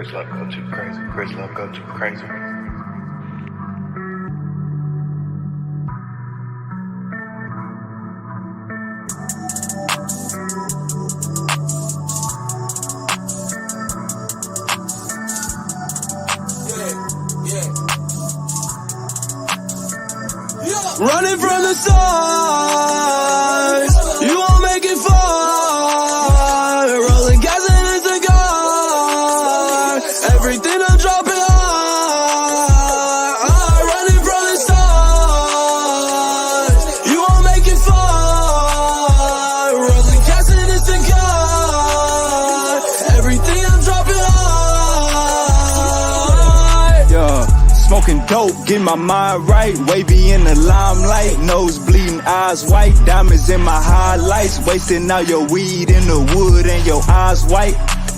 Chris Love go too crazy. Chris Love go too crazy. Running from the stars, you won't make it far. Rolling gas in a cigar, everything I'm dropping hard. Running from the stars, you won't make it far. Rolling gas in a cigar, everything I'm dropping hard. Yeah. Smoking dope, get my mind right. Wavy in the limelight, nose bleeding, eyes white. Diamonds in my highlights, wasting all your weed in the wood and your eyes white.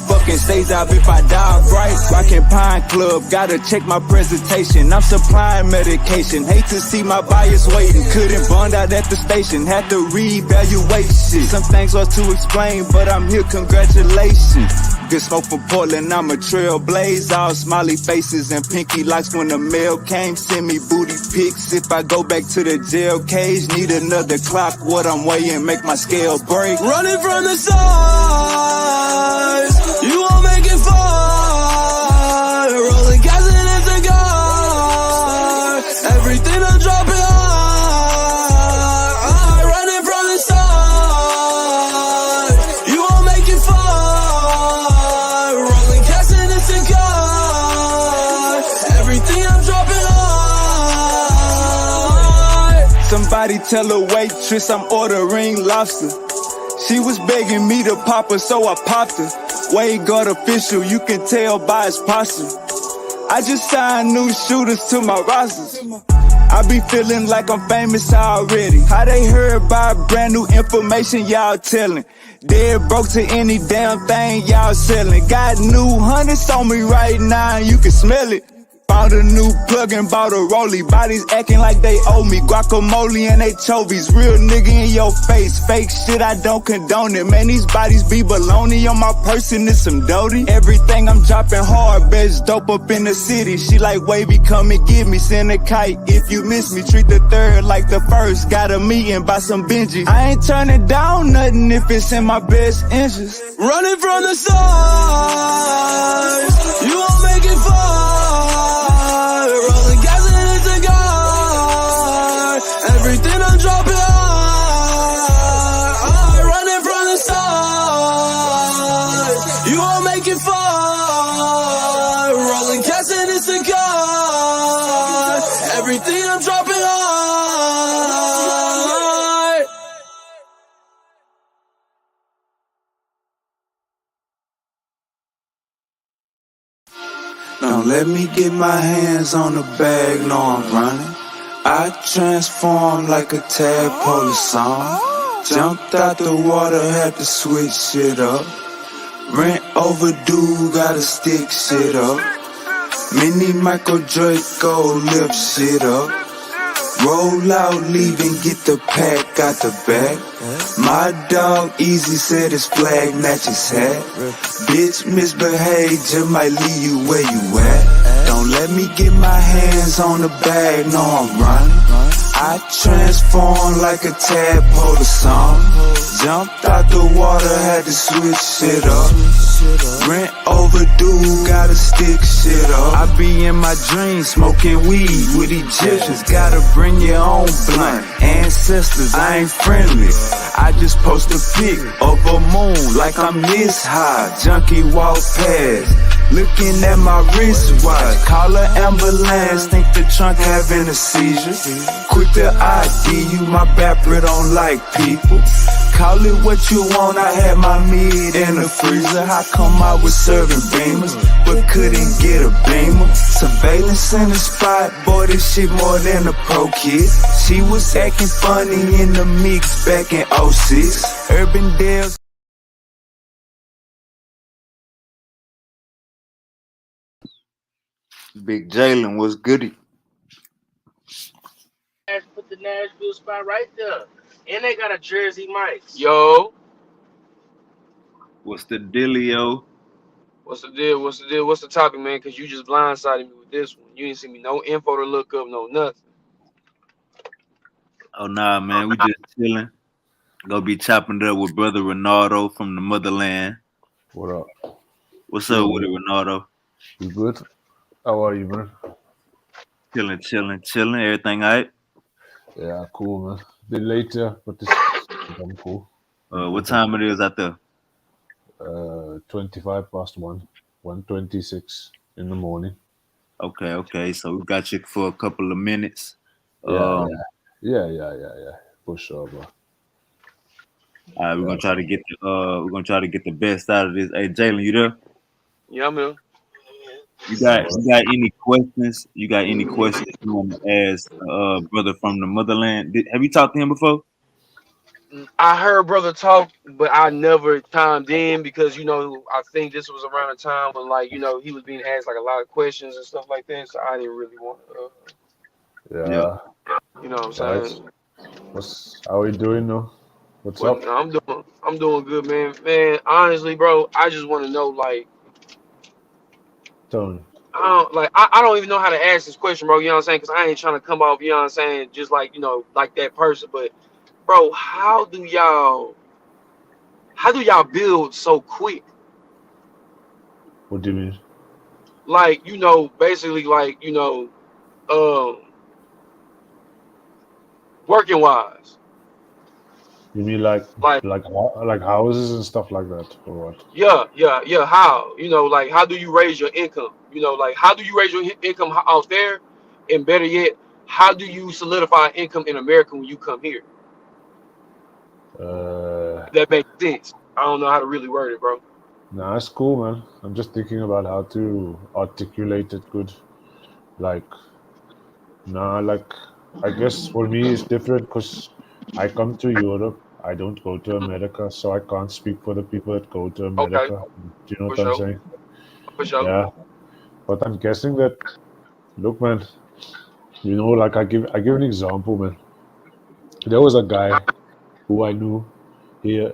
Fucking stays out if I die right. Rockin' Pine Club, gotta check my presentation. I'm supplying medication, hate to see my bias waiting. Couldn't bond out at the station, had to reevaluate shit. Some things are to explain, but I'm here, congratulations. Good smoke from Portland, I'm a trailblaze. All smiley faces and pinky locks when the mail came. Send me booty pics if I go back to the jail cage. Need another clock, what I'm weighing, make my scale break. Running from the stars, you won't make it far. Rolling gas in a cigar, everything I'm dropping hard. Running from the stars, you won't make it far. Rolling gas in a cigar, everything I'm dropping hard. Somebody tell a waitress I'm ordering lobster. She was begging me to pop her, so I popped her. Wade Guard official, you can tell by his posture. I just signed new shooters to my rosters. I be feeling like I'm famous already. How they heard by brand new information y'all telling? Dead broke to any damn thing y'all selling. Got new hundreds on me right now, you can smell it. Found a new plug and bought a rollie. Bodies acting like they owe me. Guacamole and anchovies. Real nigga in your face. Fake shit, I don't condone it. Man, these bodies be baloney. On my person is some doty. Everything I'm dropping hard. Best dope up in the city. She like wavy, come and get me. Send a kite if you miss me. Treat the third like the first. Got a meeting by some Benji. I ain't turning down nothing if it's in my best interest. Running from the stars, you won't make it far. Rolling gas in a cigar, everything I'm dropping hard. Running from the stars, you won't make it far. Rolling gas in a cigar, everything I'm dropping hard. Don't let me get my hands on the bag, no I'm running. I transform like a tadpole or song. Jumped out the water, had to switch shit up. Rent overdue, gotta stick shit up. Mini Michael Draco, lift shit up. Roll out, leave and get the pack out the back. My dog Easy said his flag matches hat. Bitch misbehave, just might leave you where you at. Don't let me get my hands on the bag, no I'm running. I transform like a tadpole or something. Jumped out the water, had to switch shit up. Rent overdue, gotta stick shit up. I be in my dreams smoking weed with Egyptians. Gotta bring your own blunt. Ancestors, I ain't friendly. I just post a pic of a moon like I'm this high. Junkie walk past, looking at my wristwatch. Call an ambulance, think the trunk having a seizure. Quick to ID you, my bapper don't like people. Call it what you want, I had my meat in the freezer. How come I was serving beamers, but couldn't get a beamer? Surveillance in the spot, boy, this shit more than a pro kid. She was acting funny in the mix back in 06. Urban Dales. Big Jalen, what's goody? Put the Nashville spot right there. And they got a Jersey Mike's. Yo, What's the dealio? What's the deal? What's the deal? What's the topic, man? Cause you just blindsided me with this one. You didn't send me no info to look up, no nothing. Oh nah, man, we just chilling. Go be chopping it up with brother Ronaldo from the motherland. What up? What's up Chilling, with man. it, Ronaldo? You good? How are you, man? Chilling, chilling, chilling. Everything all right? Yeah, cool, man. Bit later, but it's I'm cool. I'm What good. time it is out there? 25 past 1, 1:26 in the morning. Okay, okay. So we got you for a couple of minutes. Yeah, Um, yeah, yeah. For sure, bro. all right, we're Yeah. gonna try to get the best out of this. Hey, Jalen, you there? Yeah, I'm here. You Yeah, got you got any questions? You got any questions you want to ask brother from the motherland? Have you talked to him before? I heard brother talk, but I never chimed in because I think this was around the time when he was being asked like a lot of questions and stuff like that. So I didn't really want to, Yeah. yeah. you know what I'm Right. saying? How are you doing now? What's But up? no, I'm doing good, man. Man, honestly, bro, I just want to know Tony. I don't even know how to ask this question, bro. You know what I'm saying? Because I ain't trying to come off, you know what I'm saying, just like like that person. But bro, how do y'all build so quick? What do you mean? Like basically um, working wise. You mean like Like like houses and stuff like that, or what? yeah. How like how do you raise your income? Like how do you raise your income out there? And better yet, how do you solidify income in America when you come here? Uh, If that makes sense. I don't know how to really word it, bro. nah, it's cool, man. I'm just thinking about how to articulate it good. Like, nah, like, I guess for me it's different because I come to Europe. I don't go to Mhm. America, so I can't speak for the people that go to Okay, America. Do you know for what I'm sure, saying? for sure. Yeah, but I'm guessing that. Look, man. Like I give an example, man. There was a guy who I knew here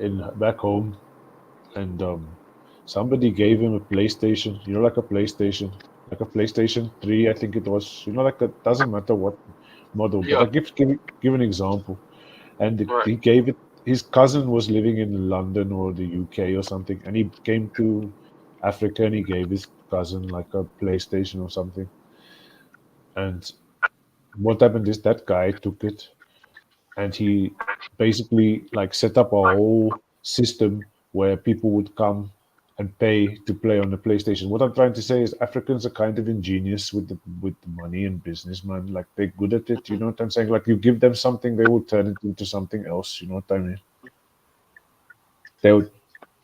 in back home, and somebody gave him a PlayStation. Like a PlayStation 3, I think it was. Like that doesn't matter what model, but Yeah, I give an example. And right. he gave it. His cousin was living in London or the UK or something, and he came to Africa and he gave his cousin like a PlayStation or something. And what happened is that guy took it and he basically like set up a whole system where people would come and pay to play on the PlayStation. What I'm trying to say is Africans are kind of ingenious with the money and business, man. Like they're good at it. You know what I'm saying? Like you give them something, they will turn it into something else. You know what I mean? They will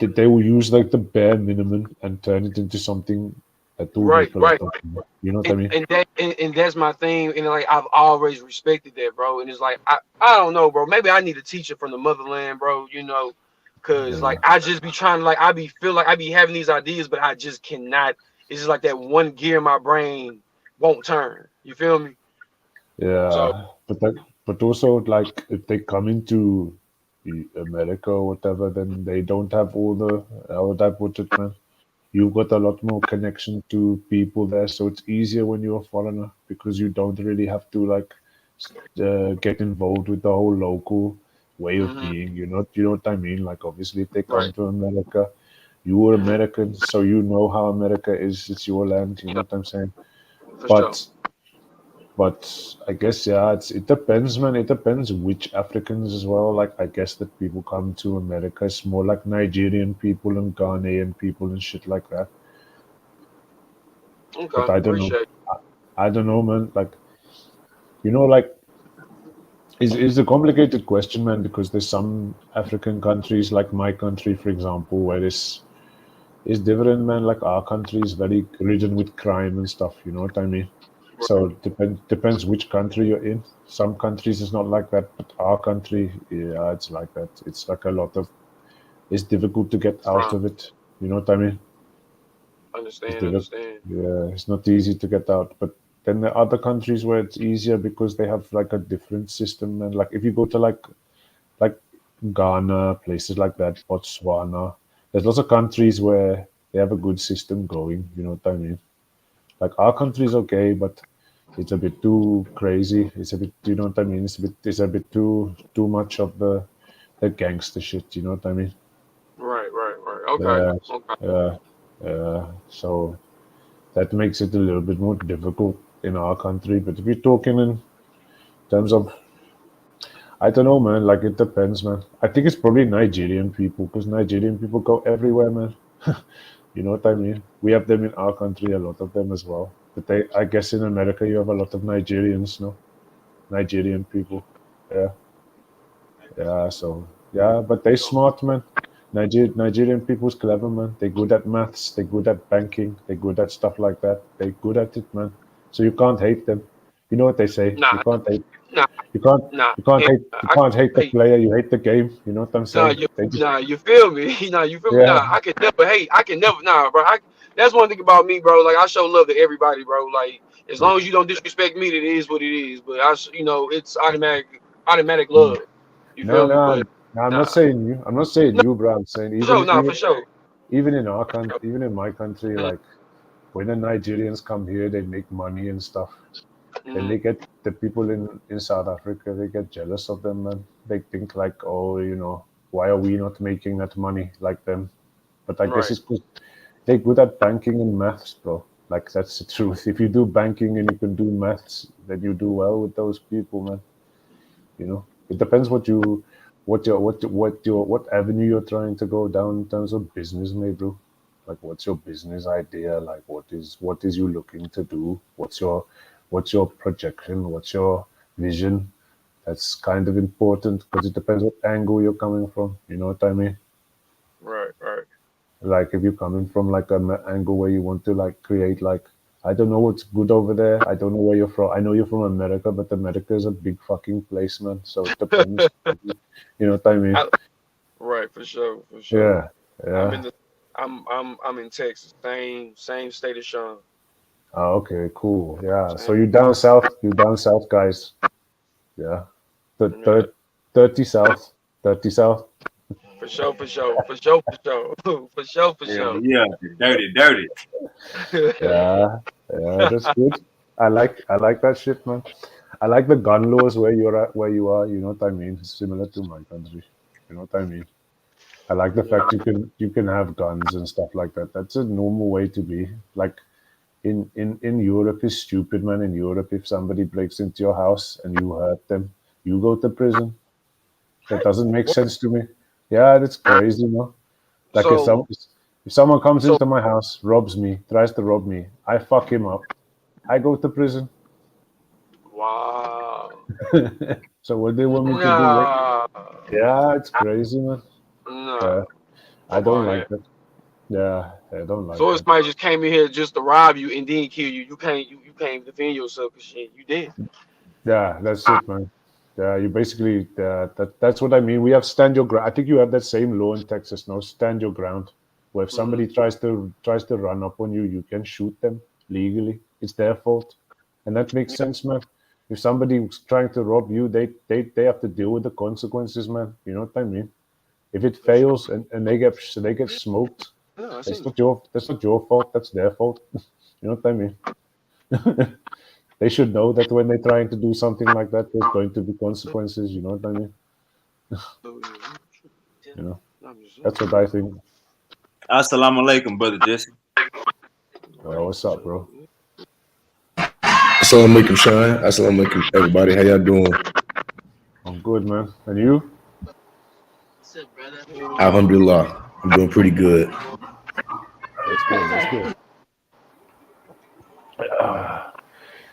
they will use like the bare minimum and turn it into something that will Right, make a lot right. of money. You know what I and mean? and that and that's my thing, and like I've always respected that, bro. And it's like I don't know, bro. Maybe I need a teacher from the motherland, bro. Cause Yeah. like I just be trying to I be feel like I be having these ideas, but I just cannot. It's just like that one gear in my brain won't turn. You feel me? So Yeah, but also like if they come into America or whatever, then they don't have all the how would I put it, man? You've got a lot more connection to people there, so it's easier when you're a foreigner because you don't really have to like get involved with the whole local way of mhm, being. You know what I mean? Like obviously, if they right, come to America, you are mhm, American, so you know how America is. It's your land. You know yeah, what I'm saying? for sure. But but I guess yeah, it depends, man. It depends which Africans as well. Like I guess that people come to America, it's more like Nigerian people and Ghanaian people and shit like that. But Okay, I don't know. appreciate it. I don't know, man. Like like it's a complicated question, man, because there's some African countries, like my country, for example, where it's different, man. Like our country is very ridden with crime and stuff. You know what I mean? So Right, depends which country you're in. Some countries it's not like that, but our country, yeah, it's like that. It's like a lot of. It's difficult to get out right. of it. You know what I mean? It's Understand, difficult. understand. Yeah, it's not easy to get out. But then there are other countries where it's easier because they have like a different system. And like if you go to like Ghana, places like that, Botswana, there's lots of countries where They have a good system going. You know what I mean? Like our country is okay, but it's a bit too crazy. It's a bit, you know what I mean? It's a bit too much of the gangster shit. You know what I mean? Right, right, right. Okay, Yeah, okay. yeah, yeah. So that makes it a little bit more difficult in our country. But if you're talking in terms of, I don't know, man. Like it depends, man. I think it's probably Nigerian people because Nigerian people go everywhere, man. You know what I mean? We have them in our country, a lot of them as well. But I guess in America you have a lot of Nigerians, no? Nigerian people. Yeah, yeah. So yeah, but they smart, man. Nigerian people's clever, man. They're good at maths. They're good at banking. They're good at stuff like that. They're good at it, man. So you can't hate them. You know what they say? Nah, nah, You can't nah. you I can't hate the hate. player. You hate the game. You know what I'm Nah, saying? They just you feel me? Nah, you feel me? yeah. Nah, I can never hate. I can never. Nah, bro. That's one thing about me, bro. Like I show love to everybody, bro. Like as long as you don't disrespect me, it is what it is. But it's automatic love. You No, feel me? no, But no. I'm not nah, saying you. I'm not saying no, you, bro. I'm saying for sure. Nah, for sure. even in our country, even in my country, Mm, like when the Nigerians come here, they make money and stuff. Then mm, they get the people in South Africa. They get jealous of them, man. They think like, oh, why are we not making that money like them? But I guess right. it's because they're good at banking and maths, bro. Like that's the truth. If you do banking and you can do maths, then you do well with those people, man. It depends what avenue you're trying to go down in terms of business, maybe, bro. Like, what's your business idea? Like, what is you looking to do? What's your projection? What's your vision? That's kind of important because it depends what angle you're coming from. You know what I mean? Right, right. Like if you're coming from like an angle where you want to like create like, I don't know what's good over there. I don't know where you're from. I know you're from America, but America is a big fucking place, man. So it depends. You know what I mean? I, right, for sure, for sure. Yeah, I'm in yeah. the, I'm in Texas, same state as Sean. Okay, cool. Yeah. So Same, you down south? You down south, guys? Yeah. The yeah, third, 30 south, 30 south. for sure, for sure, for sure, for sure, for sure, for Yeah, sure. yeah, dirty, dirty. Yeah, yeah. That's good. I like that shit, man. I like the gun laws where you're at, where you are. You know what I mean? It's similar to my country. You know what I mean? I like the Yeah, fact you can have guns and stuff like that. That's a normal way to be. Like in Europe is stupid, man. In Europe, if somebody breaks into your house and you hurt them, you go to prison. That doesn't make what? sense to me. Yeah, that's crazy, no? Like So, if someone comes so into my house, robs me, tries to rob me, I fuck him up. I go to prison. wow. So what they want me to do? What? Nah, Yeah, it's crazy, man. nah. Yeah, I Fuck don't all like that. that. Yeah, I don't like So if that. somebody just came in here just to rob you and then kill you, you can't defend yourself because shit, you dead. Yeah, that's it, man. Yeah, you basically that's what I mean. We have stand your ground. I think you have that same law in Texas, no? Stand your ground. Where if Hmm. somebody tries to run up on you, you can shoot them legally. It's their fault, and that makes sense, man. If somebody's trying to rob you, they have to deal with the consequences, man. You know what I mean? If it For sure. fails and they get smoked, No, I that's seen it. not your fault. That's their fault. You know what I mean? They should know that when they're trying to do something like that, there's going to be consequences. You know what I mean? So, You know, yeah, I'm just that's saying. what I think. Assalamu alaikum, brother Jesse. What's up, bro? Assalamu alaikum, Sean. Assalamu alaikum, everybody. How y'all doing? I'm good, man. And you? Alhamdulillah. I'm doing pretty good. That's good. That's good.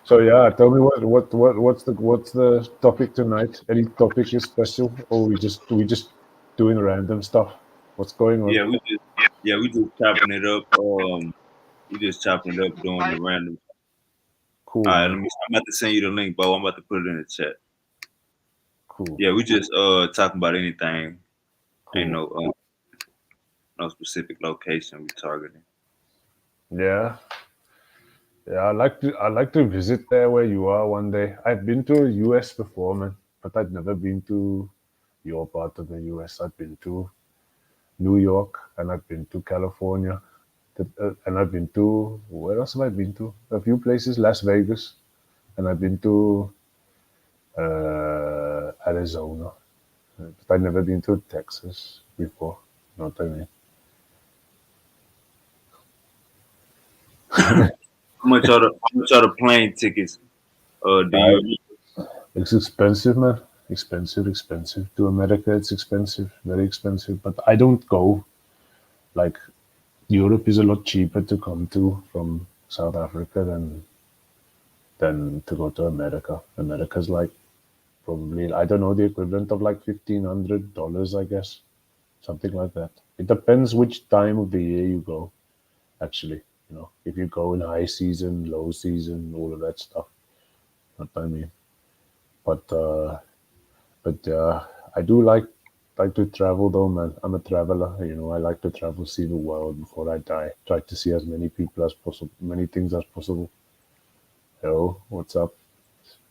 So yeah, tell me what's the topic tonight? Any topic is special, or we just doing random stuff? What's going on? Yeah, we just chopping it up. We just chopping it up, doing the random. All Cool, right, man. I'm about to send you the link, Bo. I'm about to put it in the chat. Cool, Yeah, we just talking about anything. Ain't cool. no specific location we targeting. Yeah, yeah. I like to visit there where you are one day. I've been to U.S. before, man, but I'd never been to your part of the U.S. I've been to New York and I've been to California. And I've been to, where else have I been to? A few places, Las Vegas, and I've been to Arizona. But I've never been to Texas before. You know what I mean? How much are the plane tickets? Do I, you it's expensive, man. Expensive, expensive. To America, it's expensive, very expensive. But I don't go. Like, Europe is a lot cheaper to come to from South Africa than to go to America. America's like probably, I don't know, the equivalent of like $1,500, I guess, something like that. It depends which time of the year you go. Actually, if you go in high season, low season, all of that stuff. What I mean, but I do like to travel though, man. I'm a traveler. I like to travel, see the world before I die. Try to see as many people as possible, many things as possible. Yo, what's up,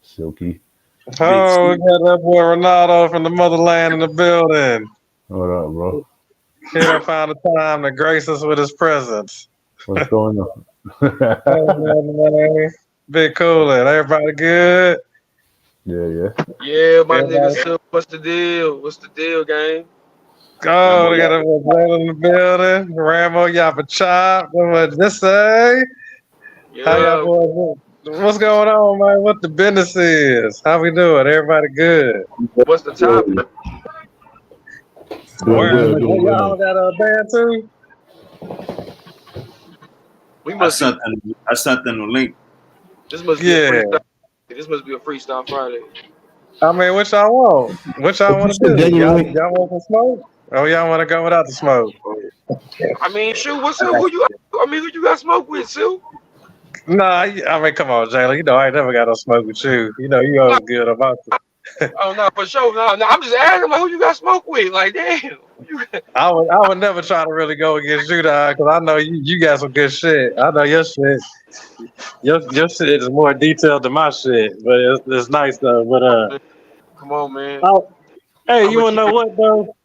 Silky? big Oh, we got that boy Ronaldo from the motherland in the building. What up, bro? He done found the time to grace us with his presence. What's going on? Oh, man. Big coolin'. Everybody good? Yeah. Yeah, my nigga, Everybody. Silk, what's the deal? What's the deal, gang? Oh, Rambo, we got a boy Jalen in the building. Rambo Yappa Chop. What this say? How y'all Yeah, boys? What's going on, man? What the business is? How we doing? Everybody good? what's the topic? Doing Where good, doing y'all well. got a band too? We I must be. sent them. I sent them the link. This must be a Yeah. freestyle. This must be a freestyle Friday. I mean, what y'all want? What y'all If you want to send do? Daniel link, Y'all want some smoke? Oh, y'all want to go without the smoke? I mean, shoot, what's up? Who you? I mean, who you got smoke with, Silk? Nah, I mean, come on, Jayla. I ain't never got no smoke with you. You No, always good about it. oh no, for sure. No, I'm just asking, like, who you got smoke with? Like, damn, who you got? I would never try to really go against you, dog, because I know you got some good shit. I know your shit. Your shit is more detailed than my shit, but it's nice though. But Come on, man. oh, hey, I'm you gonna wanna keep know it. what though?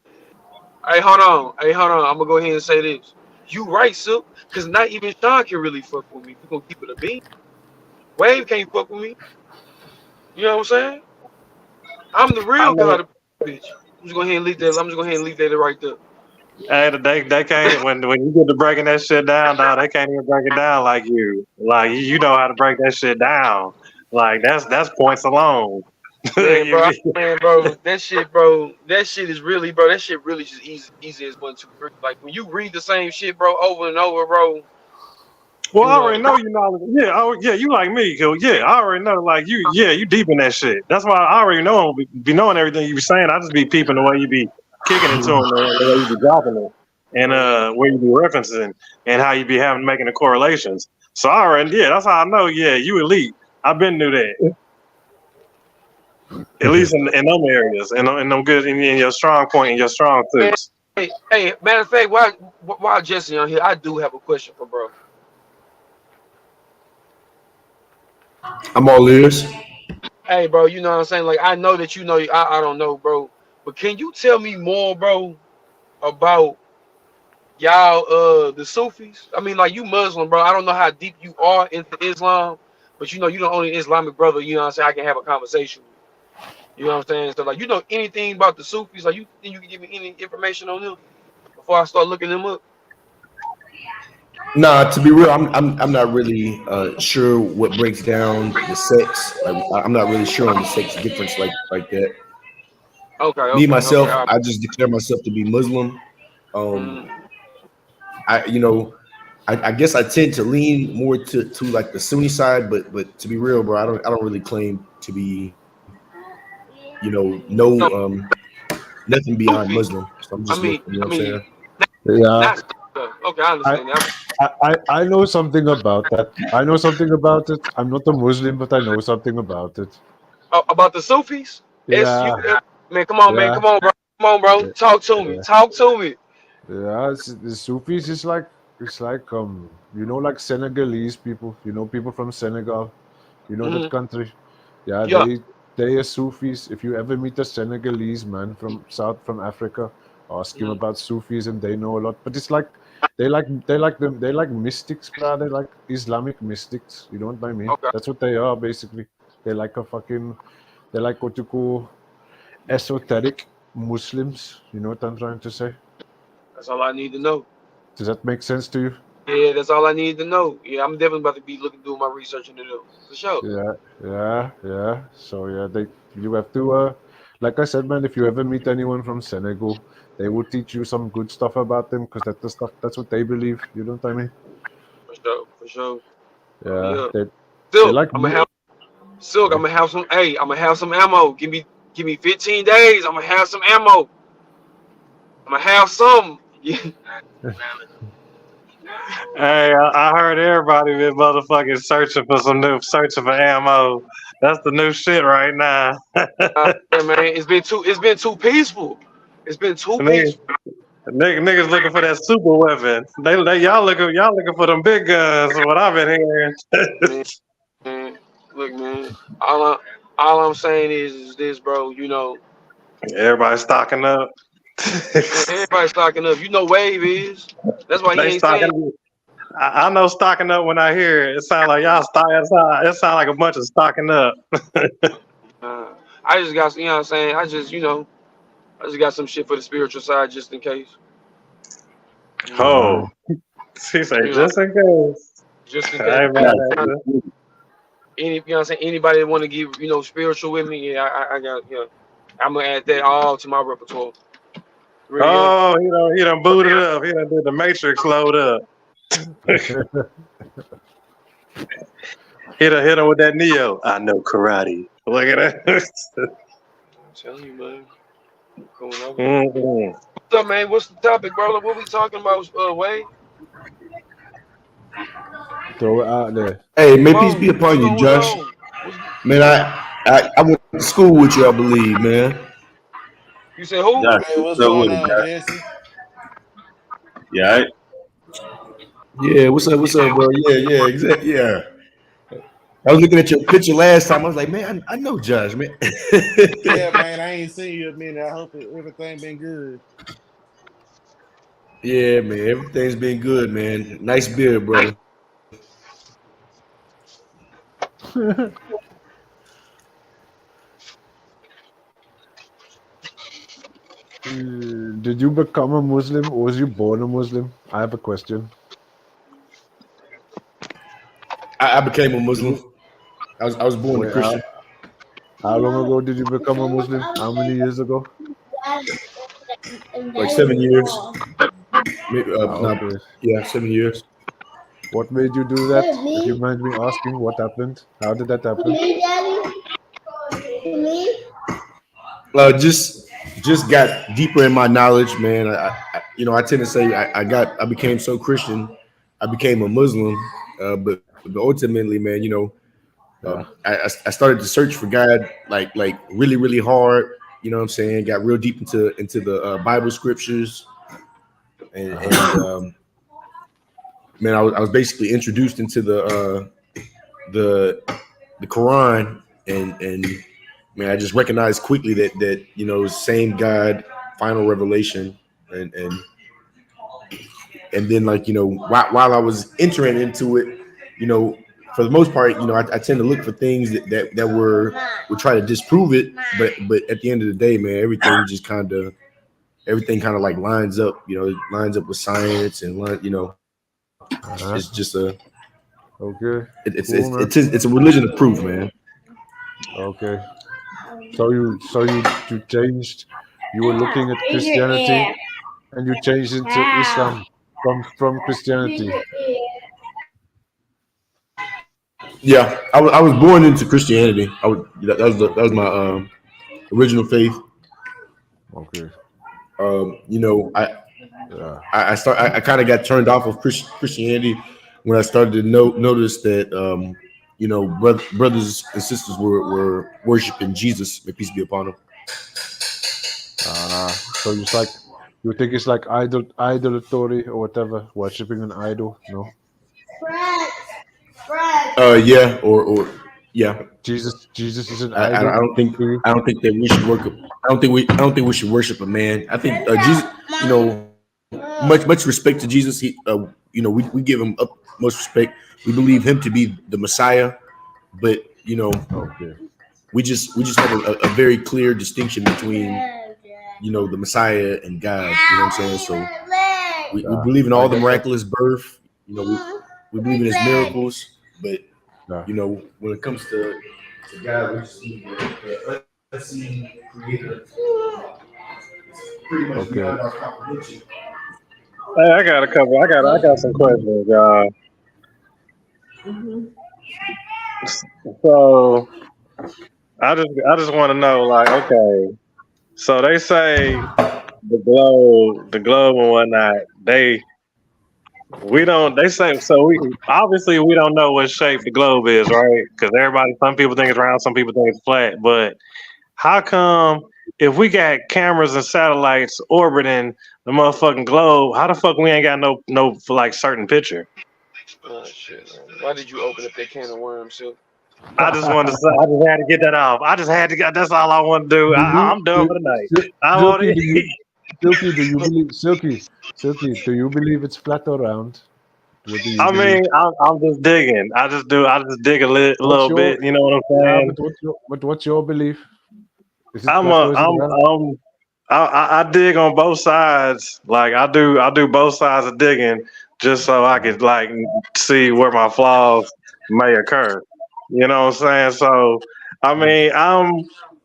Hey, hold on. Hey, hold on. I'm gonna go ahead and say this. You right, Silk, because not even Sean can really fuck with me. We gonna keep it a bean. Wave can't fuck with me. You know what I'm saying? I'm the I real mean, god of bitch. I'm just go ahead and leave that. I'm just go ahead and leave that right there. hey, they can't when you get to breaking that shit down, dog. They can't even break it down like you. Like you know how to break that shit down. Like that's points alone. Man, You bro, be- man, bro, that shit is really, bro, that shit really just easy as 1, 2, 3. Like when you read the same shit, bro, over and over, bro, well, you I know, already know you knowledge. Yeah, yeah, you like me, cause yeah, I already know. Like you, yeah, you deep in that shit. That's why I already know be knowing everything you be saying. I just be peeping the way you be kicking into them, the way you be dropping it, and man, where you be referencing and how you be having making the correlations. So I already, yeah, that's how I know. Yeah, you elite. I've been knew that. At least in them areas, in them good, in your strong point, in your strong man, suits. hey, matter of fact, why Jesse on here? I do have a question for bro. I'm all ears. Hey, bro, you know what I'm saying? Like I know that you know, I don't know, bro, but can you tell me more, bro, about y'all the Sufis? I mean, like you Muslim, bro. I don't know how deep you are into Islam, but you know you the only Islamic brother, you know what I'm saying, I can have a conversation with. You know what I'm saying? So like you know anything about the Sufis, like you think you can give me any information on them before I start looking them up? Nah, to be real, I'm not really sure what breaks down the sex. Like I'm not really sure on the sex difference like that. Okay, Me okay, okay. myself, All right. I just declare myself to be Muslim. Um, Mm, I I guess I tend to lean more to like the Sunni side, but to be real, bro, I don't really claim to be no, no nothing beyond Sufi. Muslim. So I'm I just mean, looking. You know I what I'm mean, saying? Yeah, not okay. I I, understand that. I know something about that. I know something about it. I'm not a Muslim, but I know something about it. About the Sufis. SU. Yeah, Man, come on, man, yeah, come on, bro. Come on, bro. yeah. Talk to me. yeah. Talk to me. Yeah, the Sufis is like like Senegalese people. People from Senegal. That Hmm. country. Yeah, Yeah. they are Sufis. If you ever meet a Senegalese man from Africa, ask him Mm. about Sufis and they know a lot. But it's like They like mystics, bro. They like Islamic mystics. You know what I mean? Okay. That's what they are basically. They like they like what you call esoteric Muslims. You know what I'm trying to say? That's all I need to know. Does that make sense to you? Yeah, that's all I need to know. Yeah, I'm definitely about to be looking through my research into them for sure. Yeah. So yeah, you have to like I said, man, if you ever meet anyone from Senegal, they will teach you some good stuff about them because that's what they believe. You know what I mean? For sure. Oh Yeah, yeah. they Silk, like I'm gonna have Silk. I'm sorry. gonna have some. Hey, I'm gonna have some ammo. Give me 15 days. I'm gonna have some ammo. I'm gonna have some. Yeah. Hey, I heard everybody been motherfucking searching for ammo. That's the new shit right now. Yeah, man. It's been too peaceful. It's been too Niggas, peaceful. niggas looking for that super weapon. Y'all looking for them big guns. What I've been hearing. Man, look, man. All I'm saying is this, bro. You know, Everybody stocking up. man, everybody's stocking up. You know, Wave is. That's why he They ain't saying. stocking. I know stocking up when I hear it. It sounds like y'all stock. It sound like a bunch of stocking up. I just got, you know what I'm saying. I just got some shit for the spiritual side just in case. You know, Oh, he said you know, just in case. just in case. Hey Yeah, man, You know what I'm saying. Anybody that want to give, spiritual with me, yeah, I got, I'm gonna add that all to my repertoire. Really am. oh, he done booted up. He done did the Matrix load up. Hit him with that Neo. I know karate. Look at that. I'm telling you, man. Coming over. Mm-hmm. What's up, man? What's the topic, bro? What we talking about, Wade? Throw it out there. Hey, Come may peace on. be upon you, What's Josh. on? Man, I went to school with you, I believe, man. You said who? Josh, Hey, what's what's up going with it, on, Josh? Jesse? Yeah, all right? Yeah, what's up, bro? Yeah, exactly. Yeah. I was looking at your picture last time. I was like, man, I know Josh, man. Yeah, man, I ain't seen you in a minute. I hope everything been good. Yeah, man, everything's been good, man. Nice beard, brother. Did you become a Muslim or was you born a Muslim? I have a question. I became a Did Muslim. you, I was born a wait, Christian. how long ago did you become a Muslim? How many years ago? Like 7 years. Maybe, not, Okay. yeah, 7 years. What made you do that? If you mind me asking, what happened? How did that happen? Just got deeper in my knowledge, man. I tend to say I became so Christian, I became a Muslim, but ultimately, man, Yeah. I started to search for God like really really hard. You know what I'm saying? Got real deep into the Bible scriptures, and man, I was basically introduced into the the Quran, and man, I just recognized quickly that same God, final revelation, and then while I was entering into it, you know for the most part, I tend to look for things that would try to disprove it, but at the end of the day, man, everything kind of like lines up, it lines up with science and Uh-huh. it's just Okay. it's Cool, it's man. it's it's a religion of proof, man. Okay. So you changed. You were looking at Christianity and you changed into Islam from Christianity. Yeah, I was born into Christianity. That was my original faith. Okay. You know, Yeah. I kind of got turned off of Christianity when I started to notice that brothers and sisters were worshiping Jesus. May peace be upon them. So it's like you think it's like idolatry or whatever, worshiping an idol? No. Yeah, or yeah. Jesus is an I idol don't think to you. that we should worship. I don't think we should worship a man. I think Jesus. You know, much respect to Jesus. He, we give him utmost respect. We believe him to be the Messiah, but Okay. we just have a very clear distinction between the Messiah and God. You know what I'm saying? So we believe in all the miraculous birth. We believe in his miracles, but when it comes to God, we just need the unseen creator. Pretty much beyond our comprehension. Hey, I got a couple. I got some questions, y'all. So I just want to know, like, okay, so they say the globe and whatnot. They say so. We don't know what shape the globe is, right? Because some people think it's round, some people think it's flat. But how come if we got cameras and satellites orbiting the motherfucking globe, how the fuck we ain't got no like certain picture? Oh shit, man. Why did you open up that can of worms, Silk? I just wanted to say, I just had to get that off. I just had to get. That's all I want to do. I'm done for the night. I want Silky, it. Silky, do you believe Silky, do you believe it's flat or round? What do you I believe? mean, I'm just digging. I just dig a What's little your bit. You know what I'm saying? what's your belief? Is it I'm flat a or is it round? I dig on both sides. Like I do both sides of digging just so I could like see where my flaws may occur. You know what I'm saying? So I mean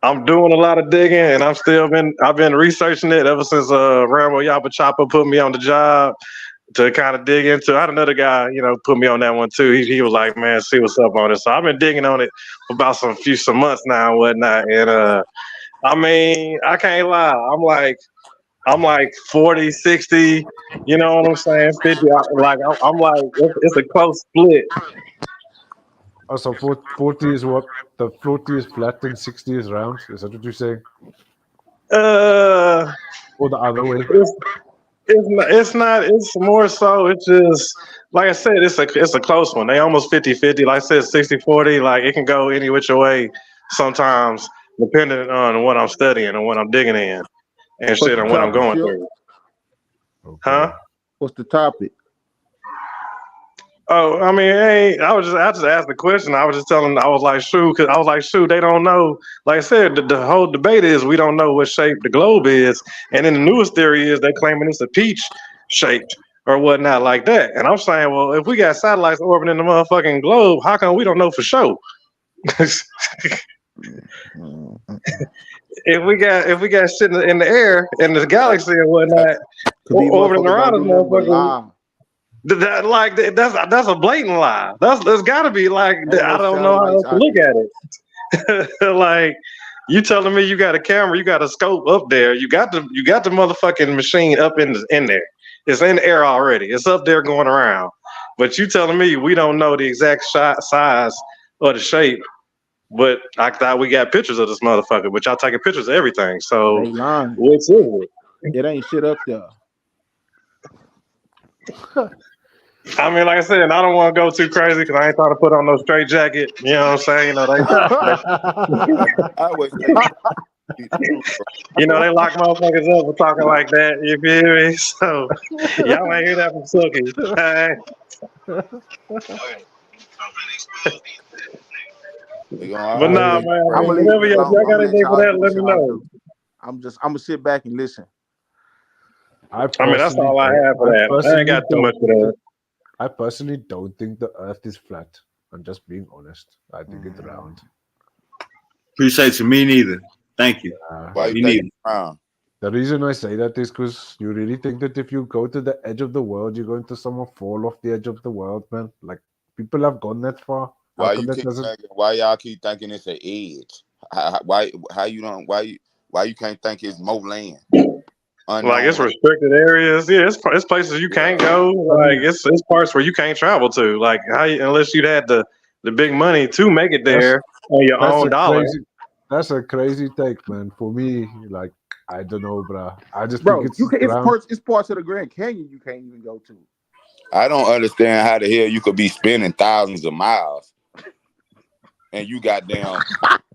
I'm doing a lot of digging and I've been researching it ever since Rambo Yapa Chopper put me on the job to kind of dig into. I had another guy, put me on that one too. He was like, man, see what's up on it. So I've been digging on it for about some months now and whatnot. And I mean, I can't lie. I'm like 40, 60, you know what I'm saying? 50. I'm like, it's a close split. Oh, so 40 is what? The 40 is flat and 60 is round? Is that what you're saying? Uh, Or the other way? it's not, it's more so, it's just, like I said, it's a close one. They almost 50-50. Like I said, 60-40, like it can go any which way sometimes, depending on what I'm studying and what I'm digging in and What's shit the and what I'm topic, going Silk? through. Okay. Huh? What's the topic? Oh, I mean, I just asked the question. I was just telling, I was like, shoot, they don't know. Like I said, the whole debate is we don't know what shape the globe is. And then the newest theory is they claiming it's a peach shaped or whatnot like that. And I'm saying, well, if we got satellites orbiting the motherfucking globe, how come we don't know for sure? If we got shit in the air in the galaxy and whatnot orbiting Motherfuckers around don't this do nothing but motherfucker. lie. That's a blatant lie. There's got to be like Ain't I no don't know how satellites to out look there. at it. Like you telling me you got a camera, you got a scope up there, you got the motherfucking machine up in there. It's in the air already. It's up there going around. But you telling me we don't know the exact size or the shape. But I thought we got pictures of this motherfucker. But y'all taking pictures of everything. So They lying. what's it? It ain't shit up there. I mean, like I said, I don't want to go too crazy because I ain't trying to put on no straight jacket. You know what I'm saying? You know they I always say, they lock motherfuckers up for talking like that. You feel me? So y'all ain't hear that from Silky. But nah, man. I'm gonna leave Whatever it y'all alone. I'm got gonna let anything for y'all that, do let what me y'all know. do. I'm gonna sit back and listen. I mean, that's all I have for that. I ain't got too much for that. I personally don't think the Earth is flat. I'm just being honest. I think it's round. Appreciate you. Me neither. Thank you. why you Me think neither. it's round? The reason I say that is because you really think that if you go to the edge of the world, you're going to somehow fall off the edge of the world, man. Like people have gone that far. Why you keep thinking? Why y'all keep thinking it's an edge? Why you can't think it's more land? Like Unknown it's land. restricted areas. Yeah, it's places you can't go. Like it's parts where you can't travel to. Like unless you'd had the big money to make it there on your own dollar. That's a crazy take, man. For me, like I don't know, bro. I just think Bro, it's it's parts of the Grand Canyon you can't even go to. I don't understand how the hell you could be spending thousands of miles and you goddamn.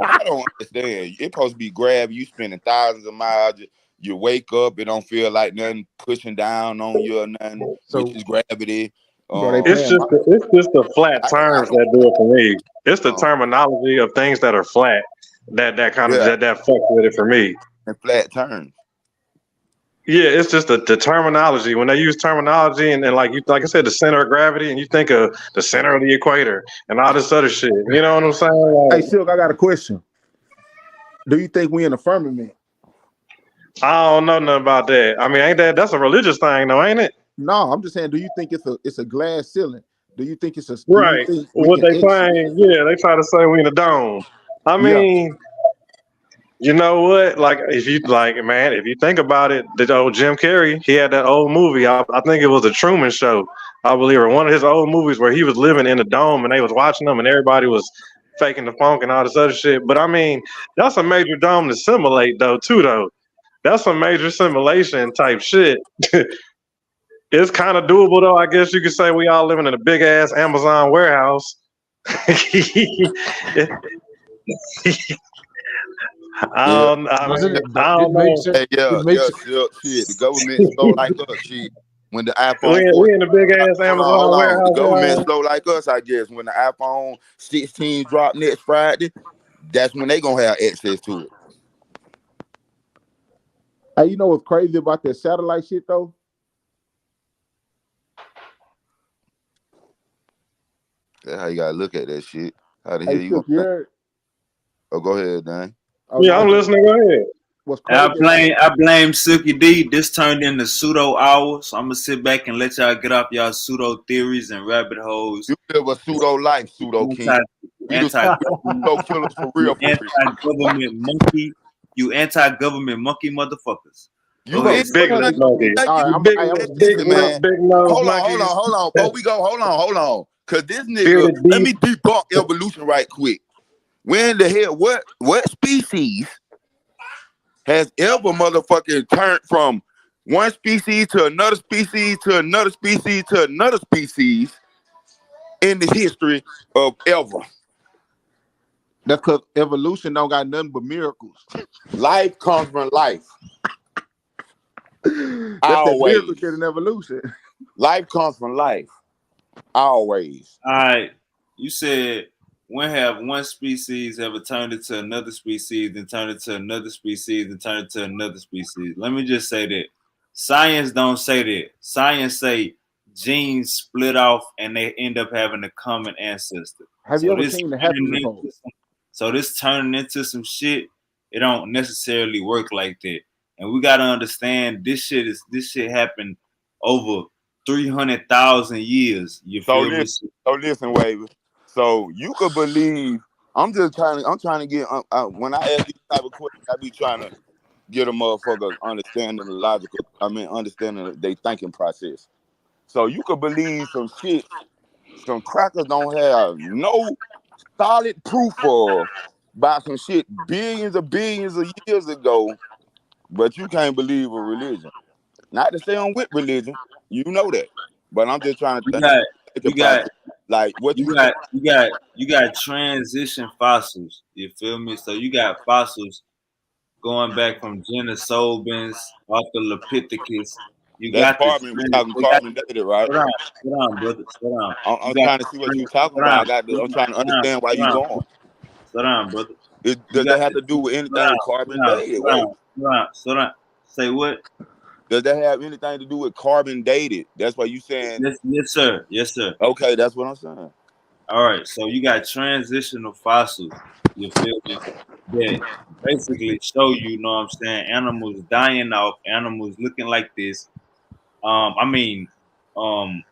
I don't understand. It's supposed to be grabbing you spending thousands of miles You wake up, it don't feel like nothing pushing down on you or nothing, So, which is gravity. bro, they It's playing. just the flat I can, terms that do it for me. It's the uh, terminology of things that are flat that kind of yeah, that fuck with it for me. in flat terms. Yeah, it's just the terminology. When they use terminology and like you like I said, the center of gravity, and you think of the center of the equator and all this other shit. You know what I'm saying? Hey, Like, Silk, I got a question. Do you think we in the firmament? I don't know nothing about that. I mean, ain't that's a religious thing though, ain't it? No, I'm just saying. Do you think it's a glass ceiling? Do you think it's a? Do you Right. think we What can they exit? saying, yeah, they try to say we in the dome. I Yeah. mean, you know what? Like, if you like, man, if you think about it, the old Jim Carrey, he had that old movie. I think it was the Truman Show, I believe, or one of his old movies where he was living in the dome and they was watching him and everybody was faking the funk and all this other shit. But I mean, that's a major dome to simulate, though, too, though. That's some major simulation type shit. It's kind of doable, though. I guess you could say we all living in a big ass Amazon warehouse. Yeah. Doesn't I it don't makes know. it Hey, yeah, it yeah, makes shit. The government slow like us, shit. When the iPhone We 14, in a big ass Amazon hold on. The warehouse, government y'all. slow like us, I guess. When the iPhone 16 drop next Friday, that's when they gonna have access to it. Hey, you know what's crazy about that satellite shit though? That's how you gotta look at that shit. How the hell Hey, you Silk, gonna you think? heard? Oh, go ahead, Dan. Oh Yeah, no, I'm listening. Go ahead. what's I crazy about? blame I blame Silky D. This turned into pseudo hours. So I'm gonna sit back and let y'all get off y'all pseudo theories and rabbit holes. You live a pseudo life, pseudo king. Anti We the anti government, pseudo killers for you real, for real. anti government monkey, you anti government monkey motherfuckers. Go You ahead. ain't Big What? nose nothing. monkey. All right, You Big I'm gonna big listen, man. big nose Hold on, monkeys. hold on. Before we go, hold on. Cause this nigga, Bearded let beef. me debunk evolution right quick. When the hell, what species has ever motherfucking turned from one species to another species to another species to another species in the history of ever? That's because evolution don't got nothing but miracles. Life comes from life. That's that miracle Always. shit in evolution. Life comes from life. Always. All right. You said when have one species ever turned into another species, then turned into another species, and turned into another species. Let me just say that science don't say that. Science say genes split off and they end up having a common ancestor. Have you So ever this seen the happy turning report? into this turning into some shit. It don't necessarily work like that. And we gotta understand this shit happened over 300,000 years. You So feel me? listen, Wavy. So you could believe. I'm trying to get. When I ask these type of questions, I be trying to get a motherfucker understanding the logical. I mean, understanding their thinking process. So you could believe some shit. Some crackers don't have no solid proof of about some shit billions of years ago, but you can't believe a religion. Not to say I'm with religion, you know that. But I'm just trying to You think got the you got process. Like what you you got you got transition fossils. You feel me? So you got fossils going back from Denisovans, Australopithecus. You that's got the carbon. We talking they got carbon dated, right? slow down, brother. Slow down. You I'm got trying to see what you talking slow about. down, I'm trying to understand why you going. slow down, brother. You Does got that have the to do with slow anything down, with carbon slow down, dated? slow Wait, down, slow down, slow down. Say what? does that have anything to do with carbon dated? That's why you saying. Yes, sir. Yes, sir. Okay, that's what I'm saying. All right, so you got transitional fossils, you feel me? That basically show you, know what I'm saying, animals dying off, animals looking like this. I mean, um,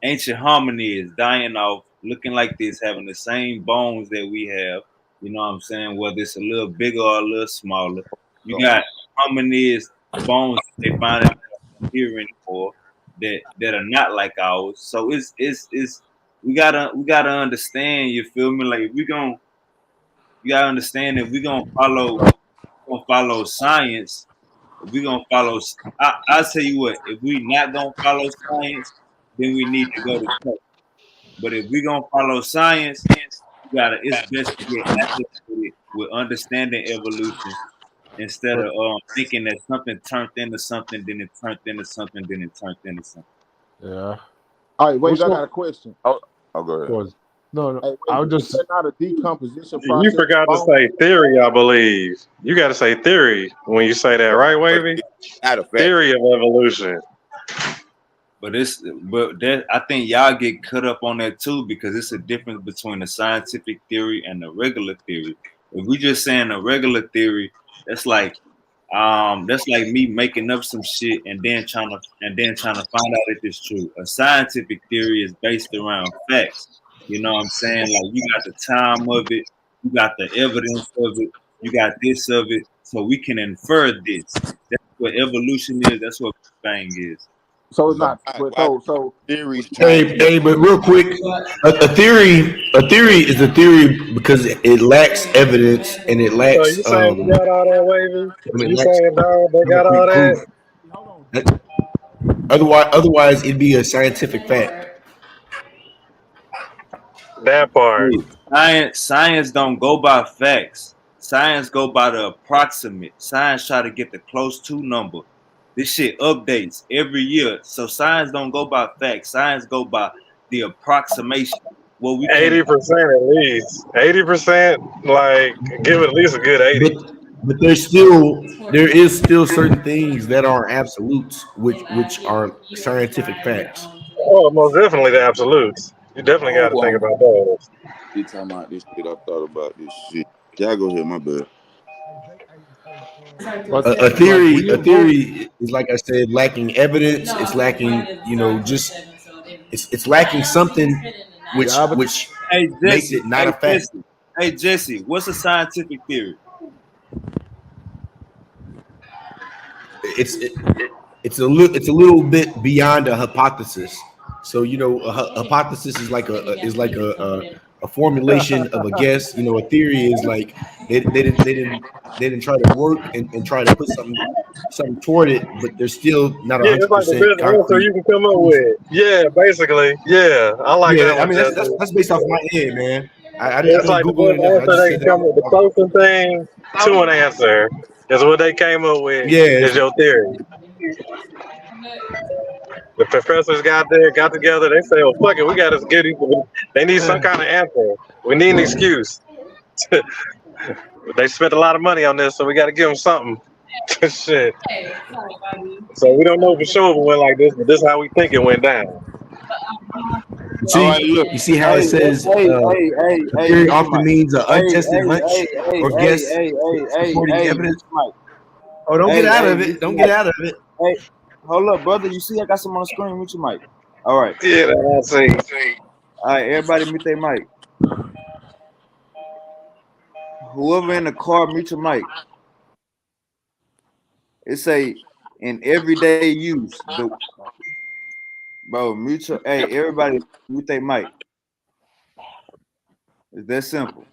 ancient hominids dying off, looking like this, having the same bones that we have. You know what I'm saying? Whether it's a little bigger or a little smaller. You So, got hominids bones they find here anymore that are not like ours. So it's we gotta understand. You feel me? Like if we gonna you gotta understand that we gonna follow science. If we gonna follow, I'll tell you what. If we not gonna follow science, then we need to go to church. But if we gonna follow science, you gotta. It's best to get acclimated with understanding evolution instead of thinking that something turned into something, then it turned into something, then it turned into something. Yeah. All right, wait, What's I what? got a question. Oh, go ahead. Was no, Hey, I'll wait, is just that not a decomposition You process forgot to of say theory, I believe. You got to say theory when you say that, right, But Wavy? it's not a fact. Theory of evolution. But that I think y'all get cut up on that too because it's a difference between the scientific theory and the regular theory. If we just saying a regular theory, that's like me making up some shit and then trying to find out if it's true. A scientific theory is based around facts. You know what I'm saying? Like you got the time of it, you got the evidence of it, you got this of it, so we can infer this. That's what evolution is. That's what Big Bang is. so it's not but Why so theories Hey, change? hey, but real quick, a theory is a theory because it lacks evidence and it So lacks you saying we got all that, Wavy? I mean, it You lacks saying, dog, they got all concrete that? proof. Otherwise, it'd be a scientific fact. That part. Hey, science don't go by facts. Science go by the approximate. Science try to get the close to number. This shit updates every year. So science don't go by facts. Science go by the approximation. What we can 80% at least. 80%, like, give it at least a good 80. But but there is still certain things that are absolutes, which are scientific facts. Oh, most definitely the absolutes. You definitely got to think Oh, about those. you talking about this shit? I thought about this shit. Y'all go ahead, my bad. A but theory we a evolved. theory is like I said, lacking evidence. It's lacking, just it's lacking something which Yeah, but which makes it not a fact. Hey Jesse, what's a scientific theory? It's it, it's a little bit beyond a hypothesis. So a hypothesis is like a formulation of a guess. A theory is like they didn't try to work and try to put something toward it, but there's still not Yeah, it's like the 100% best answer concrete you can come up proof. with. Yeah, basically. Yeah, I like Yeah, that I one, mean Justin. that's based off my head, man. I It's didn't like the Google it or best nothing. I answer just they said can that come with. The closest thing to an answer is what they came up with yeah, is your theory. The professors got together. They say, "Oh fuck it, we got to get these. They need some kind of answer. We need an excuse." They spent a lot of money on this, so we got to give them something. Shit. So we don't know for sure if it went like this, but this is how we think it went down. All right, look. you see how it Hey, says a theory mute your often mic. means an Hey, untested hunch or guess supporting mute evidence. your mic. Oh, don't get out of Mute it. your Don't get mic. out of it. Hey, hold up, brother. You see I got some on the screen. Mute your mic. All right. Yeah, that's it. All right, everybody mute their mic. Whoever in the car, mute your mic. It say in everyday use. Everybody mute their mic. It's that simple.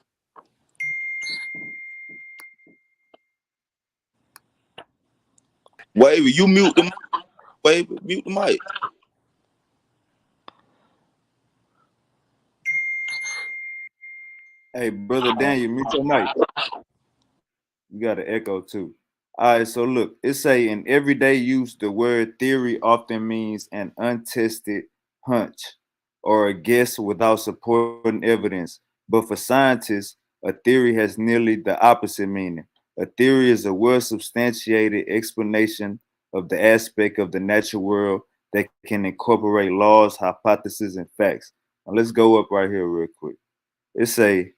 Wavy, you mute the mic. Wavy, mute the mic. Hey, brother Daniel, mute your mic. You got an echo too. All right, so look, it say in everyday use, the word theory often means an untested hunch or a guess without supporting evidence. But for scientists, a theory has nearly the opposite meaning. A theory is a well-substantiated explanation of the aspect of the natural world that can incorporate laws, hypotheses, and facts. Now let's go up right here real quick. It say,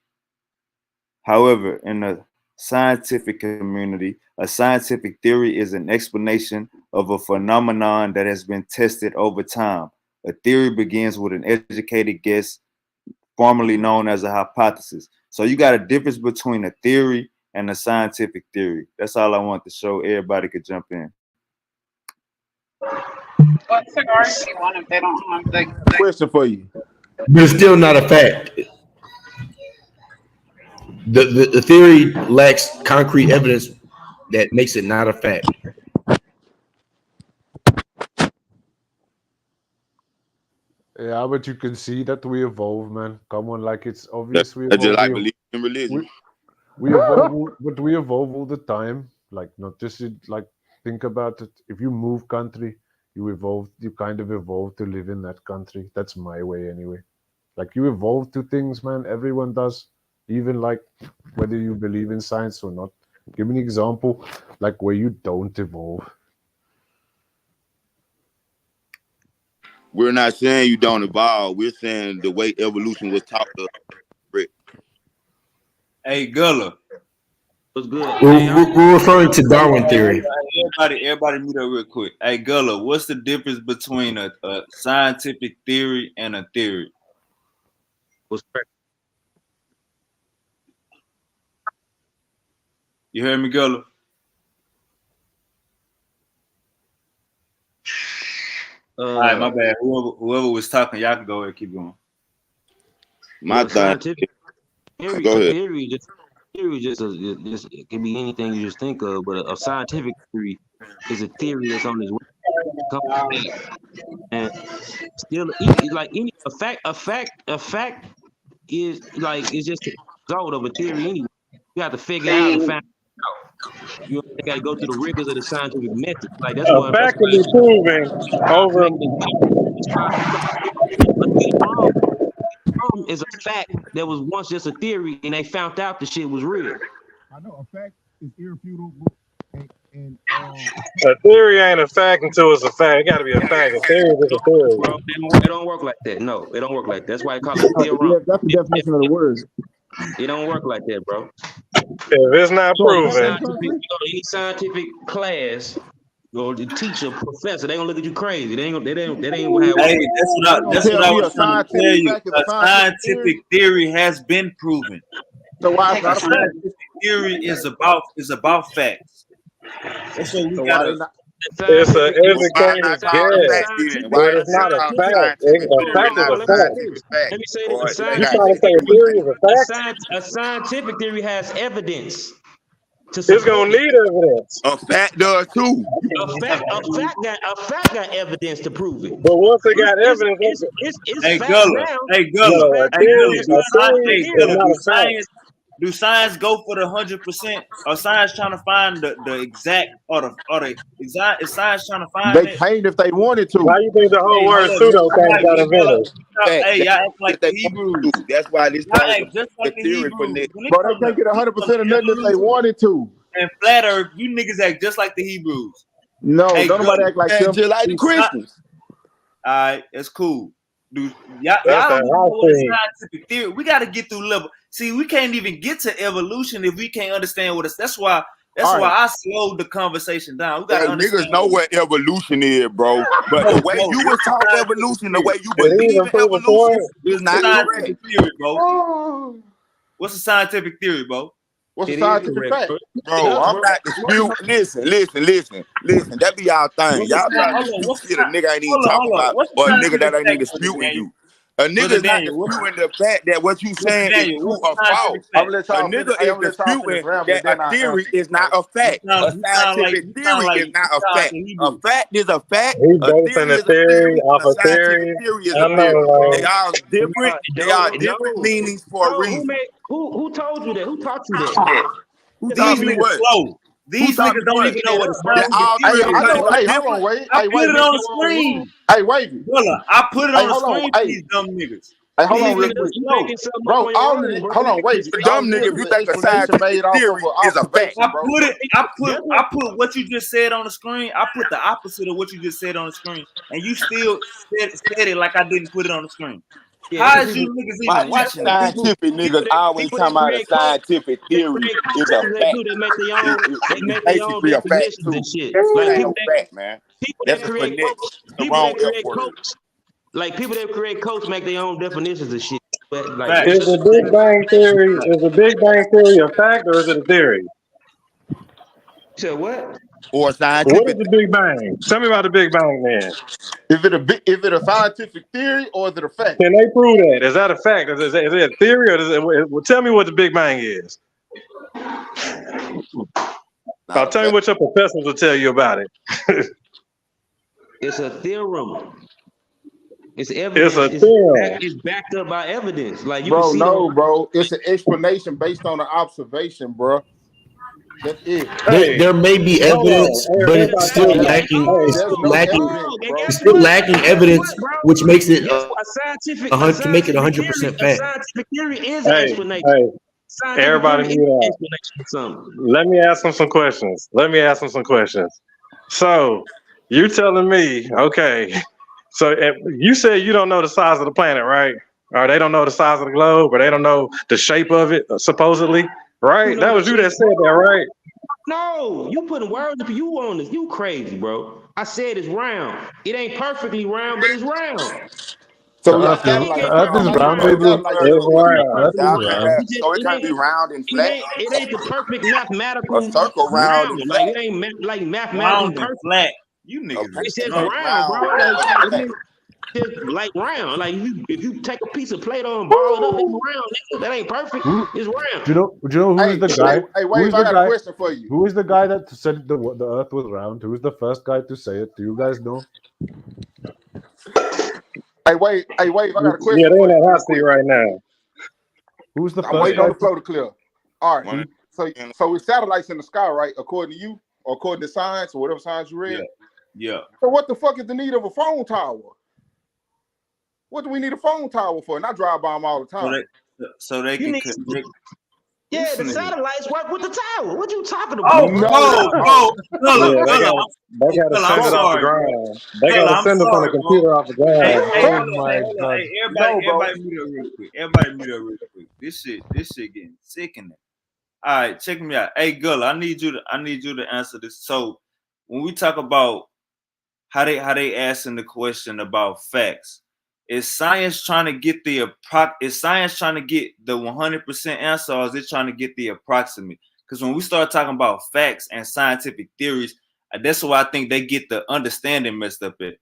however, in the scientific community, a scientific theory is an explanation of a phenomenon that has been tested over time. A theory begins with an educated guess, formerly known as a hypothesis. So you got a difference between a theory and a scientific theory. That's all I want to show. Everybody could jump in. What cigars do you want if they don't have the? question for you. But it's still not a fact. The theory lacks concrete evidence that makes it not a fact. Yeah, but you can see that we evolve, man. Come on, like it's obvious we That's just evolve. like believing in religion. We evolve, but we evolve all the time. Like not just like think about it. If you move country, you kind of evolve to live in that country. That's my way anyway. Like you evolve to things, man. Everyone does. Even like whether you believe in science or not. Give me an example, like where you don't evolve. We're not saying you don't evolve. We're saying the way evolution was taught to us. Hey, Gulla. What's good? We're referring to Darwin theory. Everybody meet up real quick. Hey, Gulla, what's the difference between a scientific theory and a theory? What's correct? You hear me, Gulla? All right, my bad. Whoever was talking, y'all can go ahead and keep going. My scientific theory, go ahead. theory just it can be anything you just think of, but a scientific theory is a theory that's on its way. And still, like a fact is like it's just a result of a theory anyway. You have to figure out and find out. You got to go through the rigors of the scientific method. Like that's A fact can be proven over. Is a fact that was once just a theory, and they found out the shit was real. I know a fact is irrefutable, and A theory ain't a fact until it's a fact. It got to be a fact. A theory is a theory. Bro, it don't work like that. No, it don't work like that. That's why they call it theorem. Yeah, that's the definition of the word. It don't work like that, bro. If it's not proven, You go to any scientific class, or the teacher, professor, they gonna look at you crazy. They ain't gonna have. Hey, that's what I was trying to tell you. A scientific theory has been proven. So why is a scientific theory is about facts. That's what we gotta. it's an educated guess, but it's not a fact. A fact is a fact. Let me say this: You trying to say a theory is a fact? A scientific theory has evidence. It's gonna need evidence. A fact does too. A fact got evidence to prove it. But once it got evidence, it's Hey, fact Gulla. now. Hey, Gulla. Hey, Gulla. Do science go for the 100%? Or science trying to find the exact or the exact? Is science trying to find they it? claimed if they wanted to. Why you think the whole word pseudo thing got invented? Hey, y'all act like the Hebrews. That's why this Y'all act just like the theory for Hebrews. Bro, they can't get 100% of nothing if they wanted to. And flat earth, you niggas act just like the Hebrews. No, Hey, don't nobody act like them. just like the Christians. All right, that's cool. Dude, y'all That's don't a know hot what a thing. scientific theory. We got to get through level. See, we can't even get to evolution if we can't understand what it's. That's why I slowed the conversation down. We got to understand. Niggas know what evolution is, bro. But the way you was taught evolution, the way you believe in evolution is not correct. Theory, bro. What's a scientific theory, bro? What's a scientific fact? Bro, I'm not disputing. Listen. That be y'all thing. Y'all trying to dispute shit a nigga ain't even talking about, or a nigga that ain't even disputing you. A nigga is not disputing the fact that what you saying is true or false. A nigga is disputing that a theory is not a fact. A scientific theory is not a fact. A fact is a fact. He A basing theory a is a theory theory. off A a theory. scientific theory is I a know, theory. right? They all different. They are different meanings for a reason. Who told you that? Who taught you that? Who taught me what? Slow. These niggas don't even know what a scientific Hey, theory I know. is. Hey, hold on, wait. I Hey, put wait. it on the screen. Hey, wait. Brother, I put it on the hold on. screen for Hey. these dumb niggas. Hey, hold on These real niggas quick. slow. Bro, hold on, wait. A dumb nigga, if you think a scientific theory is a fact. I put what you just said on the screen. I put the opposite of what you just said on the screen, and you still said it like I didn't put it on the screen. How is you niggas Why even these watching? scientific niggas always talking about a scientific theory is a fact? They make their own. They make their own Basically a fact definitions too. and shit. That Like ain't people no fact, man. That's a create finesse. quotes. The People wrong that create F word. quotes. Like people that create quotes make their own definitions of shit. But like Is the Big Bang Theory a fact or is it a theory? You said what? Or What scientific. is the Big Bang? Tell me about the Big Bang, man. Is it a scientific theory or is it a fact? Can they prove that? Is that a fact? Is it a theory or well, tell me what the Big Bang is. Now tell me what your professors will tell you about it. It's a theorem. It's evidence. It's a theorem. It's backed up by evidence. Like you Bro, can see no, bro. It's an explanation based on an observation, bro. That's it. There may be Hold evidence, on. but it's Everybody, still It ain't lacking. It's There's still no lacking. evidence, and bro. guess It's still what? lacking And guess evidence, what, bro? which makes it Guess what? to make it 100% A fact. scientific theory is an hey, explanation. hey, Scientific everybody theory is mute an up. explanation of something. Let me ask them some questions. So you telling me, okay? So you said you don't know the size of the planet, right? Or they don't know the size of the globe, or they don't know the shape of it, supposedly, You right? know That the was you shape, that said that, right? no, you putting words up. You on this? You crazy, bro? I said it's round. It ain't perfectly round, but it's round. So The we got Earth is Everything satellites the ain't in the Earth is sky. perfectly So we round, got round, baby. bro. satellites in the It's sky. It ain't round. perfectly Y'all round. can't Yeah. have so it can't be round and flat. It ain't the perfect A mathematical circle round round. and Like flat. it ain't like mathematically Round and perfect. flat. You A niggas is It's just drunk. perfect round, round bro. Like and flat. just like round. Like if you take a piece of Play-Doh and ball it up, it's round. Nigga. That ain't perfect. Who It's round. do you know who is Hey, the guy? hey, Who Wave, is I the got a guy? question for you. Who is the guy that said the Earth was round? Who is the first guy to say it? Do you guys know? Hey, Wave, I got a Yeah, question they in for you that hot real seat quick. right now. Who's the I'm first waiting Yeah. on guy the to? flow to clear. All right. One of So it's satellites in the sky, right? According to you, or according to science, or whatever science you Yeah. read. Yeah. So what the fuck is the need of a phone tower? What do we need a phone tower for? And I drive by them all the So time. they You can need connect yeah, this the nigga. satellites work with the tower. What you talking about, Oh, bro? No. Oh, Yeah, Gullah, they got to Gullah, I'm send it bro. off the sorry, bro. ground. They got Gullah, to I'm send it from the sorry, bro. computer off the ground. Hey, Oh hold my on. Hey, god! No, bro. everybody mute up real quick. Everybody mute up real quick. This shit getting sickening. All right, check me out. Hey, Gullah, I need you to answer this. So when we talk about how they asking the question about facts, is science trying to get the 100% answer, or is it trying to get the approximate? Because when we start talking about facts and scientific theories, that's why I think they get the understanding messed up at.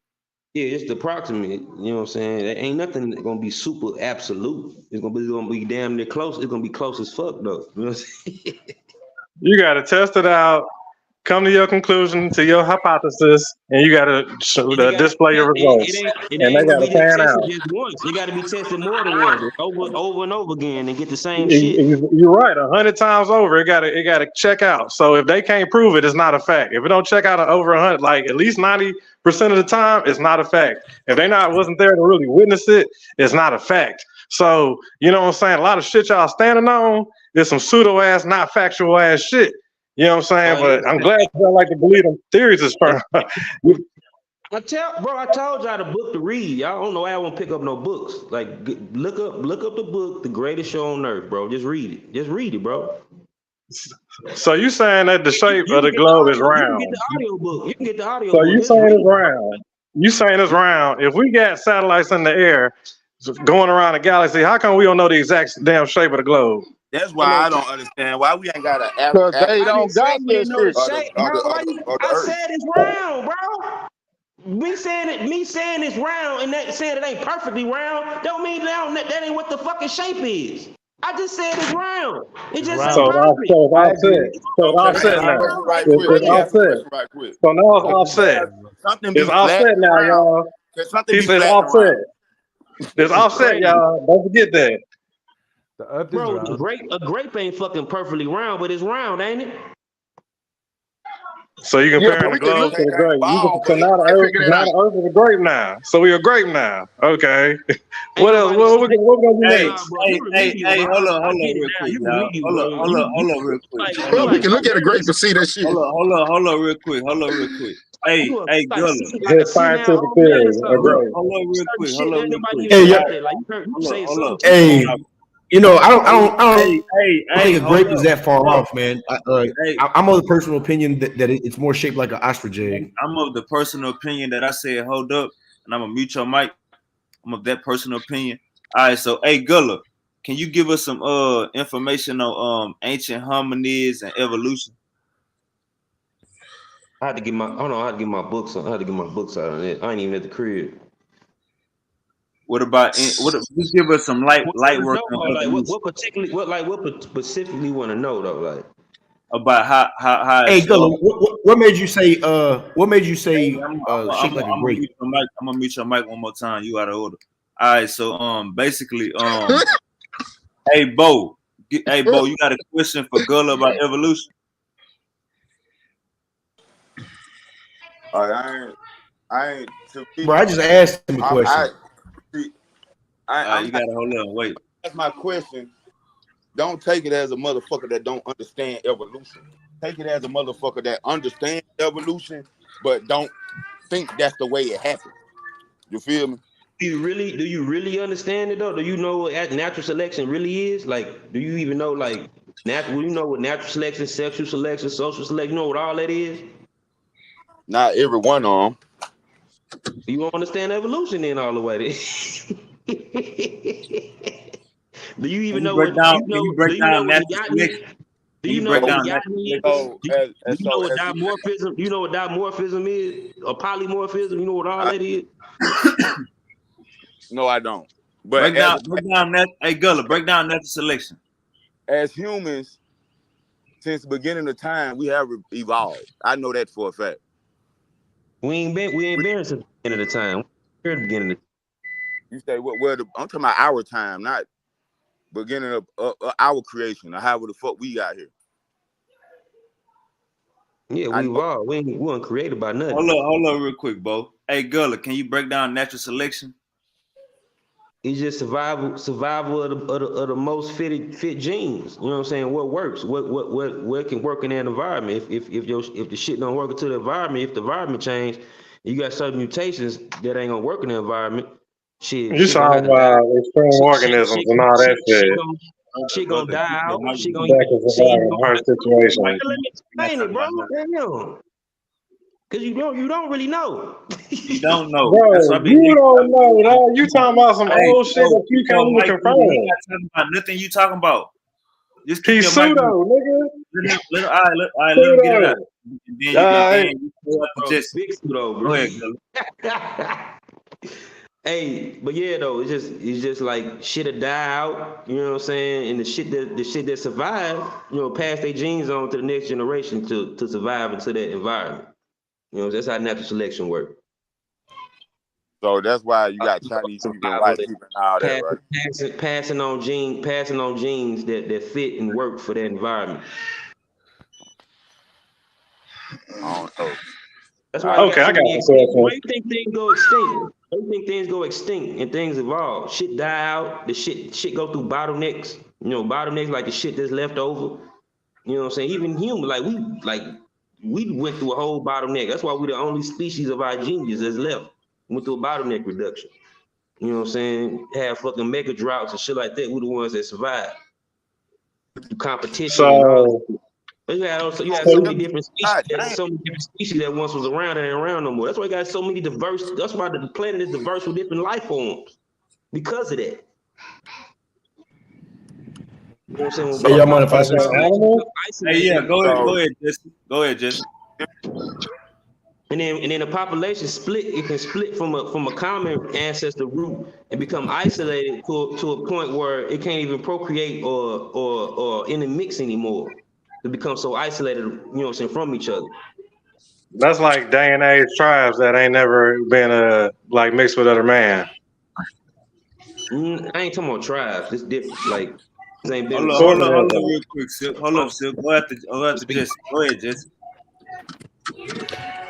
Yeah, it's the approximate. You know what I'm saying? There ain't nothing gonna be super absolute. It's gonna be damn near close. It's gonna be close as fuck though. You know what I'm saying? You got to test it out, come to your conclusion, to your hypothesis, and you got to And they got display your results. it And they ain't gonna got to be just pan tested out. just once. It got to be tested more than once, over and over again, and get the same shit. You're right. 100 times over, it got to check out. So if they can't prove it, it's not a fact. If it don't check out over 100, like at least 90% of the time, it's not a fact. If they wasn't there to really witness it, it's not a fact. So you know what I'm saying? A lot of shit y'all standing on is some pseudo ass, not factual ass shit. You know what I'm saying? But I'm glad y'all like to believe them theories is firm. I told y'all the book to read. Y'all don't know I won't pick up no books. Like look up the book, The Greatest Show on Earth, bro. Just read it. Just read it, bro. So you saying that the shape You of can the get the globe is audio. You can get round? the audio book. You can get the audio So book. you Just saying read it's round? You saying it's round? If we got satellites in the air going around the galaxy, how come we don't know the exact damn shape of the globe? That's why I don't understand why we ain't got an Cause they I didn't don't say got we that didn't know the shit. shape, bro. Why you? or the I earth. said it's round, bro. Me saying it's round and that saying it ain't perfectly round don't mean that ain't what the fucking shape is. I just said it's round. It just ain't So round. perfect. it's I offset. agree. So it's Let me It's offset ask you a now. round. question right quick. It's Let me ask you a offset. question right quick. So now it's I agree. offset. Can something It's be flat offset and now, round? y'all. Can something He be says flat and offset. round? It's This is offset, crazy. y'all. Don't forget that. The Earth is Bro, round. a grape ain't fucking perfectly round, but it's round, ain't it? So you Yeah, but comparing the we can globe look to the It ain't grape. ball, So but now it's the and earth, figure that now out. the earth is a grape now. So we a grape now. Okay. Ain't What else? nobody What saying. we gonna do Hey, Nah, next? bro, you remedial, bro. hold I on get it real now. quick, You y'all. remedial, bro. Hold on real quick. Bro, we Like can look at a grape barbarian. and see that shit. Hold on real quick. Hey, Gullah. Like a Just senile scientific old man or theory. something. Like Okay. certain shit that nobody even Hey, say yeah, out there. Like you say something to it. hey, you know, I don't think a Hold grape is up. that far Hold up. off, man. Hey, I'm of the personal opinion that it's more shaped like an ostrich egg. I'm of the personal opinion that I said hold up, and I'm gonna mute your mic. I'm of that personal opinion. All right, so hey Gullah, can you give us some information on ancient hominids and evolution? I had to get my hold on. I had to get my books on. I had to get my books out on it. I ain't even at the crib. What about just give us some light What to work know on though? Like evolution what specifically want to know though? Like about how Hey, it's Gullah, what made you say shaped like a I'm gonna grape? mute your mic. I'm gonna mute your mic one more time. You out of order. All right, so basically hey Bo, you got a question for Gullah about evolution? I ain't to be. Bro, I just asked him a question. You gotta hold on, wait. That's my question. Don't take it as a motherfucker that don't understand evolution. Take it as a motherfucker that understands evolution, but don't think that's the way it happened. You feel me? Do you really understand it though? Do you know what natural selection really is? Like, do you even know like natural? You know what natural selection, sexual selection, social selection? You know what all that is? Not every one of them. You don't understand evolution then all the way. Do you even know what? Can you break down natural selection? Do you know what begotten is? Do you know what dimorphism? You know what dimorphism is? Or polymorphism? You know what all that is? No, I don't. But break down Gullah, break down natural selection. As humans, since the beginning of time, we have evolved. I know that for a fact. We ain't been since the beginning of the time. We're at the beginning of the time. You say what? Well, I'm talking about our time, not beginning of our creation, or however the fuck we got here. Yeah, we evolved. We weren't created by nothing. Hold on real quick, Bo. Hey, Gullah, can you break down natural selection? It's just survival of the most fit genes. You know what I'm saying? What works? What can work in that environment? If the shit don't work into the environment, if the environment change, you got certain mutations that ain't gonna work in the environment. Shit, you talking about extreme organisms and all that shit. Shit gonna die out. Shit gonna back in survival situation. Let me explain it, bro. Damn. Cause you don't really know. You don't know. Bro, you don't know, dog. You talking about some old shit that you can't even confirm. He not talking about nothing you talking about. Just keep He's your pseudo, nigga. All right, let him get it out. Then big pseudo, bro. Go ahead, Hey, but yeah, though, it's just like shit'll die out, you know what I'm saying? And the shit that survive, pass their genes on to the next generation to survive into that environment. That's how natural selection works. So that's why you got Chinese people and white people and all that, right? Passing on genes that fit and work for that environment. I don't know. That's why I got why you think things go extinct? Why you think things go extinct and things evolve? Shit die out, the shit go through bottlenecks, bottlenecks like the shit that's left over. You know what I'm saying? Even human, we went through a whole bottleneck. That's why we're the only species of our genius that's left. We went through a bottleneck reduction. You know what I'm saying? Have fucking mega droughts and shit like that. We're the ones that survived. Competition. So you had so many different species. That once was around and ain't around no more. That's why you got so many diverse. That's why the planet is diverse with different life forms. Because of that. You know what I'm saying? Hey, y'all mind if I say animals? Hey, yeah, go ahead, Jesse. Go ahead, Jesse. And then the population split. It can split from a common ancestor root and become isolated to a point where it can't even procreate or intermix anymore. To become so isolated, from each other. That's like day and age tribes that ain't never been like mixed with other man. I ain't talking about tribes. It's different. Like ain't been. Hold on, real quick, Silk. Hold up, Silk. Go after Jesse. Go ahead, Jesse.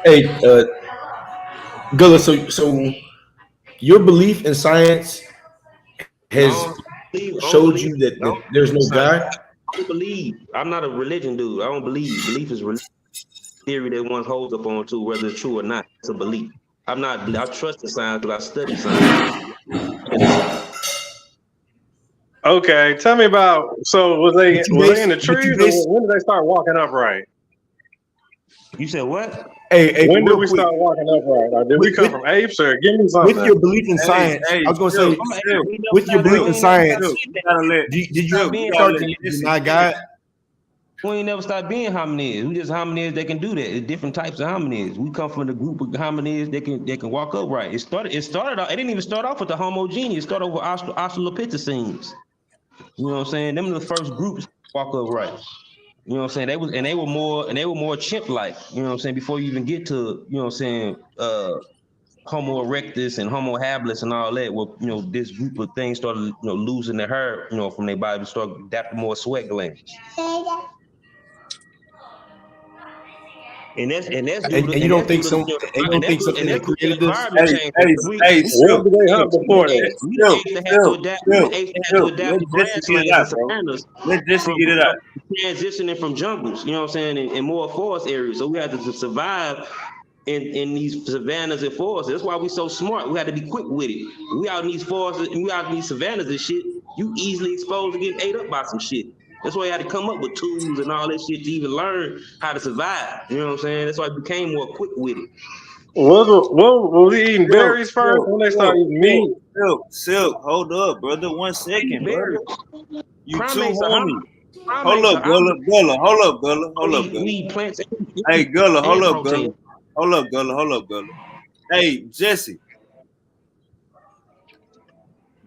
Hey, Gullah, so your belief in science has showed you that there's no God? I don't believe. I'm not a religion dude. I don't believe. Belief is religion. Theory that one holds up on to, whether it's true or not. It's a belief. I trust the science, but I study science. Okay, tell me about. So was they in the trees, or when did they start walking upright? You said what? Hey, when did we start walking upright? Or did we come from apes, or give me something? With your belief in science, I was gonna say, with your belief in science, did you start to deny God? We ain't never stopped being hominids. We just hominids that can do that. It's different types of hominids. We come from the group of hominids that can walk upright. It started off. It didn't even start off with the Homo genius. It started with Australopithecines. You know what I'm saying? Them are the first groups to walk upright. You know what I'm saying? They were more chimp-like. You know what I'm saying? Before you even get to, you know what I'm saying, Homo erectus and Homo habilis and all that, well, this group of things started, losing their hair, from their body, started adapting more sweat glands. And that's And you don't think some and you don't think something that created this? environment change. Hey, Where did they hunt before We that? the apes that had to adapt. We the apes that had to adapt Let to Jesse get it grasslands and out, bro. savannas Let Jesse from get it out. transitioning from jungles. You know what I'm saying? And more forest areas. So we had to survive in these savannas and forests. That's why we so smart. We had to be quick with it. We out in these forests and we out in these savannas and shit. You easily exposed to getting ate up by some shit. That's why you had to come up with tools and all that shit to even learn how to survive. You know what I'm saying? That's why I became more quick with it. Was he eating berries first when they started eating meat? Silk, hold up, brother. 1 second, brother. You too Primates are horny. Hold primates up, are Gullah. Hold up, Gullah. we eat plants Hey, Gullah, hold and up, protein. Gullah. Hold up, Gullah. Hey, Jesse.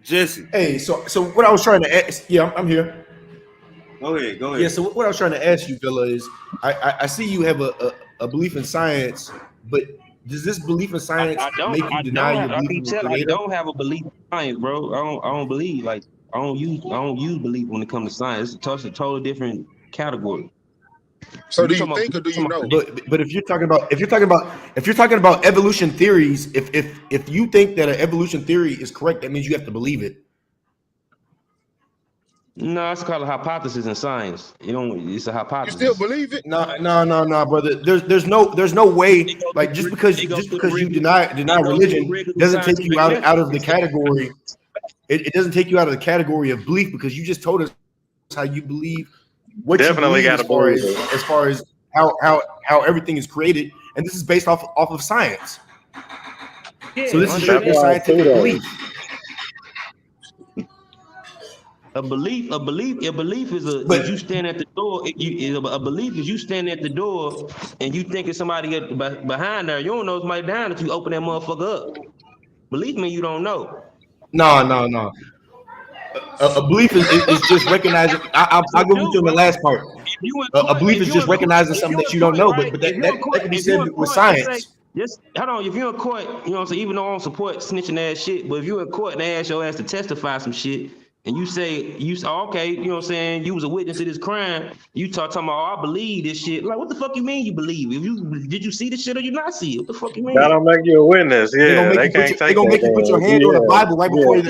Hey, so what I was trying to ask, yeah, I'm here. Go ahead. Yeah, so what I was trying to ask you, Villa, is I see you have a belief in science, but does this belief in science make you deny your belief in the I creator? don't have a belief in science, bro. I don't believe like I don't use belief when it comes to science. It's a totally different category. So do you think or do you know? But if you're talking about evolution theories, if you think that an evolution theory is correct, that means you have to believe it. No, it's called a hypothesis in science. It's a hypothesis. You still believe it? No, brother. There's no way. Like just because you deny religion doesn't take you out of the category. It doesn't take you out of the category of belief, because you just told us how you believe. What Definitely you believe gotta as far as how everything is created, and this is based off of science. Yeah, so this is your scientific belief. A belief is is you stand at the door. A belief is you stand at the door and you think it's somebody behind there. You don't know it's somebody behind that you open that motherfucker up. Belief mean you don't know. No. A belief is just recognizing. I'll go with you on the last part. A belief is just recognizing something that you don't know, but that can be said with science. Just hold on. If you're in court, you know what I'm saying. Even though I don't support snitching ass shit, but if you're in court and they ask your ass to testify some shit, and you say okay, you know what I'm saying, you was a witness to this crime, you talking about, I believe this shit. Like, what the fuck you mean you believe? Did you see this shit or you not see it? What the fuck you mean? That don't make you a witness. Yeah, they can't take that. They gonna make you put your hand on the Bible right before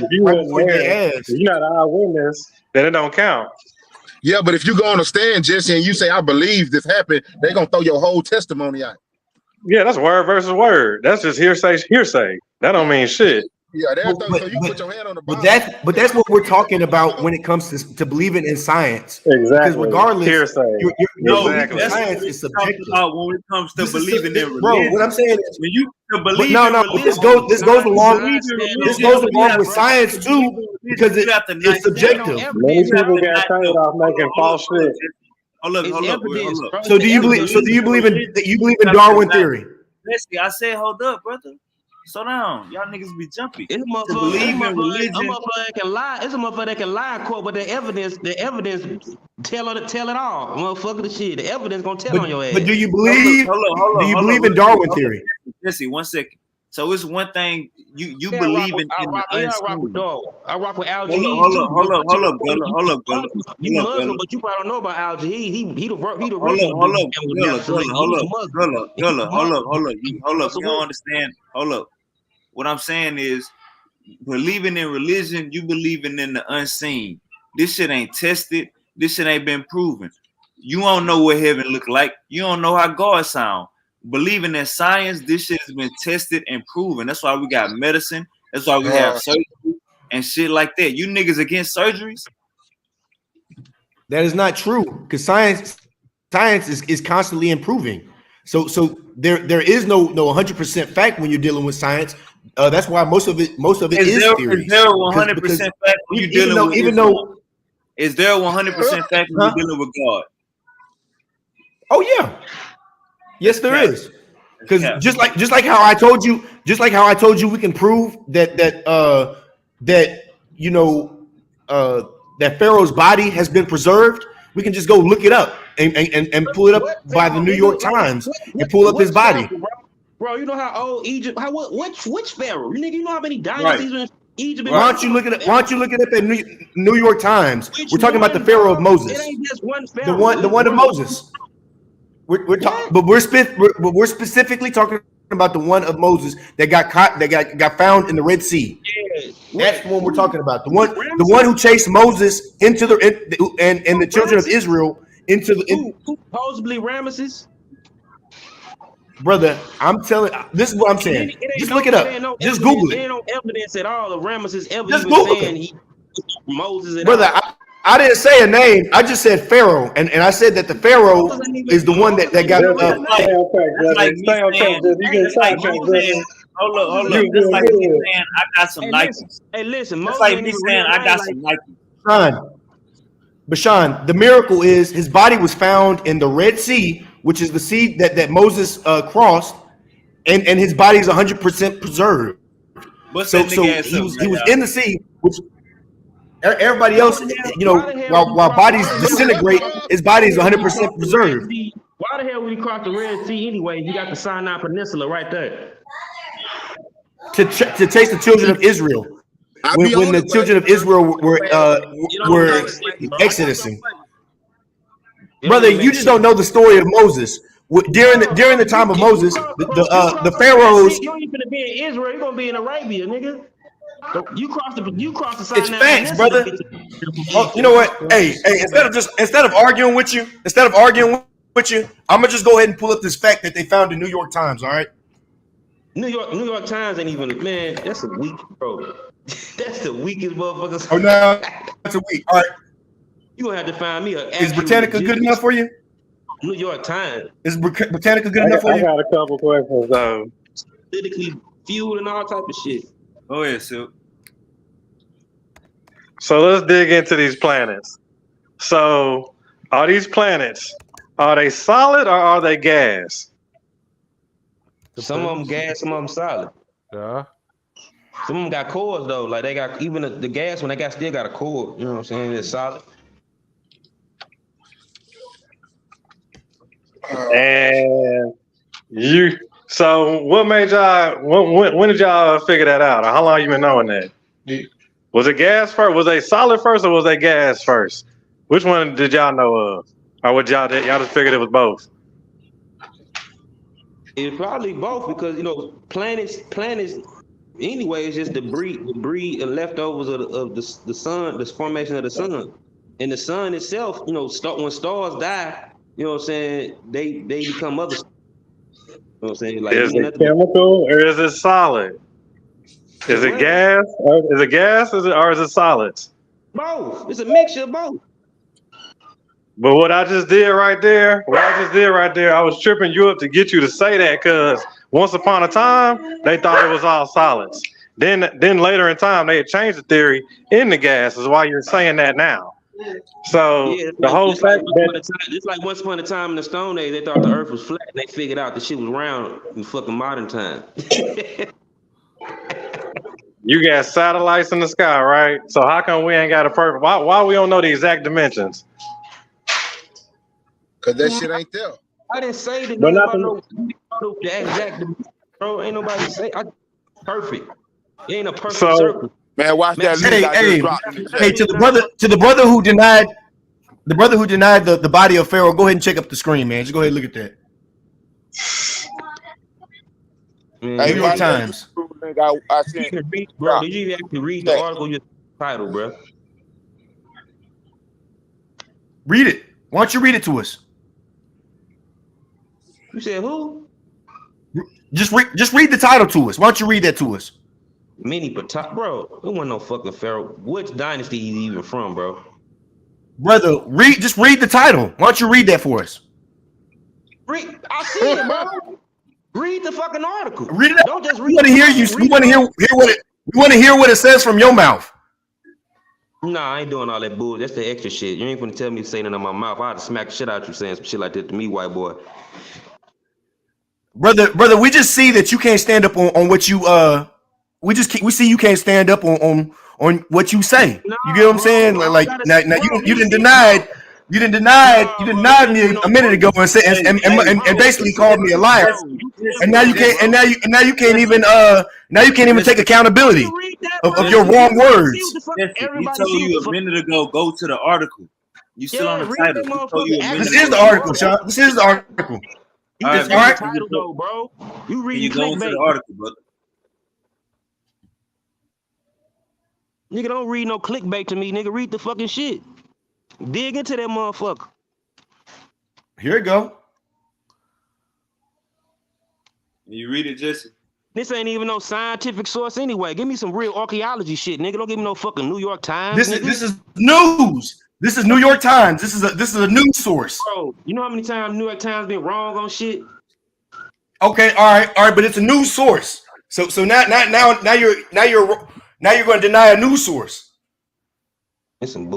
they ask. If you're not an eyewitness, then it don't count. Yeah, but if you go on a stand, Jesse, and you say, I believe this happened, they're gonna throw your whole testimony out. Yeah, that's word versus word. That's just hearsay. That don't mean shit. Yeah, so you put your hand on the Bible. But that's what we're talking about when it comes to believing in science. Exactly. Because regardless, science is subjective. When it comes to believing in religion, bro, what I'm saying is, when you believe in religion, this goes along with science too, because it's subjective. Many people got turned off making false shit. Hold up. So do you believe in Darwin theory? Listen, I said, hold up, brother. Slow down. Y'all niggas be jumpy. It's a motherfucker that can lie. It's a motherfucker that can lie in court, but the evidence tell it all. Motherfucker, the shit. The evidence gonna tell on your ass. But do you believe? Do you believe in Darwin theory? Jesse, 1 second. So it's one thing you believe in the unseen. I rock with Al G. Hold up, Gullah. You Muslim, but you probably don't know about Al G. He the Gullah. You don't understand. Hold up. What I'm saying is, believing in religion, you believing in the unseen. This shit ain't tested. This shit ain't been proven. You don't know what heaven look like. You don't know how God sound. Believing in science, this shit has been tested and proven. That's why we got medicine. That's why we have surgery and shit like that. You niggas against surgeries? That is not true, because science is constantly improving. So there is no 100% fact when you're dealing with science. That's why most of it is theory. Is there a 100% fact when you're dealing with is there a 100% fact when you're dealing with God? Oh yeah. Yes, there is. Because just like how I told you, we can prove that Pharaoh's body has been preserved. We can just go look it up and pull it up by the New York Times and pull up his body. Bro, you know how old Egypt? Which pharaoh? You know how many dynasties in Egypt? Why don't you look it up at New York Times? We're talking about the Pharaoh of Moses. It ain't just one The pharaoh. one of Moses. But we're specifically talking about the one of Moses that got caught, that got found in the Red Sea. Yeah. That's the one we're talking about. The one Ramesses? who chased Moses into and the children of Ramesses? Israel into the. Who supposedly Ramesses? Brother, I'm telling. This is what I'm saying. Just look it up. Just Google There it. ain't no evidence at all of Ramesses ever Just even Google saying it. he Moses at Brother, all. I didn't say a name. I just said Pharaoh, and I said that the Pharaoh Moses ain't even- is the one that got. Stay on track, like brother. Stay on track, brother. You get That's like sidetracked, me brother. saying, hold up. You That's doing like me good. saying I got some Nikes. Hey, listen, That's Moses like ain't me even saying real I name got like some Nikes. Bashan, the miracle is his body was found in the Red Sea, which is the sea that Moses crossed, and his body is 100% preserved. What's So that nigga ass he up was right in the sea, which everybody else, while bodies disintegrate, his body is 100% preserved. Why the hell would he cross the Red Sea anyway? You got the Sinai Peninsula right there. To chase the children of Israel. When the children of Israel were exodusing. Brother, you just don't know the story of Moses. During the time of Moses, the pharaohs. You ain't gonna be in Israel. You're gonna be in Arabia, nigga. You cross the Sinai It's facts, Peninsula. brother. Oh, you know what? Hey, instead of arguing with you, I'm gonna just go ahead and pull up this fact that they found in New York Times. All right. New York Times ain't even, man. That's a weak, bro. That's the weakest motherfuckers. Oh no, that's a week. All right. You gonna have to find me a. Is Britannica good enough for you? New York Times. Is Britannica good enough for you? I got a couple questions though. Politically fueled and all type of shit. Oh yeah, Silk. So let's dig into these planets. So are these planets, are they solid or are they gas? Some of them gas, some of them solid. Yeah. Some of them got cores though. Like they got even the gas one. They still got a core. You know what I'm saying? It's solid. And so what made y'all? When did y'all figure that out? Or how long you been knowing that? Was it gas first? Was they solid first or was they gas first? Which one did y'all know of? Or what y'all just figured it was both? It's probably both because planets anyway is just debris and leftovers of the sun, the formation of the sun, and the sun itself. When stars die, you know what I'm saying, they become other. You know what I'm saying? Like, Is it chemical or is it solid? Is it gas? Is it gas? Or is it solids? Both. It's a mixture of both. But what I just did right there, I was tripping you up to get you to say that because once upon a time they thought it was all solids. Then later in time they had changed the theory into gas. Is why you're saying that now. So yeah, the whole fact it's like once upon a time in the Stone Age they thought the Earth was flat and they figured out the shit was round in fucking modern time. You got satellites in the sky, right? So how come we ain't got a perfect? Why we don't know the exact dimensions? Cause that shit ain't there. I didn't say that. But Nobody know the exact, bro. Ain't nobody say perfect. It ain't a perfect circle. Man, watch that. Hey, to the brother who denied the body of Pharaoh. Go ahead and check up the screen, man. Just go ahead and look at that. New York Times. Bro, did you actually read the article? Your title, bro. Read it. Why don't you read it to us? You said who? Just read the title to us. Why don't you read that to us? Mini Patah, bro. It wasn't no fucking Pharaoh. Which dynasty he even from, bro? Brother, just read the title. Why don't you read that for us? I see it, bro. Read the fucking article. Read it. Don't just read. We want to hear you. We want to hear what it. We want to hear what it says from your mouth. Nah, I ain't doing all that bull. That's the extra shit. You ain't gonna tell me to say nothing in my mouth. I'd smack the shit out you saying some shit like that to me, white boy. Brother, we just see that you can't stand up on what you we see you can't stand up on what you say. You get what I'm saying? Like now you didn't deny me a minute ago and said and basically called me a liar. And now you can't even take accountability of your wrong words. He told you a minute ago, go to the article. You still on the read title. that We told you a motherfucker. minute This is the ago. article, Sean. This is the article. You All just right, read right. the title though, bro. You Can reading you go into clickbait. the article, brother? Nigga, don't read no clickbait to me, nigga. Read the fucking shit. Dig into that motherfucker. Here it go. You read it, Jesse? This ain't even no scientific source anyway. Give me some real archaeology shit, nigga. Don't give me no fucking New York Times. This is news. This is New York Times. This is a news source. Bro, you know how many times New York Times been wrong on shit? Okay, all right, but it's a news source. So now you're going to deny a news source. It's some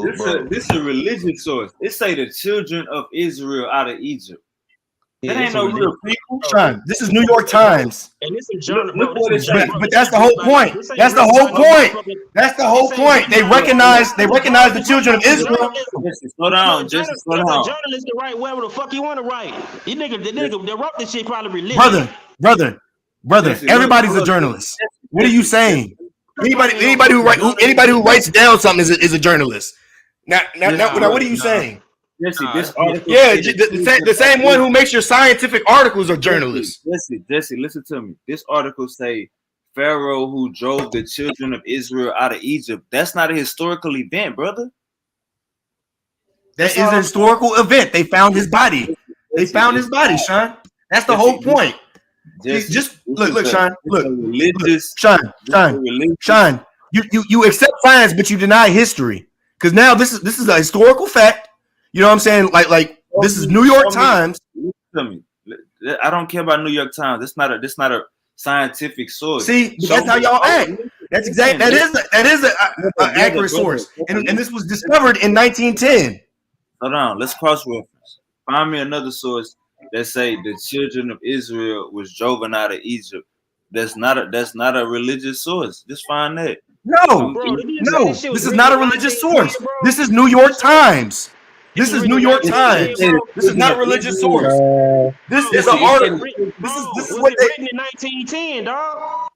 This a religious source. It say the children of Israel out of Egypt. Yeah, that ain't no real people. Sean, this is New York Times. And this is journal, Look what it says. But that's the whole point. That's the whole point. That's the whole point. They recognize the children of Israel. Jesse, slow down. Jesse, slow down. Journalist can write whatever the fuck you want to write. The nigga that wrote this shit probably religious. Brother. Everybody's a journalist. What are you saying? Anybody who writes down something is a journalist. Now, what are you saying? Jesse, this article. Yeah, the same one who makes your scientific articles are journalists. Jesse, listen to me. This article say Pharaoh who drove the children of Israel out of Egypt. That's not a historical event, brother. That is a historical event. They found his body. They found his body, Sean. That's the whole point. Just look, Sean. Look, Sean. You accept science, but you deny history. Because now this is a historical fact. You know what I'm saying? Like this is New York Times. Listen to me. I don't care about New York Times. That's not a scientific source. See, that's how y'all act. That's exactly that is an accurate source. And this was discovered in 1910. Hold on, let's cross-reference. Find me another source that say the children of Israel was driven out of Egypt. That's not a religious source. Just find that. No, this is not a religious source. This is New York Times. This is New York Times. This is not a religious source. This is an article. This is what they written in 1910, dog.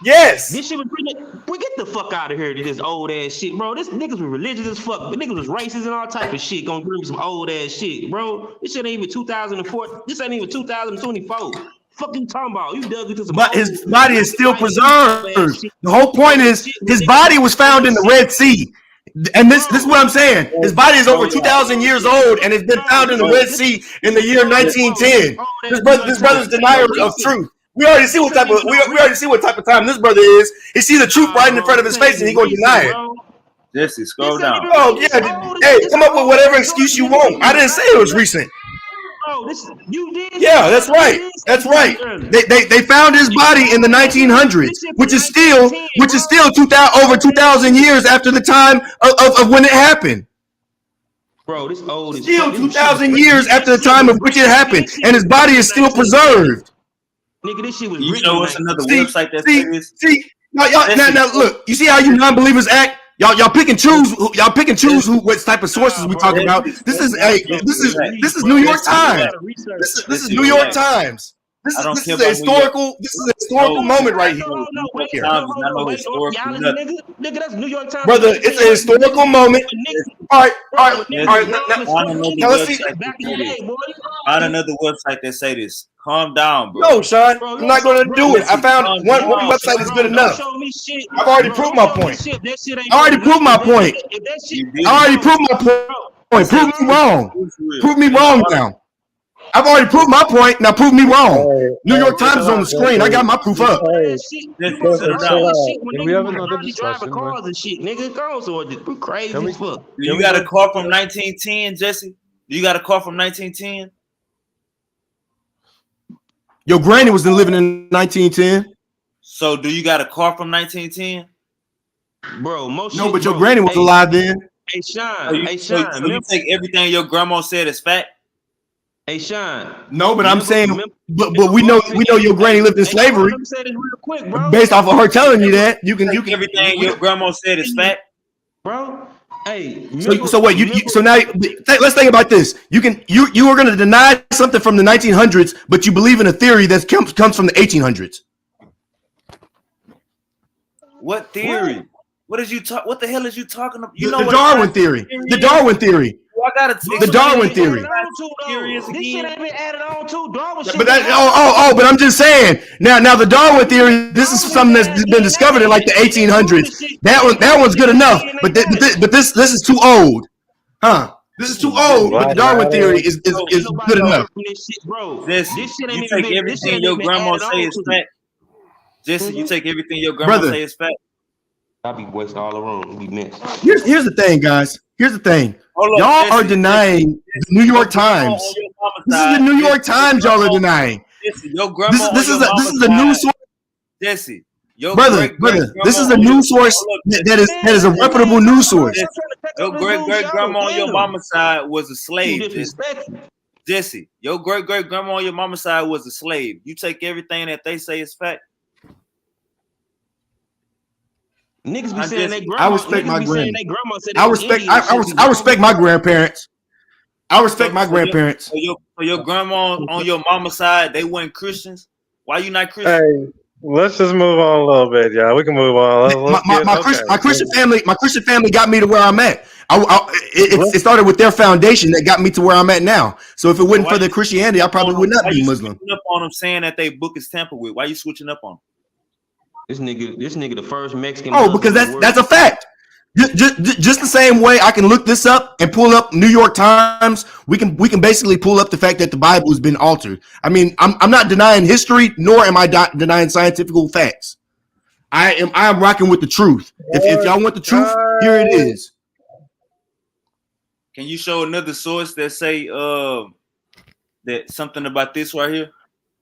Yes. This shit was written. We get the fuck out of here to this old ass shit, bro. This niggas was religious as fuck. The niggas was racist and all type of shit. Gonna bring some old ass shit, bro. This shit ain't even 2004. This ain't even 2024. Fuck you talking about? You dug into some. But his body is still preserved. The whole point is his body was found in the Red Sea. And this is what I'm saying. His body is over 2,000 years old and it's been found in the Red Sea in the year 1910. This brother's denier of truth. We already see what type of time this brother is. He sees the truth right in front of his face and he's gonna deny it. Jesse, scroll down. Oh yeah, hey, come up with whatever excuse you want. I didn't say it was recent. Oh, you did. Yeah, that's right. That's right. They found his body in the 1900s, which is still 2,000 years after the time of when it happened. Bro, this old is still 2,000 years after the time of which it happened, and his body is still preserved. Nigga, this shit was You written. know what's another website that says? See, now look. You see how you non-believers act? Y'all pick and choose. What type of sources we talk about. This is New York Times. This is New York Times. This is a historical moment right here. Nigga, that's New York Times. Brother, it's a historical moment. All right. Now let's see. Find another website that say this. Calm down, bro. No, Sean, I'm not going to do it. I found one website is good enough. I've already proved my point. Prove me wrong. Prove me wrong now. I've already proved my point. Now prove me wrong. New York Times is on the screen. I got my proof up. We have another discussion. Nigga, go so crazy as fuck. You got a car from 1910, Jesse? You got a car from 1910? Your granny was living in 1910. So do you got a car from 1910? Bro, no, but your granny was alive then. Hey, Sean. So you take everything your grandma said as fact? Hey, Sean. No, but I'm saying, but we know your granny lived in slavery. Based off of her telling you that, you can everything your grandma said is fact, bro. Hey, so what? So now let's think about this. You are going to deny something from the 1900s, but you believe in a theory that comes from the 1800s. What theory? What is you talk? What the hell is you talking about? You know the Darwin theory. The Darwin theory. gotta The Darwin theory. This shit ain't been added on to. Darwin shit. But that, but I'm just saying. Now the Darwin theory. This is something that's been discovered in like the 1800s. That one's good enough. But this is too old, huh? This is too old. But the Darwin theory is good enough. Jesse, you take everything your grandma say is fact. Jesse, you take everything your grandma say is fact. I be wasting all around. Be missed. Here's the thing, guys. Here's the thing. Y'all are denying the New York Times. This is the New York Times y'all are denying. Jesse, your grandma this is a news source. Jesse, your brother, this is a news source that is a reputable news source. Your great grandma on your mama's side was a slave. Jesse, your great grandma on your mama's side was a slave. You take everything that they say is fact. Niggas be saying they grandma. I respect my grandma. I respect my grandparents. I respect my grandparents. So your grandma on your mama's side, they weren't Christians. Why you not Christian? Hey, let's just move on a little bit, y'all. We can move on. My Christian family got me to where I'm at. It started with their foundation that got me to where I'm at now. So if it wasn't for their Christianity, I probably would not be Muslim. Up on them saying that they book is tampered with. Why you switching up on them? This nigga, the first Mexican. Oh, because that's a fact. Just the same way I can look this up and pull up New York Times. We can basically pull up the fact that the Bible has been altered. I mean, I'm not denying history, nor am I denying scientific facts. I am rocking with the truth. If y'all want the truth, here it is. Can you show another source that say that something about this right here?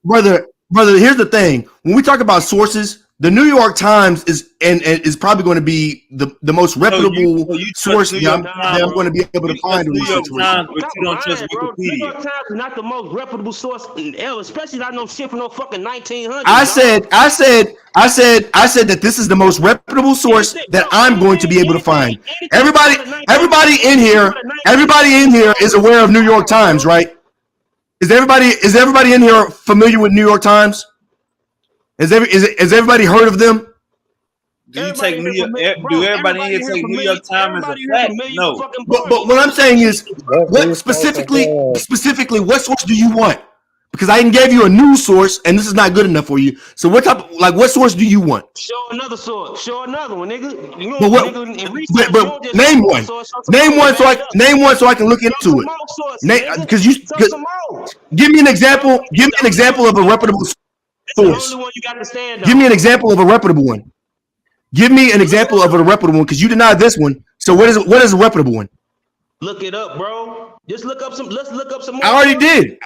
Brother, here's the thing. When we talk about sources, the New York Times is probably going to be the most reputable source that I'm going to be able to find in this situation. But you don't trust Wikipedia. New York Times is not the most reputable source ever, especially I know shit from no fucking 1900s. I said that this is the most reputable source that I'm going to be able to find. Everybody in here is aware of New York Times, right? Is everybody in here familiar with New York Times? Has everybody heard of them? Do you take New York? Do everybody in here take New York Times as a fact? No. But what I'm saying is, what specifically, what source do you want? Because I gave you a news source, and this is not good enough for you. So what source do you want? Show another source. Show another one, nigga. But name one. Name one so I can look into it. Because give me an example. Give me an example of a reputable source. Give me an example of a reputable one. Give me an example of a reputable one, because you denied this one. So what is a reputable one? Look it up, bro. Just look up some. Let's look up some more. I already did.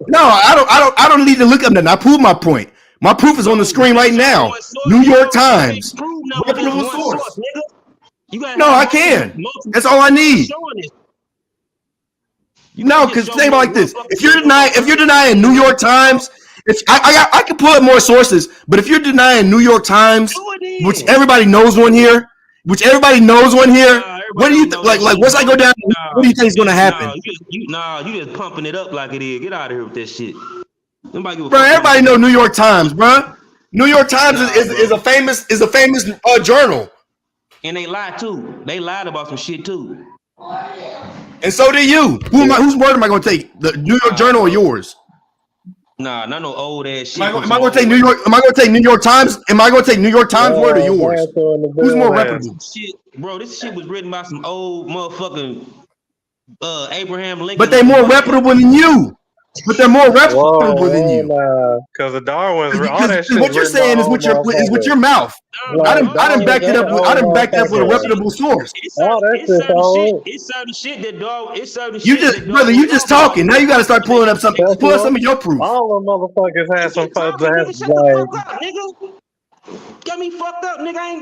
No, I don't need to look up nothing. I proved my point. My proof is on the screen right now. New York Times. Reputable source. No, I can. That's all I need. No, because think about it like this. If you're denying New York Times, I can pull up more sources, but if you're denying New York Times, which everybody knows one here, what do you like? Once I go down, what do you think is going to happen? You just pumping it up like it is. Get out of here with this shit. Bro, everybody know New York Times, bro. New York Times is a famous journal. And they lied too. They lied about some shit too. And so did you. Whose word am I going to take? The New York Journal or yours? Nah, not no old ass shit. Am I going to take New York? Am I going to take New York Times? Am I going to take New York Times word or yours? Who's more reputable? Bro, this shit was written by some old motherfucking Abraham Lincoln. But they're more reputable than you. But they're more reputable than you. Because the Darwin's what you're saying is with your mouth. I done backed it up. I done backed it up with a reputable source. It's certain shit that dog. It's certain shit. You just talking. Now you got to start pulling up something. Pull up some of your proof. All the motherfuckers had some fucking nigga. Got me fucked up, nigga. I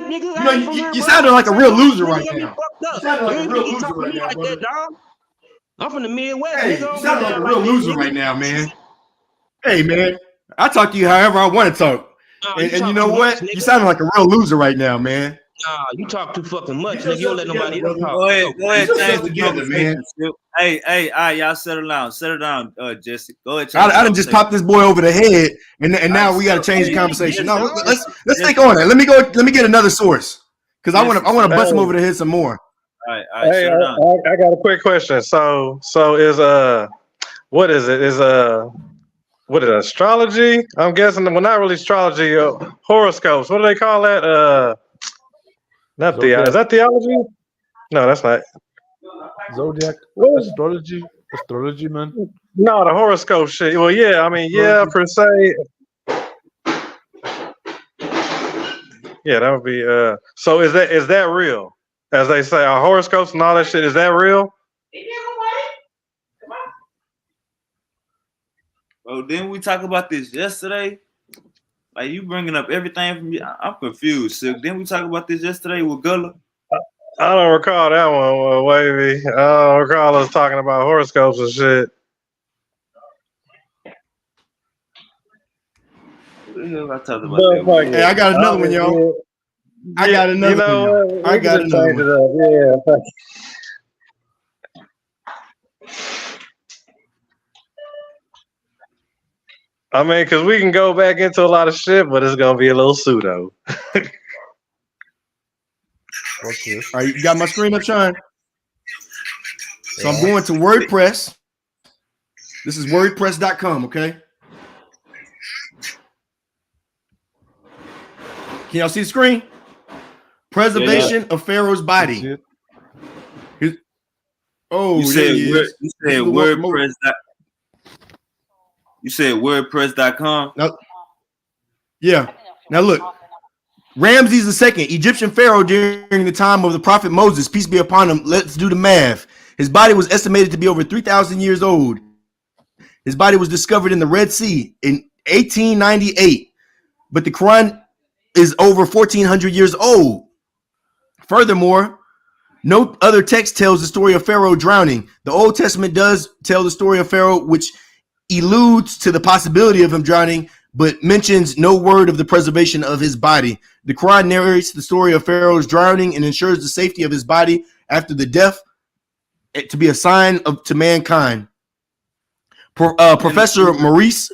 ain't you sounding like a real loser right now. You sounding like a real loser right now, dog. I'm from the Midwest. Hey, you sound like a real loser right now, man. Hey, man, I talk to you however I want to talk. And you know what? You sound like a real loser right now, man. Nah, you talk too fucking much, nigga. You don't let nobody else talk. Go ahead, change together, man. Hey, all right, y'all settle down, Jesse. Go ahead. I done just popped this boy over the head, and now we got to change the conversation. No, let's think on it. Let me get another source, because I want to bust him over the head some more. All right, Hey, shut it down. I got a quick question. So is what is it? Is what is it, astrology? I'm guessing. Well, not really astrology. Horoscopes. What do they call that? Not Zodiac, is that theology? No, that's not. zodiac, What? astrology, man. No, the horoscope shit. Well, yeah. I mean, yeah, Astrology. per se. Yeah, that would be. So is that real? As they say, our horoscopes and all that shit. Is that real? Bro, didn't we talk about this yesterday? Like you bringing up everything from me. I'm confused. Silk. Didn't we talk about this yesterday with Gullah? I don't recall that one, Wavy. I don't recall us talking about horoscopes and shit. What the hell I talked about But that with? fuck Hey, it. I got another one, y'all. I got You another one, know y'all. what? I We can got just another change one. it up. Yeah. Fuck it. I mean, because we can go back into a lot of shit, but it's gonna be a little pseudo. What's this? All right, you got my screen up, Sean? So I'm Yeah. going to WordPress. This is WordPress.com, okay? Can y'all see the screen? Preservation of Pharaoh's You body. see it? Oh, You there said he is. you This said is the one from WordPress. You said WordPress.com. Now, yeah. Now look, Ramses II, Egyptian pharaoh during the time of the prophet Moses, peace be upon him. Let's do the math. His body was estimated to be over 3,000 years old. His body was discovered in the Red Sea in 1898, but the Quran is over 1,400 years old. Furthermore, no other text tells the story of Pharaoh drowning. The Old Testament does tell the story of Pharaoh, which alludes to the possibility of him drowning, but mentions no word of the preservation of his body. The Quran narrates the story of Pharaoh's drowning and ensures the safety of his body after the death to be a sign to mankind. Professor Maurice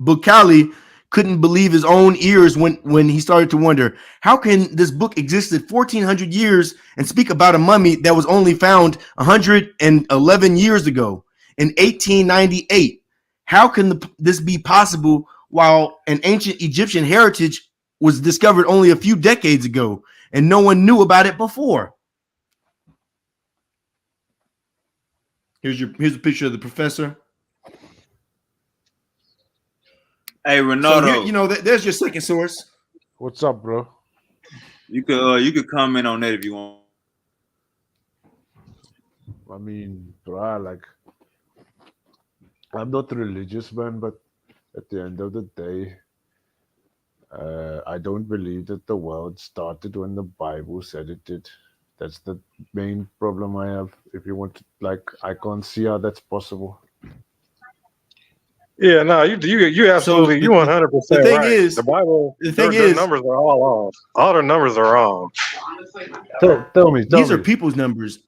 Bukhari couldn't believe his own ears when he started to wonder, how can this book existed 1,400 years and speak about a mummy that was only found 111 years ago in 1898? How can this be possible while an ancient Egyptian heritage was discovered only a few decades ago and no one knew about it before? Here's a picture of the professor. Hey, So Ronaldo. there's your second source. What's up, bro? You could comment on that if you want. I mean, bro, like, I'm not religious, man, but at the end of the day, I don't believe that the world started when the Bible said it did. That's the main problem I have. If you want to, like, I can't see how that's possible. Yeah, no, you absolutely, you 100% thing right. is- The Bible, the thing their is- numbers are all off. All their numbers are wrong. Tell me. These are people's numbers.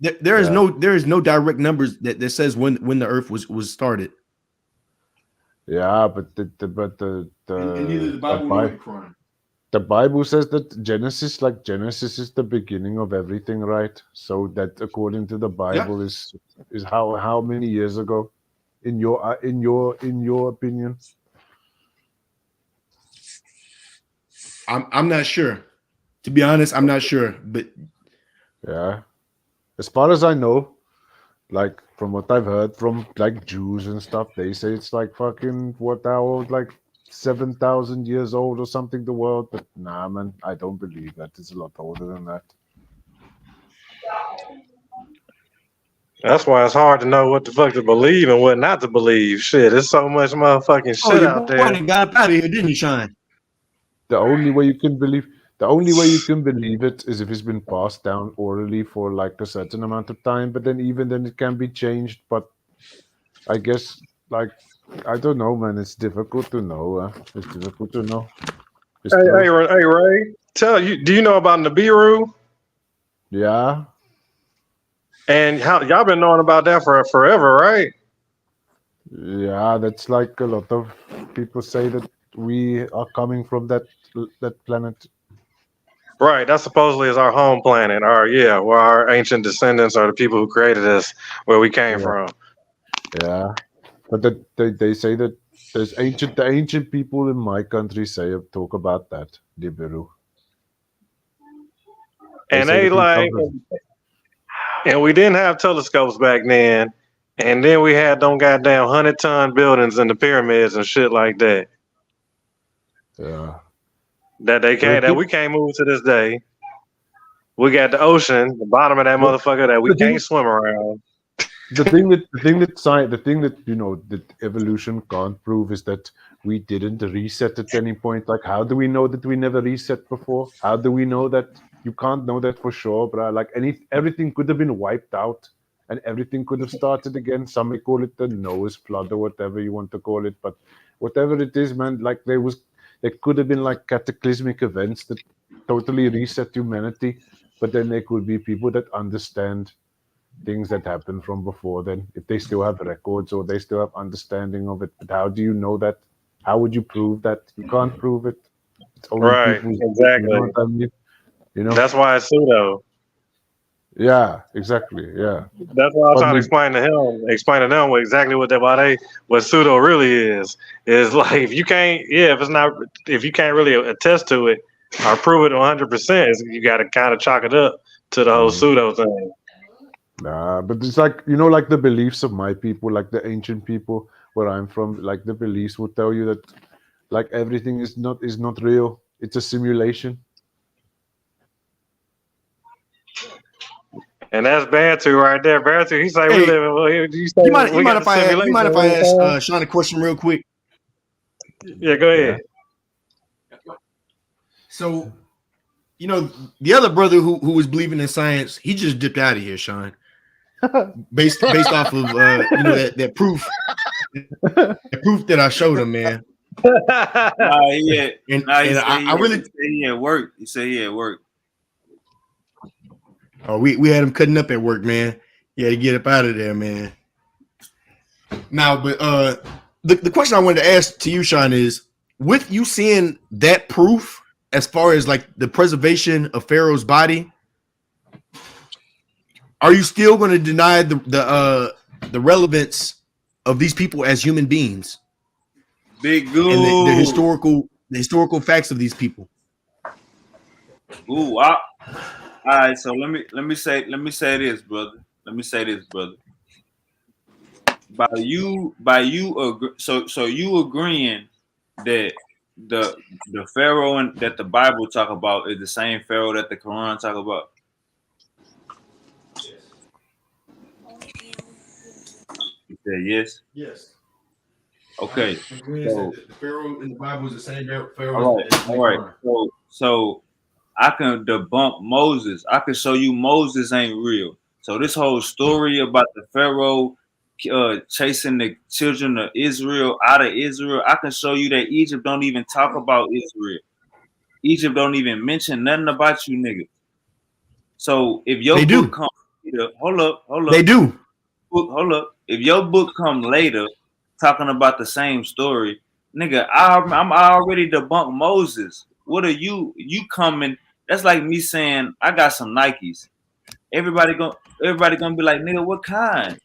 There is Yeah. no direct numbers that says when the earth was started. Yeah, but the And neither the Bible nor the Quran. The Bible says that Genesis is the beginning of everything, right? So that according to the Bible is how many years ago, in your opinion? I'm not sure. To be honest, I'm not sure. But yeah, as far as I know, like from what I've heard from like Jews and stuff, they say it's like fucking what now, like 7,000 years old or something. The world, but nah, man, I don't believe that. It's a lot older than that. That's why it's hard to know what the fuck to believe and what not to believe. Shit, there's so much motherfucking shit your out boy there. got up out of here, didn't you, Sean? The only way you can believe it is if it's been passed down orally for like a certain amount of time. But then even then it can be changed. But I guess like I don't know, man. It's difficult to know. It's difficult to know. Hey, Ray, do you know about Nibiru? Yeah. And how y'all been knowing about that for forever, right? Yeah, that's like a lot of people say that we are coming from that planet. Right, that supposedly is our home planet. Where our ancient descendants are the people who created us, where we came Yeah, from. yeah. But they say that the ancient people in my country talk about that, Nibiru. They And say they that we like, come from. and we didn't have telescopes back then, and then we had them goddamn 100-ton buildings and the pyramids and shit like that. Yeah. That we can't move to this day. We got the ocean, the bottom of that But motherfucker that we the can't thing, swim around. the thing that that evolution can't prove is that we didn't reset at any point. Like, how do we know that we never reset before? How do we know that? You can't know that for sure, bro. Like, everything could have been wiped out, and everything could have started again. Some may call it the Noah's flood or whatever you want to call it, but whatever it is, man, like there could have been like cataclysmic events that totally reset humanity, but then there could be people that understand things that happened from before then, if they still have records or they still have understanding of it. But how do you know that? How would you prove that? You can't prove it. It's only Right, people's, you know exactly. what I mean? You know? That's why it's pseudo. Yeah, exactly. Yeah. That's why I'm But trying to we, explain to them exactly what pseudo really is. Is like if you can't, if you can't really attest to it or prove it 100%, you got to kind of chalk it up to the whole pseudo thing. nah, but it's like, like the beliefs of my people, like the ancient people where I'm from, like the beliefs will tell you that like everything is not real. It's a simulation. And that's Bantu right there. Bantu, he say we Hey, live in. You say you mind we got the you simulation. mind if I You ask know Sean a question real quick? yeah, go ahead. So, the other brother who was believing in science, he just dipped out of here, Sean. Based off of that proof, the proof that I showed him, man. I really he at work. He said he at work. Oh, we had him cutting up at work, man. He had to get up out of there, man. Now, but the question I wanted to ask to you, Sean, is with you seeing that proof as far as like the preservation of Pharaoh's body, are you still going to deny the relevance of these people as human beings? Big Goo. And the historical facts of these people. Ooh, all right. So let me say this, brother. Let me say this, brother. By you so you agreeing that the Pharaoh that the Bible talk about is the same Pharaoh that the Quran talk about? You said yes. Yes. Okay. So the Pharaoh in the Bible is the same Pharaoh. all right. So I can debunk Moses. I can show you Moses ain't real. So this whole story about the Pharaoh chasing the children of Israel out of Israel, I can show you that Egypt don't even talk about Israel. Egypt don't even mention nothing about you niggas. So if your book comes later, hold up. They do. Hold up. If your book come later talking about the same story, nigga, I'm already debunked Moses. What are you coming? That's like me saying I got some Nikes. Everybody gonna be like, nigga, what kind?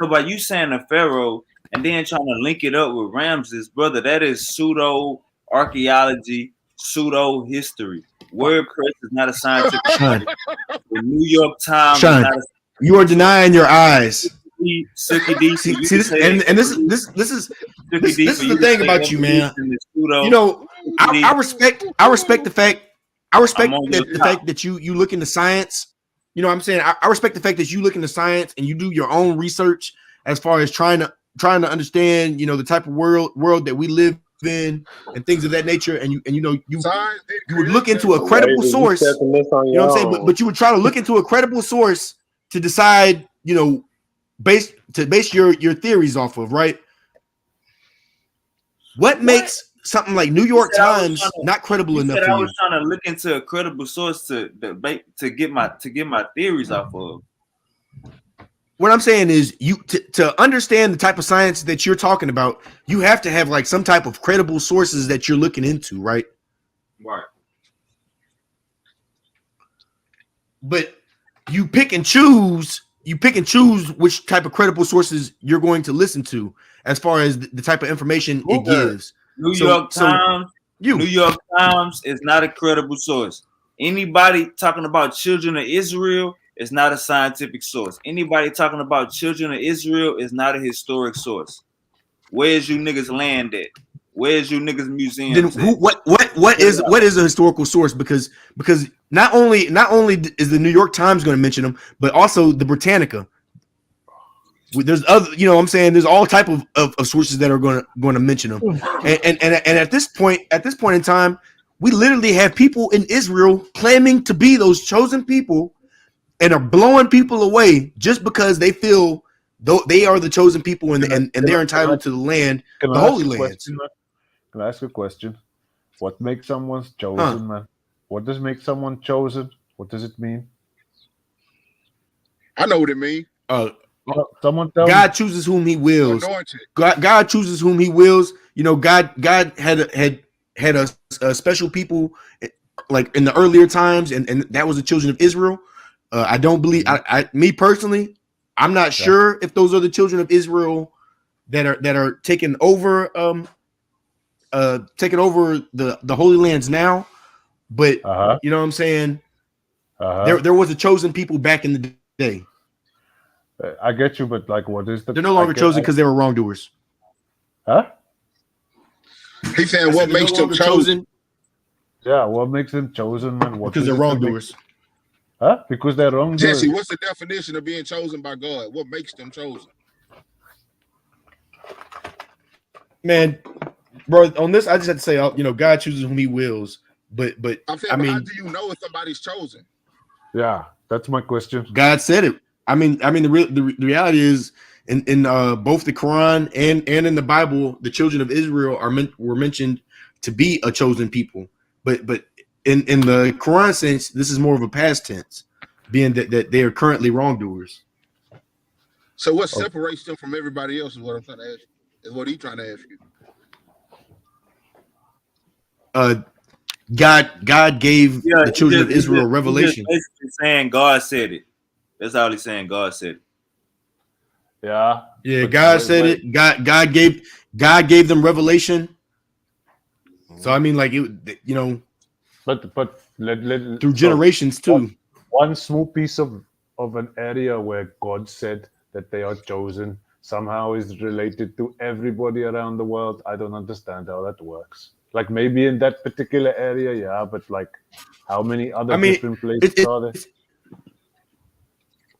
So by you saying a Pharaoh and then trying to link it up with Ramses, brother, that is pseudo archaeology, pseudo history. WordPress is not a scientific. Sean, the New York Times Sean, is not a you are denying your eyes. Silky D. See this, and this is the thing about you, man. I respect the fact the fact that you look into science. You know what I'm saying? I respect the fact that you look into science and you do your own research as far as trying to understand, the type of world that we live in and things of that nature. And you would look into a credible source. You know what I'm saying? But you would try to look into a credible source to decide, base your theories off of, right? What makes something like New York Times not credible enough for you? I was trying to look into a credible source to get my theories off of. What I'm saying is, to understand the type of science that you're talking about, you have to have like some type of credible sources that you're looking into, right? Right. but you pick and choose. You pick and choose which type of credible sources you're going to listen to, as far as the type of information it gives. New York Times is not a credible source. Anybody talking about children of Israel is not a scientific source. Anybody talking about children of Israel is not a historic source. Where's you niggas land at? Where's you niggas museums Then who? at? What is a historical source? Because not only is the New York Times going to mention them, but also the Britannica. There's other, you know what I'm saying, there's all type of sources that are going to mention them. And at this point in time, we literally have people in Israel claiming to be those chosen people and are blowing people away just because they feel they are the chosen people and they're entitled to the land, the Holy Lands. Can I ask a question? What makes someone chosen, man? What does make someone chosen? What does it mean? I know what it means. Someone tell God me. chooses whom He wills. Anointed. God chooses whom He wills. You know, God had a special people like in the earlier times, and that was the children of Israel. I don't believe. Me personally, I'm not sure if those are the children of Israel that are taking over the Holy Lands now. But you know what I'm saying. There was a chosen people back in the day. I get you, but like, what is the? They're no longer chosen because they were wrongdoers. Huh? He's saying what makes them chosen? Yeah, what makes them chosen, man? Because they're wrongdoers. Huh? Because they're wrongdoers. Jesse, what's the definition of being chosen by God? What makes them chosen? Man, bro, on this, I just have to say, you know, God chooses whom He wills. But I'm saying, how do you know if somebody's chosen? Yeah, that's my question. God said it. I mean, the reality is in both the Quran and in the Bible, the children of Israel were mentioned to be a chosen people. But in the Quran sense, this is more of a past tense, being that they are currently wrongdoers. So what separates them from everybody else is what I'm trying to ask you. Is what he's trying to ask you. God gave the children of Israel revelation. He's basically saying God said it. That's all he's saying. God said it. Yeah. God said it. God gave them revelation. So I mean, like it, you know, but through generations too. One small piece of an area where God said that they are chosen somehow is related to everybody around the world. I don't understand how that works. Like maybe in that particular area, yeah, but like how many other different places are there?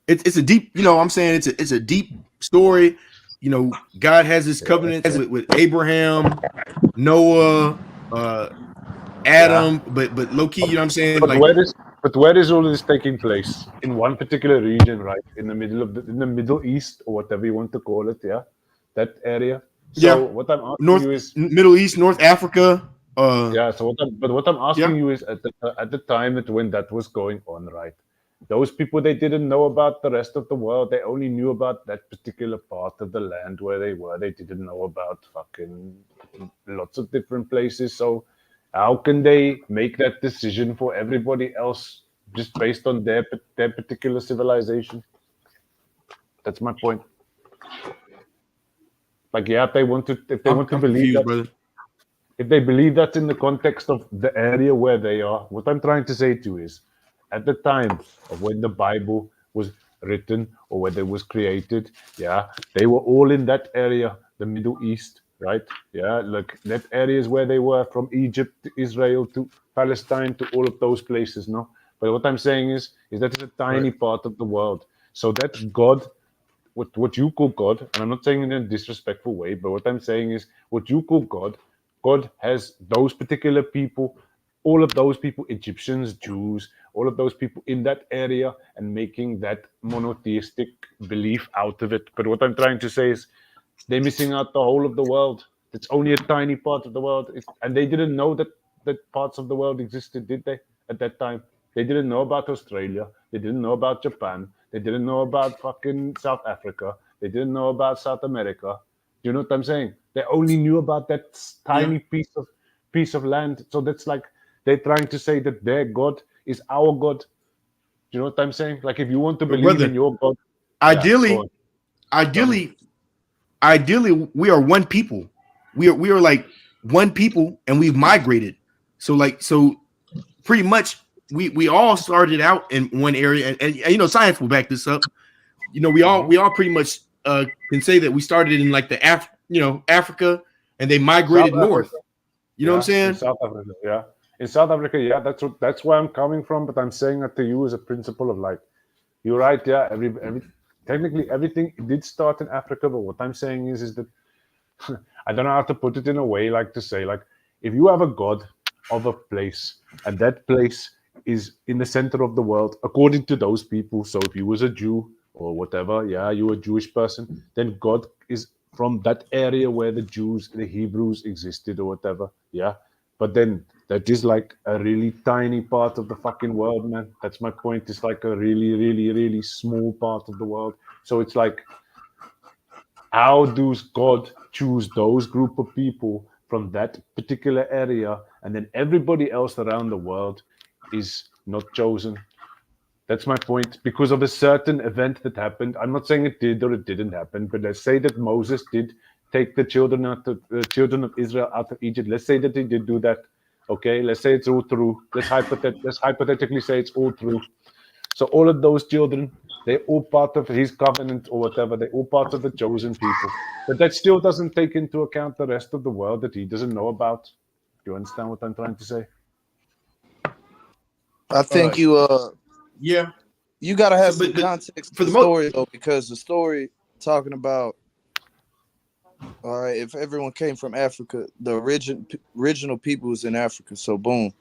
It's a deep, you know what I'm saying, it's a deep story. You know, God has His covenants with Abraham, Noah, Adam, but low key, you know what I'm saying? But where is all this taking place? In one particular region, right? In the Middle East, or whatever you want to call it, yeah? That area. So what I'm asking you is Middle East, North Africa. So what I'm asking you is at the time when that was going on, right? Those people, they didn't know about the rest of the world. They only knew about that particular part of the land where they were. They didn't know about fucking lots of different places. So how can they make that decision for everybody else just based on their particular civilization? That's my point. Like, yeah, if they want to believe that, if they believe that in the context of the area where they are, what I'm trying to say to you is, at the time of when the Bible was written or when it was created, yeah, they were all in that area, the Middle East, right? Yeah, like that area is where they were, from Egypt to Israel to Palestine to all of those places, no? But what I'm saying is that it's a tiny part of the world. So that God, what you call God, and I'm not saying it in a disrespectful way, but what I'm saying is what you call God, God has those particular people, all of those people, Egyptians, Jews, all of those people in that area, and making that monotheistic belief out of it. But what I'm trying to say is they're missing out the whole of the world. It's only a tiny part of the world. And they didn't know that parts of the world existed, did they, at that time? They didn't know about Australia. They didn't know about Japan. They didn't know about fucking South Africa. They didn't know about South America. You know what I'm saying? They only knew about that tiny piece of land. So that's like they're trying to say that their God is our God. You know what I'm saying? Like if you want to But believe brother, in your God, ideally, go on. Tell me. ideally, we are one people. We are like one people, and we've migrated. So pretty much we all started out in one area, and you know, science will back this up. You know, we all pretty much can say that we started in like Africa, and they South migrated north. Africa. You know what I'm Yeah, in saying? South Africa. Yeah, in South Africa. Yeah, that's where I'm coming from. But I'm saying that to you as a principle of like, you're right. Yeah, every technically everything did start in Africa. But what I'm saying is that I don't know how to put it in a way like to say like, if you have a god of a place and that place is in the center of the world according to those people. So if you was a Jew or whatever, yeah, you a Jewish person, then God is from that area where the Jews, the Hebrews existed or whatever, yeah. But then that is like a really tiny part of the fucking world, man. That's my point. It's like a really, really, really small part of the world. So it's like, how does God choose those group of people from that particular area, and then everybody else around the world is not chosen? That's my point. Because of a certain event that happened. I'm not saying it did or it didn't happen, but let's say that Moses did take the children of Israel out of Egypt. Let's say that he did do that. Okay, let's say it's all true. Let's hypothetically say it's all true. So all of those children, they're all part of his covenant or whatever. They're all part of the chosen people. But that still doesn't take into account the rest of the world that he doesn't know about. Do you understand what I'm trying to say? I think Yeah. you gotta have So, some but context for to the the story though, because the story talking about, all right, if everyone came from Africa, the original people was in Africa. So boom.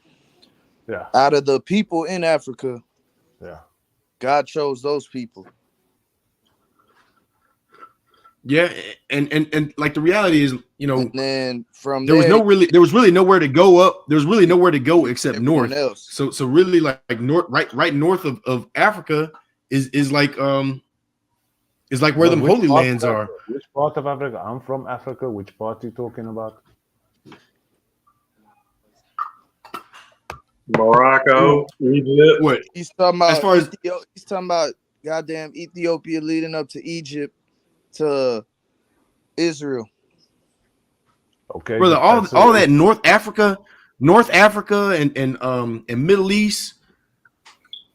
Yeah. Out of the people in Africa, yeah, God chose those people. Yeah, and like the reality is, you know, And then from there was really nowhere to go up. There was really nowhere to go except everyone north. else. So really like north, right north of Africa is like where But them which holy part lands of are. Africa? Which part of Africa? I'm from Africa. Which part are you talking about? Morocco, Egypt. What? He's talking about As far as he's talking about goddamn Ethiopia leading up to Egypt to Israel. Okay, brother, but all that North Africa and Middle East,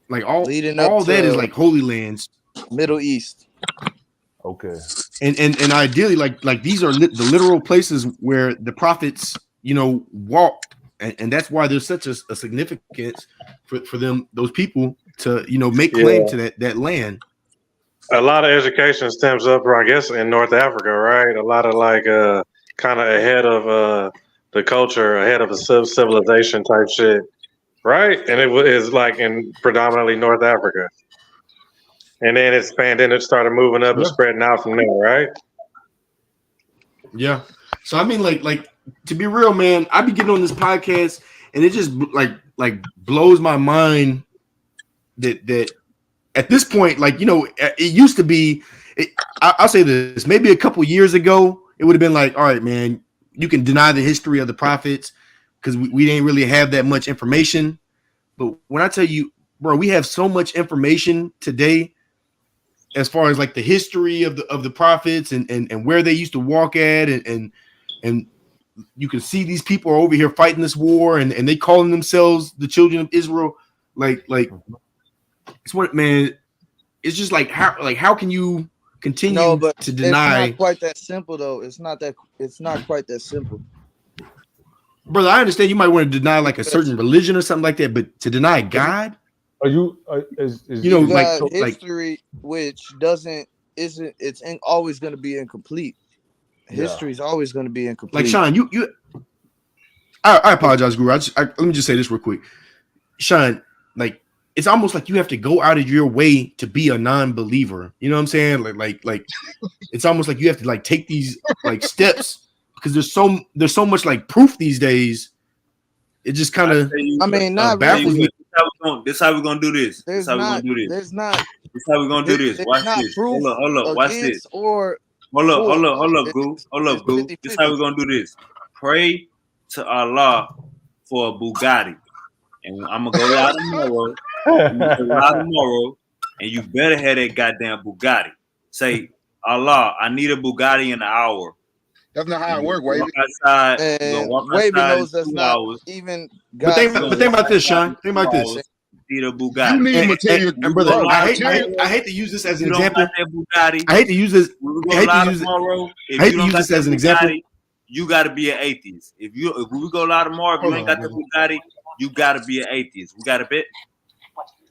like leading up all that is to like holy lands. Middle East. Okay. And ideally like these are the literal places where the prophets, you know, walked, and that's why there's such a significance for them, those people, to, you know, make claim to that land. A lot of education stems up, I guess, in North Africa, right? A lot of like kind of ahead of the culture, ahead of the civilization type shit, right? And it is like in predominantly North Africa. And then it expanded, it started moving up and spreading out from there, right? Yeah. So I mean, like to be real, man, I be getting on this podcast, and it just like blows my mind that at this point, like, you know, it used to be. I'll say this: maybe a couple years ago, it would have been like, all right, man, you can deny the history of the prophets because we didn't really have that much information. But when I tell you, bro, we have so much information today as far as like the history of the prophets and where they used to walk at, and you can see these people are over here fighting this war, and they calling themselves the children of Israel. Like it's what, man, it's just like how can you continue but to deny? It's not quite that simple though. It's not quite that simple. Brother, I understand you might want to deny like a certain religion or something like that, but to deny God? Are you you know, like history, which it's always going to be incomplete. History is always going to be incomplete. Like Sean, you I apologize, Guru. Let me just say this real quick. Sean, like, it's almost like you have to go out of your way to be a non-believer. You know what I'm saying? Like it's almost like you have to like take these like steps, because there's so much like proof these days. It just kind of, I mean, not baffles me. This how we're gonna do this. There's This how not. we're gonna do this. There's not. This how we're gonna do this. Watch this. Hold up. Watch this. Or Hold up, Goo. This how we're gonna do this. Pray to Allah for a Bugatti, and I'm gonna go live tomorrow, when we go live tomorrow, and you better have that goddamn Bugatti. Say, Allah, I need a Bugatti in an hour. That's not how it works, Walk Wavy. outside. We're gonna And walk Wavy outside in knows that's 2 not hours. even But God. think about this, Sean. Think about this. See the You Bugatti. need material, And brother, bro. I Material. hate to use this as If an you don't example. got that Bugatti, I hate to use this. when we I go hate to live use it. tomorrow, if I hate you to don't use got this that as an example. Bugatti, you gotta be an atheist. If when we go live tomorrow, if you Hold ain't on, got that brother. Bugatti, you gotta be an atheist. We got to bet.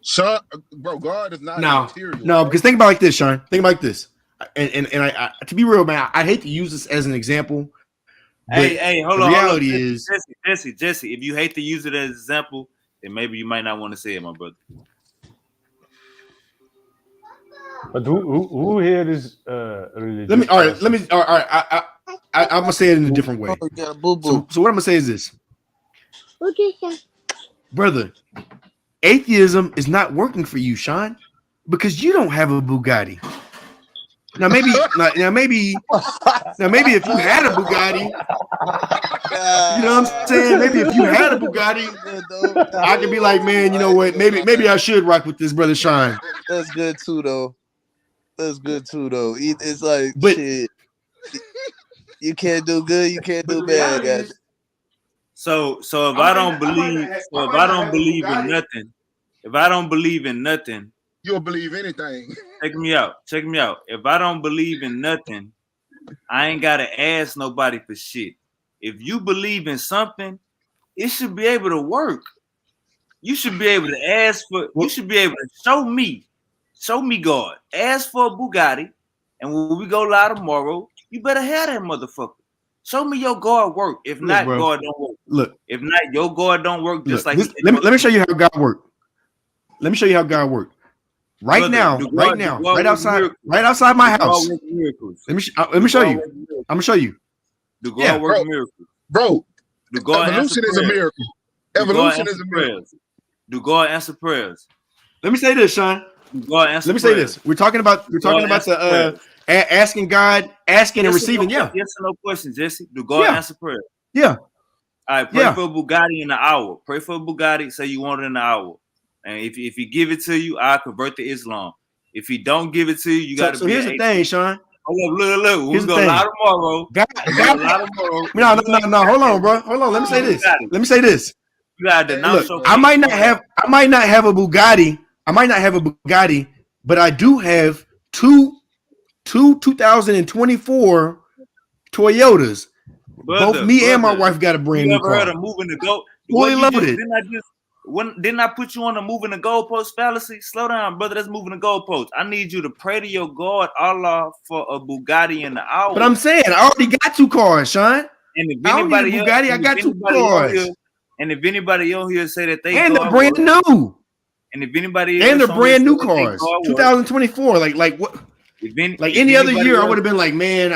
Sean, bro, God is not No, material. no, Bro. because think about it like this, Sean. Think about it like this. And I to be real, man, I hate to use this as an example. But Hey, hold the on, reality is, Jesse. If you hate to use it as an example, then maybe you might not want to say it, my brother. But who here is religious? let me. All right, let me. All right, I'm gonna say it in a different way. Oh, you got a boo boo. So what I'm gonna say is this, brother. Atheism is not working for you, Sean, because you don't have a Bugatti. Now maybe if you had a Bugatti, you know what I'm saying? Maybe if you had a Bugatti, I could be like, man, you know what? Maybe I should rock with this brother Sean. That's good too, though. That's good too, though. It's like, But shit. You can't do good, you can't do bad, guys. So if I don't believe in nothing, if I don't believe in nothing, you'll believe anything. Check me out. If I don't believe in nothing, I ain't gotta ask nobody for shit. If you believe in something, it should be able to work. You should be able to ask for. You should be able to show me God. Ask for a Bugatti, and when we go live tomorrow, you better have that motherfucker. Show me your God work. If not, bro, God don't work. Look. If not, your God don't work. Just like let me show you how God worked. Let me show you how God worked. Right now, right outside my house. Let me show you. I'm gonna show you. Do God work miracles? Bro, do God evolution is a miracle. Evolution is a miracle. Do God answer prayers? Let me say this, Sean. Do God answer Let me say this. We're talking about the asking God, asking and receiving. Yes or no question, Jesse. Do God answer prayers? Yeah. All right, pray for a Bugatti in an hour. Pray for a Bugatti, say you want it in an hour. And if he give it to you, I'll convert to Islam. If he don't give it to you, you got to be. So here's the thing, Sean. Look. We're going to lie tomorrow. No. Hold on, bro. Hold on. Let me say this. You got to denounce. Look, I might not have a Bugatti. But I do have two 2024 Toyotas. Brother, Both me and my wife got a brand new car. You ever heard of moving the goal? Fully loaded. Didn't I put you on the moving the goalpost fallacy? Slow down, brother. That's moving the goalpost. I need you to pray to your God, Allah, for a Bugatti in the hour. But I'm saying I already got two cars, Sean. And if I don't need a Bugatti. I got two cars. And if anybody on here say that they and they're brand new. And if anybody and they're brand new cars, 2024. Like what? Any other year, I would have been like, man,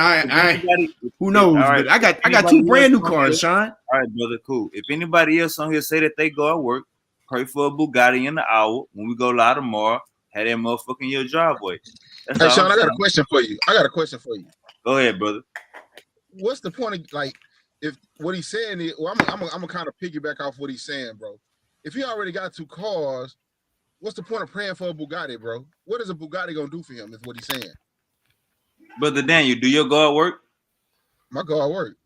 who knows? Right, but I got two brand new cars, Sean. All right, brother, cool. If anybody else on here say that they go at work, pray for a Bugatti in the hour. When we go live tomorrow, have that motherfucker in your driveway. Hey, Sean, I got a question for you. Go ahead, brother. What's the point of if what he's saying is? Well, I'm gonna kind of piggyback off what he's saying, bro. If he already got two cars, what's the point of praying for a Bugatti, bro? What is a Bugatti gonna do for him? Is what he's saying. Brother Daniel, do your God work? My God work.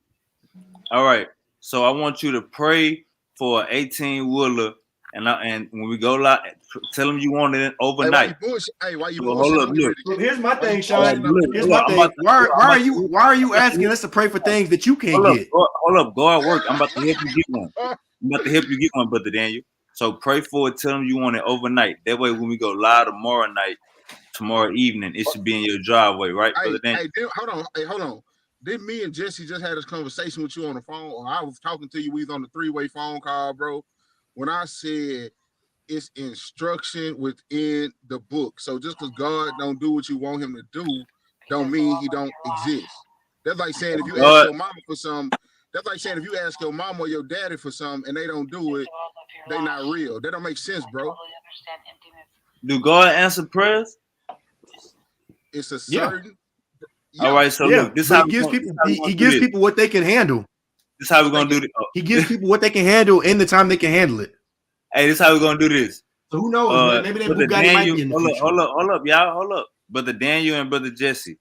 All right. So I want you to pray for an 18-wheeler, and when we go live, tell them you want it overnight. Why you hold up, look. Here's my thing, Sean. Here's my thing. Why are you asking us to pray for things that you can't get? Hold up, God work. I'm about to help you get one. Brother Daniel. So pray for it. Tell them you want it overnight. That way, when we go live tomorrow evening, it should be in your driveway, right, brother Daniel? Hold on. Didn't me and Jesse just had this conversation with you on the phone, or I was talking to you? We was on the three-way phone call, bro. When I said it's instruction within the book, so just because God don't do what you want him to do, don't mean he don't exist. That's like saying if you ask your mama for some. That's like saying if you ask your mom or your daddy for something and they don't do it, they not real. That don't make sense, bro. Do God answer prayers? It's a certain. All right, so look, this how he gives people what they can handle. This how we're gonna do it. He gives people what they can handle in the time they can handle it. Hey, this how we're gonna do this. So who knows, man? Maybe that Brother Bugatti might Daniel, be in the future. hold up, y'all, hold up. Brother Daniel and Brother Jesse,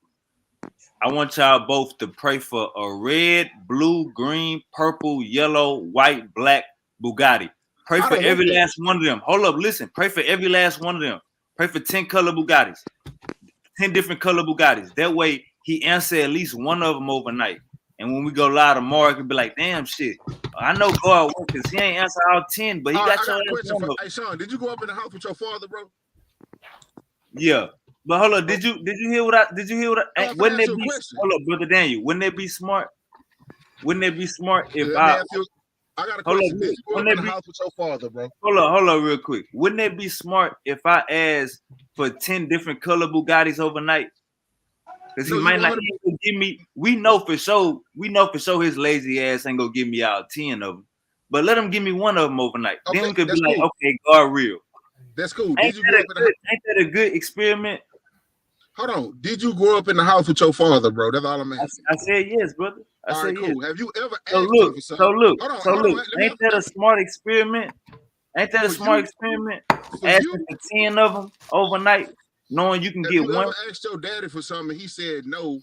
I want y'all both to pray for a red, blue, green, purple, yellow, white, black Bugatti. Pray for every last one of them. Hold up, listen. Pray for every last one of them. Pray for 10 color Bugattis, 10 different color Bugattis. That way, he answer at least one of them overnight. And when we go live tomorrow, it could be like, damn shit. I know God won't because he ain't answer all 10, but he got your ass one. Hey, Sean, did you go up in the house with your father, bro? Yeah. But hold up, did you hear what I wouldn't it be hold up, Brother Daniel? Wouldn't it be smart? Wouldn't it be smart if I got a question. Did you go up in the house with your father, bro? Hold up real quick. Wouldn't it be smart if I asked for 10 different color Bugattis overnight? Because he might not even give me. We know for sure his lazy ass ain't gonna give me out 10 of them. But let him give me one of them overnight. Okay, then we could be like, okay, God real. That's cool. Ain't that a good experiment? Hold on. Did you grow up in the house with your father, bro? That's all I'm asking. I said yes, brother. All right, cool. Have you ever asked him for something? So look. Ain't that a smart experiment? Ain't that a smart experiment? Asking for 10 of them overnight, knowing you can get one. Have you ever asked your daddy for something and he said no,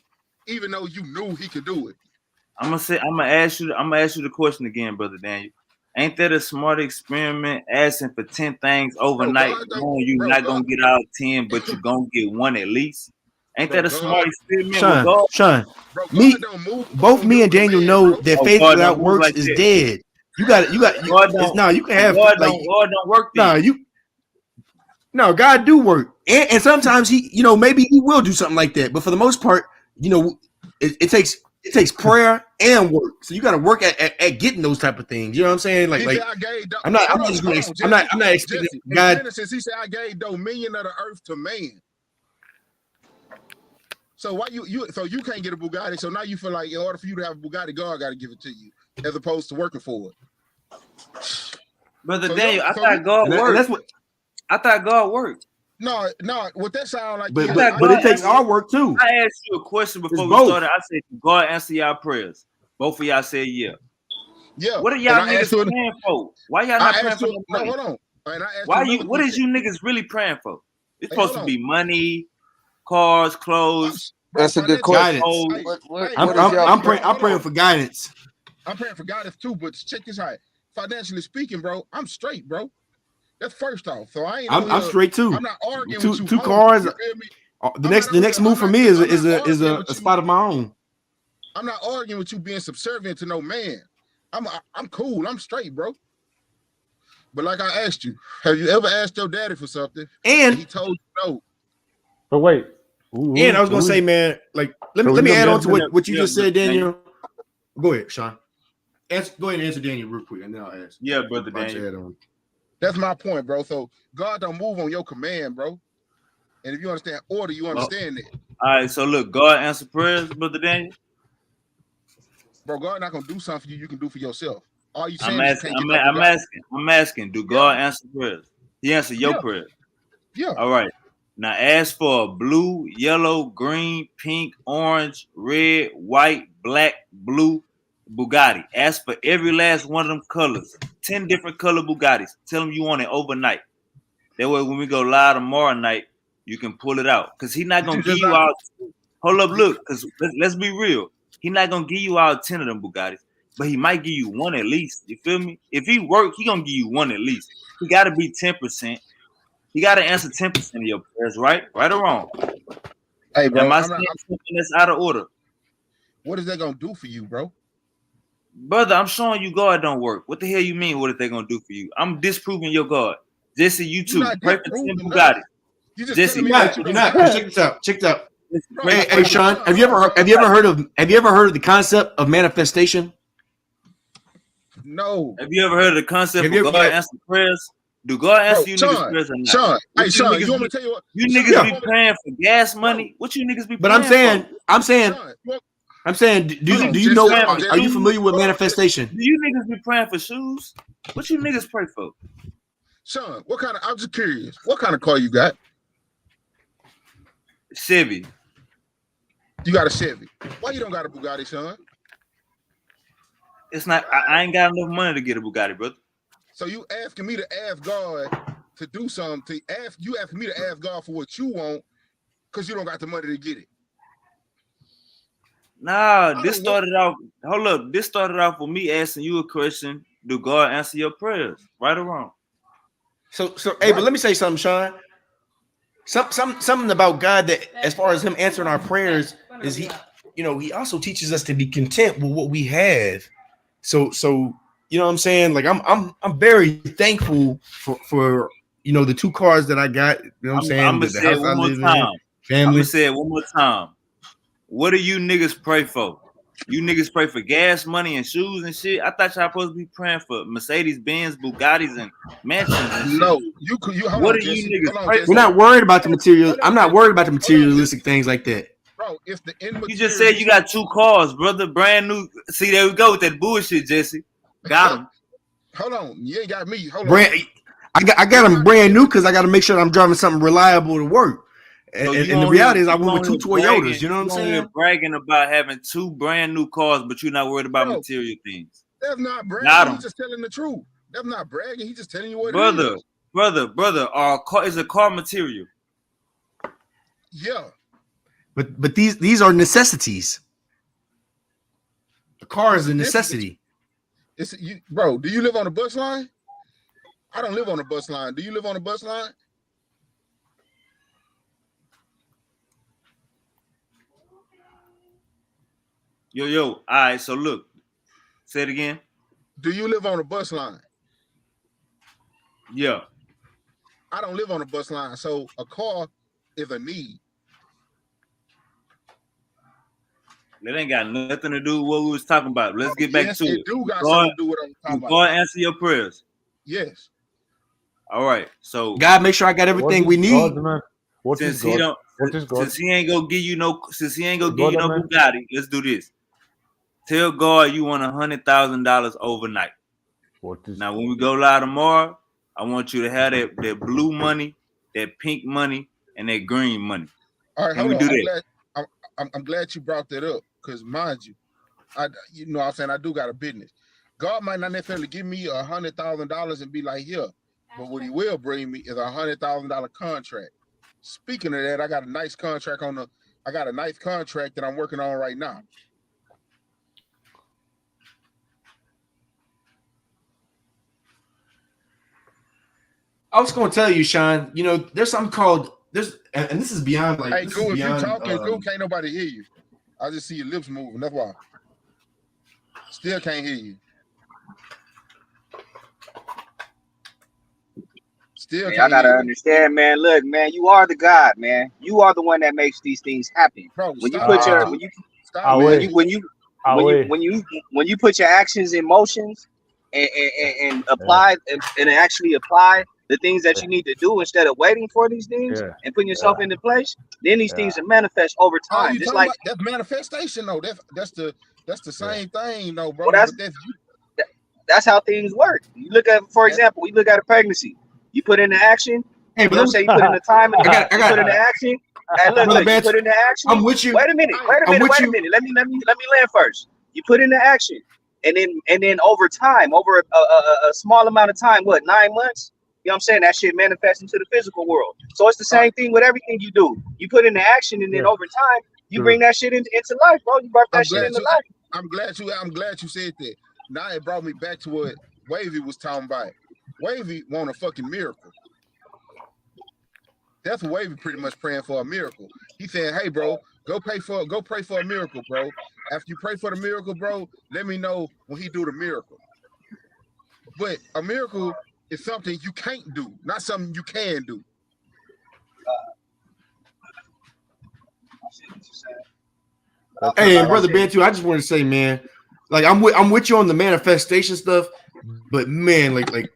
even though you knew he could do it? I'm gonna ask you the question again, Brother Daniel. Ain't that a smart experiment asking for 10 things overnight, knowing you're not gonna get out 10, but you're gonna get one at least? Ain't that a smart experiment? Sean, both me and Daniel know that faith without works is dead. You can have God don't work. No, God do work, and sometimes he, maybe he will do something like that. But for the most part, it takes prayer and work. So you got to work at getting those type of things. You know what I'm saying? I'm not expecting God. Genesis, he said, "I gave dominion of the earth to man." So why you can't get a Bugatti? So now you feel like in order for you to have a Bugatti, God got to give it to you, as opposed to working for it. Brother Daniel, I thought God worked. I thought God worked. No, what that sound like? But it takes our work too. I asked you a question before we started. I said, God answer y'all prayers. Both of y'all said yeah. Yeah. What are y'all niggas praying for? Why y'all not praying for no money? No, hold on. What is you niggas really praying for? It's supposed to be money, cars, clothes. That's a good question. I'm praying for guidance. I'm praying for guidance too, but check this out. Financially speaking, bro, I'm straight, bro. That's first off. So I'm straight too. I'm not arguing with you. Two cars. The next move for me is a spot of my own. I'm not arguing with you being subservient to no man. I'm cool. I'm straight, bro. But like I asked you, have you ever asked your daddy for something and he told you no? But wait. And I was gonna say, man, like let me add on to what you just said, Daniel. Go ahead, Sean. Go ahead and answer Daniel real quick, and then I'll ask. Yeah, Brother Daniel. That's my point, bro. So God don't move on your command, bro. And if you understand order, you understand it. All right, so look, God answer prayers, Brother Daniel. Bro, God not gonna do something for you can do for yourself. All you saying I'm asking, do God answer prayers? He answer your prayer. Yeah. All right. Now ask for a blue, yellow, green, pink, orange, red, white, black, blue Bugatti. Ask for every last one of them colors. 10 different color Bugattis. Tell them you want it overnight. That way when we go live tomorrow night, you can pull it out. Because he's not gonna give you out. Hold up, look, because let's be real. He's not gonna give you out 10 of them Bugattis, but he might give you one at least. You feel me? If he work, he gonna give you one at least. He gotta be 10%. He gotta answer 10% of your prayers, right? Right or wrong? Hey, bro, am I saying something that's out of order? What is that gonna do for you, bro? Brother, I'm showing you God don't work. What the hell you mean? What is they gonna do for you? I'm disproving your God. Jesse, you too. Pray for 10 Bugatti. Jesse, you're not. Check this out. Check this out. Hey, Sean, have you ever heard of the concept of manifestation? No. Have you ever heard of the concept of God answer prayers? Do God answer you niggas prayers or not? Sean, you want me to tell you what? You niggas be praying for gas money? What you niggas be praying for? But I'm saying, do you know? Are you familiar with manifestation? Do you niggas be praying for shoes? What you niggas pray for? Sean, I'm just curious. What kind of car you got? Chevy. You got a Chevy. Why you don't got a Bugatti, Sean? It's not. I ain't got enough money to get a Bugatti, brother. So you asking me to ask God to do something. You ask me to ask God for what you want because you don't got the money to get it. Nah, this started off. Hold up, this started off with me asking you a question. Do God answer your prayers? Right or wrong? So, hey, but let me say something, Sean. Something about God that, as far as Him answering our prayers, is He, He also teaches us to be content with what we have. So, you know what I'm saying? Like I'm very thankful for the 2 cars that I got. You know what I'm saying? I'm gonna The say it house I one more live in, time. I'm family. gonna say it one more time. What do you niggas pray for? You niggas pray for gas money and shoes and shit. I thought y'all supposed to be praying for Mercedes Benz, Bugattis, and mansions and shit. No, you hold what on, do Jesse. you niggas Hold on, pray Jesse. for? We're not worried about the material. I'm not worried about the materialistic things like that. Bro, if the end You material just said you got 2 cars, brother, brand new. See, there we go with that bullshit, Jesse. Got him. Hold on, you ain't got me. Hold on. I got them brand new because I got to make sure that I'm driving something reliable to work. So And the reality is, I went with 2 Toyotas. You know what I'm saying? You're bragging about having 2 brand new cars, but you're not worried about Bro, material things. That's not Got bragging. him. He's just telling the truth. That's not bragging. He's just telling you what it Brother, is. brother, is a car material. Yeah. But these are necessities. The car is a necessity. Bro, do you live on a bus line? I don't live on a bus line. Do you live on a bus line? Yo. All right, so look. Say it again. Do you live on a bus line? Yeah. I don't live on a bus line, so a car is a need. That ain't got nothing to do with what we was talking about. Let's get back to it. It do got something to do with what I'm talking about. God answer your prayers. Yes. All right. So God, make sure I got everything we need. Since he ain't gonna give you no Bugatti, let's do this. Tell God you want $100,000 overnight. Now, when we go live tomorrow, I want you to have that blue money, that pink money, and that green money. All right, Can we do that? I'm glad you brought that up because, mind you, you know what I'm saying, I do got a business. God might not necessarily give me $100,000 and be like, here, but what He will bring me is $100,000 contract. Speaking of that, I got a nice contract that I'm working on right now. I was going to tell you, Sean. There's something called and this is beyond like. Hey, cool. If you're talking, cool, can't nobody hear you. I just see your lips moving. That's why. Still can't hear you. Man, I gotta understand, man. Look, man, you are the God, man. You are the one that makes these things happen. Bro, when you put your actions in motions and apply and actually apply the things that you need to do instead of waiting for these things and putting yourself into place, then these things will manifest over time. Just like that's manifestation, though. That's the same thing, though, bro. Well, that's how things work. You look at, for example, we look at a pregnancy. You put into action. Hey, you know, say you put in the time and you put into action. And look, you put into action. I'm with you. Wait a minute. Let me land first. You put into action, and then over time, over a small amount of time, 9 months? You know what I'm saying? That shit manifests into the physical world. So it's the same thing with everything you do. You put into action, and then over time, you bring that shit into life, bro. You birth that shit into life. I'm glad you said that. Now it brought me back to what Wavy was talking about. Wavy want a fucking miracle. That's what Wavy pretty much praying for, a miracle. He said, hey, bro, go pray for a miracle, bro. After you pray for the miracle, bro, let me know when he do the miracle. But a miracle is something you can't do, not something you can do. Hey, and brother Bantu, I just want to say, man, like I'm with you on the manifestation stuff, but man, like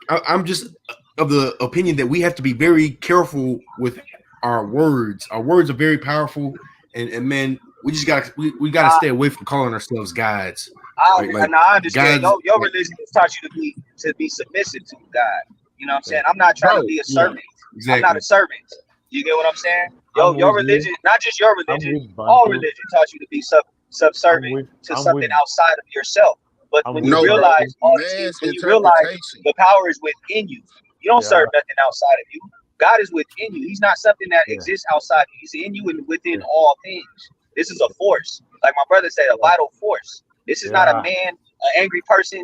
I'm just of the opinion that we have to be very careful with our words. Our words are very powerful, and man, we just got to stay away from calling ourselves guides. I understand. Your religion has taught you to be submissive to God. You know what I'm saying? I'm not trying to be a servant. Exactly. I'm not a servant. You get what I'm saying? Your religion, not just your religion, all religion taught you to be subservient to something outside of yourself. But when you realize the power is within you, You don't Yeah. serve nothing outside of you. God is within you. He's not something that Yeah. exists outside you. He's in you and within Yeah. all things. This is a force. Like my brother said, a Yeah. vital force. This is not a Yeah. man, an angry person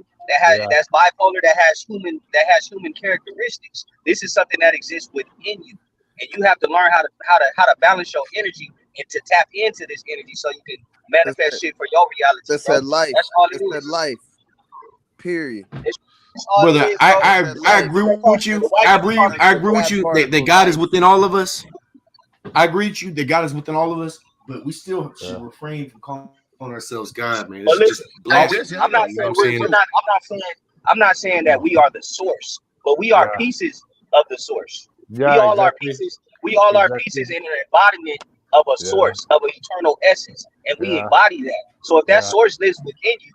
Yeah. that's bipolar, that has human characteristics. This is something that exists within you. And you have to learn how to balance your energy and to tap into this energy so you can That's manifest that. shit for your reality, That's bro. that life. That's all it That's that is. life. Period. That's all it Brother, is, bro. That's that I life. agree with you. The white I people agree. call it I The agree sugar. with God you that particle God is life. within all of us. I agree with you that God is within all of us, but we still should Yeah. refrain from calling ourselves God, man. But It's just listen, Hey, are we? Jesse, blasphemy, I'm hold man. not on. You know what saying I'm we're saying? not. I'm not saying that No. we are the source, but we are Yeah. pieces of the source. We Yeah. all are Exactly. pieces. We all are Exactly. pieces in an embodiment of a Yeah. source, of an eternal essence, and we Yeah. embody that. So if that Yeah. source lives within you,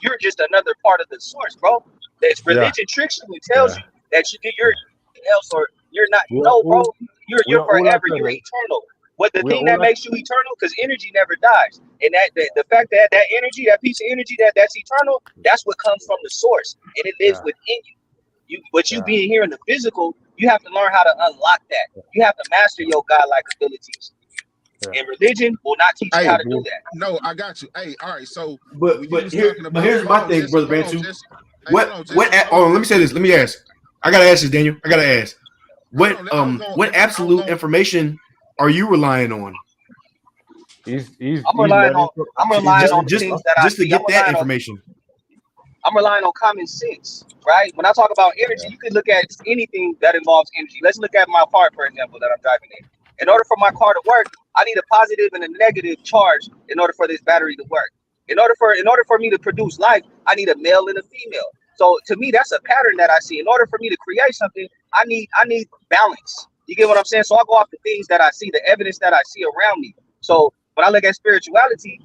you're just another part of the source, bro. That Yeah. religion tricks you and tells Yeah. you that you're else or you're not. We are No, bro. all. We You're are all forever. You're apparent. eternal. But the We are thing all. that makes you eternal, because energy never dies, and the fact that that energy, that piece of energy that's eternal, that's what comes from the source, and it lives Yeah. within you. But you Yeah. being here in the physical, you have to learn how to unlock that. You have to master your godlike abilities, Yeah. and religion will not teach you how Hey, to do that. no, I got you. Hey, all right. So when But you but was here talking but about, here's hold my on, thing, Jesse, brother hold on, Bantu. Jesse. Hey, hold on, Jesse, hold Oh, on, let me say Jesse. this. Let me ask. I gotta ask this, Daniel. I gotta ask. Hold on. I was gonna, What I was absolute gonna. information are you relying on? I'm He's relying learning on I'm relying Just on learning the from just things us. that I just to see. I'm get that relying on information. I'm relying on common sense, right? When I talk about energy, Yeah. you could look at anything that involves energy. Let's look at my car, for example, that I'm driving in. In order for my car to work, I need a positive and a negative charge in order for this battery to work. In order for me to produce life, I need a male and a female. So to me, that's a pattern that I see. In order for me to create something, I need balance. You get what I'm saying? So I go off the things that I see, the evidence that I see around me. So when I look at spirituality,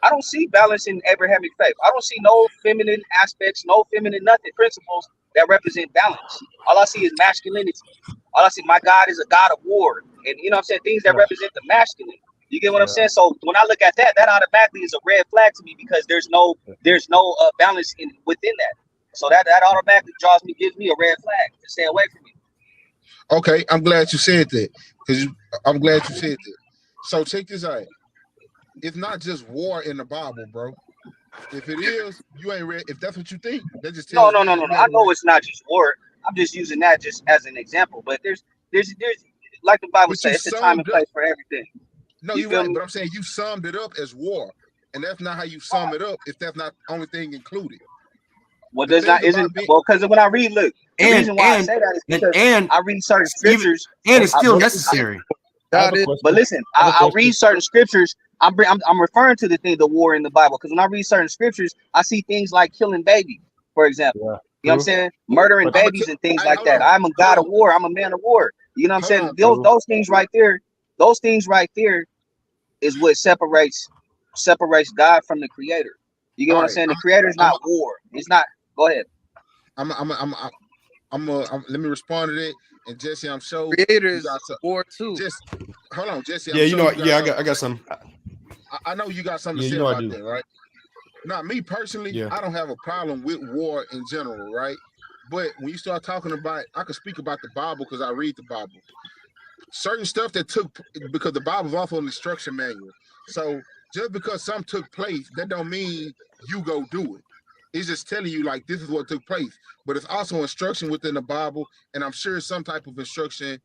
I don't see balance in Abrahamic faith. I don't see no feminine aspects, no feminine nothing principles that represent balance. All I see is masculinity. All I see, my God is a God of war, and you know what I'm saying, things that Yeah. represent the masculine. You get what I'm Yeah. saying? So when I look at that, that automatically is a red flag to me because there's no balance in within that. So that automatically gives me a red flag to stay away from it. Okay, I'm glad you said that because I'm glad you said that. So check this out. It's not just war in the Bible, bro. If it is, you ain't read. If that's what you think, that just No, tells no, me no, no, no. you I ain't know read. it's not just war. I'm just using that just as an example. But there's like the Bible But you says, it's a time and summed up. place for everything. No, You you're feel right. me? But I'm saying you summed it up as war, and that's not how you sum it up. If that's not the only thing included. What The does thing not about isn't being well because when I read, look, the And reason why I and say that is and because and I read certain even scriptures. and it's Okay. still Brother, necessary. I have God a is. But question. listen, I have a I'll read question. certain scriptures. I'm referring to the war in the Bible because when I read certain scriptures, I see things like killing babies, for example. Yeah. You know what I'm True. saying? Murdering But I'm gonna. babies and things Hey, like hold that. on, I'm a hold god of on, war. I'm a man of war. You know what I'm hold saying? on. Those, true. those things right there, those things right there is what separates God from the creator. You get All what I'm right, saying? The creator is I'm, not war. It's not. Go ahead. I'm, I'm, I'm, I'm, let me respond to that. And Jesse, I'm sure Creator you is got some. war too. Just hold on, Jesse. I'm Yeah, you sure know, you got yeah, something. I got some. I know you got something to Yeah, you say know I about do. that, right? Now, me personally, Yeah. I don't have a problem with war in general, right? But when you start talking about, I can speak about the Bible because I read the Bible. Certain stuff that took, because the Bible's also an instruction manual. So just because some took place, that don't mean you go do it. It's just telling you like this is what took place. But it's also instruction within the Bible, and I'm sure some type of instruction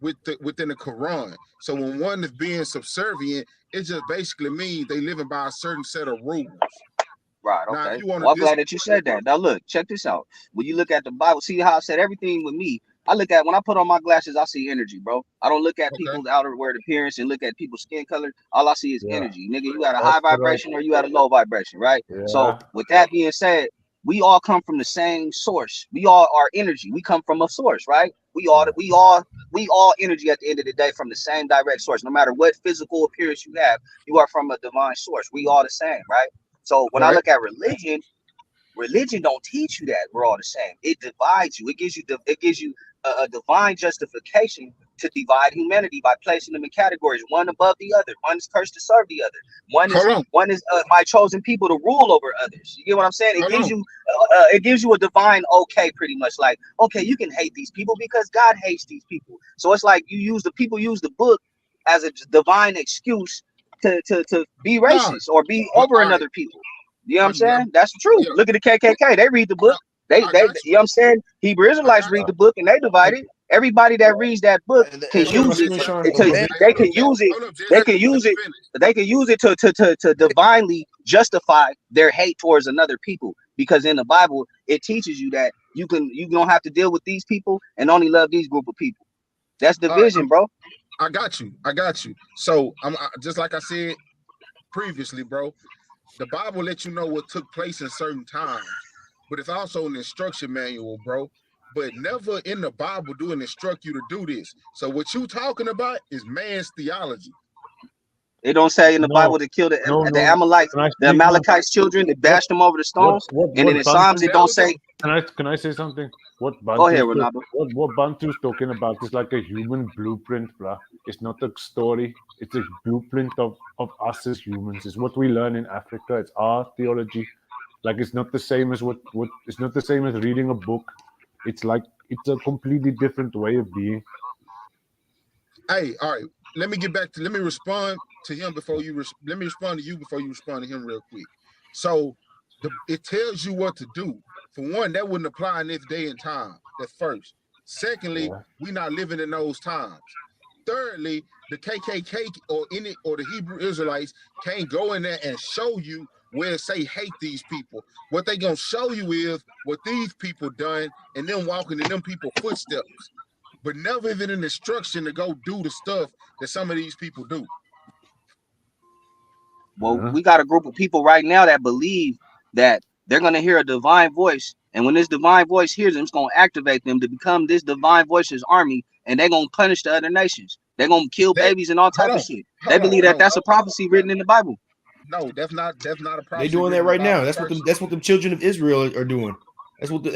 within the Quran. So when one is being subservient, it just basically means they living by a certain set of rules. Right. Now, if Okay. you want Well, I'm to glad that you said that. Now, look, check this out. When you look at the Bible, see how I said everything with me. I look at when I put on my glasses, I see energy, bro. I don't look at okay, people's outward appearance and look at people's skin color. All I see is Yeah. energy, nigga. You got a high That's correct. vibration or you got a low vibration, right? So, Yeah. with that being said, we all come from the same source. We all are energy. We come from a source, right? Yeah. We all energy at the end of the day from the same direct source. No matter what physical appearance you have, you are from a divine source. We all the same, right? So when I right? look at religion don't teach you that we're all the same. It divides you. It gives you a divine justification to divide humanity by placing them in categories, one above the other. One is cursed to serve the other. One is my chosen people to rule over others. You get what I'm saying? It gives you a divine okay, pretty much, like, okay, you can hate these people because God hates these people. So it's like use the book as a divine excuse to be racist or be over another people. You know what I'm saying? That's true. Look at the KKK. They read the book. They you know what I'm saying? Hebrew Israelites read the book and they divide it. Everybody that reads that book can use it. They can use it. They can use it. They can use it to divinely justify their hate towards another people. Because in the Bible, it teaches you that you don't have to deal with these people and only love these group of people. That's division, bro. I got you. So just like I said previously, bro. The Bible lets you know what took place in certain times, but it's also an instruction manual, bro. But never in the Bible do it instruct you to do this. So what you talking about is man's theology. It don't say in the Bible to kill the Amalekites, the Amalekites' children, to bash them over the stones. And in the Psalms, it don't say. Can I say something? What Go ahead, Ronaldo. What Bantu's talking about is like a human blueprint, bruh. It's not a story. It's a blueprint of us as humans. It's what we learn in Africa. It's our theology. Like it's not the same as what it's not the same as reading a book. It's like it's a completely different way of being. Hey, all right. Let me respond to him before you. Let me respond to you before you respond to him real quick. So it tells you what to do. For one, that wouldn't apply in this day and time. That's first. Secondly, we're not living in those times. Thirdly, the KKK or the Hebrew Israelites can't go in there and show you where it say hate these people. What they gonna show you is what these people done and them walking in them people's footsteps. But never even an instruction to go do the stuff that some of these people do. Well, we got a group of people right now that believe that they're going to hear a divine voice. And when this divine voice hears them, it's going to activate them to become this divine voice's army. And they're going to punish the other nations. They're going to kill babies and all type of shit. They believe that's a prophecy written in the Bible. No, that's not a prophecy. They're doing that right now. That's what the children of Israel are doing. That's what they're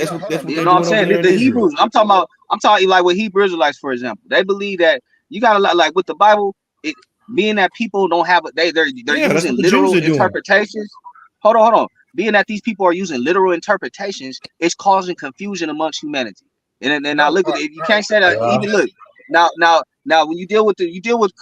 You know what I'm saying? The Hebrews. I'm talking like with Hebrew Israelites, for example. They believe that you got to like with the Bible, it being that people don't have they're using literal interpretations. Hold on. Being that these people are using literal interpretations, it's causing confusion amongst humanity. And now look at it. You can't say that. Even look now when you deal with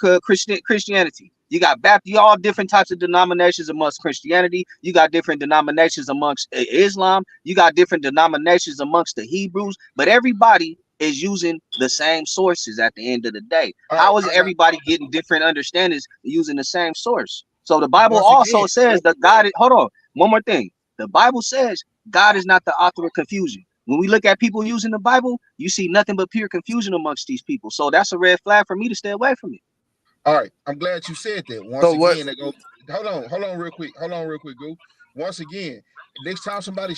Christianity. You got all different types of denominations amongst Christianity. You got different denominations amongst Islam. You got different denominations amongst the Hebrews. But everybody is using the same sources at the end of the day. How is everybody getting different understandings using the same source? So the Bible also says that God. Hold on, one more thing. The Bible says God is not the author of confusion. When we look at people using the Bible, you see nothing but pure confusion amongst these people. So that's a red flag for me to stay away from it. All right, I'm glad you said that. Once again, they go. Hold on, real quick, Goo. Once again, next time somebody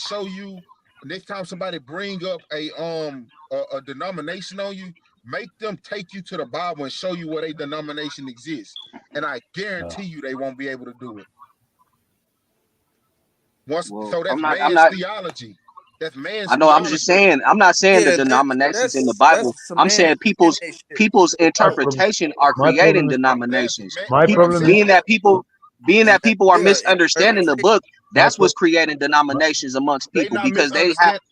bring up a denomination on you, make them take you to the Bible and show you where a denomination exists, and I guarantee you they won't be able to do it. That's man's theology. That's man's. I know. I'm just saying. I'm not saying the denominations in the Bible. I'm saying people's interpretation are creating denominations. Being that people are misunderstanding the book, that's what's creating denominations amongst people because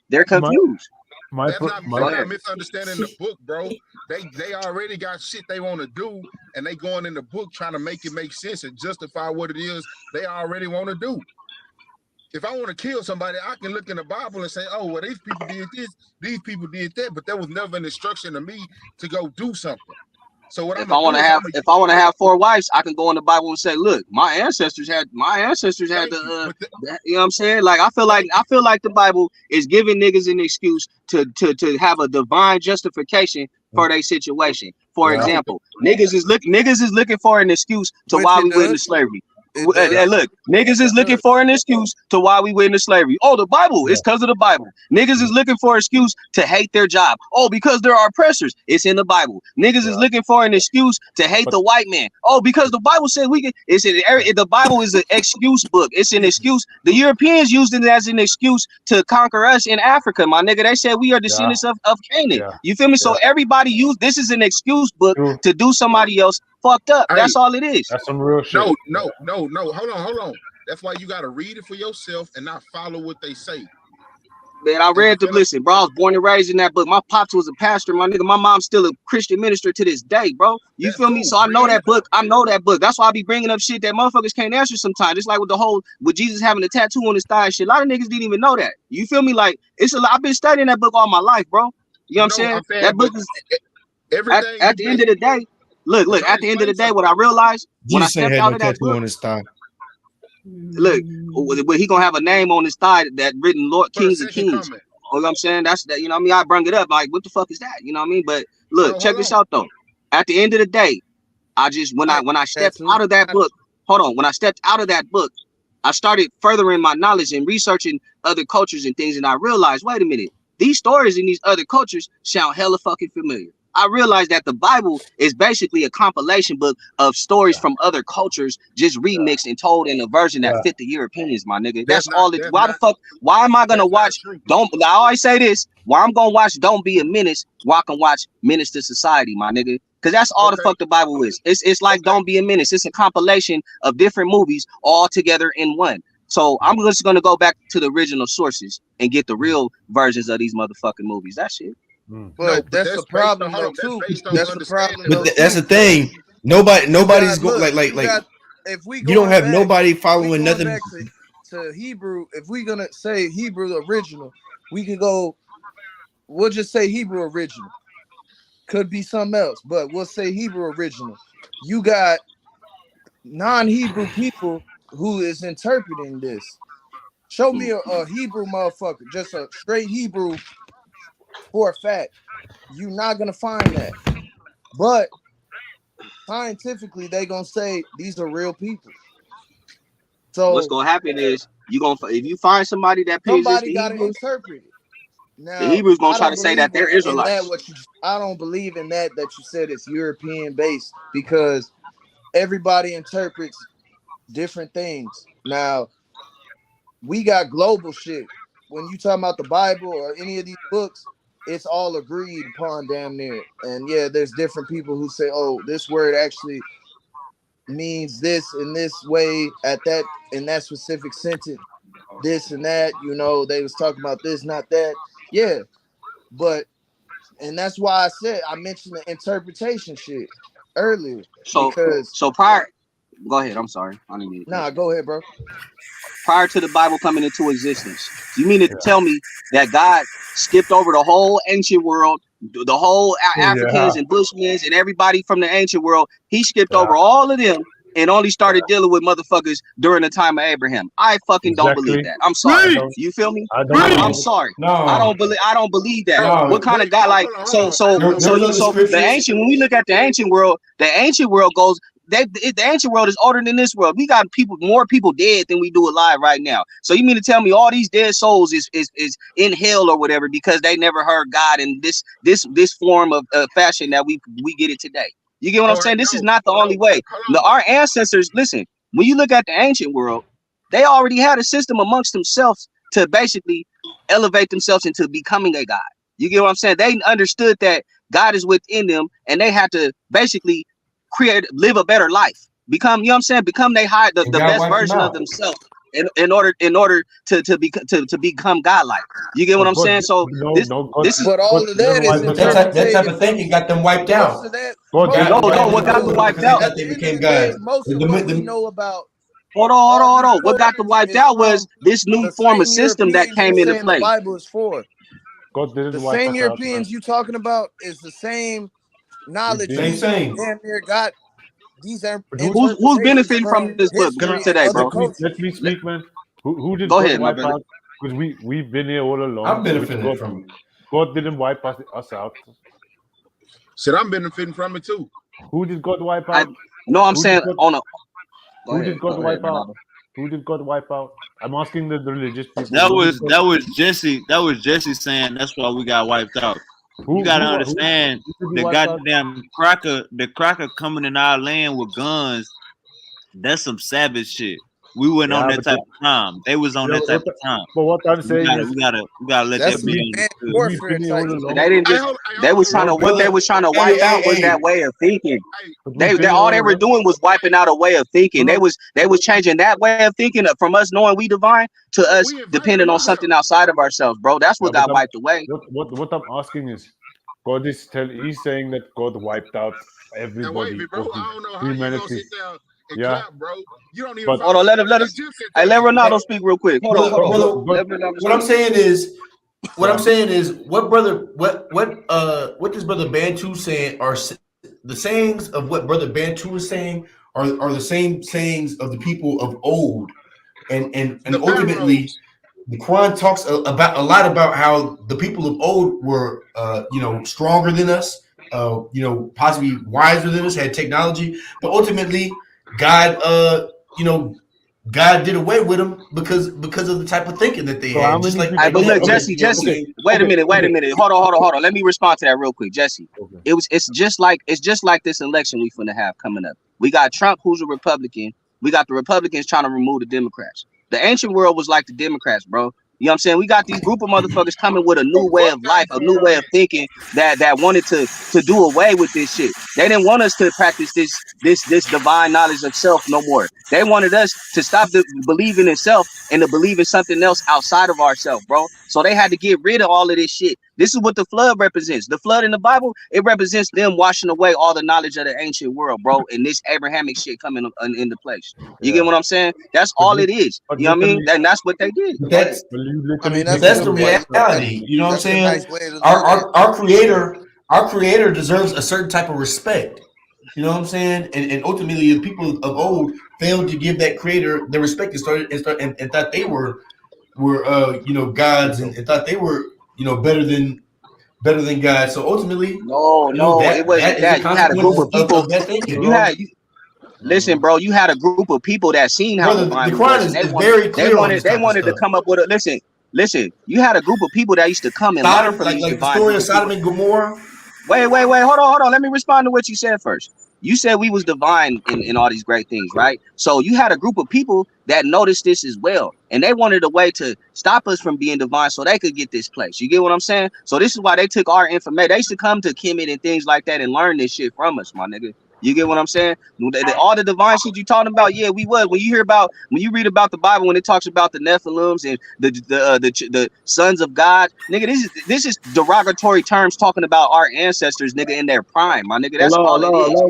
they're confused. They're not misunderstanding the book, bro. They already got shit they want to do, and they going in the book trying to make it make sense and justify what it is they already want to do. If I want to kill somebody, I can look in the Bible and say, oh, well, these people did this, these people did that, but there was never an instruction to me to go do something. So what if I want to have 4 wives, I can go in the Bible and say, look, my ancestors had the you know what I'm saying? Like I feel like the Bible is giving niggas an excuse to have a divine justification for their situation. For example, niggas is looking for an excuse to why we went into slavery. It And does. look, niggas is It looking does. for an excuse to why we went into slavery. Oh, the Bible. It's because of the Bible. Niggas is looking for an excuse to hate their job. Oh, because there are oppressors. It's in the Bible. Niggas is looking for an excuse to hate the white man. Oh, because the Bible said we can. The Bible is an excuse book. It's an excuse. The Europeans used it as an excuse to conquer us in Africa, my nigga. They said we are descendants of Canaan. You feel me? So everybody used this is an excuse book to do somebody else fucked up. Hey, That's all it is. That's some real shit. No. Hold on. That's why you got to read it for yourself and not follow what they say. Man, I read the listen, bro. I was born and raised in that book. My pops was a pastor, my nigga. My mom's still a Christian minister to this day, bro. You feel me? So I know that book. I know that book. That's why I be bringing up shit that motherfuckers can't answer sometimes. It's like with Jesus having a tattoo on his thigh and shit. A lot of niggas didn't even know that. You feel me? Like it's a lot. I've been studying that book all my life, bro. You know what I'm saying? That book is everything. At the end of the day. Look. At the end of the day, what I realized when I Jesus ain't stepped had out no of that tattoo book. on his thigh. Look, he gonna have a name on his thigh that written Lord Kings and Kings. Comment. You know what I'm saying? That's that, you know what I mean? I brung it up like, what the fuck is that? You know what I mean? But look, check this out though. At the end of the day, I just when I stepped out of that book, when I stepped out of that book, I started furthering my knowledge and researching other cultures and things, and I realized, wait a minute, these stories in these other cultures sound hella fucking familiar. I realized that the Bible is basically a compilation book of stories from other cultures, just remixed and told in a version that fit the Europeans, my nigga. That's all it. Why am I gonna watch? I always say this. Why I'm gonna watch Don't Be a Menace? Why I can watch Menace to Society, my nigga? Because that's all the fuck the Bible is. It's like Don't Be a Menace. It's a compilation of different movies all together in one. So I'm just gonna go back to the original sources and get the real versions of these motherfucking movies. That's it. But that's the problem though too. That's the problem though. But that's the thing. Nobody's going like if we you don't have nobody following going nothing. back to Hebrew, if we're gonna say Hebrew original, we could go. We'll just say Hebrew original. Could be something else, but we'll say Hebrew original. You got non-Hebrew people who is interpreting this. Show me a Hebrew motherfucker, just a straight Hebrew for a fact. You're not gonna find that. But scientifically, they gonna say these are real people. So what's gonna happen is if you find somebody that pre-exists somebody the gotta Hebrew, interpret it. Now, the Hebrews gonna I try don't to say that believe they're in that. Israelites. I don't believe in that you said it's European based because everybody interprets different things. Now, we got global shit. When you talking about the Bible or any of these books, it's all agreed upon damn near. And yeah, there's different people who say, oh, this word actually means this in this way at that in that specific sentence, this and that, they was talking about this, not that. Yeah. But and that's why I mentioned the interpretation shit earlier. So prior, go ahead. I'm sorry. I didn't mean to cut you. Go ahead, bro. Prior to the Bible coming into existence, you mean to tell me that God skipped over the whole ancient world, the whole Africans and Bushmen and everybody from the ancient world? He skipped over all of them and only started dealing with motherfuckers during the time of Abraham. I fucking don't believe that. I'm sorry. You feel me? I'm sorry. No. I don't believe that. No. What kind of guy like so the ancient, when we look at the ancient world goes. The ancient world is older than this world. We got more people dead than we do alive right now. So you mean to tell me all these dead souls is in hell or whatever because they never heard God in this form of fashion that we get it today? You get what I'm saying? This is not the only way. Our ancestors, listen, when you look at the ancient world, they already had a system amongst themselves to basically elevate themselves into becoming a god. You get what I'm saying? They understood that God is within them and they had to basically live a better life, become, you know what I'm saying, become the best version of themselves in order to become godlike. You get what I'm saying? So this is but all of that is that type of thinking got them wiped out. What got them wiped out? They became God. Most of what we know about. Hold on. What got them wiped out was this new form of system that came into play. The Bible is for. God didn't the wipe same us Europeans out. you talking about is the same knowledge. Same. Damn near got these are who's benefiting from this book today, bro? Let me speak, man. Who did Go God ahead, my wipe brother. out? Because we've been here all along. I'm benefiting from it. God didn't wipe us out. Shit, I'm benefiting from it too. Who did God wipe out? No, I'm saying Who did God wipe out? Who did God wipe out? I'm asking the religious people. That was Jesse. That was Jesse saying that's why we got wiped out. You gotta understand the goddamn the cracker coming in our land with guns. That's some savage shit. We weren't on that type of time. They was on that type of time. But what I'm saying is, we gotta let that be understood. They didn't just. They was trying to. What they was trying to wipe out was that way of thinking. They all they were doing was wiping out a way of thinking. They was changing that way of thinking from us knowing we divine to us depending on something outside of ourselves, bro. That's what got wiped away. What I'm asking is, God is he's saying that God wiped out everybody. Bro, I don't know how you gonna sit down and clap, bro. You don't even. Hold on, let us. Hey, let Ronaldo speak real quick. Hold on. What I'm saying is, what this brother Bantu saying are the sayings of what brother Bantu is saying are the same sayings of the people of old, and ultimately. The Quran talks a lot about how the people of old were, stronger than us, possibly wiser than us, had technology, but ultimately, God, God did away with them because of the type of thinking that they had. Just like, but look, Jesse, wait a minute. Hold on. Let me respond to that real quick, Jesse. Okay. It's just like this election we finna have coming up. We got Trump, who's a Republican. We got the Republicans trying to remove the Democrats. The ancient world was like the Democrats, bro. You know what I'm saying? We got these group of motherfuckers coming with a new way of life, a new way of thinking that wanted to do away with this shit. They didn't want us to practice this divine knowledge of self no more. They wanted us to stop believing in self and to believe in something else outside of ourselves, bro. So they had to get rid of all of this shit. This is what the flood represents. The flood in the Bible, it represents them washing away all the knowledge of the ancient world, bro, and this Abrahamic shit coming into place. You get what I'm saying? That's all it is. You know what I mean? And that's what they did. That's the reality. You know what I'm saying? Our creator deserves a certain type of respect. You know what I'm saying? And ultimately, the people of old failed to give that creator the respect and thought they were gods and thought they were better than God. So ultimately, it wasn't that. You had a group of people. Listen, bro, you had a group of people that seen how the Quran is very clear. They wanted to come up with a listen. You had a group of people that used to come and learn from these the story of Sodom and Gomorrah. Wait. Hold on. Let me respond to what you said first. You said we was divine in all these great things, right? So you had a group of people that noticed this as well. And they wanted a way to stop us from being divine so they could get this place. You get what I'm saying? So this is why they took our information. They used to come to Kemet and things like that and learn this shit from us, my nigga. You get what I'm saying? All the divine shit you talking about, yeah, we was. When you read about the Bible, when it talks about the Nephilims and the sons of God, nigga, this is derogatory terms talking about our ancestors, nigga, in their prime, my nigga. That's all it is.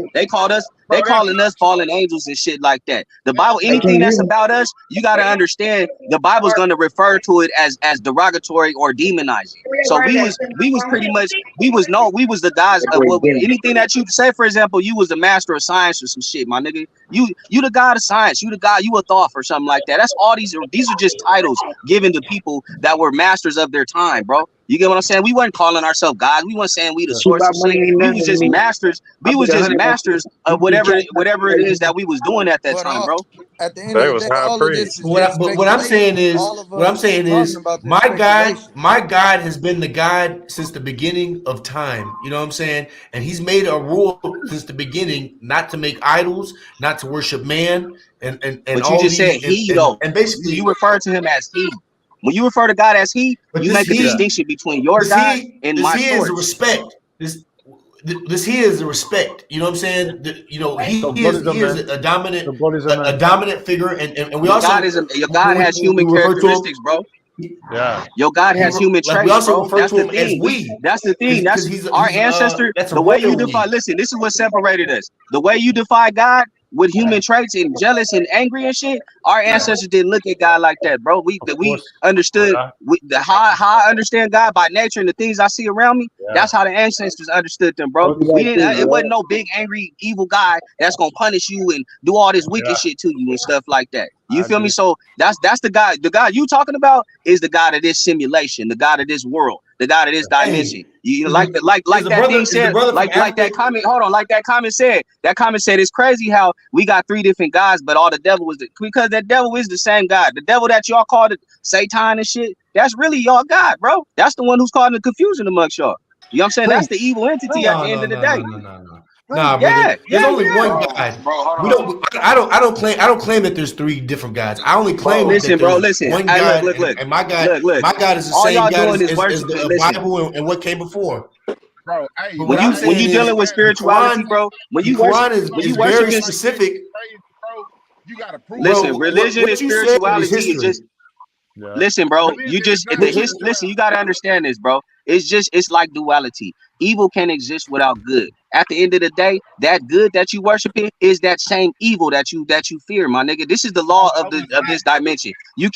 They calling us fallen angels and shit like that. The Bible, anything that's about us, you gotta understand. The Bible's gonna refer to it as derogatory or demonizing. So we was pretty much we was the guys of anything that you say. For example, you was the master of science or some shit, my nigga. You the god of science. You a thought or something like that. That's all these are just titles given to people that were masters of their time, bro. You get what I'm saying? We wasn't calling ourselves gods. We weren't saying we the source of shit. We was just masters. We was just masters of whatever it is that we was doing at that time, bro. At the end of the day, all of this is what I'm saying is my God has been the God since the beginning of time. You know what I'm saying? And he's made a rule since the beginning not to make idols, not to worship man, and but all you just these, said he though. And basically you refer to him as he. When you refer to God as he, you make a distinction between your God and my source. Is a respect. This here is a respect. You know what I'm saying? He is a dominant figure, and we also your God has human characteristics, bro. Yeah, your God has human traits. We also bro. refer That's to him as we. That's the thing. That's our ancestor. That's the way you define. Listen, this is what separated us. The way you define God with human traits and jealous and angry and shit. Our ancestors didn't look at God like that, bro. We understood how I understand God by nature and the things I see around me. Yeah. That's how the ancestors understood them, bro. We didn't. It wasn't no big angry evil guy that's gonna punish you and do all this wicked shit to you and stuff like that. You feel me? So that's the God. The God you talking about is the God of this simulation, the God of this world. the God of this dimension. Hey, You is like the, like is the that brother thing is the said, brother from like Africa? that comment. Hold on, like that comment said. That comment said it's crazy how we got three different gods, but all the devil was because that devil is the same God. The devil that y'all called it Satan and shit, that's really y'all God, bro. That's the one who's causing the confusion amongst y'all. You know what I'm saying? That's the Preach. evil entity at No, the end no, of the no, no, day. no, no, no. Nah, brother. Yeah, There's yeah, only yeah. one God. We don't. I don't claim that there's three different gods. I only claim that Listen, bro. there's Listen. one Hey, God, look. and my God, Look. my God is the All same y'all God doing is as worshiping. the Listen, Bible and what came before. Bro, hey, But when what but I'm you hey, saying dealing is with hey, the spirituality, Quran, bro, the Quran when you is very worshiping, specific, bro, you gotta prove it. listen, bro. religion and What you said is spirituality is history. just Yeah. listen, bro. You Religion is just not What you listen. You spirituality. gotta understand this, bro. It's like duality. Evil can exist without good. At the end of the day, that good that you worshiping is that same evil that you fear, my nigga. This is the law No, it's of not. this dimension. You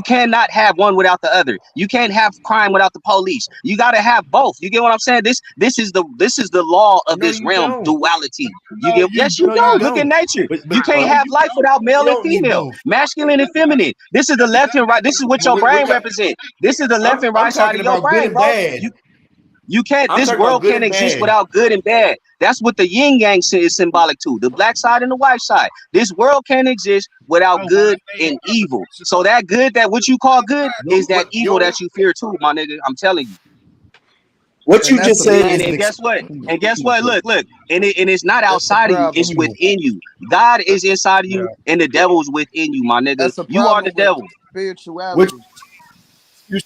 cannot have one without the other. You can't have crime without the police. You gotta have both. You get what I'm saying? This is the law of No, this you realm, don't. duality. You No, get you yes, you do No, you do. not. Look at don't. nature. But You can't No, have you life don't. without you male and don't need female, both. masculine and feminine. This is the left and right. This is what But your brain we're represents. This is the left and I'm right side talking of your about good brain, and bro. bad. You can't. I'm This talking about world good can't and exist bad. without good and bad. That's what the yin yang is symbolic to. The black side and the white side. This world can't exist without No, what good I think and evil. conversation So that good, that what you call good, No, is that evil that you fear too, my nigga. I'm telling you. what And you that's just the said And is problem. then an guess what? extreme And guess what? evil. Look. And it's not That's the outside of you. It's problem. Evil. within you. God is inside of you, Yeah. and the devil is within you, my nigga. That's the You are the problem with devil. What spirituality. you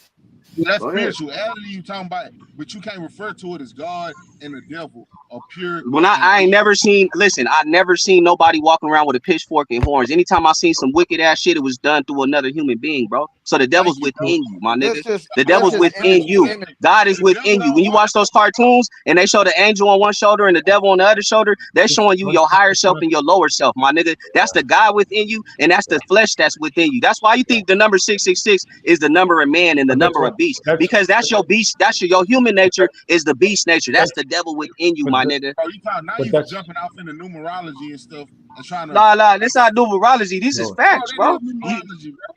that's Go ahead. spirituality you talking about, but you can't refer to it as God and the devil or pure When and I ain't evil. never seen, listen, I never seen nobody walking around with a pitchfork and horns. Anytime I seen some wicked ass shit, it was done through another human being, bro. So the devil's Thank you, bro. within you, my nigga. The I That's devil's don't just within you. entertainment. God is the devil within you. When don't you walk. watch those cartoons and they show the angel on one shoulder and the devil on the other shoulder, they're showing you your higher self and your lower self, my nigga. That's the God within you, and that's the flesh that's within you. That's why you think the number 666 is the number of man and the but that's number what of beast, that's because that's your beast. That's your human nature is the beast nature. That's the devil within you, but my that, nigga. Bro, you talk now but you that's jumping off into numerology and stuff and trying to Nah, this not numerology. These is no. bro, facts, that is bro. numerology, bro.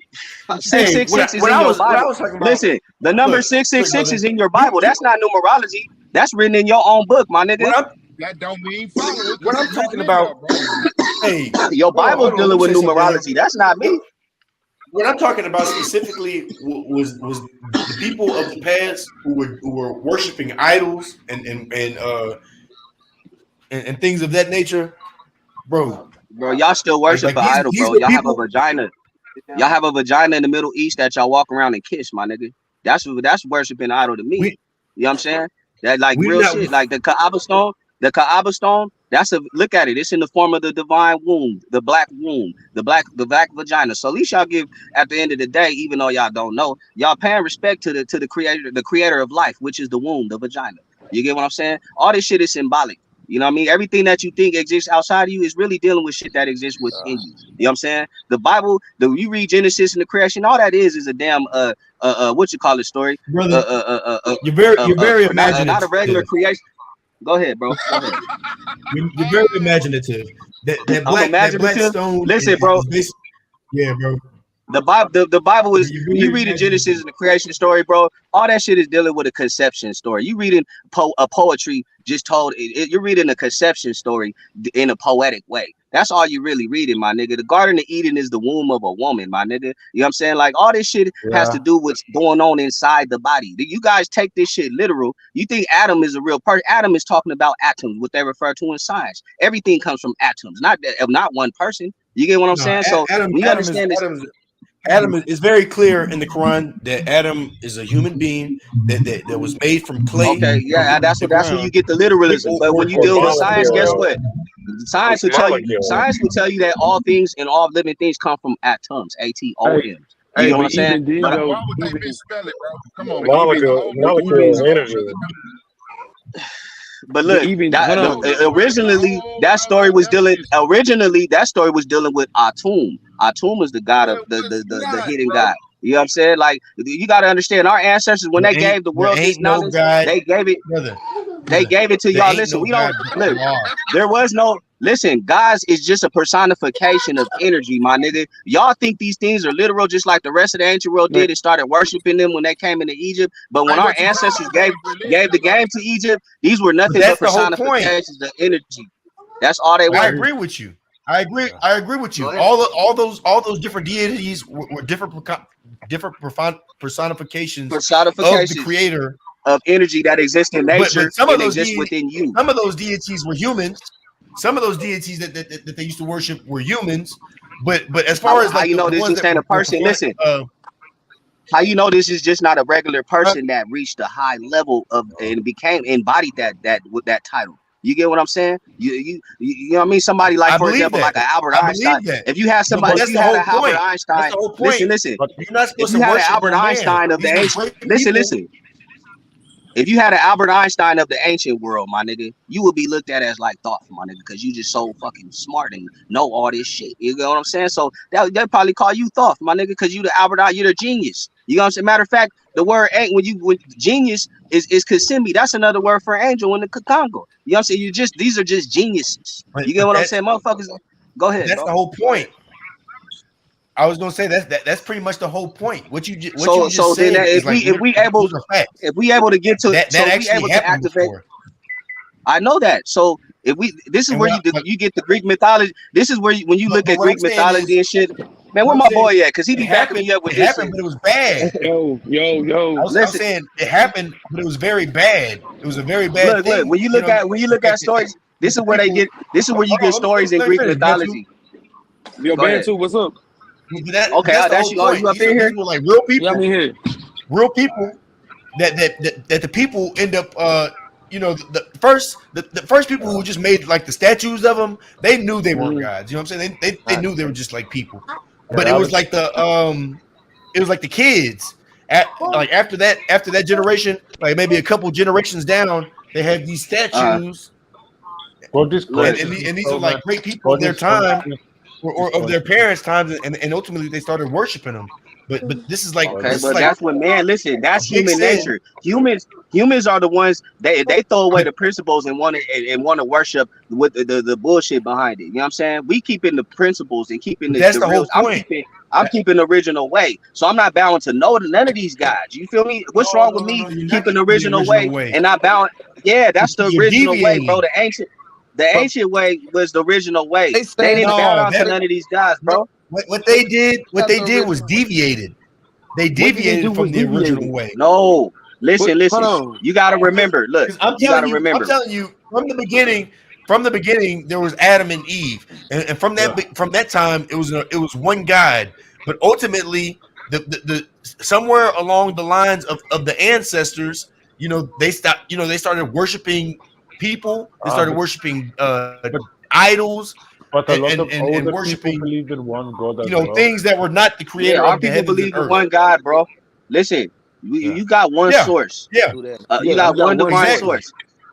But you Six Hey, six six is what in I your was Bible. talking about. Listen, the number six six Look, six brother. is in your You Bible. you That's not numerology. That's written in your own book, my nigga. what I'm that don't mean follow it what because I'm it's talking written in there, about. bro. Hey, Your Bible's hold on. Let dealing me with say something, man. numerology. That's not me. What I'm talking about specifically was the people of the past who were worshiping idols and things of that nature, bro. Bro, y'all still worship Like an idol, these bro. were Y'all have a people. vagina. Y'all have a vagina in the Middle East that y'all walk around and kiss, my nigga. That's worshiping an idol to me. We You know what I'm saying? That like we real not. shit. Like the Kaaba stone, that's a look at it. It's in the form of the divine womb, the black vagina. So at least y'all give at the end of the day, even though y'all don't know, y'all paying respect to the creator of life, which is the womb, the vagina. You get what I'm saying? All this shit is symbolic. You know what I mean? Everything that you think exists outside of you is really dealing with shit that exists within you. You know what I'm saying? The Bible, you read Genesis and the creation, all that is a damn what you call it story. Brother, you're very Not a regular imaginative. creation. Go ahead, bro. Go ahead. You're very imaginative. I'm That black imaginative. stone Listen, bro. is basically, yeah, bro. The Bible is, You're when very you read the Genesis imaginative. and the creation story, bro, all that shit is dealing with a conception story. You reading a poetry just told you're reading a conception story in a poetic way. That's all you really reading, my nigga. The Garden of Eden is the womb of a woman, my nigga. You know what I'm saying? Like all this shit has to Yeah. do with what's going on inside the body. You guys take this shit literal. You think Adam is a real person. Adam is talking about atoms, what they refer to in science. Everything comes from atoms, not one person. You get what I'm No, saying? So when you understand this. Adam is very clear in the Quran that Adam is a human being that was made from clay Okay, or yeah, the that's where ground you get the literalism. But when you Or deal with science, guess molecule. what? Science will tell you that all things and all living things come from atoms, Hey, ATOMs. You hey, get what but I'm saying? even then But though, Why would they even misspell it, bro? Come on, but bro. even That's a whole nother but word. That's even a whole nother But but look, even that hold that's a on. whole word with a originally whole that story nother was dealing definition. with Atum. Atum is the god of It's the not, hidden bro. god. You know what I'm saying? Like you got to understand, our ancestors, when they gave the there world this ain't no knowledge, God, they gave it brother. they gave it to There y'all. ain't Listen, no we don't God but look. Allah. There was no Listen, gods is just a personification of energy, my nigga. Y'all think these things are literal, just like the rest of the ancient world did and started worshiping them when they came into Egypt. But when Hey, our but you ancestors call gave those religions, the game though. to Egypt, these were But nothing but that's the whole point. personifications of energy. That's all they I were. agree with you. I agree. I agree with Go you. ahead. All those different deities were different personifications of the Personifications creator. of energy that exists in nature But some of and those exists within you. deities were humans. Some of those deities that they used to worship were humans. But as far as How like you know the this ones just that ain't a were person? performing, Listen, how you know this is just not a regular person that reached a high level of and became embodied that with that title. You get what I'm saying? You know what I mean? Somebody like, I for believe example, that. like an Albert I Einstein. believe that. If you had somebody, But if that's you the had whole an Albert point. That's Einstein, the whole point. listen. You're not If supposed you to had an worship Albert no man. Einstein of the These are ancient, great listen, people. listen. If you had an Albert Einstein of the ancient world, my nigga, you would be looked at as like thoughtful, my nigga, because you just so fucking smart and know all this shit. You know what I'm saying? So they'd probably call you thoughtful, my nigga, because you the Albert Einstein, you're the genius. You know what I'm saying? Matter of fact, the word ain't when genius is Kissimmee. That's another word for angel in the Congo. You know what I'm saying? These are just geniuses. You get But what I'm saying, motherfuckers? Go ahead, that's bro. the whole Go ahead. point. I was gonna say that's pretty much the whole point. What you So just then said is like if we able those are facts. get to That if we actually able to happened activate. before. I know that. So if we, this is And where you get the Greek mythology. This is where when you look but at what I'm Greek saying mythology is, and shit. Man, what where I'm my saying, boy at? Cause he it be backing me happened. up with It this happened, shit. but it was bad. Yo. I'm Listen, saying it happened, but it was very bad. It was a very bad look. thing. When you You know, the look at fact stories, this that is the where they people. get. This is where you Hold get on, stories in let me Greek finish, Bantu. mythology. Yo, Go ahead. Bantu, what's up? But Okay, that's the that's whole you. Oh, point. you up in These here? were like Yeah, I'm in here. real people that the people end up the first people who just made like the statues of them, they knew they weren't Mm-hmm. gods. You know what I'm saying? They knew they were just like people. Yeah, But they had a, it was like the kids like after that generation, like maybe a couple generations down, they have these statues, God is Look, and consciousness, these are though, like man. great people of God their is time consciousness. Is or of their consciousness. parents' times, and ultimately they started worshiping them. But God okay, is this is but like that's what man. Listen, a that's big human sin. nature. Humans are the ones they throw away the principles and want to worship with the bullshit behind it. You know what I'm saying? We keeping the principles and keeping But that's the the real. whole point. I'm keeping the original way. So I'm not bound to none of these guys. You feel me? What's wrong with me No. You're not keeping the keeping the original original way way. and not bound? Yeah, that's the You're original way, bro. deviating. The But ancient way was the original way. they They saying didn't that bow No, down to that none of these guys, no. bro. What they they did, what got they the did was original way. deviated. They What did they do deviated from was the original deviated. way. No, What? Hold listen. on. You got to remember. Look, Because I'm you got to I'm remember. telling you, from the beginning, there was Adam and Eve, and Yeah. from that time, it was one God. But ultimately, the somewhere along the lines of the ancestors, they started worshiping people. They Uh, started but, worshiping but idols, but a lot of and older people worshiping believed in one God as well. things that were not the Yeah, creator our of the people heavens and believe in earth. one God, bro. Listen, Yeah. you got one Yeah, source. yeah, Do that. You Yeah, we got got one one divine source. exactly,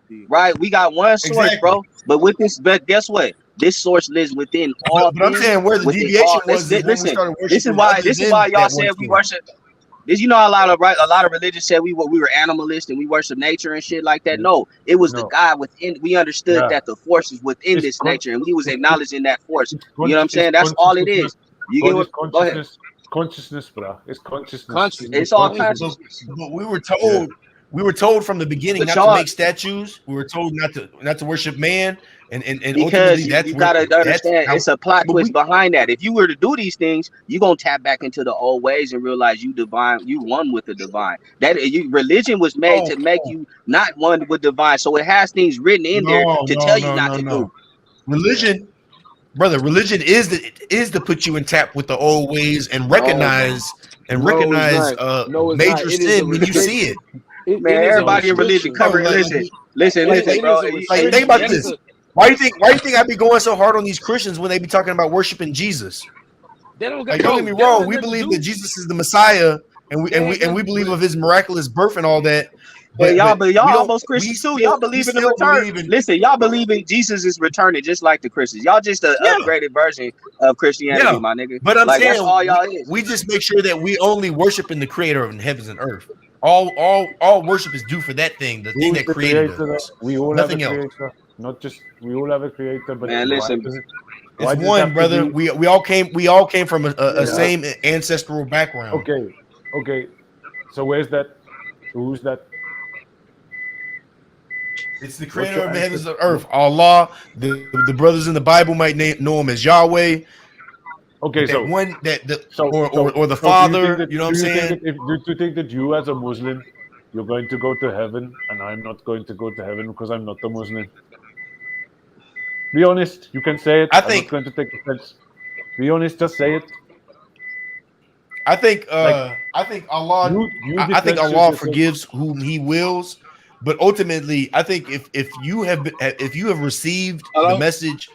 source, right? We got one source, exactly. bro. But guess what? This source lives within But, all but I'm things. saying where the Within all. deviation was is when we Listen. started worshiping other This is why than y'all that one said we source. worship. This, you know, a lot of religions said we were animalists and we worship nature and shit like that. No, it was the No. God within. We understood Yeah. that the force is within It's this nature, and we was acknowledging that force. You know what I'm it's saying? That's all it consciousness. is. You get God what? is Go ahead. consciousness. Consciousness, bro. It's consciousness. It's the Consciousness, It's all man. consciousness. consciousness. But Yeah. we were told from the beginning But not to y'all, make statues. We were told not to worship man, and ultimately because you gotta that's understand, how. it's a plot But twist we behind that. If you were to do these things, you gonna tap back into the old ways and realize you divine, you one with the divine. Religion was made oh to make you not one with divine, so it has things written in there to tell you not to do. no. Religion, brother, religion is to put you in tap with the old ways and No, no, it's recognize not. No, it's not. major It is a sin when you restrict. see it. It Man, is a everybody in religion restriction. Bro, cover. Listen, It bro. is a think restriction. about That is this. a Why do you think I be going so hard on these Christians when they be talking about worshiping Jesus? they don't got Like, don't get bro. me That don't wrong, have we nothing to believe that do. Jesus is the Messiah, and That has we nothing. believe But of his miraculous birth and all that. And But y'all we don't. almost We Christians too. still Y'all believe in the return. believe in. Listen, y'all believe in Jesus is returning, just like the Christians. Y'all just an Yeah, upgraded version of Christianity, yeah. my nigga. But I'm Like that's saying all y'all is. we just make sure that we only worship in the Creator of heavens and earth. All worship is due for that thing, the thing Who is that the created creator? us, We all have a nothing else. creator. Not just we all have a creator, but Man, why listen. does it? It's Why does it one, have to brother. be? We all came from a Yeah. same ancestral background. Okay. So where's that? Who's that? It's the What's creator your of the heavens ancestor? and earth, Allah. The brothers in the Bible might know him as Yahweh. Okay, That so one that the so or the so do you think Father. that You know what I'm saying? do you think that you as a Muslim you're going to go to heaven and I'm not going to go to heaven because I'm not a Muslim? Be honest. You can say it. I I'm not think going to take offense. Be honest. Just say it. I think Like I think Allah you I think differentiate Allah yourself. forgives whom He wills, but ultimately I think if you have received the Hello? message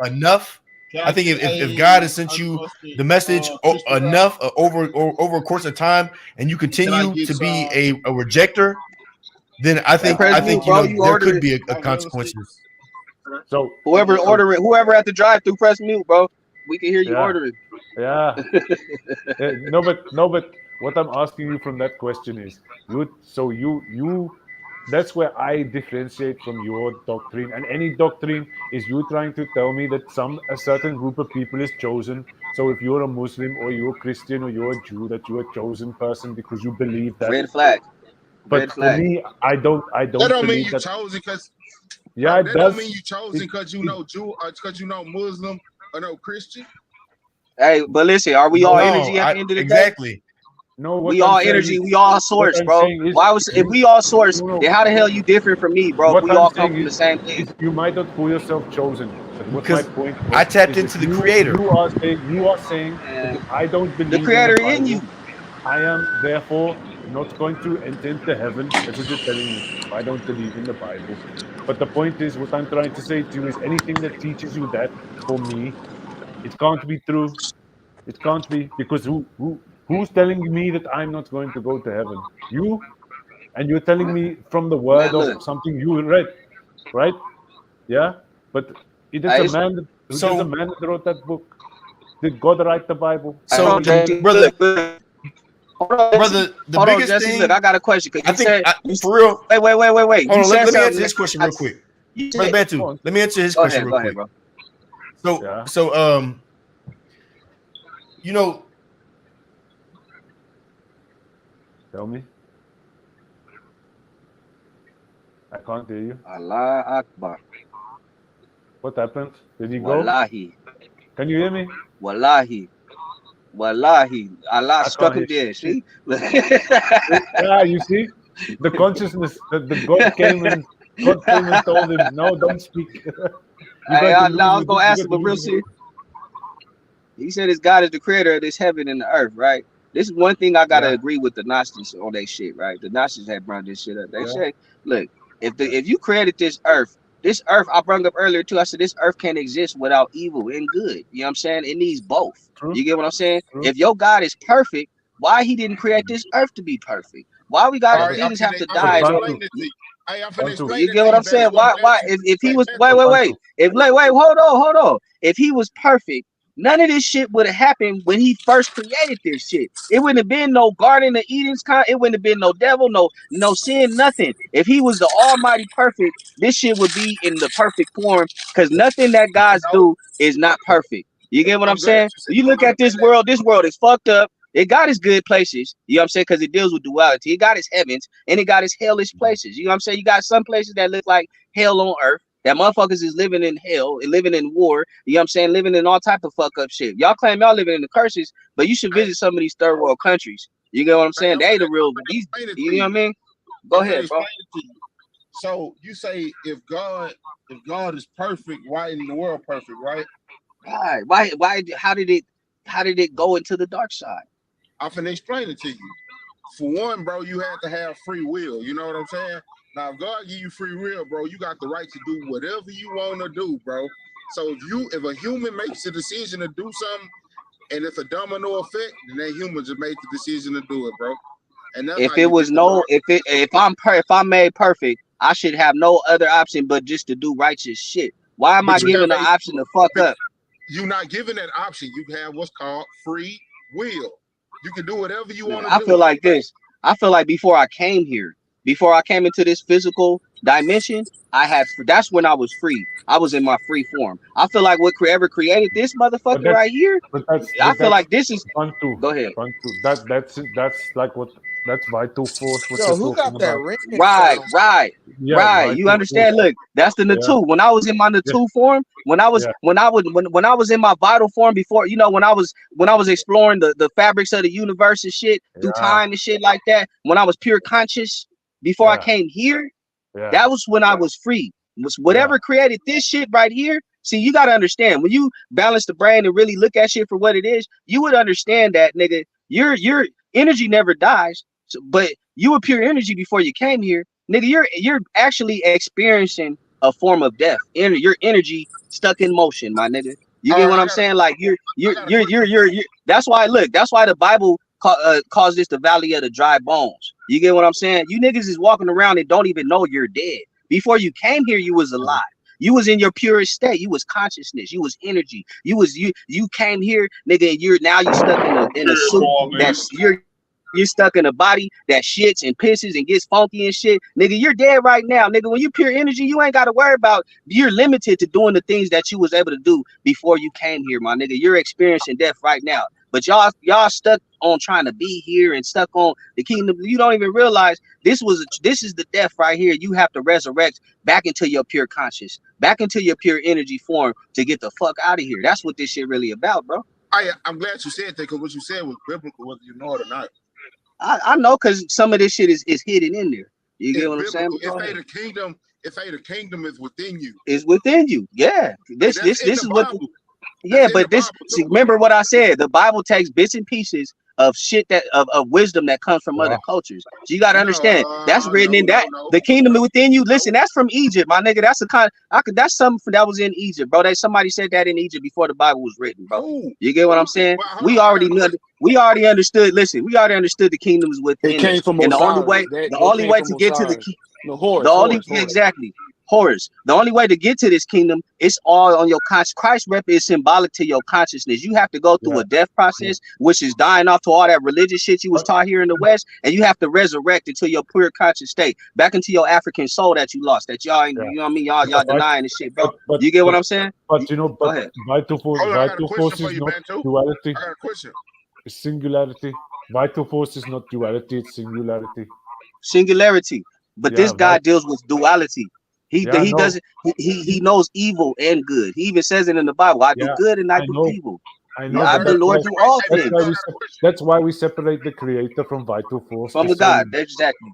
enough, Can I I think get if God has a sent you unroasted the message crispy fry? enough over a course of time, and you Can I continue get to be some a rejecter, then Hey, press I mute, think bro. You there ordered could it. be a white grill consequences. sticks? So Whoever so order it, whoever at the drive-through, press mute, bro. We can hear you yeah ordering. yeah. No, but what I'm asking you from that question is you that's where I differentiate from your doctrine. And any doctrine is you trying to tell me that a certain group of people is chosen. So if you're a Muslim or you're a Christian or you're a Jew, that you're a chosen person because you believe that. Red flag. Red But for flag. me, I That don't don't mean believe you that. chosen because, Yeah, bro. it That don't mean does. you chosen It, because you it know Jew or because you know Muslim or no Christian. Hey, but listen, are we all no No, energy at the end of the day? exactly. no. We What I'm all saying energy. is We all what source, I'm bro. saying is Why was if you we all source, no no. then how the hell you different from me, bro? If What we I'm all come saying from the same thing. is you might not call yourself chosen, but what my Because point I was tapped is that into the Creator. you are saying that And if I don't the believe in the creator in you. Bible, I am therefore not going to enter into heaven. That's what you're telling me. If I don't believe in the Bible. But the point is, what I'm trying to say to you is anything that teaches you that, for me, it can't be true. It can't be because who's telling me that I'm not going to go to heaven? You, and you're telling me from the word Man, of look. something you read, right? Yeah, but it is Hey, a it's, man. There's a So man that wrote that book. Did God write the Bible? hey, I hold so on, believe the it. Jesse. brother Look. Hold on, Jesse. brother the Hold on, biggest Jesse. Look, I thing got a question because I you think said for real. wait. Hold You on, said let me answer something. his question real quick. You Brother said, Bantu, Go on. let me answer his go question ahead, real go ahead, quick. bro. Yeah. So you know, Tell me. I can't hear you. Allah Akbar. What happened? Did he go? Wallahi. Can you hear me? Wallahi. Wallahi. Allah I struck can't him hear dead. shit. See? Yeah, you see, the consciousness that the God came and told him, "No, don't speak. You're Hey, going to now lose I was your gonna you're ask going him, to but real lose your." serious. He said his God is the creator of this heaven and the earth, right? This is one thing I gotta Yeah, agree with the Gnostics on their shit, right? The Gnostics had brought this shit up. They yeah, say, look, yeah. if you created this earth I brought up earlier too. I said this earth can't exist without evil and good. You know what I'm saying? It needs both. True, You get what I'm saying? true. If your God is perfect, why he didn't create this earth to be perfect? Why we All gotta right, things have to I'm So finna die in order? explain Bantu, this to you. Hey, I'm finna Bantu. explain You it get to what you I'm better saying? than Why Bantu. if he Hey, was Bantu. wait. Bantu. If hold on. If he was perfect, none of this shit would have happened when he first created this shit. It wouldn't have been no Garden of Eden's it wouldn't have been no devil, no sin, nothing. If he was the almighty perfect, this shit would be in the perfect form because nothing that You God's know, do is not perfect. You get what I'm I'm glad saying? you said When you look that. at this world is fucked up. It got its good places, you know what I'm saying? Because it deals with duality. It got its heavens and it got its hellish places. You know what I'm saying? You got some places that look like hell on earth. That motherfuckers is living in hell and living in war. You know what I'm saying? Living in all type of fuck up shit. Y'all claim y'all living in the curses, but you should Hey, visit some of these third world countries. You get what I'm hey, saying? They the real these. I'm finna explain it to You know what I you. mean? Go I'm finna ahead, bro. explain it to you. So you say if God is perfect, why isn't the world perfect, right? Why? How did it go into the dark side? I'm finna explain it to you. For one, bro, you have to have free will. You know what I'm saying? Now, if God give you free will, bro, you got the right to do whatever you want to do, bro. So if a human makes a decision to do something and it's a domino effect, then that human just made the decision to do it, bro. And that's how If it you get was the no, right. if I'm made perfect, I should have no other option but just to do righteous shit. Why am I But you given have the option to fuck up? you're not given that option. You have what's called free will. You can do whatever you want to I do. feel like this. I feel like before I came here, before I came into this physical dimension, that's when I was free. I was in my free form. I feel like what ever created this But motherfucker that's right here, I but feel that's like this is. Bantu. Go ahead. Bantu. That's like what that's vital force. What Yo, you're who talking got that about. ringing Right, sound? right, Yeah, right. You vital force. understand? Look, that's the Yeah, Natu. When I was in my yeah, Natu form, yeah, when I was in my vital form before, when I was exploring the fabrics of the universe and shit through yeah, time and shit like that, when I was pure conscious before I yeah, came here, yeah, that was when I was free. Was yeah, whatever created this shit right here. See, you gotta understand when you balance the brain and really look at shit for what it is, you would understand that, nigga, your energy never dies. But you were pure energy before you came here, nigga. You're actually experiencing a form of death. Your energy stuck in motion, my nigga. You All get right, what I I'm got a, saying? Like I got a question. you're that's why, look, that's why the Bible calls this the valley of the dry bones. You get what I'm saying? You niggas is walking around and don't even know you're dead. Before you came here, you was alive. You was in your purest state. You was consciousness. You was energy. You came here, nigga, and you stuck in a suit that's you're stuck in a body that shits and pisses and gets funky and shit. Nigga, you're dead right now. Nigga, when you pure energy, you ain't gotta worry about, you're limited to doing the things that you was able to do before you came here, my nigga. You're experiencing death right now. But y'all stuck on trying to be here and stuck on the kingdom. You don't even realize this is the death right here. You have to resurrect back into your pure conscious, back into your pure energy form to get the fuck out of here. That's what this shit really about, bro. I'm glad you said that because what you said was biblical, whether you know it or not. I know, because some of this shit is hidden in there. You get It's what I'm saying? biblical. But go ahead. The kingdom is within you. It's within you. Yeah. And This that's this in this the is what. Bible. Yeah, That's in the but Bible see, too. remember what I said. The Bible takes bits and pieces of shit of wisdom that comes from other yeah. cultures. So you gotta understand that's No, written in that no. the kingdom within you. Listen, that's from Egypt, my nigga. That's that's something that was in Egypt, bro. Somebody said that in Egypt before the Bible was written, bro. Who? You get what I'm saying? Well, hold We on. I got already a knew. question. We already understood. Listen, we already understood the kingdom is It within came us, from and Osiris. the That only came way from to get to the Osiris. No, the Horus, only Horus, Horus. exactly Horus. The only way to get to this kingdom is all on your conscious. Christ rep is symbolic to your consciousness. You have to go through Yeah, a death yeah. process, which is dying off to all that religious shit you was But taught here in the West, and you have to resurrect into your pure conscious state, back into your African soul that you lost, that y'all ain't, yeah, you know what I mean? Y'all but denying this shit, bro. but but You get what but I'm saying? but you know, Go but ahead. Hold on, I got a vital question force for is you, not Bantu. duality. I got a question. It's singularity. Vital force is not duality. It's singularity. Singularity. But Yeah, this guy deals with duality. yeah, He no, doesn't he knows evil and good. He even says it in the Bible. I do yeah, good and I I do know, evil. I know, Yeah, Okay, I I but the got a Lord question do for you. all Hey, that's why Bantu, I things we got a question. that's why we separate the creator from vital force, from the just so God. you Exactly.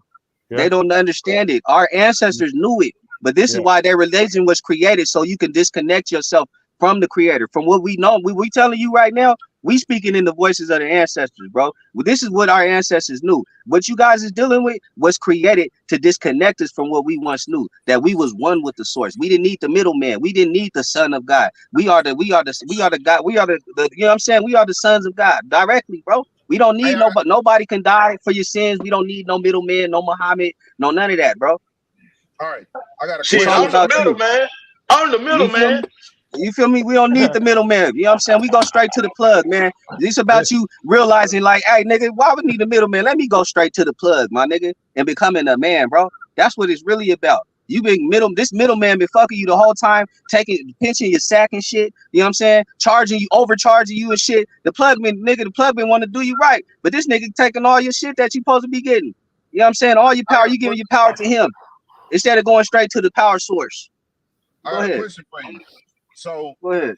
They yeah, don't understand it. Our ancestors knew it, but this is yeah, why their religion was created, so you can disconnect yourself from the creator, from what we know. We telling you right now, we speaking in the voices of the ancestors, bro. Well, this is what our ancestors knew. What you guys is dealing with was created to disconnect us from what we once knew, that we was one with the source. We didn't need the middleman. We didn't need the son of God. We are the God. We are the you know what I'm saying? We are the sons of God directly, bro. We don't Hey, need nobody can die for your sins. We don't need no middleman, no Muhammad, no none of that, bro. all right, I got a It's Shit, question all I'm for the you. about middle you. man. I'm the You middle feel man. me? You feel me? We don't need the middleman. You know what I'm saying? We go straight to the plug, man. It's yeah, about you realizing, like, hey, nigga, why would need a middleman? Let me go straight to the plug, my nigga, and becoming a man, bro. That's what it's really about. You been this middleman been fucking you the whole time, pinching your sack and shit. You know what I'm saying? Charging you, overcharging you and shit. The plugman want to do you right, but this nigga taking all your shit that you supposed to be getting. You know what I'm saying? All your I power, got a you giving question. your power to him instead of going straight to the power source. I Go got a ahead. question for you. So Go ahead.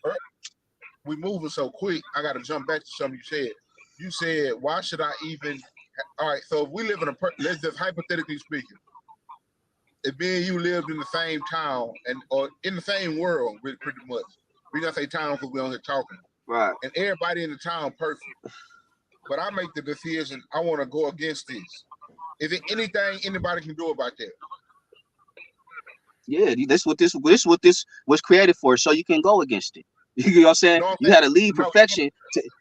we moving so quick. I got to jump back to something you said. You said, "Why should I even?" All right. So if we live in let's just hypothetically speaking, if me and you lived in the same town or in the same world, pretty much. We gonna say town because we on here talking, Right. and everybody in the town perfect. But I make the decision. I want to go against this. Is there anything anybody can do about that? Yeah, what this was created for, so you can go against it. You know what I'm saying? No, I'm You saying had to leave no. perfection.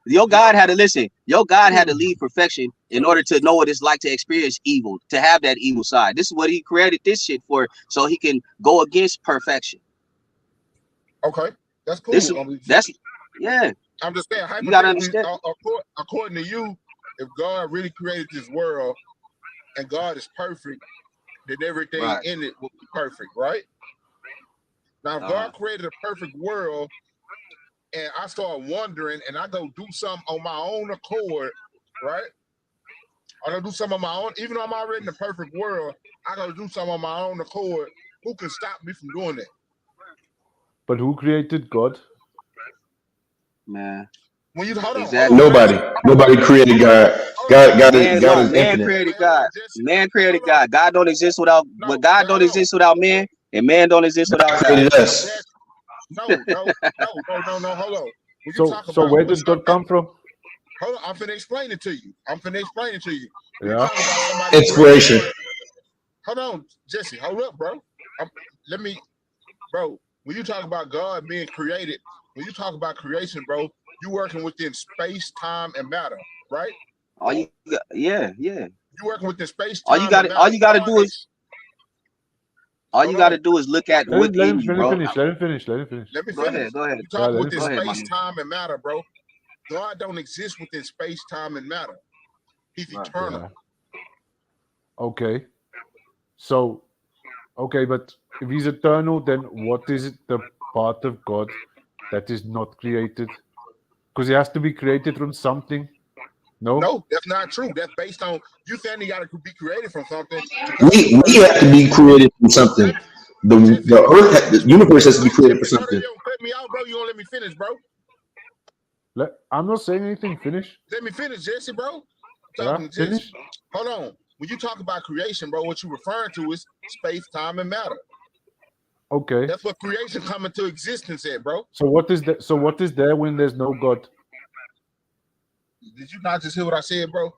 Your Yeah. God had to listen. Your God had to leave perfection in order to know what it's like to experience evil, to have that evil side. This is what he created this shit for, so he can go against perfection. Okay, that's This cool. that's yeah. I'm just saying You gotta hypothetically, understand. according to you, if God really created this world and God is perfect, then everything Right. in it will be perfect, right? Now, if Uh-huh. God created a perfect world, and I start wondering, and I go do something on my own accord, right? I go do something on my own, even though I'm already in the perfect world. I go do something on my own accord. Who can stop me from doing that? But who created God? Man. When you hold on, Exactly. Nobody created God. God is Man infinite. created God. Man created God. God don't exist without, but God don't exist without man, and man don't exist without God. Created us. No, hold on. When you So talk so about where did God come from? hold on, I'm finna explain it to you. When you Yeah. talk about somebody Inspiration. creating, hold on, Jesse, hold up, bro. Bro, when you talk about God being created, when you talk about creation, bro, you working within space, time, and matter, right? Yeah. You working within space, All time, you got and to, matter. all you got to do is, Hold look at Let within him you, bro. finish. Let him finish. Let me Go finish. ahead. Go ahead. You talking let him within Go ahead, finish. my space, nigga. time, and matter, bro. God don't exist within space, time, and matter. He's eternal. Yeah. Okay. So, okay, but if he's eternal, then what is it the part of God that is not created? Because he has to be created from something. No? No, that's not true. That's based on you saying you got to be created from something. We have to be created from something. The earth, the universe has to be created for something. You don't cut me out, bro. You don't let me finish, bro. I'm not saying anything. Finish. Let me finish, Jesse, bro. Yeah, Talking to Jesse. finish. Hold on. When you talk about creation, bro, what you're referring to is space, time, and matter. Okay. That's what creation come into existence at, bro. So what is that? So what is there when there's no God? Did you not just hear what I said, bro?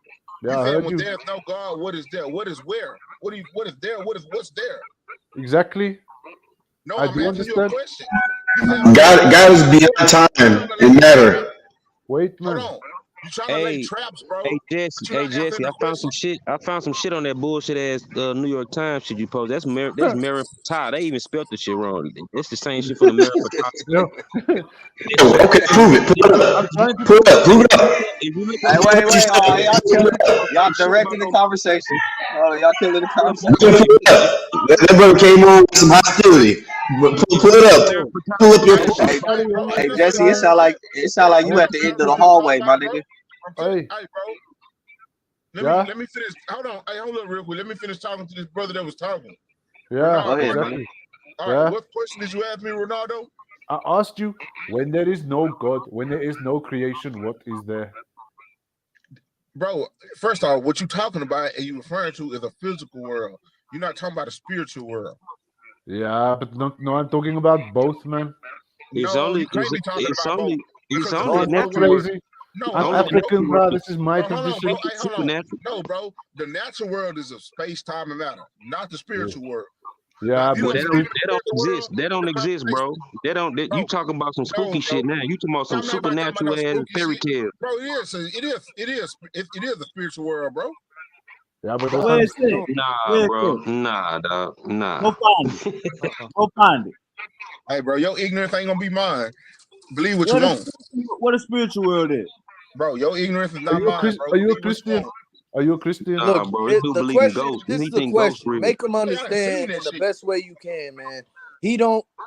Yeah, I said heard when you. there's no God, what is there? What is where? What is there? What's there? Exactly. No, I I'm do asking you a understand. question. God is beyond time and matter. Wait, man. Hold on. You trying to lay traps, bro? Hey Jesse, I found some shit. I found some shit on that bullshit ass New York Times shit you posted. That's Marin Patar. They even spelled the shit wrong. It's the same shit from the Marin Patar. Okay, prove it. Pull it up. Prove it up. If you look Hey, at wait. Y'all directing the conversation. Oh, y'all killing the conversation. Pull it up. That brother came on with some hostility. Pull it up. Pull up your phone. Hey, Jesse, it sound like you at the end of the hallway, my nigga. Hey, bro. Yeah. Let me finish. Hold on. Hey, hold up real quick. Let me finish talking to this brother that was talking. Yeah, Ronaldo, exactly. All right. Yeah. What question did you ask me, Ronaldo? I asked you, when there is no God, when there is no creation, what is there? Bro, first off, what you talking about and you referring to is a physical world. You're not talking about a spiritual world. Yeah, but no, I'm talking about both, man. It's No, only you can't be talking it's about only both. it's Because only I'm a not natural world. crazy. No, I'm hold on, African, bro. bro. This is my Hold on, tradition. bro. Hey, hold on. Supernatural. No, bro. The natural world is of space, time, and matter, not the spiritual world. Yeah, if you but don't They believe don't in the spiritual exist. world, They don't the exist, bro. They don't. You talking about some spooky shit now? You talking about some I'm not talking about supernatural no ass spooky fairy shit. tale? Bro, it is a spiritual world, bro. yeah, but Where is it? Nah, Where is bro. it? Nah, dog. Nah. Go find it. Go find it. Hey, bro, your ignorance ain't gonna be mine. Believe what you want. What a spiritual world is. Bro, your ignorance is Are not you a mine, Chris? bro. Are you a Believe what you Christian? want. Are you a Christian? Nah, Look, bro. This dude the believe in question. ghosts. This He is the think ghosts question. real. Make him Hey, I done seen understand that in the shit. best way you can, man.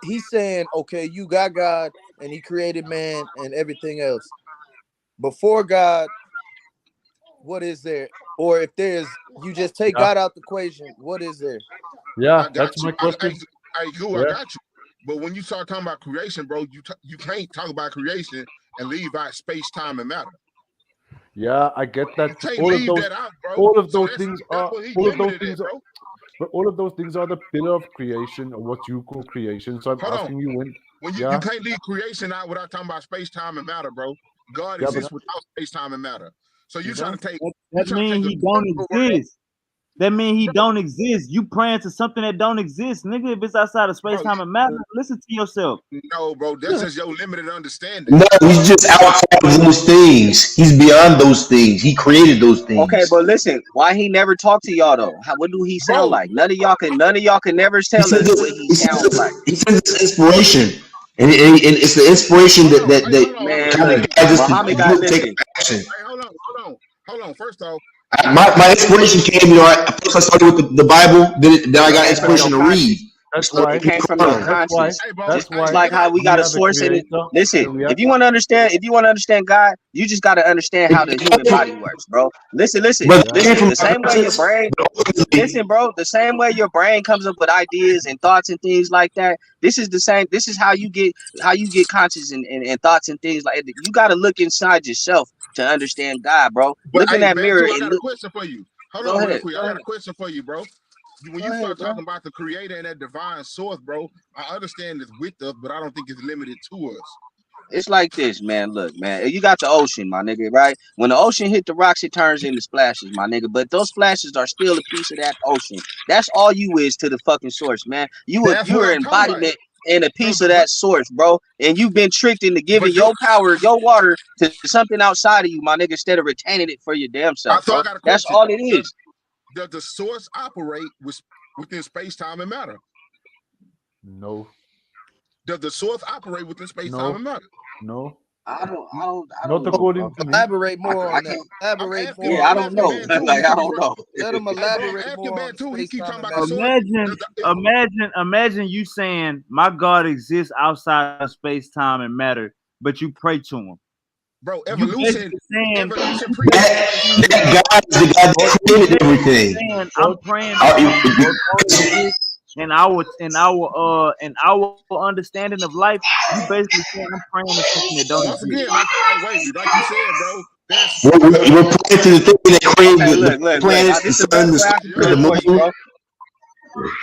He's saying, okay, you got God and he created man and everything else. Before God, what is there? Or if there's, you just take Yeah. God out the equation, what is there? Yeah, I got that's you. my question. I got you. But when you start talking about creation, bro, you can't talk about creation and leave out space, time, and matter. Yeah, I get that. You can't All of leave those, that out, bro. all of So those that's things are, what he all of those limited things at, are, bro. but all of those things are the pillar of creation, or what you call creation. So I'm Hold on. asking you when. When you Yeah, can't leave creation out without talking about space, time, and matter, bro. God yeah, but exists without space, time, and matter. So you trying to take That mean he don't exist. That mean he don't exist. You praying to something that don't exist, nigga. If it's outside of space, time, and matter, listen to yourself. No, bro, that's just your limited understanding. No, he's just outside of those things. He's beyond those things. He created those things. Okay, but listen, why he never talked to y'all though? What do he sound like? None of y'all can never tell us what he sounds like. He says it's inspiration, and it's the inspiration that Man, kind of look, guides us Muhammad to got take listen. action. Hey, hold on. First off, My inspiration came, first I started with the Bible, then I got Came from your inspiration to read. conscience. That's So, It why. came from your That's why. conscience. That's Just why like how we we got a have a source in it. creator Listen, and we have. if you want to understand God, you just got to understand how the human body works, bro. Listen, Brother, it came listen. from The my same way your conscience, brain, but ultimately, listen, bro. The same way your brain comes up with ideas and thoughts and things like that. This is the same. This is how you get conscious and thoughts and things like that. You got to look inside yourself to understand God, bro. But Look in hey, that mirror Bantu, I and got a look. question for you. Hold Go on real ahead. quick. I got a question for you, bro. When Go you ahead, start bro. talking about the creator and that divine source, bro, I understand it's with us, but I don't think it's limited to us. It's like this, man. Look, man, you got the ocean, my nigga, right? When the ocean hit the rocks, it turns into splashes, my nigga. But those splashes are still a piece of that ocean. That's all you is to the fucking source, man. That's what You're I'm an talking about. embodiment and a So piece of that source, bro. And you've been tricked into giving your power, your water to something outside of you, my nigga, instead of retaining it for your damn self, so I bro. got a That's question. all it is. Does the source operate within space, time, and matter? No. Does the source operate within space, time, and matter? No. I don't Not know, according bro. to me. Elaborate more I on that. can't. Elaborate more Yeah, on I that. don't know. Like I don't know. Let him Hey, bro, elaborate ask your more man on too. He space, keep time, talking and about the matter. source. Imagine you saying my God exists outside of space, time, and matter, but you pray to him. Bro, You evolution basically saying predates. God is the God that created everything. I'm praying to something that don't exist in our understanding of life. You basically saying I'm praying to something that don't Once exist. again, like you said, bro, there's We're praying to the thing that created Okay, the look. planets, the This is the sun, best the way I can put stars, it for the you, moon. bro.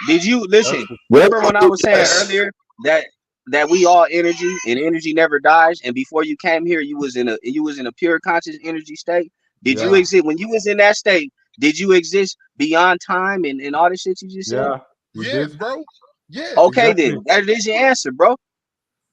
Did you listen? Whatever Remember when I was saying yes. earlier that we all energy and energy never dies? And before you came here, you was in a pure conscious energy state. Did you Yeah. exist when you was in that state? Did you exist beyond time and all the shit you just said? Yeah. You yes, did. bro. Yes. Okay, Exactly. then that is your answer, bro.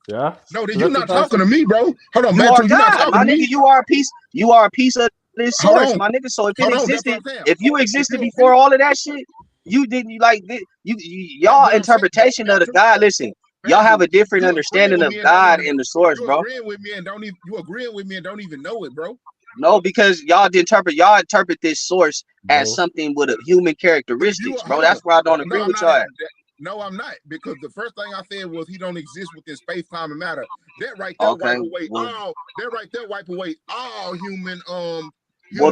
Yeah. No, then So you that's not what I talking said. to me, bro. Hold on, You Bantu, are you not God, talking my to nigga. me. You are a piece. You are a piece of this Hold source, on. my nigga. So if it Hold on, that's what existed, I'm saying. if you If existed you a before piece, all of that shit, you didn't like that's y'all what I'm saying. interpretation of the Bantu, God. Listen, y'all have Bantu, a different you agreeing understanding with of me and don't God even and the source, you bro. agreeing with me and don't even you agreeing with me and don't even know it, bro. No, because y'all interpret this source as No. something with a human But if you characteristics, bro. hold on, That's where I don't no, agree I'm with not. y'all at. No, I'm not, because the first thing I said was he don't exist within space, time, and matter. That right there Okay, wipe away well, all. That right there wipe away all well human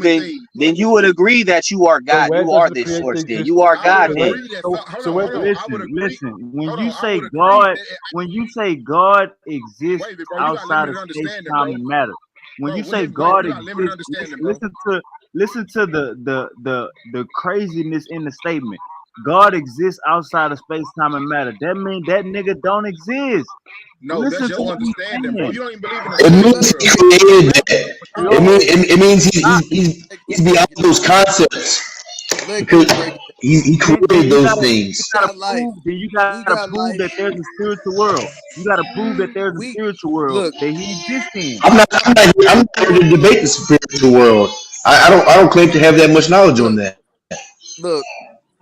things. then you would agree that you are So God. where You does are the this creator source. Then exist? you are I would God. Then agree that. Hold So on, where hold does on. I would agree. Listen. When Hold you on, I say would agree. God exists Wait, bro, you got outside limited of space, understanding, time, bro. and matter. When Bro, you say wait, God you got limited exists, understanding, bro. listen to the craziness in the statement. God exists outside of space, time, and matter. That means that nigga don't exist. No, that's Listen to your what I'm understanding, bro. saying. You don't even believe in the It spirit means world. he created that. Hold on. It means Stop. he's beyond those concepts Let because Q break it. he Then created you those gotta things. Got life. you We gotta got prove life. that there's a spiritual world. You gotta prove that there's a We spiritual world look. that he exists in. I'm not here to debate the spiritual world. I don't claim to have that much knowledge on Look. that. Look.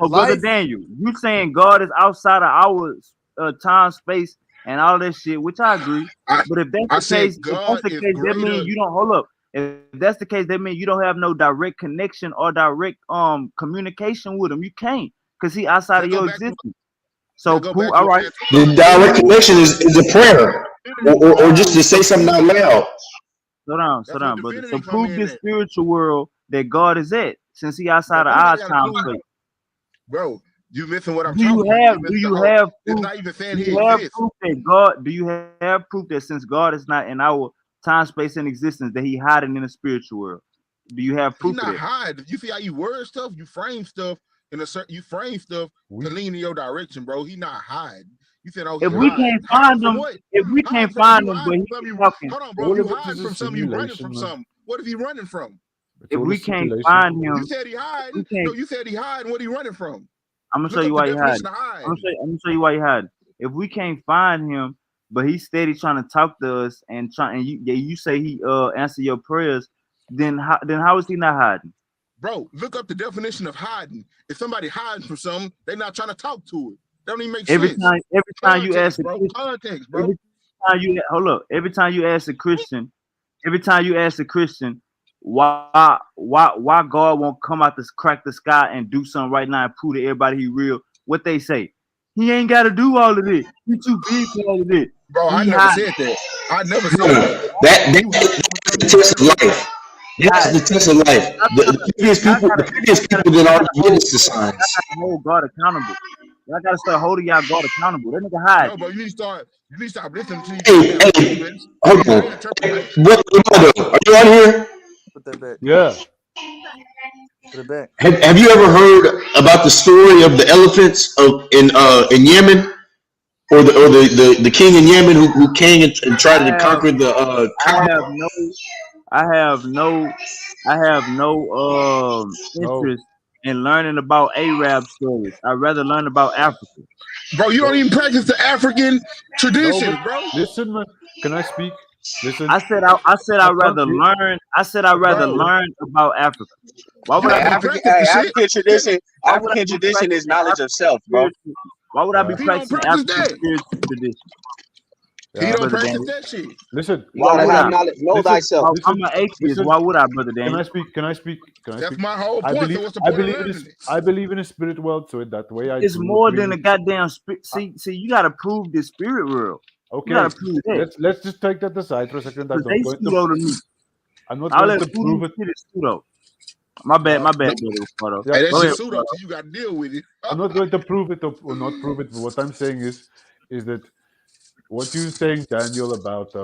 So, brother Life. Daniel, you saying God is outside of our time, space, and all that shit, which I agree. But if that's I the said case, God is that greater. means you don't hold up. If that's the case, that means you don't have no direct connection or direct communication with him. You can't, because he outside That of go your back to existence. So go prove back to all what right. man The direct connection is a prayer, or just to say something out loud. Slow That's what down, brother. So divinity come prove in this at. spiritual world that God is at, since he outside Bro, of our somebody got to time prove, space. bro. You missing what I'm Do you talking about. have You do missing the you whole. have It's proof? not even saying Do he you have exists. proof that God? Do you have proof that since God is not in our time, space, and existence, that He hiding in the spiritual world? Do you have He proof of not that? hide. You see how you word stuff, you frame stuff in a certain. You frame stuff to lean in your direction, bro. He not hide. You said, "Oh, he If we hide. can't Hide find from them, what? if we Hide can't from find you them, but hiding He from keep you. talking. Hold on, bro. If All you of it is hiding a from something, you running simulation, from man. something. What is he running from? It's If all a we can't simulation. find You Him, said he we hiding. No, can't. you said he hiding. What he running from? I'm gonna show Look you up the why He hiding. definition of I'm hide. gonna show you why He hiding. If we can't find Him, but He's steady trying to talk to us and you say He answer your prayers, then how is He not hiding? Bro, look up the definition of hiding. If somebody hiding from something, they're not trying to talk to it. That don't even make Every sense. time you ask Context, a bro. Christian, Context, bro. every time you hold up, every time you ask a Christian, every time you ask a Christian, why God won't come out this crack the sky and do something right now and prove to everybody he real? What they say? He ain't got to do all of this. He too big for all of this. Bro, I He never hot. said that. I never No, said that. that's You hot for the something you test of never life. said. That's the test of life. The previous people, did Y'all already gotta hold, witness the signs. God accountable. Y'all gotta start holding y'all God accountable. That nigga hide. No, bro, you need to stop listening to these Hey, goddamn hey, demons and hold these on. man interpolations. What, Ronaldo, are you on here? Put that back. Yeah. Put it back. Have you ever heard about the story of the elephants in Yemen, or the king in Yemen who came and tried I to have conquer the I Kaaba? have no I have no I have no No. interest in learning about Arab stories. I'd rather learn about Africa. Bro, you don't even practice the African No, but traditions, bro. listen, man. Can I speak? Listen. I said I I'd can't rather hear. learn. I said I'd rather Bro, learn about Africa. Why you would I don't be even practice the shit. African tradition. why would I African be tradition is practicing knowledge of African self, bro. spiritual? Why would I be Yeah. He don't practicing practice African that. spiritual tradition? He Yeah. don't Brother practice Daniel? that shit. Listen. You Why gotta would have I? Listen. knowledge. Know Listen. thyself. I'm Listen. an atheist. Listen. Why would I, Brother Can I Daniel? speak? Can I speak? Can I That's speak? my whole I point. So believe. what's the I point of believe in learning this. it? I believe in a spirit world. So that way, I It's do more than agree. a goddamn I, see, you gotta prove the spirit world. You okay. gotta prove that. Let's just take that aside for a second. I'm Because not they going to. pseudo to me. I'm not All going that to pseudo prove it. shit is pseudo. My bad, Yeah. No, brother Ricardo. Yeah. hey, that's Go ahead, just pseudo Ricardo. till you got to deal with it. I'm not going to prove it or not prove it. But what I'm saying is that what you're saying, Daniel, about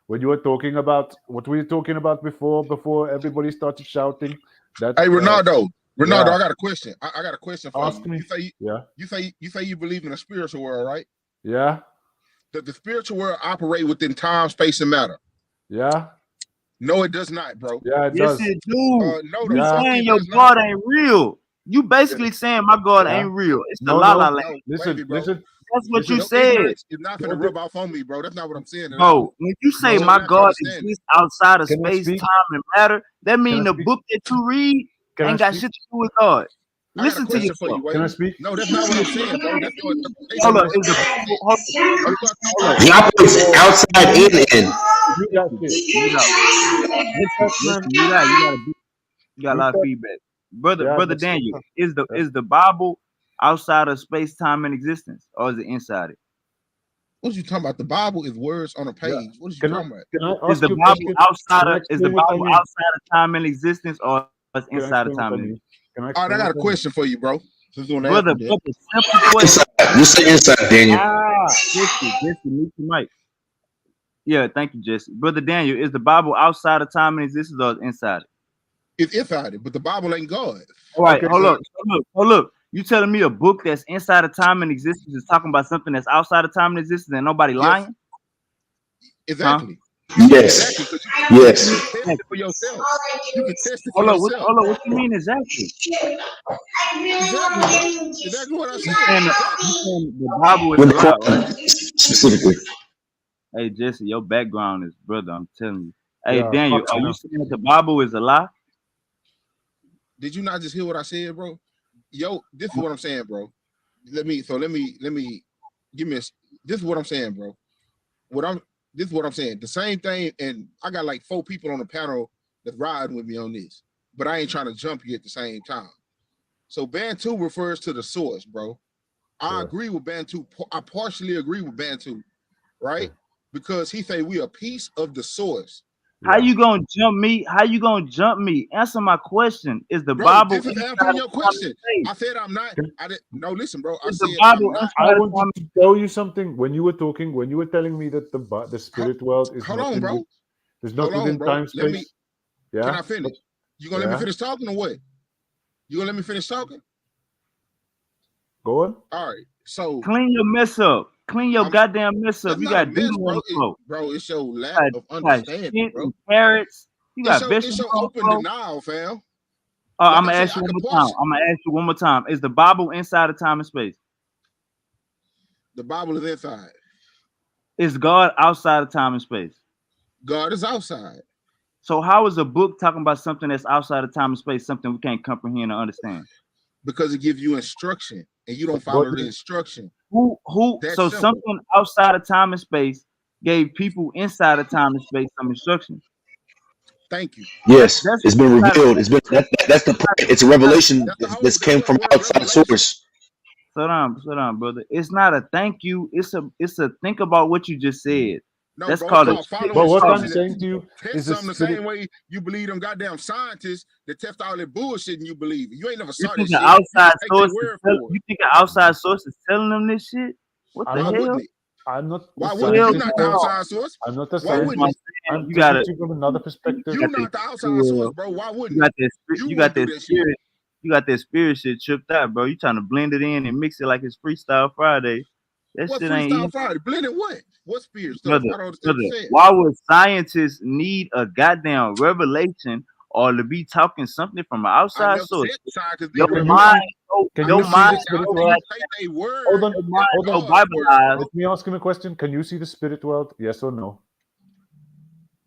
when you were talking about what we were talking about before everybody started shouting that Hey, Ronaldo, yeah, I got a question. I got a question for ask you. me. Yeah, You say you believe in a spiritual world, right? yeah, Does the spiritual world operate within time, space, and matter? yeah, No, it does not, bro. yeah. It Yes, does. it do. No, the You Yeah. fuck saying it your does not. God ain't real. You basically saying my God Yeah. ain't real. It's the No, la la no. land. No, Listen, baby, bro. listen, That's what you listen. Your said. ignorance is not No, finna rub off on me, bro. That's not what I'm saying at all. Bro, when you say You're no. my not God understanding. exists outside of Can I space, speak? time, and matter, that Can mean I the speak? book that you read Can I ain't got speak? shit to do with God. I got a Listen to Can, question for yourself. you, can I Wavy. speak? No, that's not what I'm saying, bro. That's your Hold interpretation, up, bro. is the Bible hold You up, are hold talking up. He about operates outside Mute and in. That Listen, shit. mute out. Mute that, Listen, man. mute out. You got a Mute lot of that. feedback. Brother, Yeah, brother that's Daniel, yeah. is the Bible outside of space, time, and existence? Or is it inside it? what you talking about. The Bible is words on a Yeah. page. What is you Can I talking about? can I Is ask the you a Bible question? outside Can I of is the explain what I Bible mean? outside of time and existence or is Can I inside of explain what time I and mean? existence? Can I All right, I explain got what a I mean? question for you, bro. Since you want to ask Brother, me that. simple question. Inside. You say inside, Daniel. Jesse, mute your mic. Yeah, thank you, Jesse. Brother Daniel, is the Bible outside of time and existence or is it inside it? It's inside it, but the Bible ain't God. All right, Okay, hold so up. Hold up. You telling me a book that's inside of time and existence is talking about something that's outside of time and existence and nobody Yes, lying? Huh? exactly. Yes. Exactly, because Yes. you can test it for yourself. You can test it for Hold up, yourself. what you mean exactly? Exactly, bro. Exactly what I You said. saying Exactly. the Bible is When a the lie, right? Quran specifically. Hey Jesse, your background is brother, I'm telling you. Hey yeah, Daniel, fuck are I you know. saying that the Bible is a lie? Did you not just hear what I said, bro? Yo, this is what I'm saying, bro. Let me give me a. This is what I'm saying, bro. What I'm This is what I'm saying. The same thing, and I got like 4 people on the panel that's riding with me on this, but I ain't trying to jump you at the same time. So Bantu refers to the source, bro. I Yeah, agree with Bantu. I partially agree with Bantu, yeah, right? Because he say we a piece of the source. How yeah. you gonna jump me? How you gonna jump me? Answer my question. Is the Bro, Bible this is inside answering of your time and question. space? I said I'm not. Can, I didn't. No, listen, bro. I Is the said I'm Bible not. I inside of wanted time to tell you something when you were talking, when you were telling me that the Ho- spirit world is Hold not on, in bro. is Hold not on, within bro. time Let me. space. Can Yeah, I finish? but You gonna let me yeah, finish talking or what? You gonna let me finish talking? go on. All right. So clean your mess up. Clean your I'm. goddamn mess up. That's You not a got mess, doodle on bro. the floor. Bro, it's your lack of You got understanding, shit bro. and carrots. You got It's vegetables your on the open floor. denial, fam. I'm Like I gonna said, ask you I one could more time. parse. I'm gonna ask you one more time. Is the Bible inside of time and space? The Bible is inside. Is God outside of time and space? God is outside So how is a book talking about something that's outside of time and space something we can't comprehend or understand? because it gives you instruction, and you don't God follow the is instruction. Who That's so simple. something outside of time and space gave people inside of time and space some instruction? Thank you. Yes, That's it's been not a revealed. It's been that's the point. It's a revelation That's the whole. that's That's came what from word outside revelation. source. slow down, brother. It's not a thank you. It's a think about what you just said. No, That's bro, it's called a called following But it's what called I'm instruction. saying to you Test is the something the spirit. same way you believe them goddamn scientists that test all that bullshit and you believe it. You ain't never you saw that think an shit. You outside just take their source is word for it. you think an outside source is telling them this shit? What I'm the Why not. hell? wouldn't it? I'm not a Why wouldn't it? Hell You scientist, not the bro. no. outside source. I'm not a Why That's wouldn't what I'm it? scientist. saying. I'm You talking gotta to you from another perspective. You got that not the outside source, spirit, bro. Why you wouldn't it? got that You you got wouldn't do that that shit. spirit, you got that spirit shit tripped out, bro. You trying to blend it in and mix it like it's freestyle Friday. That What shit ain't freestyle easy. Friday? Blended what? What spirit stuff? Brother, I don't understand brother, what you said. why would scientists need a goddamn revelation or to be talking something from an I outside never source? said scientists Your need Can you mind, see? revelation. Can I you your just see mind, the said spirit after your you world? take a Hold word, on. your that's mind, Hold on. so God's word, Bibleized. bro. Let me ask him a question. Can you see the spirit world? Yes or no?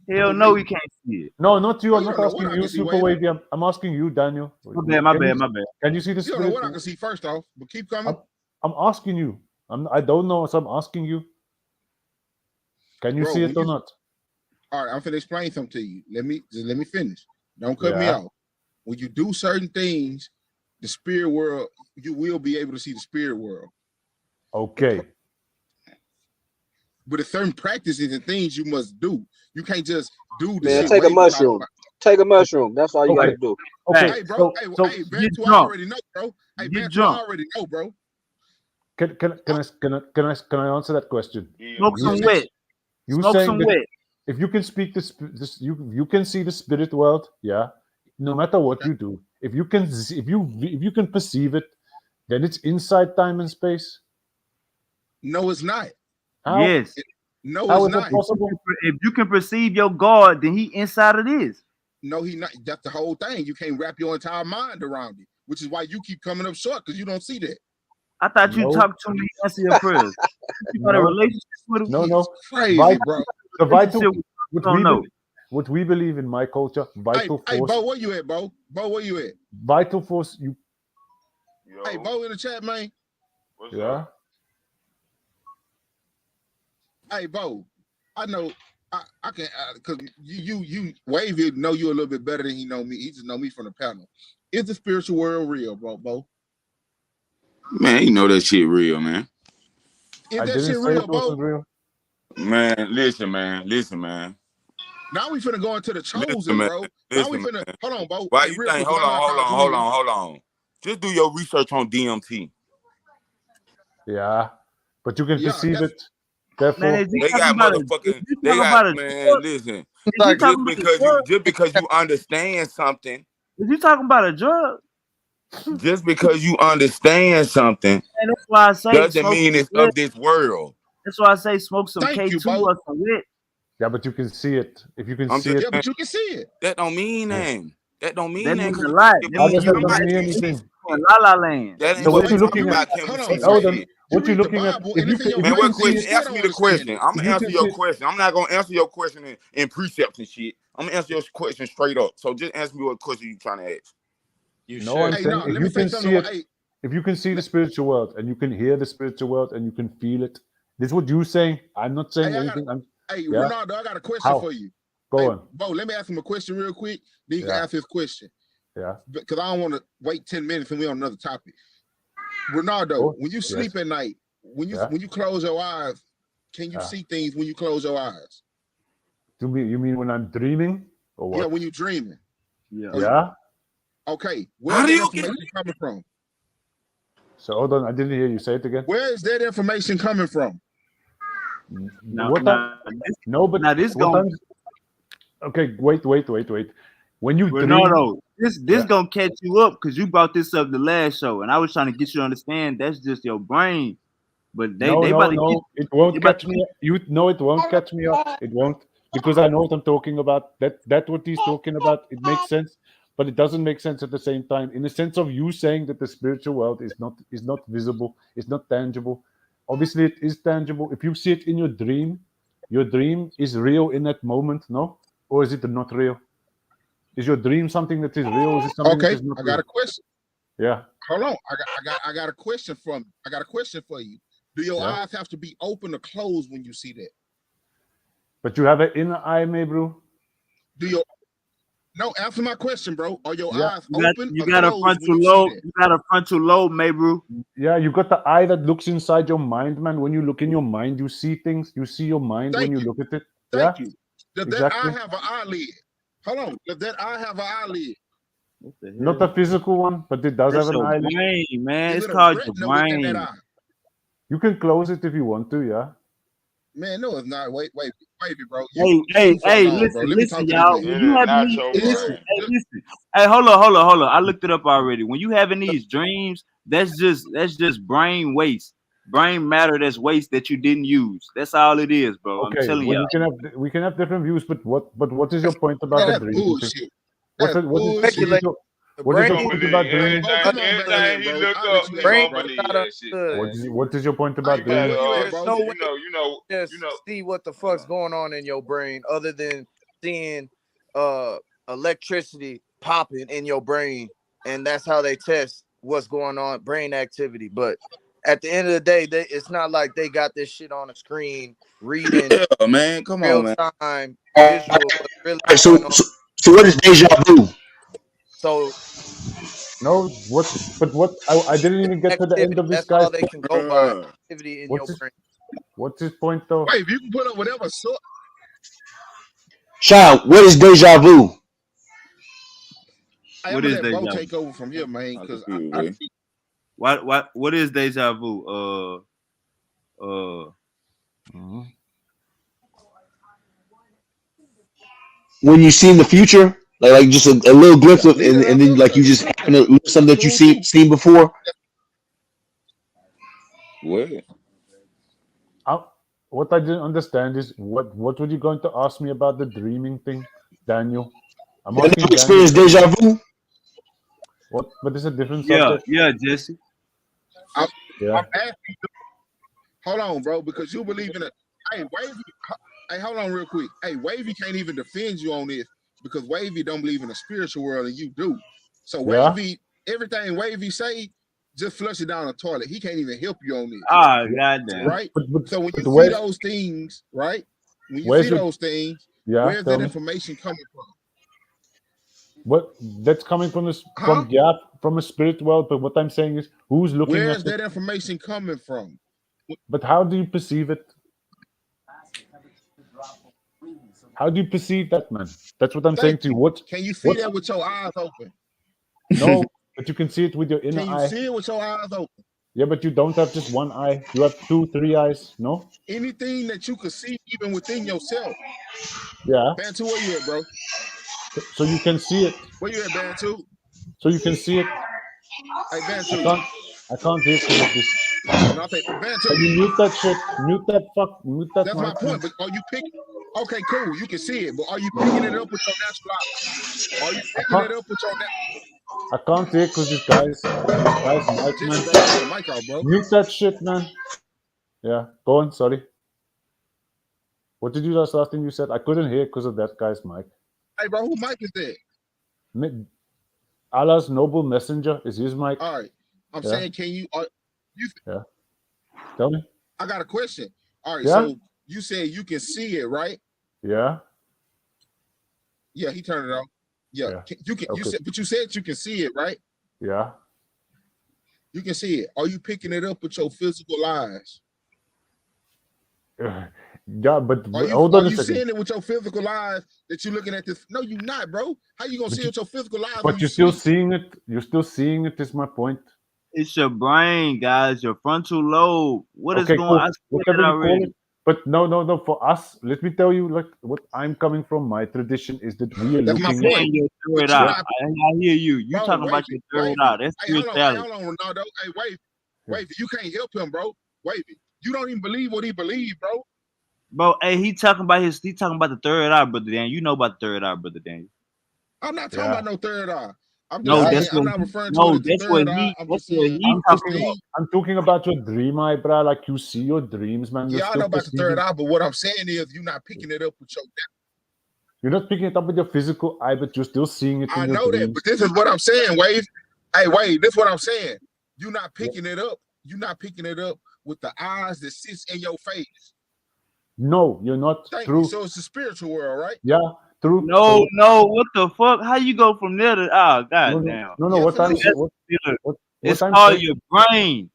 Hell Who no, me? we can't see it. No, not you. Bro, I'm you not don't know what asking I you, can see, Super Wavy. Wavy. I'm asking you, Daniel. My Can you bad, my bad. can you see the You don't know spirit? what I can see first off, but keep coming. I'm asking you. I don't know, so I'm asking you. Can you Bro, see when it or you not? all right, I'm finna explain something to you. Let me finish. Don't cut me Yeah. off. When you do certain things, the spirit world, you will be able to see the spirit world. Okay. But there's certain practices and things you must do. You can't just do the Man, shit Yeah. take a Wavy talking mushroom. about. Take a mushroom. That's all you got Okay. to do. Okay. Hey, bro. So Hey, so hey, Get Bantu, I drunk. already know, bro. Hey, Get Bantu, I drunk. already know, bro. can I answer that question? Smoke You some say, wet. you Smoke saying some that wet. if you can speak this you can see the spirit world, yeah. No matter what Okay. you do, if you can perceive it, then it's inside time and space. No, it's not. How? Yes. No, How it's is that not. possible? If you can perceive your God, then he inside of this. No, he not. That's the whole thing. You can't wrap your entire mind around it, which is why you keep coming up short because you don't see that. I thought you No, talked to me, answer your prayers. You got a no, relationship with him? no, It's no. crazy, Vital, bro. the vital, Relationship with what you don't we know. what we believe in my culture, Hey, Bo, where you at, Bo? Bo, where you at? vital force. You, Hey, Bo, in the chat, man. yeah. Hey, Bo, I know I can because you Wavy know you a little bit better than he know me. He just know me from the panel. Is the spiritual world real, bro, Bo? Man, you know that shit real, man. Is I that didn't shit say it real, Bo? wasn't real. Man, listen, man. Now we finna go into the Listen, chosen, man. bro. Now we Listen, finna man. hold on, Bo. Why Hey, you real think? quick, 'cause Hold I know on, I hold called on, you hold William. on, hold on. Just do your research on DMT. Yeah, but you can Yeah, perceive that's it. Man, Therefore, if you talking about a Man, drug, listen. if you talking about a drug, Just because you understand something, if you talking about a drug, just because you understand something, man, that's why I say doesn't smoke mean some it's wet. of this world. That's why I say smoke some thank you, K2 Bo. or some wet. yeah, but you can see it. If you can I'm see just it, Yeah, but you can see it. that don't mean yeah. that. That don't That mean that means because a lot. it That How mean means does you that you not might mean see anything? shit. be in La La Land. That So ain't But what what you're wait, talking looking you at? read about. Can we hold on, see hold some Hold on. on. shit? You What you're read the looking at? Bible If and you it's in can, your if Man, you Bible can what see and you question? it, still Ask don't me the understand question. it. I'm if gonna you answer can your see, question. I'm not gonna answer your question in precepts and shit. I'm gonna answer your question straight up. So just ask me what question you trying to ask. You no, I'm should. Hey, saying no, if let me you say can something. see it, Hey, if you can see the let- spiritual world and you can hear the spiritual world and you can feel it, this is what you're saying. I'm not saying hey, I got anything. I'm, hey, yeah. Ronaldo, I got a question How? for you. Go Hey, on. Bo, let me ask him a question real quick. Then you can Yeah. ask his question. Yeah. Because I don't want to wait 10 minutes and we on another topic. Ronaldo, Oh, when you yes. sleep at night, Yeah. when you close your eyes, can you Yeah. see things when you close your eyes? You mean when I'm dreaming or Yeah, what? when you're dreaming. Yeah. Yeah. Okay, How where's do that you get? information coming from? So hold on. I didn't hear you say it again. Where is that information coming from? Now, What time? No, but this what gonna time? Okay. Wait. When you dream, Ronaldo, this yeah. gonna catch you up because you brought this up the last show, and I was trying to get you to understand that's just your brain. But No, they about no, to get no. It they won't about catch to me. You no, it won't catch me up. It won't because I know what I'm talking about. That what he's talking about. It makes sense, but it doesn't make sense at the same time. In the sense of you saying that the spiritual world is not visible, it's not tangible. Obviously, it is tangible. If you see it in your dream is real in that moment, no? Or is it not real? Is your dream something that is real? Or is it something that Okay, is not I got real? a question. Yeah, Hold on. I got a question I got a question for you. Do your yeah. eyes have to be open or closed when you see that? But you have an inner eye, my bro. Do your No, answer my question, bro. Are your Yeah. eyes open You or got a closed when frontal you see lobe. that? You got a frontal lobe, bro. Yeah, you got the eye that looks inside your mind, man. When you look in your mind, you see things. You see your mind when Thank you you. look at it. Yeah, Thank you. Does that eye exactly. have an eyelid? Hold on. Does that eye have an eyelid? What the Not hell? a physical one, but it does have That's an your eyelid. brain, man. Is It's it a called your retina within that brain. eye? You can close it if you want to. Yeah. Man, no, it's not. Wait, bro. You Hey, too far gone, bro. listen, Let me listen, talk to this y'all. man. When It you is having not these, your Is listen, brain. your listen. Hey, hold on. I looked it up already. When you having these dreams, that's just brain waste, brain matter that's waste that you didn't use. That's all it is, bro. I'm Okay. telling Well, y'all. we can have different views, but what is your point about man, the that's dreaming thing? bullshit. That's What is bullshit. Speculate. your The what is He your gonna brain point believe about is dreaming? Oh, come on back understood. here, anything he bro. look I'll let up. you He have Brain it, gonna bro. is believe not that shit, understood. man. What is your point Hey, about bro, That where dreaming? you at, There's bro? no way you just know. see what the fuck's going on in your brain other than seeing uh electricity popping in your brain, and that's how they test what's going on, brain activity. But at the end of the day, it's not like they got this shit on a screen reading Yeah, man. Come on, real man. time All visual what's really right, going on. so what is deja vu? So No. I didn't even get to the end activity, of this that's all guy's they point. can go by. Bruh. Activity in your What's his brain. What's his point though? Wait, if you can put up whatever sort. Child, what is deja vu? Hey, I'm What gonna is let Bo deja vu? take over from here, man, I'm because confused, man. What is deja vu? Mhm. When you see in the future, like just a little glimpse of, leave that and out then there. like you just happen to look something that you Cool, cool. seen before. What? I, what I didn't understand is what were you going to ask me about the dreaming thing, Daniel? I'm You never asking Daniel experienced because deja vu? what? But it's a different Yeah, subject. yeah, Jesse. I'm, Yeah. I'm asking you. Hold on, bro, because you believe in it. Hey, Wavy. Hey, hold on real quick. Hey, Wavy can't even defend you on this because Wavy don't believe in the spiritual world and you do. So Yeah. Wavy, everything Wavy say, just flush it down the toilet. He can't even help you on this, Ah, Yeah. goddamn. right? So when you But see where's those things, right? When you see where's your those things, yeah? where's Tell that me. information coming from? What that's coming from this Huh? from a spirit world, but what I'm saying is who's looking Where's at it? that information coming from? But how do you perceive it? How do you perceive that, man? That's what I'm saying Thank to you. you. Can you see What's that with your eyes open? no, but you can see it with your inner Can you eye. see it with your eyes open? Yeah, but you don't have just one eye. You have two, three eyes. No? Anything that you could see even within yourself. Yeah. Bantu, where you at, bro? So you can see it. Where you at, Bantu? So you can see it. Hey, I Bantu. can't I can't hear because of this. No, I say Bantu. Can you mute that shit? Mute that That's my mic, man. point. But are you picking? Okay, cool. You can see it, but are you picking it up with your natural eye? Are you I picking can't it up with your I can't hear because this guy's mic, Jesse, man. bro? Turn your mic off, bro. Mute that shit, man. Yeah. Go on, sorry. What did you just last thing you said? I couldn't hear because of that guy's mic. Hey, bro, who mic is that? Allah's noble messenger is his mic. All right. I'm Yeah. saying, can you? You? Yeah. Tell me. I got a question. All right. Yeah. So you said you can see it, right? Yeah. Yeah. He turned it off. Yeah. Yeah. You can. You Okay. said, but you said you can see it, right? Yeah. You can see it. Are you picking it up with your physical eyes? Yeah, but hold Are on a you second. seeing it with your physical eyes that you're looking at this? No, you're not, bro. How you gonna But see it with your physical eyes when But you you're still sleep? seeing it. You're still seeing it. Is my point. It's your brain, guys. Your frontal lobe. What is Okay, going? cool. I said Whatever it you call already. it. But no. For us, let me tell you, like what I'm coming from. My tradition is that we are That's my looking at. point. Saying your But third you're eye. not, I hear you. You bro. talking about Wavy, your third wavy. eye? That's Hey, spirituality. hold on, Ronaldo. Hey, wavy, Yeah. wavy. You can't help him, bro. Wavy. You don't even believe what he believes, bro. Bro, hey, he talking about the third eye, brother Dan. You know about the third eye, brother Dan. I'm not talking Yeah. about no third eye. I'm just No, Yeah. saying that's I'm what not he, referring to it no, as the third eye. I'm that's just what saying he talking about. I'm talking about your dream eye, bro. Like you see your dreams, man. You're Yeah, I still know about the third perceiving. eye, but what I'm saying is you're not picking it up with your. You're not picking it up with your physical eye, but you're still seeing it in I your know that, dreams. but this is what I'm saying, Wave. Hey, Wave, this is what I'm saying. You're not picking it up. You're not picking it up with the eyes that sits in your face. No, you're not. Thank you. True. So it's the spiritual world, right? Yeah, True. No, no, what the fuck? How you go from there to No, god no, damn? no, no. What I'm saying, It's what I'm called saying. your brain.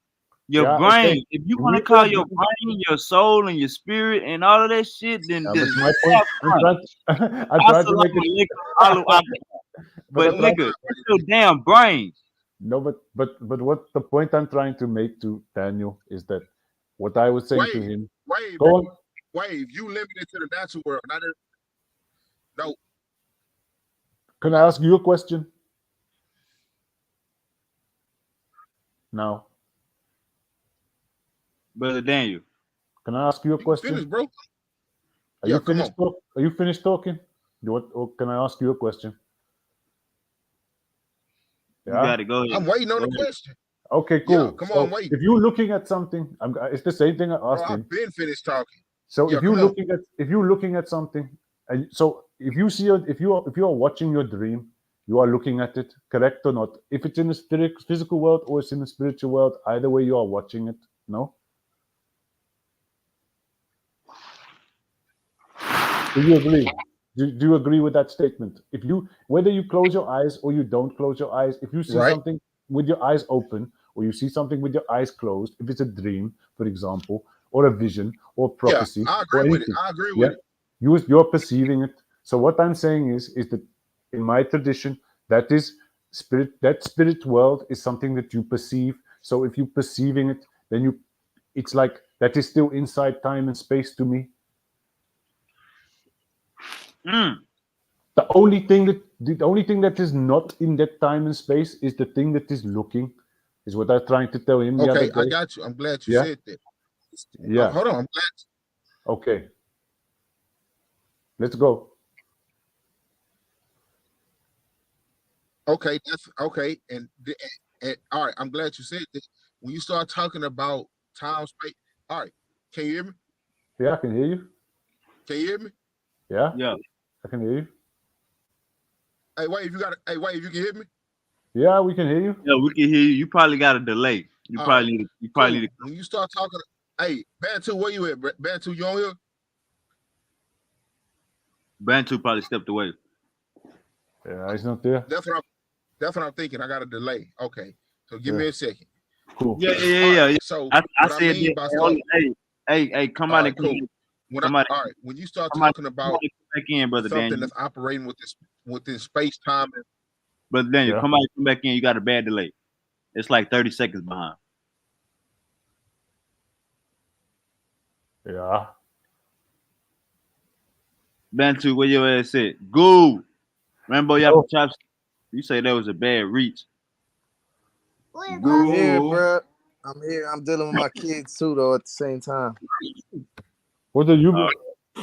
Your Yeah, brain. okay. If you If want we to call talk, your brain, your soul, and your spirit, and all of that shit, then yeah, this but is my point, I'm trying, I'm trying to make Assalamu it. alaikum, But but I'm trying. nigga, it's your damn brain. No, but what the point I'm trying to make to Daniel is that what I was saying to Wave, him. wave, Go bro. on. Wave, you limited to the natural world. Not in, no. Can I ask you a question now? Brother Daniel. Can I ask you a question? Finish, bro. Are Yeah, you come finished on. talk? Are you finished talking? You what? Or can I ask you a question? You Yeah. got to go ahead. I'm waiting on Go the ahead. question. Okay, Yeah, cool. come on, So wait. if you're looking at something, it's the same thing I Bro, asked him. I've been finished talking. So Yeah, if you're come on. looking at something, and so if you see it, if you are watching your dream, you are looking at it, correct or not? If it's in the physical world or it's in the spiritual world, either way you are watching it. No. Do you agree? Do you agree with that statement? If you whether you close your eyes or you don't close your eyes, if you see Right. something with your eyes open or you see something with your eyes closed, if it's a dream, for example, or a vision or Yeah, prophecy I or agree with it. anything, I agree yeah, with it. you're perceiving it. So what I'm saying is that in my tradition, that is spirit. That spirit world is something that you perceive. So if you're perceiving it, then it's like that is still inside time and space to me. Mm. The only thing that is not in that time and space is the thing that is looking, is what I was trying to tell him the other Okay, I day. got you. I'm glad you Yeah, said that. yeah. Hold on. I'm glad. Okay, let's go. Okay, that's okay. And all right, I'm glad you said that. When you start talking about time, space, all right, can you hear me? Yeah, I can hear you. Can you hear me? Yeah, Yeah. I can hear you. Hey, wait, if you got hey, wait, if you can hear me? Yeah, we can hear you. Yeah, we can hear you. You probably got a delay. You All probably right, need. You probably cool. need. When you start talking, hey, Bantu, where you at? Bantu, you on here? Bantu probably stepped away. Yeah, he's not there. That's what I'm thinking. I got a delay. Okay, so give Yeah, me a second. cool. Yeah, All right. yeah. So I what I said mean that. by Hey, hold stuff. on. Hey, come All out right, and cool. somebody, All right, when you start somebody, talking about somebody come back in, brother something Daniel. that's operating within space time, Brother Daniel, Yeah, come back in. You got a bad delay. It's like 30 seconds behind. yeah. Bantu, where your ass at? Go. Rambo Yo, Yappa Chops. You say that was a bad reach. I'm here, Go. bro. I'm here. I'm dealing with my kids too, though, at the same time. what are you?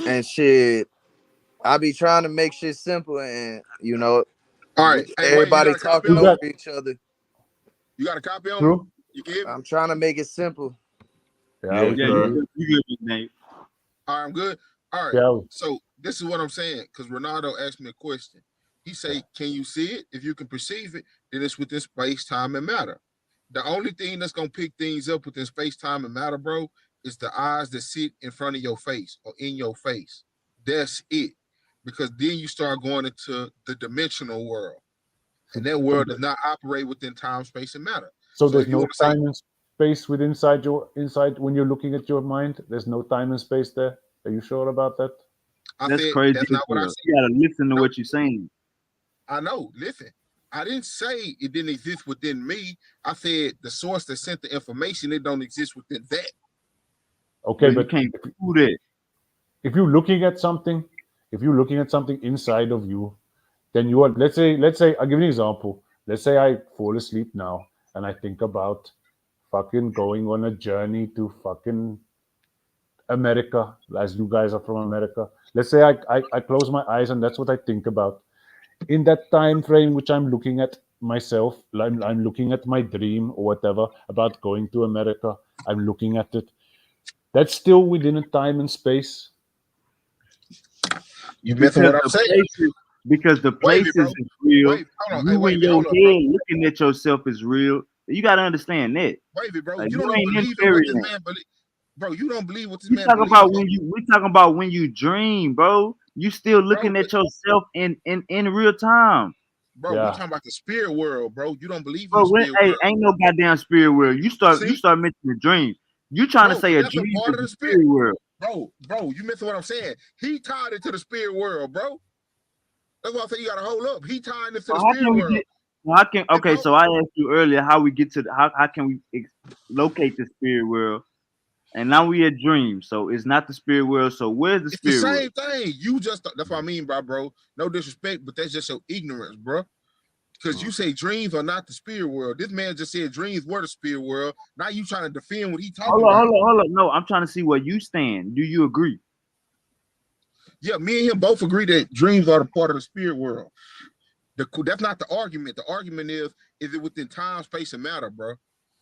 And shit, I be trying to make shit simple, and all right. Hey, wait, you everybody got a copy talking Who's on me? over that? each other. You got a copy on me? True. You can hear me? I'm trying to make it simple. Yeah, Yeah, we Yeah, can hear you sir. you. good. You good, Daniel. All right, I'm good. All right. Yeah, So this is what I'm saying, because Ronaldo asked me a question. He say, "Can you see it? If you can perceive it, then it's within space, time, and matter. The only thing that's gonna pick things up within space, time, and matter, bro, is the eyes that sit in front of your face or in your face. That's it. Because then you start going into the dimensional world, so, and that so, world does not operate within time, space, and matter. so So there's if you no want to say, time and space inside when you're looking at your mind. There's no time and space there. Are you sure about that? I That's said crazy that's as not what I hell. said. You gotta listen to No, what you're saying. I know. Listen, I didn't say it didn't exist within me. I said the source that sent the information, it don't exist within that. Okay, But you but can't do that. if you're looking at something, if you're looking at something inside of you, then you are. Let's say I'll give you an example. Let's say I fall asleep now and I think about fucking going on a journey to fucking America, as you guys are from America. Let's say I close my eyes and that's what I think about. In that time frame which I'm looking at myself, I'm looking at my dream or whatever about going to America, I'm looking at it. That's still within a time and space. You missing Because what I'm the saying? places, because the Wavy, places bro. is real. Hold on. Hey, You in Wavy, your hold up, bro. head looking at yourself is real. You gotta understand that. Wavy, bro. Like You you don't even ain't in believe in what this fairyland. man believe. Bro, you don't believe what this We man talking believes about in. when you. We talking about when you dream, bro. You still bro. looking at yourself in real time. Bro, we talking about the spirit world, bro. You don't believe in the Bro, spirit hey, world. ain't no goddamn spirit world. You start See, mentioning dreams. You trying to bro, say a that's a dream part is of the the spirit. spirit world. Bro, you missing what I'm saying. He tied it to the spirit world, bro. That's why I say you gotta hold up. He tied it to the How spirit can we world. get? How can okay? So I asked you earlier how we get to how can we locate the spirit world, and now we at dreams. So it's not the spirit world. So where's the It's the spirit world? same thing. You just that's what I mean, bro. No disrespect, but that's just your ignorance, bro. Because you say dreams are not the spirit world. This man just said dreams were the spirit world. Now you trying to defend what he talking about. Hold on. No, I'm trying to see where you stand. Do you agree? Yeah, me and him both agree that dreams are the part of the spirit world. That's not the argument. The argument is it within time, space, and matter, bro?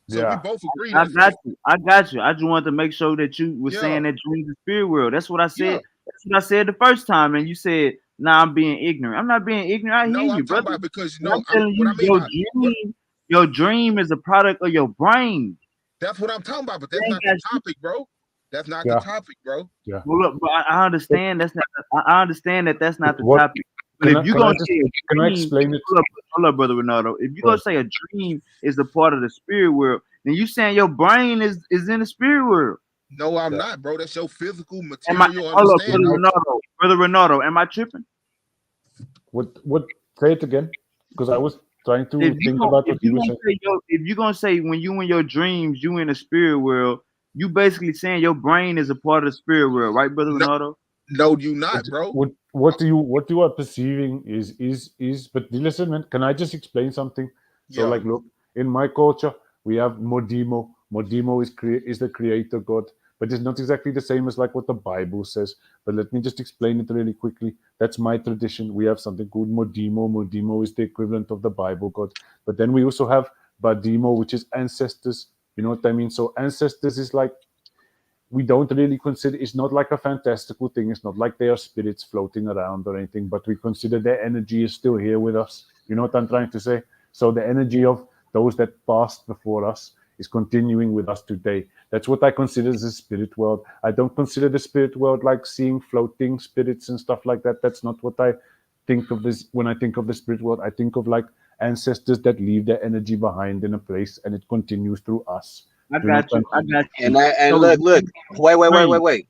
So we both agree I that's got you. I got you. I just wanted to make sure that you were yeah, saying that dreams is spirit world. That's what I said. yeah. That's what I said the first time, and you said, "Nah, I'm being ignorant." I'm not being ignorant. I hear No, you, I'm talking brother. about because And I'm telling what I you, mean by what your dream is a product of your brain. that's what I'm talking about, but It that's ain't not the got shit. topic, bro. That's not the topic, bro. Yeah. Well, look, but I understand that's not. I understand that that's not the What topic. But if you can I gonna just say a can I dream, explain it? hold up, brother Ronaldo. If you Go gonna ahead. say a dream is a part of the spirit world, then you saying your brain is in the spirit world. No, I'm not, bro. That's your physical Am I? material Hold up, understanding. brother Ronaldo. Am I tripping? What say it again? Because I was trying to think about what you were saying. If you gonna say when you in your dreams, you in the spirit world, you basically saying your brain is a part of the spirit world, right, brother No, Ronaldo? no, you not, bro. What you are perceiving is but listen, man, can I just explain something? So Yeah. like look, in my culture we have Modimo. Modimo is the creator god, but it's not exactly the same as like what the Bible says. But let me just explain it really quickly. That's my tradition. We have something called Modimo. Modimo is the equivalent of the Bible god. But then we also have Badimo, which is ancestors. You know what I mean? So ancestors is like we don't really consider it's not like a fantastical thing. It's not like they are spirits floating around or anything, but we consider their energy is still here with us. You know what I'm trying to say? So the energy of those that passed before us is continuing with us today. That's what I consider as the spirit world. I don't consider the spirit world like seeing floating spirits and stuff like that. That's not what I think of this when I think of the spirit world. I think of like ancestors that leave their energy behind in a place and it continues through us. I You know got what you. I'm saying? And So look, wait.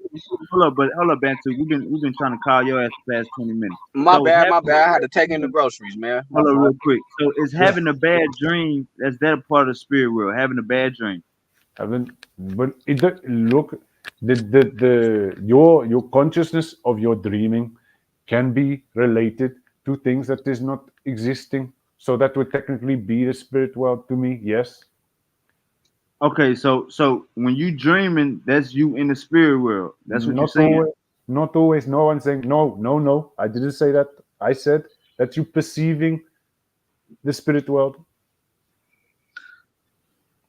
hold up, Bantu. We've been trying to call your ass the past 20 minutes. My So it's bad, my having bad. I had to take in the groceries, man. My hold up fault. real quick. So is having a bad dream, that's that a part of the spirit world? Having a bad dream. Haven't, but it look the your consciousness of your dreaming can be related to things that is not existing. So that would technically be the spirit world to me. Yes. Okay, so when you dreaming, that's you in the spirit world. That's what you're Not saying. always. Not always. No one saying no. I didn't say that. I said that you perceiving the spirit world,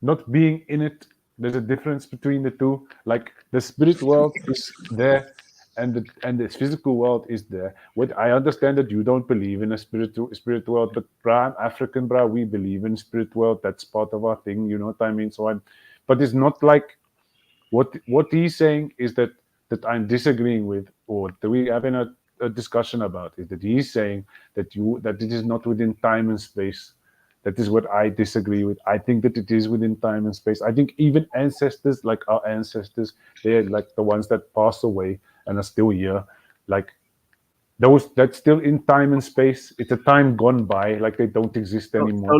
not being in it. There's a difference between the two. Like the spirit world is there, and the physical world is there. What I understand that you don't believe in a spirit world, but I'm African, bro. We believe in spirit world. That's part of our thing. You know what I mean? But it's not like what he's saying is that I'm disagreeing with, or that we having a discussion about, is that he's saying that it is not within time and space. That is what I disagree with. I think that it is within time and space. I think even ancestors, like our ancestors, they're like the ones that passed away and are still here. Like those that's still in time and space. It's a time gone by, like they don't exist anymore.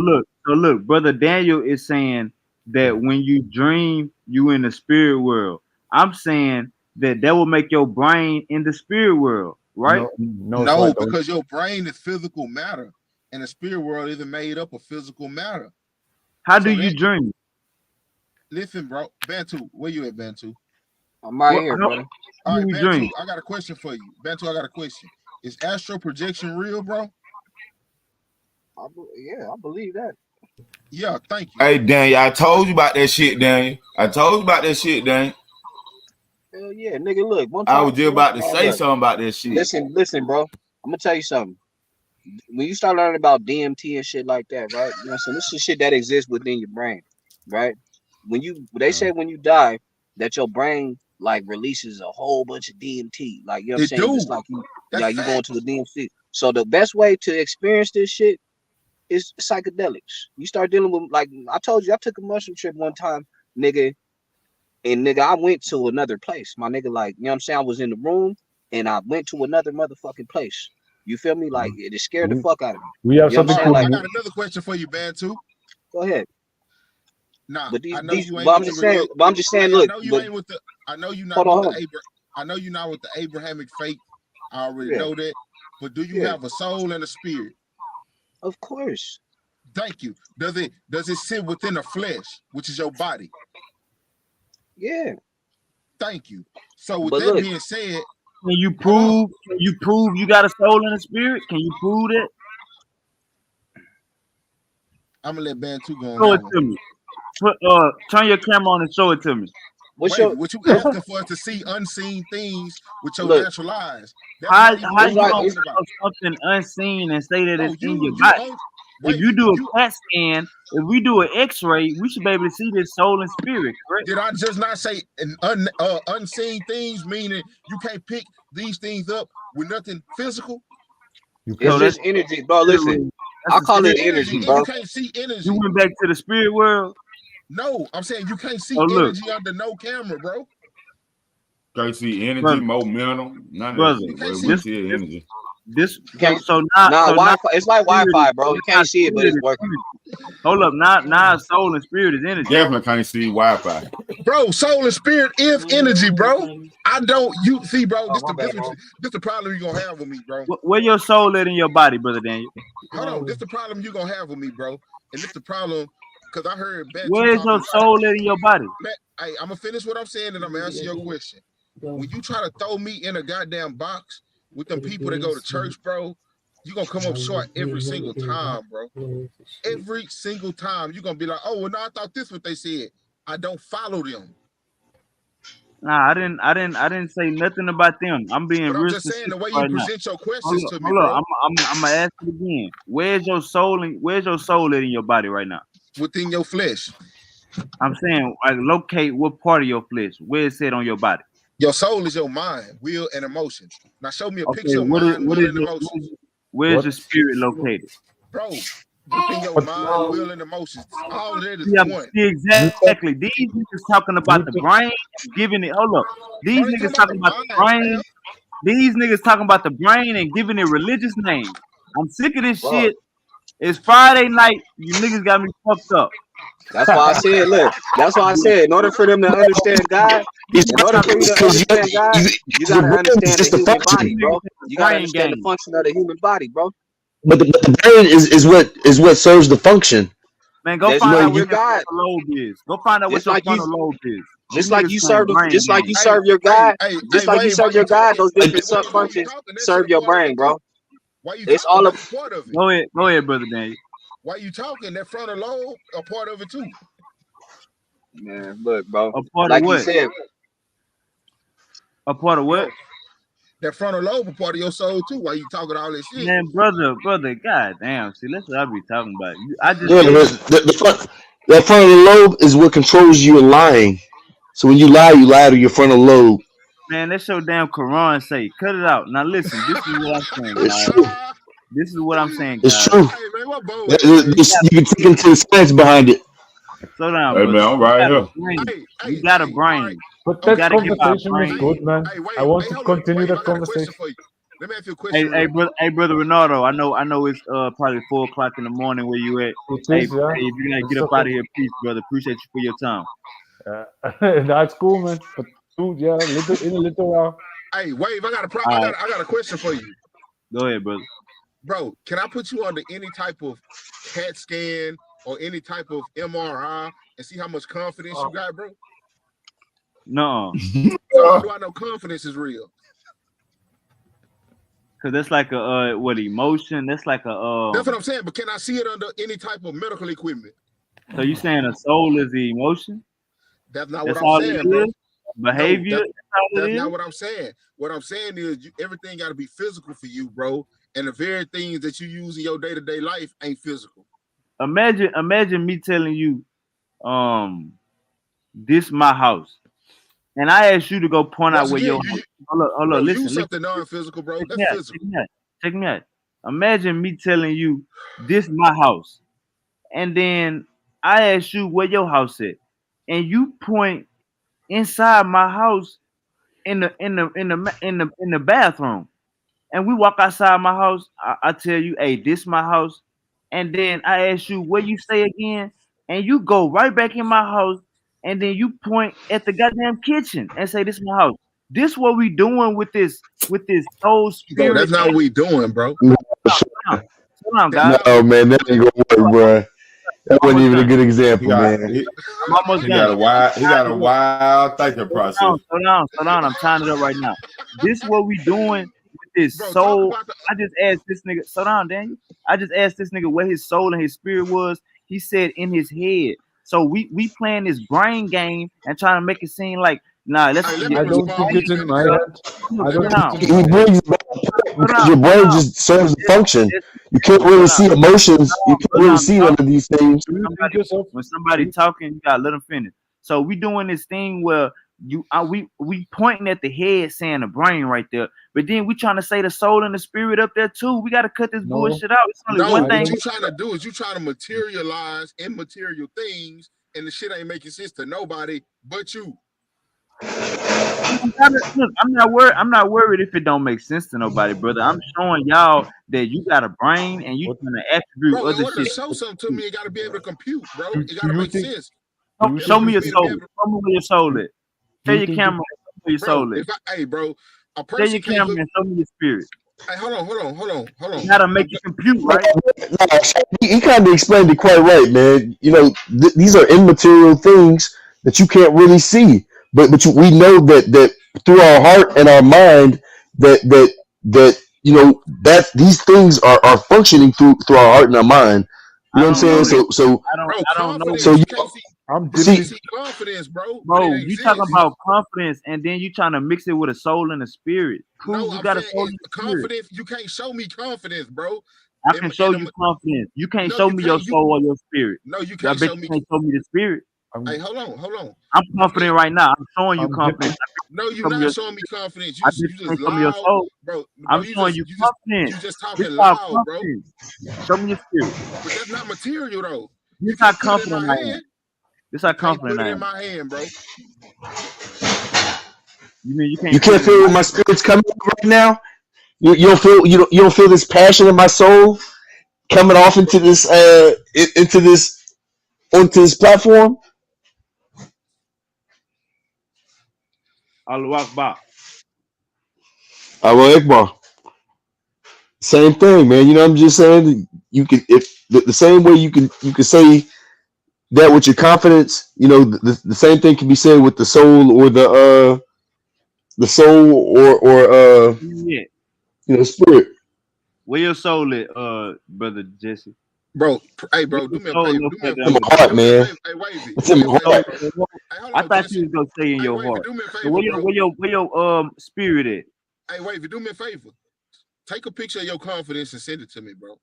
So look, brother Daniel is saying that when you dream, you in the spirit world. I'm saying that will make your brain in the spirit world, right? No, so I No, don't. because your brain is physical matter, and the spirit world isn't made up of physical matter. How do So you that dream? listen, bro, Bantu, where you at, Bantu? I'm right here, brother. All do right, we Bantu, dream? I got a question for you. Bantu, I got a question. Is astral projection real, bro? Yeah, I believe that. Yeah, thank you. Hey, Daniel, I told you about that shit, Daniel. I told you about that shit, Daniel. Hell yeah, nigga. Look, one I time. was just Look, about to say look. something about that shit. Listen, bro. I'm gonna tell you something. When you start learning about DMT and shit like that, right? You know what I'm saying? This is shit that exists within your brain, right? They say when you die, that your brain like releases a whole bunch of DMT. Like you know what I'm It saying? do. Just like you, That's yeah, you go into facts. the DMT. So the best way to experience this shit is psychedelics. You start dealing with like I told you, I took a mushroom trip one time, nigga, and nigga, I went to another place. My nigga, like, you know what I'm saying? I was in the room and I went to another motherfucking place. You feel me? Like it scared the fuck out of me. We have You know what I'm something saying? called. Like, I got another question for you, Bantu. go ahead. Nah, But I know these, you but ain't I'm with the just saying, religion. but I'm just saying, Hey, I look, know you but ain't with the. I know you not hold on, with the hold on. I know you're not with the Abrahamic faith. I already Yeah, know that. But do you yeah, have a soul and a spirit? of course. Thank you. Does it sit within the flesh, which is your body? Yeah. Thank you. So with But that look, being said, Can you hold on. prove? Can you prove you got a soul and a spirit? Can you prove that? I'm gonna let Bantu go on Show that it one. to me. Turn your camera on and show it to me. what's Wait, your what you asking for us to see unseen things with your look? natural eyes? That's How not even how what It's you we like gonna it's talking about. show something unseen and say that Bro, it's in your you body? own If wait, you do a you CAT scan, if we do an X-ray, we should be able to see this soul and spirit, correct? did I just not say unseen things, meaning you can't pick these things up with nothing physical? You it's So can. that's just energy, bro. Listen, literally that's I the call It's it spirit. energy, energy, and you bro. can't see You energy. went back to the spirit world. No, I'm saying you can't see Oh look, energy under no camera, bro. Can't see energy, brother, momentum, none of that brother, You shit. can't Well, see. we this see this energy. this You so can't. so now Nah, so now Wi-Fi. It's like spirit Wi-Fi, bro. is You now can't see it, but spirit it's is working. energy. Hold up, now soul and spirit is energy. Definitely can't see Wi-Fi. Bro, soul and spirit is energy, bro. I don't you see, bro. Oh, my bad, bro. This the problem you gonna have with me, bro. Where your soul at in your body, brother Daniel? Hold on, this the problem you gonna have with me, bro. And this the problem because I heard Bantu Where is talking your about. soul at in your body? Hey, I'm gonna finish what I'm saying and I'm gonna answer your question. When you try to throw me in a goddamn box with them people that go to church, bro, you gonna come up short every single time, bro. Every single time you're gonna be like, oh, well, no, I thought this what they said. I don't follow them. Nah, I didn't say nothing about them. I'm being But I'm real just saying specific the way you right now. present your questions to me, Hold up. bro, I'm gonna ask it again. Where's your soul at in your body right now? within your flesh. I'm saying like locate what part of your flesh. Where is it on your body? Your soul is your mind, will, and emotions. Now show me a Okay, picture of mind, will, and emotions. where's your What? spirit located? Bro, within your What? mind, will, and emotions. All of that is Yeah, one. see You said. exactly. These niggas talking about You the said. brain, giving it. Hold up. Bro, These they niggas talking about talking the about the mind, brain. fam. These niggas talking about the brain and giving it religious names. I'm sick of this Bro, shit. It's Friday night. You niggas got me fucked up. that's why I said, look, that's why I said, in order for them to understand God, It's in order for you to because understand God, you the got to brain is understand the just a human function, body, These niggas bro. in the You got to brain understand the game. function of the human body, bro. but the brain is what serves the function. Man, go That's You find know, out like what your you your God. frontal lobe is. Go find out what Just your like you, frontal lobe is. You niggas playing brain just like you games. Hey, serve your God, hey, just like you Wade, why serve you your God, talking? those like different Wade, why you functions talking? That shit serve a your part of brain, it too. bro. Why you It's talking? all of That's a part of it. Go ahead, brother Daniel. Why you talking? That frontal lobe, a part of it too. man. Look, bro. A part of Like you what? said, A part of what? Bro, that frontal lobe, a part of your soul too. Why you talking all this shit? Man, brother, god damn. See, that's what I be talking about. I just yeah, gave because you the front that frontal lobe is what controls you in lying. So when you lie to your frontal lobe. man, that's your damn Quran say. Cut it out. Now listen, this is what I'm saying, It's guys. true. This is what I'm saying, It's guys. true. Hey man, what Bo at, man? You got You can take into the science behind it. slow down, Hey man, brother. I'm You right got a here. brain. You got a Hey, all right. brain. but You that Okay, gotta give Wave. our conversation was brain. good, man. Hey, I Wave. want Hey, to hold up, continue Wave. that I got a question conversation. for you. Let me ask you a question Hey, real quick. brother Ronaldo. I know it's probably 4 o'clock in the morning where you at. It Hey, is, yeah. if you gotta get It's up out okay. of here, peace, brother. Appreciate you for your time. That's cool, man. But dude, yeah, in a little while. Hey, Wave. All right, I got a question for you, go ahead, brother. bro. Can I put you under any type of CAT scan or any type of MRI and see how much confidence you got, bro? No, So how do I know confidence is real? cause that's like a what emotion? That's like a That's what I'm saying. But can I see it under any type of medical equipment? So you saying a soul is the emotion? That's not what That's I'm all it saying, bro. is? No, Behavior? That's all it that's not is? what I'm saying. What I'm saying is everything got to be physical for you, bro. And the very things that you use in your day-to-day life ain't physical. Imagine me telling you, this my house. and I asked you to go point out Once where your again, house. Hold up, bro, listen, use listen. something non-physical, bro. Check That's me out, check physical. me out, check me out. Imagine me telling you this my house, and then I ask you where your house at, and you point inside my house in the bathroom, and we walk outside my house. I tell you, hey, this my house, and then I ask you where you stay again, and you go right back in my house, and then you point at the goddamn kitchen and say, "This my house." This what we doing with this soul Bro, spirit. that's not what we doing, bro. No, Hold on, That's guys. not what we man, that ain't gonna work, bro. That I'm wasn't almost even a done. good He example, got man. I'm almost he done. got a wild he got a Look, wild thinking process. slow down. I'm tying it up right now. This what we doing with this bro, talk soul. about the I just asked this nigga. Slow down, Daniel. I just asked this nigga where his soul and his spirit was. He said in his head. So we playing this brain game and trying to make it seem like nah. Let's hey, let me I don't think respond. it's in Let me my head. I let me don't He, think it's in respond. he my head. brings back a point slow because down, your slow brain down. just serves a Just, function. just You can't slow really down, see emotions. You can't slow really down, see none dog. of these things. Do you think Somebody yourself? when Do somebody you, talking, you gotta let them finish. So we doing this thing where we pointing at the head saying the brain right there, but then we trying to say the soul and the spirit up there too. We gotta cut this no, bullshit out. It's only No, one I thing. what don't. you trying to do is you trying to materialize immaterial things, and the shit ain't making sense to nobody but you. Look, I'm not worried. I'm not worried if it don't make sense to nobody, brother. I'm showing y'all that you got a brain and you What trying to attribute Bro, in other order to shit. show something to me, it got to be able to compute, bro. do, It got do to you make think? sense Do you in Show think order me it's for your me to be soul. able to, Show me where your soul do, at. do Tell you your think it? camera where your bro. soul at. If I, hey, bro, a Tell person your can't camera look. and show me your spirit. Hey, hold You on. gotta make it compute, No, right? no, he kind of explained it quite right, man. You know, these are immaterial things that you can't really see, but we know that through our heart and our mind that you know that these things are functioning through our heart and our mind. You I know what I'm don't bro. saying? know that. So Bro, I don't know so what confidence. you I'm You can't see. deeply. see confidence, bro, but it bro. You talking exists. about confidence and then you trying to mix it with a soul and a spirit. No, Prove you I'm got a saying soul and a spirit. confidence. You can't show me confidence, bro. I can show In you confidence. You can't no, show you me your can't. soul or your spirit. No, you I can't bet show you me. can't show me the spirit. Hey, I'm hold on. I'm You can't. confident right now. I'm showing you I'm deep. confidence. I bet No, you you're can't show me not your showing me spirit. confidence. I bet You you just can't show me your loud, soul. bro. I'm showing you confidence. You just This talking how loud, bro. confidence. Show me your spirit. But that's not material though. This You how can't put it in confident my I hand. am. This how You can't confident put it I in am. my hand, bro. You mean you You can't put can't it in feel my where my spirit's coming from right now. You don't feel this passion in my soul coming off into this onto this platform. Allah Akbar. Allah Akbar. Same thing, man. You know, I'm just saying you can if the same way you can say that with your confidence. You know, the same thing can be said with the soul or the soul or Yeah. spirit. Where your soul at, brother Jesse? Bro, hey, Where bro, your do me a soul favor. look Do me at a It's in under my the heart, do me a man. favor. Hey, Wavy, It's do in me a my favor, soul heart. bro. in your heart? Hey, hold I on, thought you Jesse. was gonna say in Hey, your Wavy, heart. do me a So favor, bro. where your spirit at? Hey, Wavy, do me a favor. Take a picture of your confidence and send it to me, bro.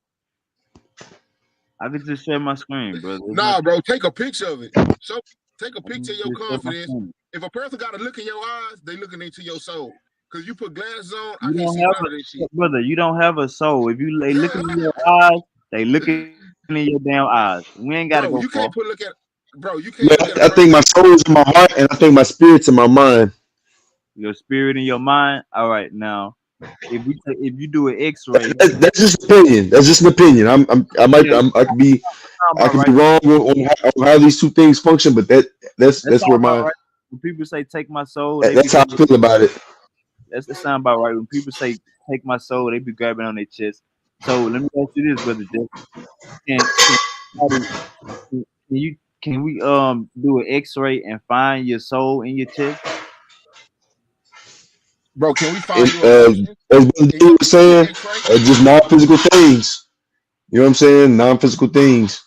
I could just share my screen, brother. It's not Nah, bro, take a picture of it. So take a I picture can of your just share my confidence. screen. If a person got to look in your eyes, they looking into your soul. Cause you put glasses on, I You can't don't see have none of this shit. brother. You don't have a soul. If you they looking in your eyes, they looking in your damn eyes. We ain't gotta Bro, go you far. can't bro, you can't Man, look at a I think person. my soul's in my heart, and I think my spirit's in my mind. Your spirit and your mind. All right, now if you do an X-ray, That's just opinion. That's just an opinion. yeah, I about could be right. wrong on how these two things function, but That that's sound where about my right. When people say take my soul, they be that's how I grabbing. feel about it. That's that sound about right. When people say take my soul, they be grabbing on their chest. So let me ask you this, brother Jeff. Somebody- can we do an X-ray and find your soul in your chest? Bro, can we And find your emotions as Brother in D your was saying, X-ray? just non-physical things. You know what I'm saying? Non-physical things.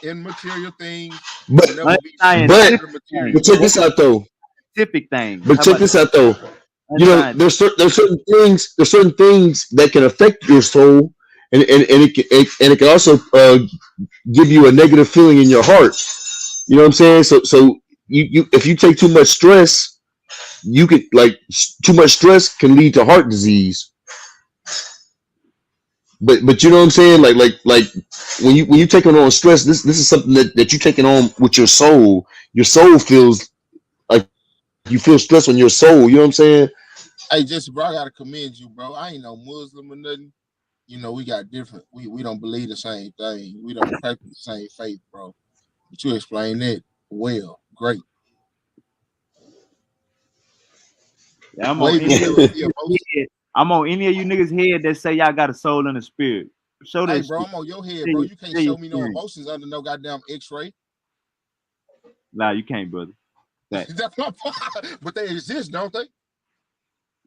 Immaterial things But will never be but outside of Unscientific the things. material, but check bro. this out though. Scientific things. But How check about this that? out though. You know, Unscientific. there's certain things that can affect your soul, and it can also give you a negative feeling in your heart. You know what I'm saying? So you if you take too much stress you could like too much stress can lead to heart disease. But you know what I'm saying? Like when you taking on stress, this is something that you taking on with your soul. Your soul feels like you feel stress on your soul. You know what I'm saying? Hey, Jesse, bro, I gotta commend you, bro. I ain't no Muslim or nothing. You know, we got different. We don't believe the same thing. We don't practice the same faith, bro. But you explain that well, great. Yeah, I'm on Way any of before you the niggas emotion. head. I'm on any of you niggas head that say y'all got a soul and a spirit. Show Hey, that bro, shit. I'm on your head, Say bro. your, You can't say your show me no experience. emotions under no goddamn X-ray. Nah, you can't, brother. That. That's my point. But they exist, don't they?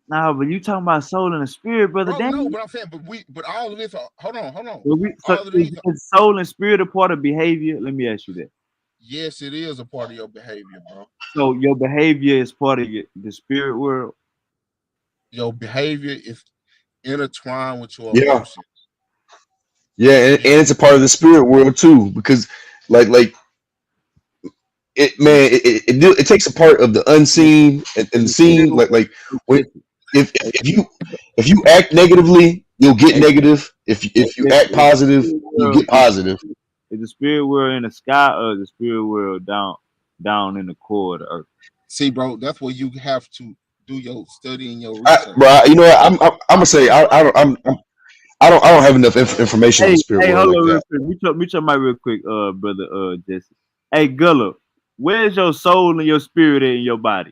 Nah, but you talking about soul and a spirit, brother. Bro, no, Damn. but I'm saying, but all of this, hold on. So All of these, is soul and spirit a part of behavior? Let me ask you that. yes, it is a part of your behavior, bro. So your behavior is part of the spirit world. Your behavior is intertwined with your Yeah, emotions. yeah, and it's a part of the spirit world too, because like it, You, man, it takes a part of the unseen and the The spirit seen. world. When Listen, if you act negatively, you'll get hey, negative. If you listen, act positive, you get positive. is the spirit world in the sky or is the spirit world down in the core of the earth? see, bro, that's where you have to do your study and your research. Bro, you know what? I'm gonna say I don't have enough information on the spirit Hey, world hold like on real that. quick. Mute your mic real quick, brother, Jesse. Hey, Gullah, where's your soul and your spirit in your body?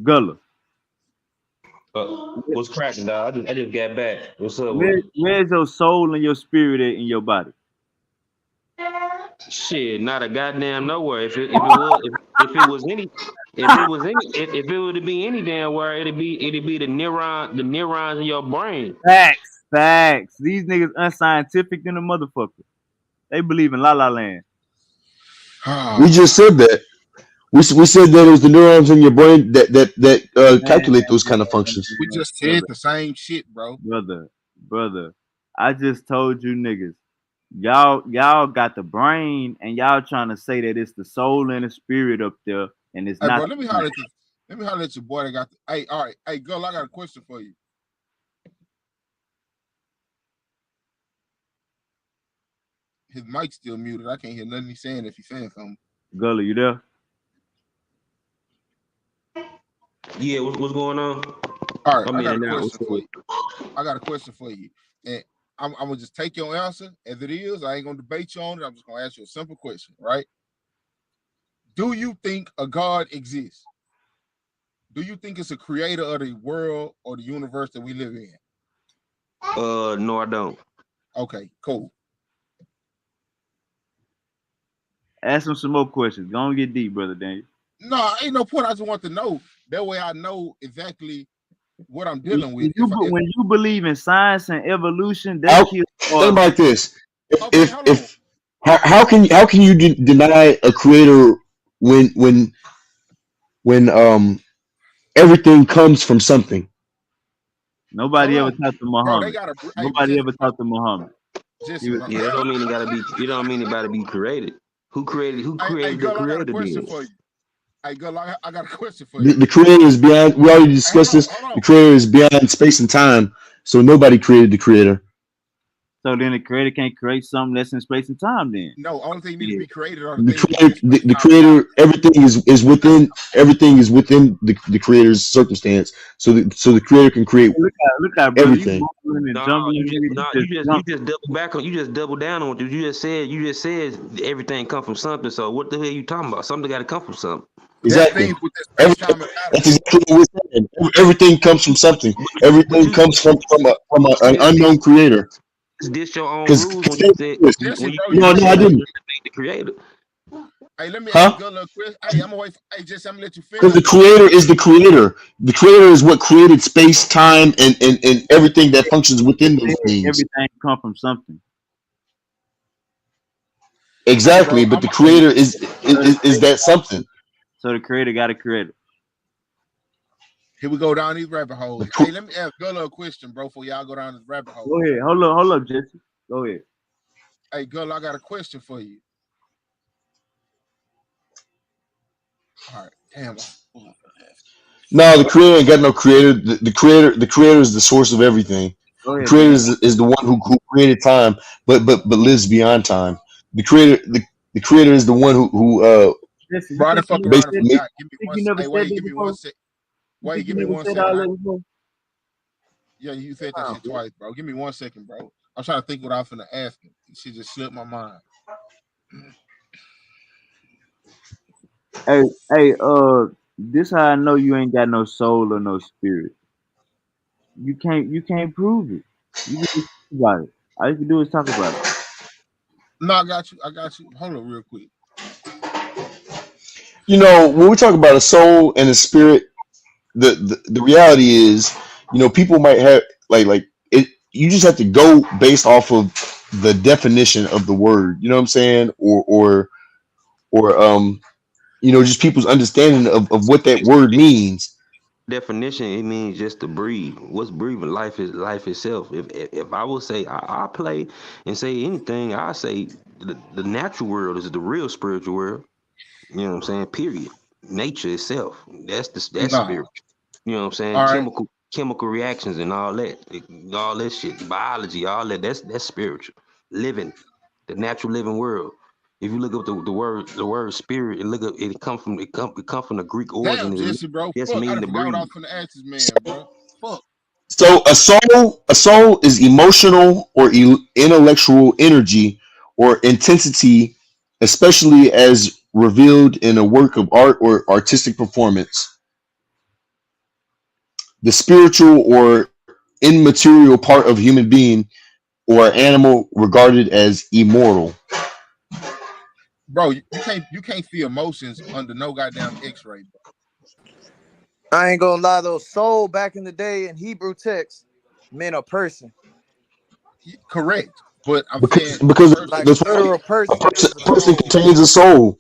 Gullah, What's cracking, dog? I just got back. What's up with it? where's your soul and your spirit in your body? Shit, not a goddamn nowhere. If it would be any damn where it'd be the neurons in your brain. Facts. These niggas unscientific than a motherfucker. They believe in La La Land. We just said that. We said that it was the neurons in your brain that Man, calculate those kind of functions. We just said brother, the same shit, bro. brother. I just told you niggas. Y'all got the brain and y'all trying to say that it's the soul and the spirit up there and it's Hey, not bro, the let me brain. holler at you. Let me holler at your boy that got the. Hey, all right. Hey, girl, I got a question for you. His mic's still muted. I can't hear nothing he's saying if he's saying something. Gullah, you there? Yeah, what's going on? All right, I'm I in got a and out. question What's up for with you. And I'm gonna just take your answer as it is. I ain't gonna debate you on it. I'm just gonna ask you a simple question, right? Do you think a God exists? Do you think it's a creator of the world or the universe that we live in? No, I don't. Okay, cool. Ask him some more questions. Go and get deep, brother Daniel. No, ain't no point. I just want to know. That way I know exactly what I'm dealing with. When you believe in science and evolution, that How, kills think all. about this. Okay, hold on. If how can you deny a creator when when everything comes from something? Nobody Hold ever on, talked to bro. They Muhammad. got a hey, Nobody Jesse, ever talked to Muhammad. Jesse, bro. Yeah, that don't mean it gotta be. You don't mean it gotta be created. Who created? Who Hey, created the girl, I got a creator? question Then for you. Hey, girl, I got a question for you. The creator is beyond. We already Hey, hold discussed on, this. hold The on. creator is beyond space and time. So nobody created the creator. So then the creator can't create something that's in space and time. Then No, only thing need to yeah. be created are the The things that's in creator, space, the time, and creator, galaxy. everything is within the creator's circumstance. So the creator can create look out, brother. You everything. mumbling and No, jumbling, you just nigga. no, You just you jump. just double back on. You just double down on what you just said. You just said everything come from something. So what the hell you talking about? Something got to come from something. That's Exactly. things with the space, time, and That's galaxy. exactly what we're saying. Everything comes from something. But Everything comes an unknown creator. this your own Because rules when you said Jesse, when you bro, you no, just know no, said I what? you didn't. made the creator. Hey, let me ask Huh? girl a question. Hey, I'm gonna wait. Hey, Jesse, I'm gonna let you Because the finish. creator is the creator. The creator is what created space, time, and everything that functions within those things. Everything come from something. Hey, bro, Exactly. But the hey, creator is that something. So the creator got to create it. here we go down these rabbit holes. Hey, let me ask girl a question, bro, before y'all go down this rabbit hole. Go ahead. Hold up, Jesse. Go ahead. Hey, girl, I got a question for you. All right, damn. No, the creator ain't got no creator. The creator is the source of everything. Go The ahead, creator Jesse. is the one who created time, but lives beyond time. The creator is the one who Jesse, you Bro, I done think you fuck never around and said? basically forgot. Give me Think one. you never Hey, said wait, that give me one before? sec. You Wait, think you give me never one said second. all that before? Yeah, you said that shit twice, bro. Give me 1 second, bro. I'm trying to think what I was finna ask him. She just slipped my mind. Hey, hey, this how I know you ain't got no soul or no spirit. You can't prove it. You can just talk about it. All you can do is talk about it. No, I got you. I got you. Hold on, real quick. when we talk about a soul and a spirit, the reality is, people might have like it. You just have to go based off of the definition of the word. You know what I'm saying? Or just people's understanding of what that word means. Definition, it means just to breathe. What's breathing? Life is life itself. If I will say I play and say anything, I say the natural world is the real spiritual world. You know what I'm saying? Period. Nature itself. That's Nah. spiritual. You know what I'm saying? All right. Chemical reactions and all that shit, biology, all that. That's spiritual. Living, the natural living world. If you look up the word spirit, and look up it come from the Greek origin. Damn, Jesse, bro. Just Fuck. I mean done to forgot what I was breathe. finna ask this man, bro. Fuck. So a soul is emotional or intellectual energy or intensity, especially as revealed in a work of art or artistic performance. The spiritual or immaterial part of human being or animal regarded as immortal. Bro, you can't feel emotions under no goddamn X-ray, bro. I ain't gonna lie though. Soul back in the day in Hebrew text meant a person. Correct. But I'm because saying a because person. Like that's a right. literal A person person, is a person soul. contains a soul.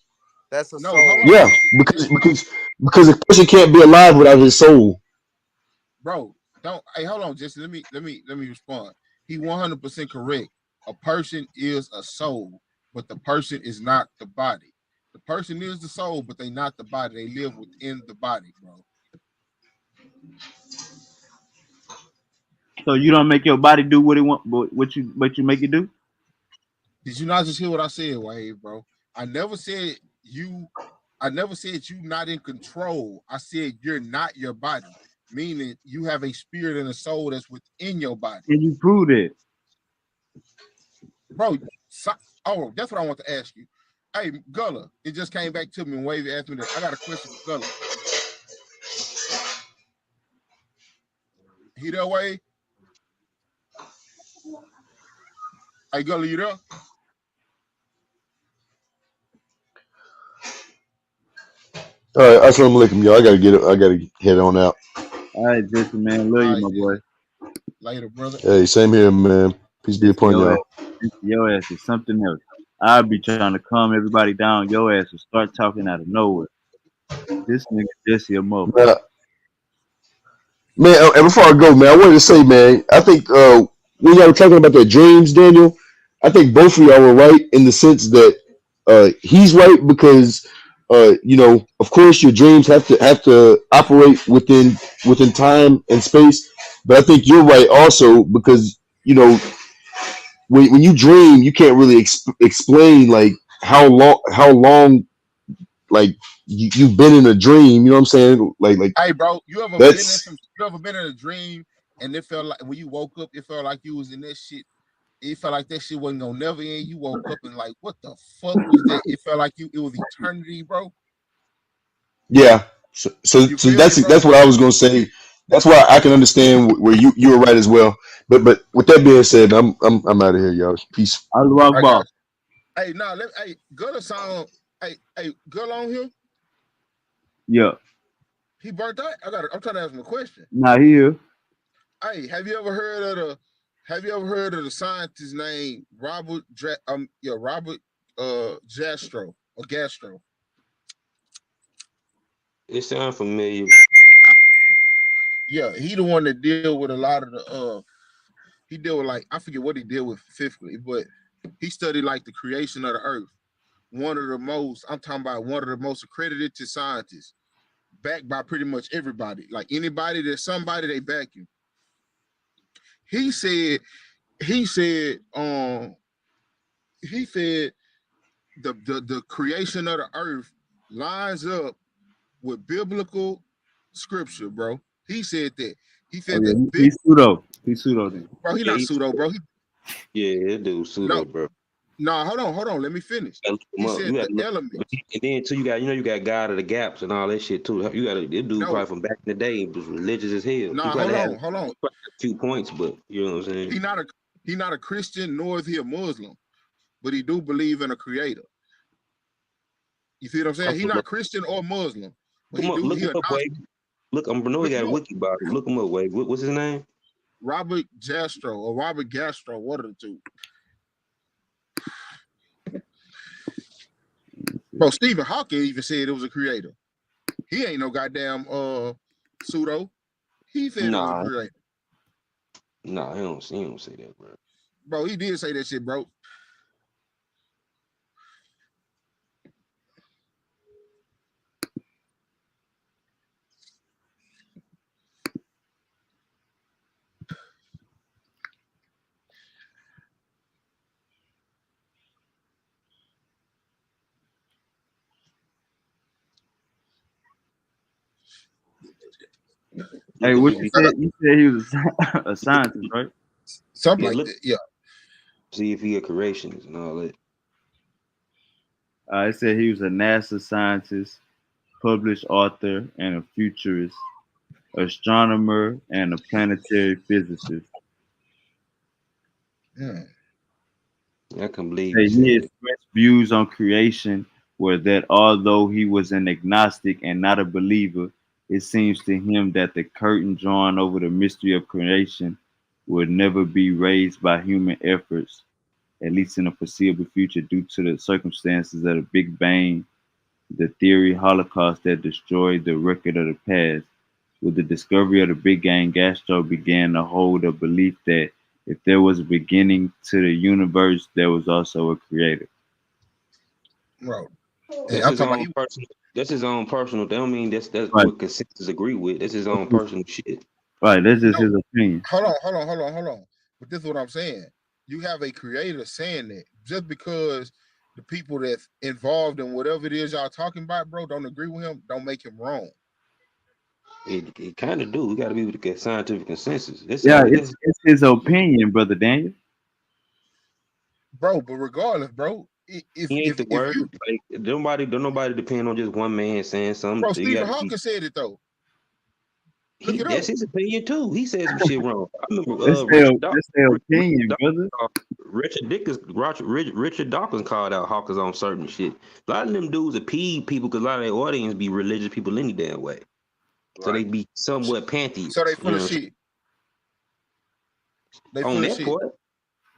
That's a No, hold soul. on, Yeah, Jesse. because Jesse, because because a person can't be alive without his soul. bro, don't. Hey, hold on, Jesse. Let me respond. He 100% correct. A person is a soul, but the person is not the body. The person is the soul, but they not the body. They live within the body, bro. So you don't make your body do what it want, but you make it do. Did you not just hear what I said, Wade, bro? I never said you. I never said you not in control. I said you're not your body, meaning you have a spirit and a soul that's within your body, Can you prove that? bro. So, oh, that's what I want to ask you. Hey, Gullah, it just came back to me and Wade asked me that. I got a question for Gullah. He there, Wade? Hey, Gullah, you there? All right, assalamu alaikum, y'all. I gotta head on out. All right, Jesse, man, love All you, right, my boy. Jesse. Later, brother. Hey, same here, man. Peace be Jesse, upon y'all. your ass is something else. I'll be trying to calm everybody down. Your ass will start talking out of nowhere. This nigga Jesse a motherfucker. Now, man, and before I go, man, I wanted to say, man, I think when y'all were talking about their dreams, Daniel, I think both of y'all were right in the sense that he's right because of course, your dreams have to operate within time and space. But I think you're right also because when you dream, you can't really explain like how long like you've been in a dream. You know what I'm saying? Like Hey, bro, you ever been in that's some? You ever been in a dream and it felt like when you woke up, it felt like you was in that shit. It felt like that shit wasn't gonna never end. You woke up and like, what the fuck was that? It felt like it was eternity, bro. Yeah. So, so, You so feel me, that's bro? what I was gonna say. That's why I can understand where you were right as well. But with that being said, I'm out of here, y'all. Peace. Allahu I Akbar. got you. Hey, nah, hey, good song. Hey, good on here. Yeah. He burnt out. I'm trying to ask him a question. Nah, here. Hey, have you ever heard of the scientist named Robert Jastro or Gastro? It sounds familiar. Yeah, he the one that deal with a lot of the he deal with like I forget what he deal with specifically, but he studied like the creation of the earth. one of the most, I'm talking about one of the most accredited to scientists, backed by pretty much everybody. Like anybody that's somebody, they back you. He said, he said, um, he said the creation of the earth lines up with biblical scripture, bro. He said that. He Oh said yeah, that big he's pseudo. He's pseudo then. bro, he Yeah, not pseudo, bro. He yeah, that dude no, pseudo, bro. no, hold on. Let me finish. You gotta look him He up. said You the gotta look, elements. and then too, you got God of the gaps and all that shit too. You got this dude No, probably from back in the day was religious as hell. He no, probably had a hold on. few points, but you know what I'm saying. He not a he not a Christian nor is he a Muslim, but he do believe in a creator. You see what I'm I'm saying? He finna not Christian or Muslim, but look him up. Look he him a up, Gnostic. Wade. Look, I know he Look got him a up. wiki about him. Look him up, Wade. What's his name? Robert Jastro or Robert Gastro, one of the two. Bro, Stephen Hawking even said it was a creator. He ain't no goddamn pseudo. He said it was a Nah, creator. nah, he don't say that, bro. Bro, he did say that shit, bro. Hey, Look up what if you he, said? You said he was a scientist, right? Something yeah, like look, that. Yeah. see if he a creationist and all that. It said he was a NASA scientist, published author, and a futurist, astronomer, and a planetary physicist. Hmm. I can't believe he Say he said that. expressed views on creation were that although he was an agnostic and not a believer, it seems to him that the curtain drawn over the mystery of creation would never be raised by human efforts, at least in the foreseeable future, due to the circumstances of the Big Bang, the theory Holocaust that destroyed the record of the past. With the discovery of the Big Bang, Gastro began to hold a belief that if there was a beginning to the universe, there was also a creator. Bro. And That's I'm his talking about own he personal. That's his own personal. That don't mean that's Right. what consensus agree with. That's his own personal shit. Right. That's just no, his opinion. hold on. But this is what I'm saying. You have a creator saying that just because the people that's involved in whatever it is y'all talking about, bro, don't agree with him, don't make him wrong. It kind of do. We got to be with the scientific consensus. That's Yeah, all. it's his opinion, brother Daniel. Bro, but regardless, bro, He ain't the if word. you Like don't nobody depend on just one man saying something. bro, So you Stephen got to be. Hawking said it though. Look it That's up. his opinion too. He said some shit wrong. I remember That's their opinion, brother. Richard Dawkins called out Hawkins on certain shit. A lot of them dudes appease people because a lot of their audience be religious people any damn way. So Right. they be somewhat So they pantheists. You full know of what I'm saying? shit. They On full of that shit. part,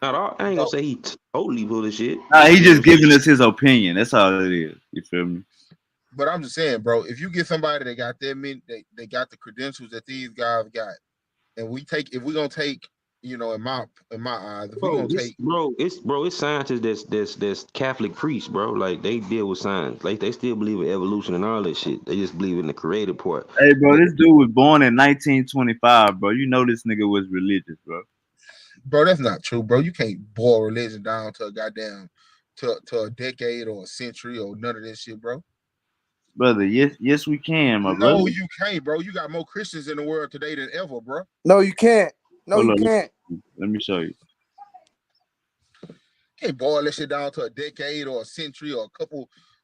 not all. I ain't gonna Bro, say he totally full of shit. Nah, he You know what just I'm saying? giving us his opinion. That's all it is. You feel me? but I'm just saying, bro, if you get somebody that got that many, they got the credentials that these guys got, and if we're gonna take, in my eyes, if we're Bro, gonna take it's scientists that's Catholic priests, bro. Like they deal with science. Like they still believe in evolution and all that shit. They just believe in the creative part. Hey, bro, But this dude was born in 1925, bro. You know this nigga was religious, bro. bro, that's not true, bro. You can't boil religion down to a goddamn to a decade or a century or none of that shit, bro. Brother, yes, we can, my brother. No, you can't, bro. You got more Christians in the world today than ever, bro. No, you can't. No, Hold you on, can't. let me show you. You can't boil that shit down to a decade or a century or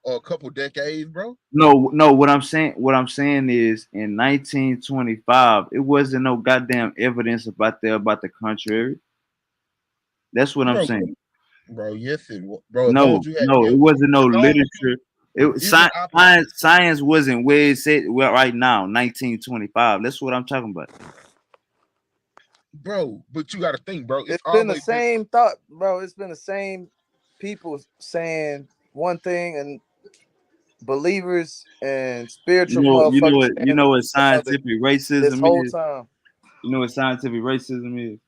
a couple decades, bro. No, what I'm saying is in 1925, it wasn't no goddamn evidence about the contrary. That's what I'm Bro, saying. bro, yes, bro. As long No, as you had, no, it wasn't no as long as literature. It was even science wasn't where it said well right now, 1925. That's what I'm talking about. bro. But you got to think, bro. It's It's been the always been, same thought, bro. It's been the same people saying one thing and believers and You spiritual know, you know motherfuckers what you saying know what the other scientific this racism whole is? time. You know what scientific racism is?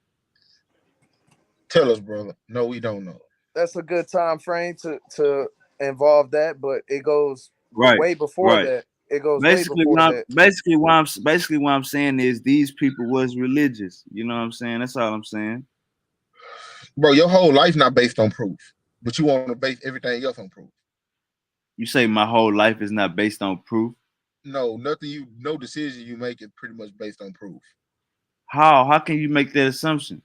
tell us, brother. No, we don't know. That's a good time frame to involve that, but it goes Right, way before right. that. It goes way before that. Basically what I'm saying is these people was religious. You know what I'm saying? That's all I'm saying. Bro, your whole life not based on proof, but you want to base everything else on proof. You say my whole life is not based on proof. No, no decision you make is pretty much based on proof. How? How can you make that assumption?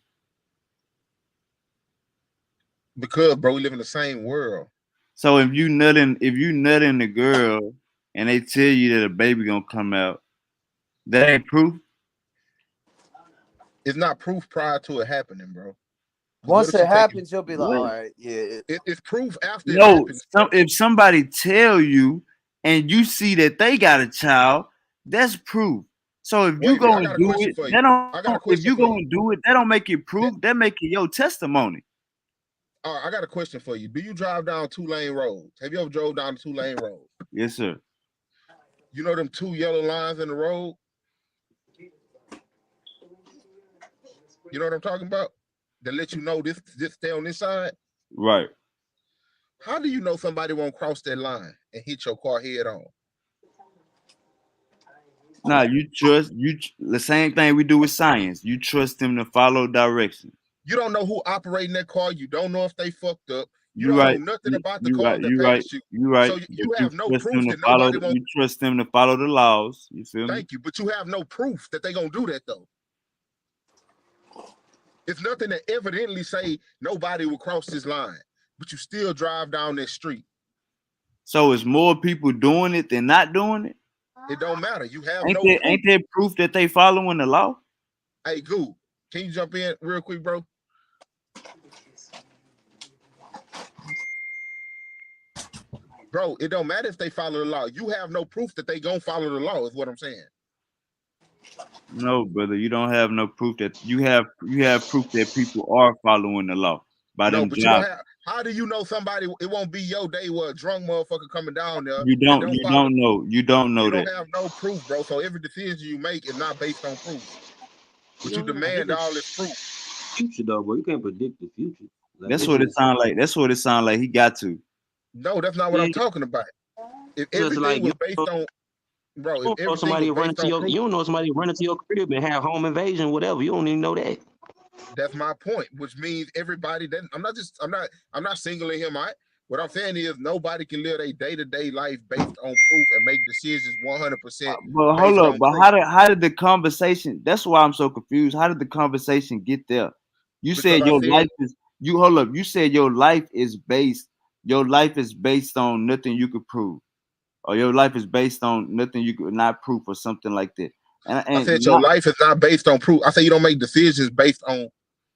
Because, bro, we live in the same world. So if you nutting the girl and they tell you that a baby gonna come out, that ain't proof. It's not proof prior to it happening, bro. Once it happens, you'll be like, all What? right, yeah. It's proof after it No, happens. if somebody tell you and you see that they got a child, that's proof. So if you Wait a minute, go I and got a do question it, for you. that don't. I got a If question you for go you. and do it, that don't make it proof. That make it your testimony. All right, I got a question for you. Do you drive down 2-lane roads? Have you ever drove down a 2-lane road? Yes, sir. You know them 2 yellow lines in the road? You know what I'm talking about? That let you know this stay on this side. Right. How do you know somebody won't cross that line and hit your car head on? Now the same thing we do with science. You trust them to follow directions. You don't know who operating that car. You don't know if they fucked up. You You don't know right. nothing about the You right. cars that You right. passed you. You right. So But you you have no trust proof them to that follow. nobody won't. You trust them to follow the laws. You feel me? Thank you, but you have no proof that they're gonna do that though. It's nothing that evidently say nobody will cross this line, but you still drive down that street. So is more people doing it than not doing it? It don't matter. You have Ain't no there proof. ain't there proof that they following the law? Hey, Goo, can you jump in real quick, bro? Bro, it don't matter if they follow the law. You have no proof that they gonna follow the law, is what I'm saying. No, brother, you don't have no proof that you have proof that people are following the law by No, them but you don't jobs. have. How do you know somebody? It won't be your day where a drunk motherfucker coming down there You that don't don't you follow. don't know. You don't know You that. don't have no proof, bro. So every decision you make is not based on proof. But you You don't demand all this proof. future though, bro. You can't predict the future. Like That's it's what it just sound like. That's what it sound like he got to. No, that's not what yeah, I'm talking about. If just everything like was based on, bro, if don't know everything was somebody running based to on your proof, you don't know somebody running to your crib and have home invasion, whatever. You don't even know that. that's my point. Which means everybody. Then I'm not singling him out. What I'm saying is nobody can live a day-to-day life based on proof and make decisions 100% But hold based up, on but proof. how did the conversation? That's why I'm so confused. How did the conversation get there? You Because said I your said life is you hold up. You said your life is based on nothing you could prove, or your life is based on nothing you could not prove, or something like that. I And said your not, life is not based on proof. I said you don't make decisions based on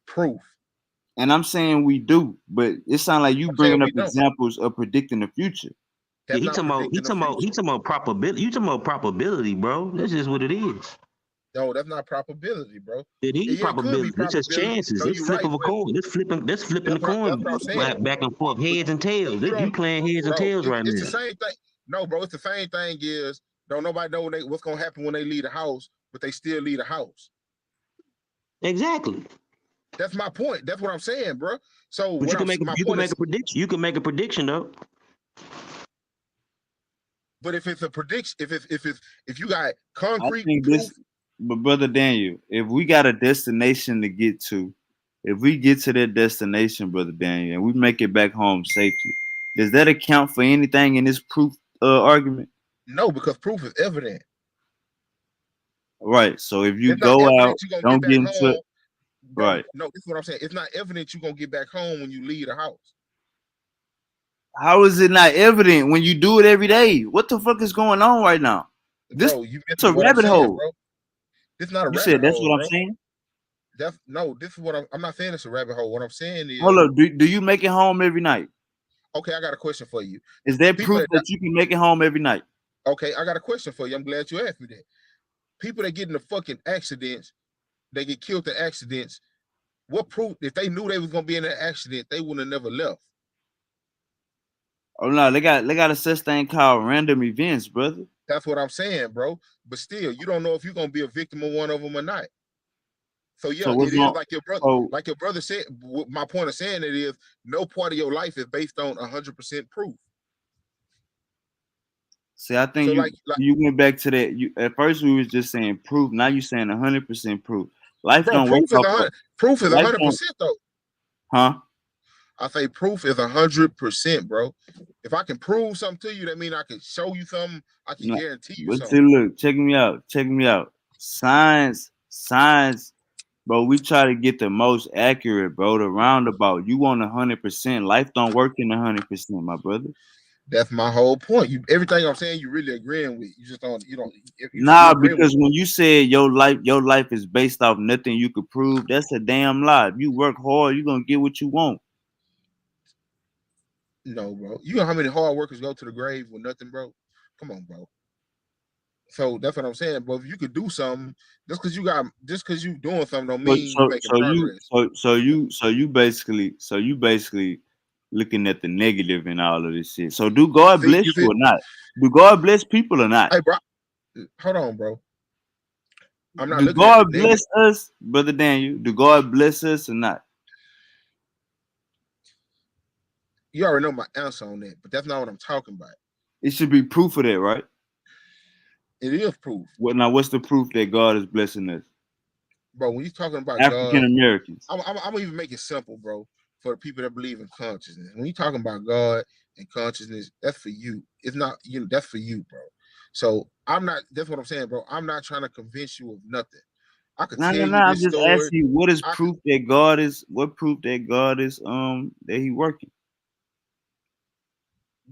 proof. and I'm saying we do, but it sounds like you I'm saying bringing up we don't. examples of predicting the future. Yeah, That's not predicting the he future. talking about probability. You talking about probability, bro. That's just what it is. No, that's not probability, bro. It is Yeah, it could be probability. It's just probability. chances. No, It's you're flip right, of a but coin. That's flipping the that's coin what I'm saying. back and forth, But heads and tails. you You don't, playing heads and bro. tails right It's the now. same thing. No, bro. It's the same thing. Is don't nobody know what's gonna happen when they leave the house, but they still leave the house. Exactly. That's my point. That's what I'm saying, bro. So But what I'm my you can point make is, a prediction. You can make a prediction though. but if it's a prediction, if you got I concrete think proof, but brother Daniel, if we got a destination to get to, if we get to that destination, brother Daniel, and we make it back home safely, does that account for anything in this proof argument? no, because proof is evident. Right. So if you It's not go out, evident you're gonna get don't get back into it. home, bro. Right. No, this is what I'm saying. It's not evident you're gonna get back home when you leave the house. How is it not evident when you do it every day? What the fuck is going on right now? This Bro, you it's a missing what I'm rabbit saying, hole. bro. This is not a You said rabbit that's hole, what I'm bro. saying? That's no, this is what I'm not saying it's a rabbit hole. What I'm saying Hold is, up, do you make it home every night? okay, I got a question for you. Is there People proof that that you can make it home every night? okay, I got a question for you. I'm glad you asked me that. People that get in the fucking accidents, they get killed in accidents. What proof if they knew they was gonna be in an accident, they would have never left. Oh no, they got a such thing called random events, brother. That's what I'm saying, bro. But still, you don't know if you're gonna be a victim of one of them or not. So So yeah, what's it is going like your brother said. My point of saying it is no part of your life is based on 100% proof. See, I think So you like you went back to that. You at first we was just saying proof. Now you saying 100% proof. Life bro, don't work proof is off a of hundred. Proof is life don't, 100% though. huh? I say proof is 100%, bro. If I can prove something to you, that means I can show you something. I can No, guarantee you but see, something. look, check me out. Check me out. Science, bro. We try to get the most accurate, bro. The roundabout. You want 100%. Life don't work in 100%, my brother. That's my whole point. You everything I'm saying, you really agreeing with. You just don't. You don't. You Nah, agreeing with because me. when you said your life is based off nothing you could prove, that's a damn lie. If you work hard, you're gonna get what you want. No, bro. You know how many hard workers go to the grave with nothing, bro? Come on, bro. So that's what I'm saying, bro. If you could do something, just because you doing something don't So mean you so making so you progress. so so you so you basically looking at the negative in all of this shit. So do God See, bless you you see, or not? Do God bless people or not? hey, bro, hold on, bro. I'm not Do looking at the God negative. bless us, brother Daniel? Do God bless us or not? You already know my answer on that, but that's not what I'm talking about. It should be proof of that, right? It is proof, What now? What's the proof that God is blessing us? bro. When you're talking about African God, Americans. I'm gonna even make it simple, bro, for the people that believe in consciousness. When you're talking about God and consciousness, that's for you. It's not you. Know, that's for you, bro. So I'm not. That's what I'm saying, bro. I'm not trying to convince you of nothing. I could No, tell no, no. you I'm this just story. asking you, what is I could, proof that God is? What proof that God is? That He working?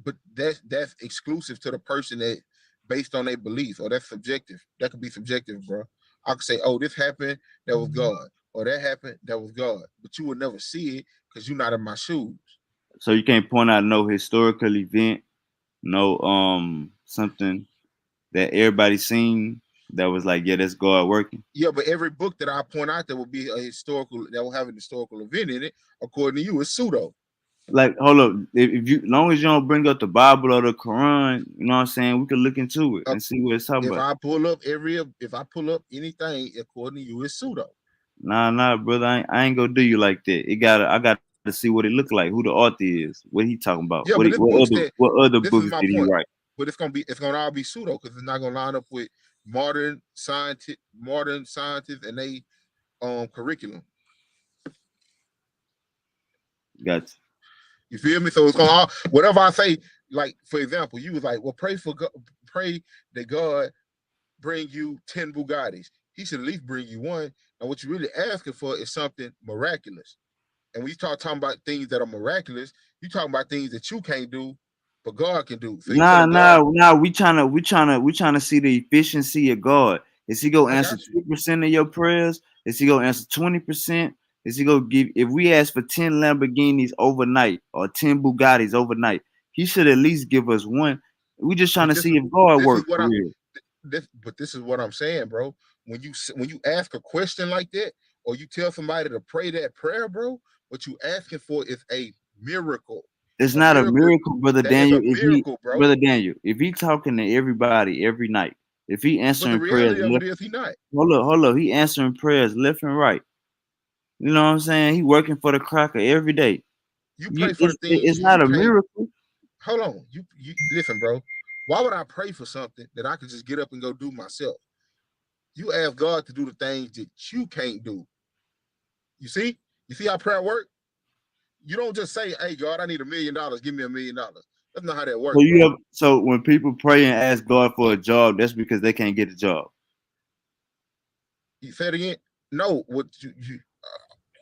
but that's exclusive to the person that based on their beliefs, or that's subjective. That could be subjective, bro. I could say, oh, this happened, that was God, or that happened, that was God, but you would never see it because you're not in my shoes. So you can't point out no historical event, no something that everybody seen that was like, yeah, that's God working. Yeah, but every book that I point out that will be a historical, that will have an historical event in it, according to you, is pseudo. Like, hold up, if you, long as you don't bring up the Bible or the Quran, you know what I'm saying, we could look into it Uh, and see what it's talking if about. I pull up if I pull up anything according to you, it's pseudo. Nah, brother, I ain't gonna do you like that. I got to see what it look like, who the author is, what he talking about, Yeah, but what other this is books my did he point. write? But it's gonna all be pseudo because it's not gonna line up with modern scientists and they curriculum. Gotcha. You feel me? So it's gonna all whatever I say. Like for example, you was like, well, pray that God bring you 10 Bugattis. He should at least bring you one. And what you're really asking for is something miraculous. And when you start talking about things that are miraculous, you talking about things that you can't do, but God can do. So you Nah, telling God, nah, nah. We trying to see the efficiency of God. Is He gonna I answer got you. 2% of your prayers? Is He gonna answer 20%? Is He gonna give? If we ask for 10 Lamborghinis overnight or 10 Bugattis overnight, He should at least give us one. We just trying But to see if God this is works what for I real. this is what I'm saying, bro. When you ask a question like that, or you tell somebody to pray that prayer, bro, what you asking for is a miracle. It's A not a miracle miracle, brother that is Daniel. a miracle, bro. If he talking to everybody every night, if he But the answering prayers reality of it left, is he not. hold up, he answering prayers left and right. You know what I'm saying? He working for the cracker every day. You You, pray for the it's things it's you not a can't. miracle. Hold on. You listen, bro. Why would I pray for something that I could just get up and go do myself? You ask God to do the things that you can't do. You see? You see how prayer works? You don't just say, hey, God, I need $1 million. Give me $1 million. That's not how that So works, you bro. have so when people pray and ask God for a job, that's because they can't get a job. You say it again? No, what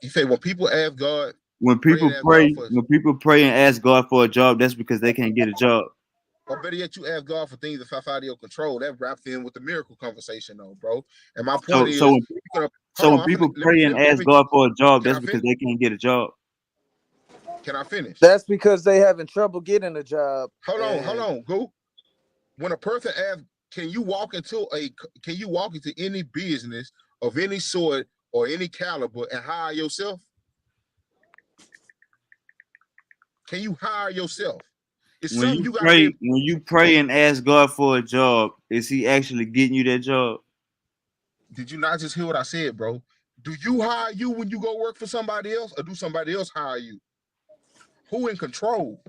you say when people ask God, When pray and people ask God pray, for, when people pray and ask God for a job, that's because they can't get a job. or better yet, you ask God for things that's outside of your control. That wraps in with the miracle conversation, though, bro. And my point So so is, when you could have, hold so when on, people pray and ask God for a job, can that's I because finish? they can't get a job. Can I finish? That's because they having trouble getting a job. Hold And on, go. When a person asks, can you walk into any business of any sort or any caliber and hire yourself? Can you hire yourself? It's something you got to be able. When you pray and ask God for a job, is He actually getting you that job? Did you not just hear what I said, bro? Do you hire you when you go work for somebody else, or do somebody else hire you? Who in control?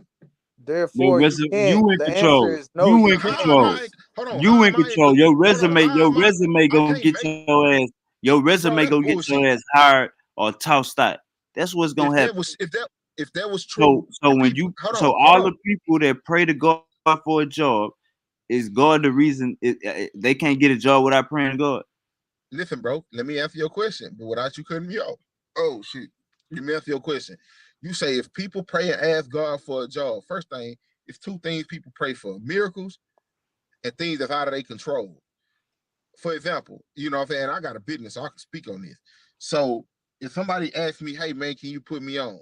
Therefore, you can't. You in The answer control. is no, You you in How am can't. control. I? Hold on. You How in am I? control. Your Hold on. resume, How your am I? resume I gonna can't get make, your ass. Your bro. resume That's gonna get your bullshit. ass hired or tossed out. That's what's If gonna that happen. was if that was true, So and when people, you hold so on, hold all on. the people that pray to God for a job, is God the reason they can't get a job without praying to God? Listen, bro. Let me answer your question, but without you cutting me off. Oh shit. Let me answer your question. You say if people pray and ask God for a job, first thing, it's two things people pray for: miracles and things that's out of their control. For example, you know what I'm saying? I got a business, so I can speak on this. So if somebody asks me, hey man, can you put me on?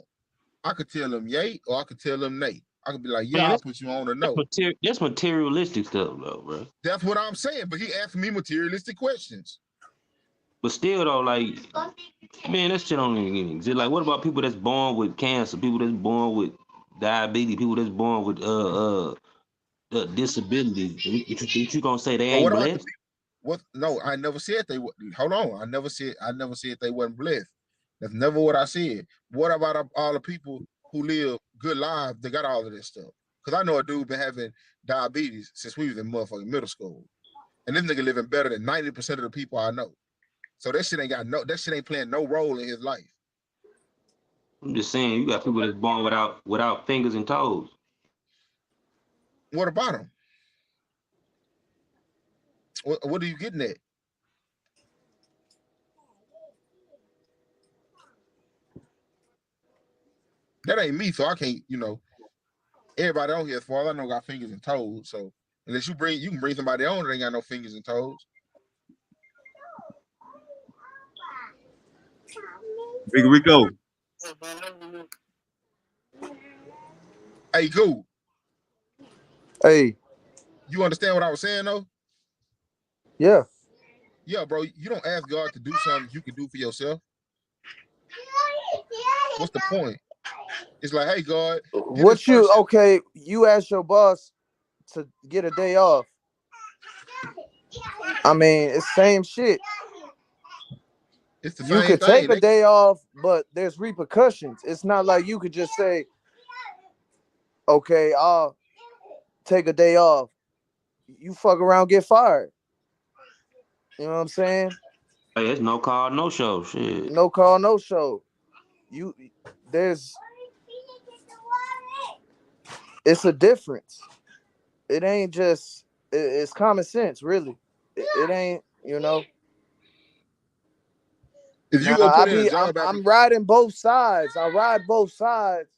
I could tell them yay or I could tell them nay. I could be like, yeah, Man, I'll put you on or no. that's materialistic stuff, though, bro. That's what I'm saying. But he asked me materialistic questions. But still, though, like, man, that shit don't even exist. Like, what about people that's born with cancer? People that's born with diabetes? People that's born with disabilities? You gonna say they But what ain't about the blessed? people? What? No, I never said they would. Hold on, I never said they wasn't blessed. That's never what I said. What about all the people who live good lives? They got all of this stuff. Because I know a dude been having diabetes since we was in motherfucking middle school, and this nigga living better than 90% of the people I know. So that shit ain't got no. That shit ain't playing no role in his life. I'm just saying, you got people that's born without fingers and toes. What about him? What are you getting at? That ain't me, so I can't. Everybody on here, as far as I know, got fingers and toes. So unless you can bring somebody on that ain't got no fingers and toes. Big Rico. Hey, cool. Hey, You understand what I was saying though? yeah. Yeah, bro. You don't ask God to do something you can do for yourself. What's the point? It's like, hey, God, give this What you person. okay? You asked your boss to get a day off. I mean, it's same shit. It's the You same could thing. take a day off, but there's repercussions. It's not like you could just say, "Okay, I'll take a day off." You fuck around, get fired. You know what I'm saying? Hey, it's no call, no show. Shit. No call, no show. You there's it's a difference. It ain't just it's common sense, really. It ain't, you know. If you Now gonna I put in a be I'm job I'm application, riding both sides. I ride both sides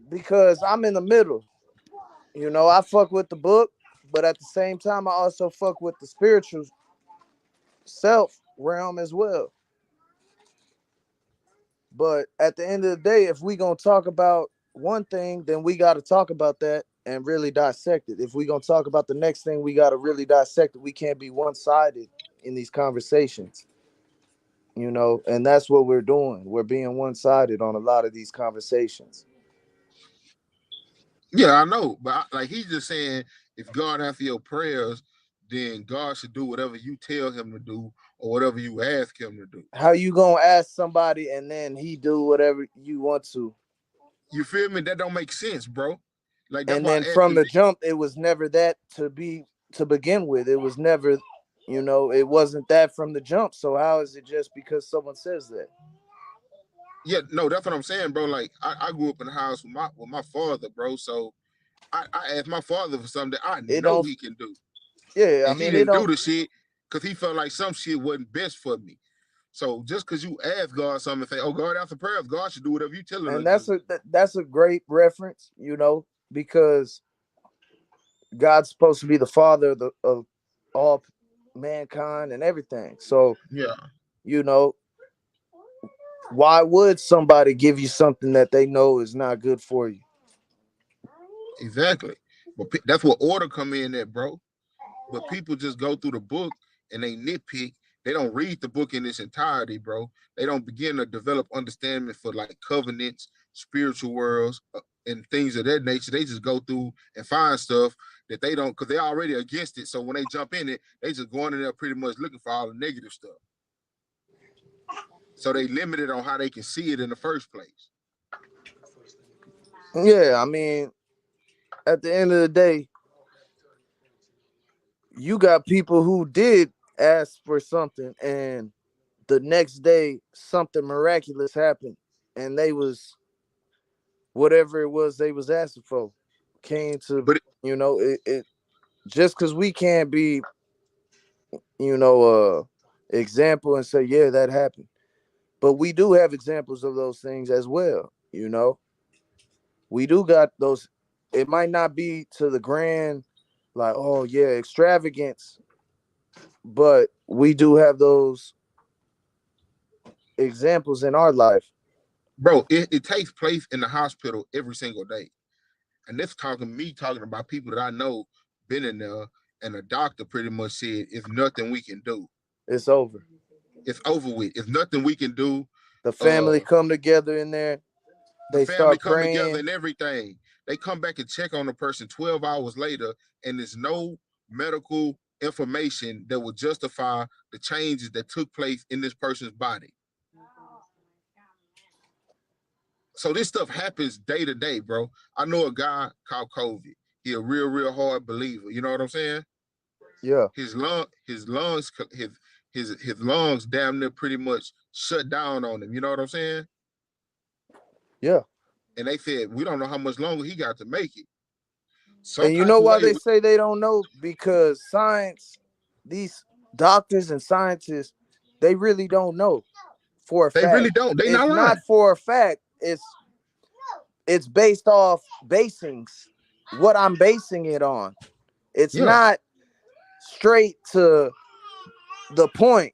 because I'm in the middle. You know, I fuck with the book, but at the same time I also fuck with the spiritual self realm as well. But at the end of the day, if we gonna talk about one thing, then we gotta talk about that and really dissect it. If we gonna talk about the next thing, we gotta really dissect it. We can't be one-sided in these conversations. You know, and that's what we're doing. We're being one-sided on a lot of these conversations. yeah, I know, but like he's just saying, if God answer your prayers, then God should do whatever you tell him to do or whatever you ask him to do. How you gonna ask somebody and then he do whatever you want to? You feel me? That don't make sense, bro. Like that's And why then I asked from you. the jump, it was never that to begin with. It was never, you know, it wasn't that from the jump. So how is it just because someone says that? Yeah, no, that's what I'm saying, bro. Like I grew up in the house with my father, bro. So I asked my father for something that I It know don't. he can do, Yeah, I and he mean, it didn't do don't. the shit because he felt like some shit wasn't best for me. So just because you ask God something and say, "Oh, God, after prayers, God should do whatever you tell him to And do." that's a great reference, you know, because God's supposed to be the father of all mankind and everything. So Yeah, you know, why would somebody give you something that they know is not good for you? exactly. But that's what order come in at, bro. But people just go through the book and they nitpick. They don't read the book in its entirety, bro. They don't begin to develop understanding for like covenants, spiritual worlds, and things of that nature. They just go through and find stuff that they don't, because they're already against it. So when they jump in it, they just going in there pretty much looking for all the negative stuff. So they limited on how they can see it in the first place. Yeah, I mean, at the end of the day, you got people who did ask for something, and the next day something miraculous happened, and they was whatever it was they was asking for came to, But it just because we can't be, you know, example and say, yeah, that happened. But we do have examples of those things as well. We do got those. It might not be to the grand, like, oh yeah, extravagance, but we do have those examples in our life. bro, it takes place in the hospital every single day. And this talking about people that I know been in there, and the doctor pretty much said it's nothing we can do. It's over. It's over with. It's nothing we can do. The family Uh come together in there. the They family start come together praying. and everything. They come back and check on the person 12 hours later, and there's no medical information that would justify the changes that took place in this person's body. So this stuff happens day to day, bro. I know a guy called COVID. He a real hard believer. You know what I'm saying? Yeah. His lungs damn near pretty much shut down on him. You know what I'm saying? Yeah. And they said we don't know how much longer he got to make it. Some And you type know of why way. they say they don't know? Because science, these doctors and scientists, they really don't know for a They fact. really don't. They It's not not lying. for a fact. It's based off basings. What I'm basing it on. It's Yeah, not straight to the point.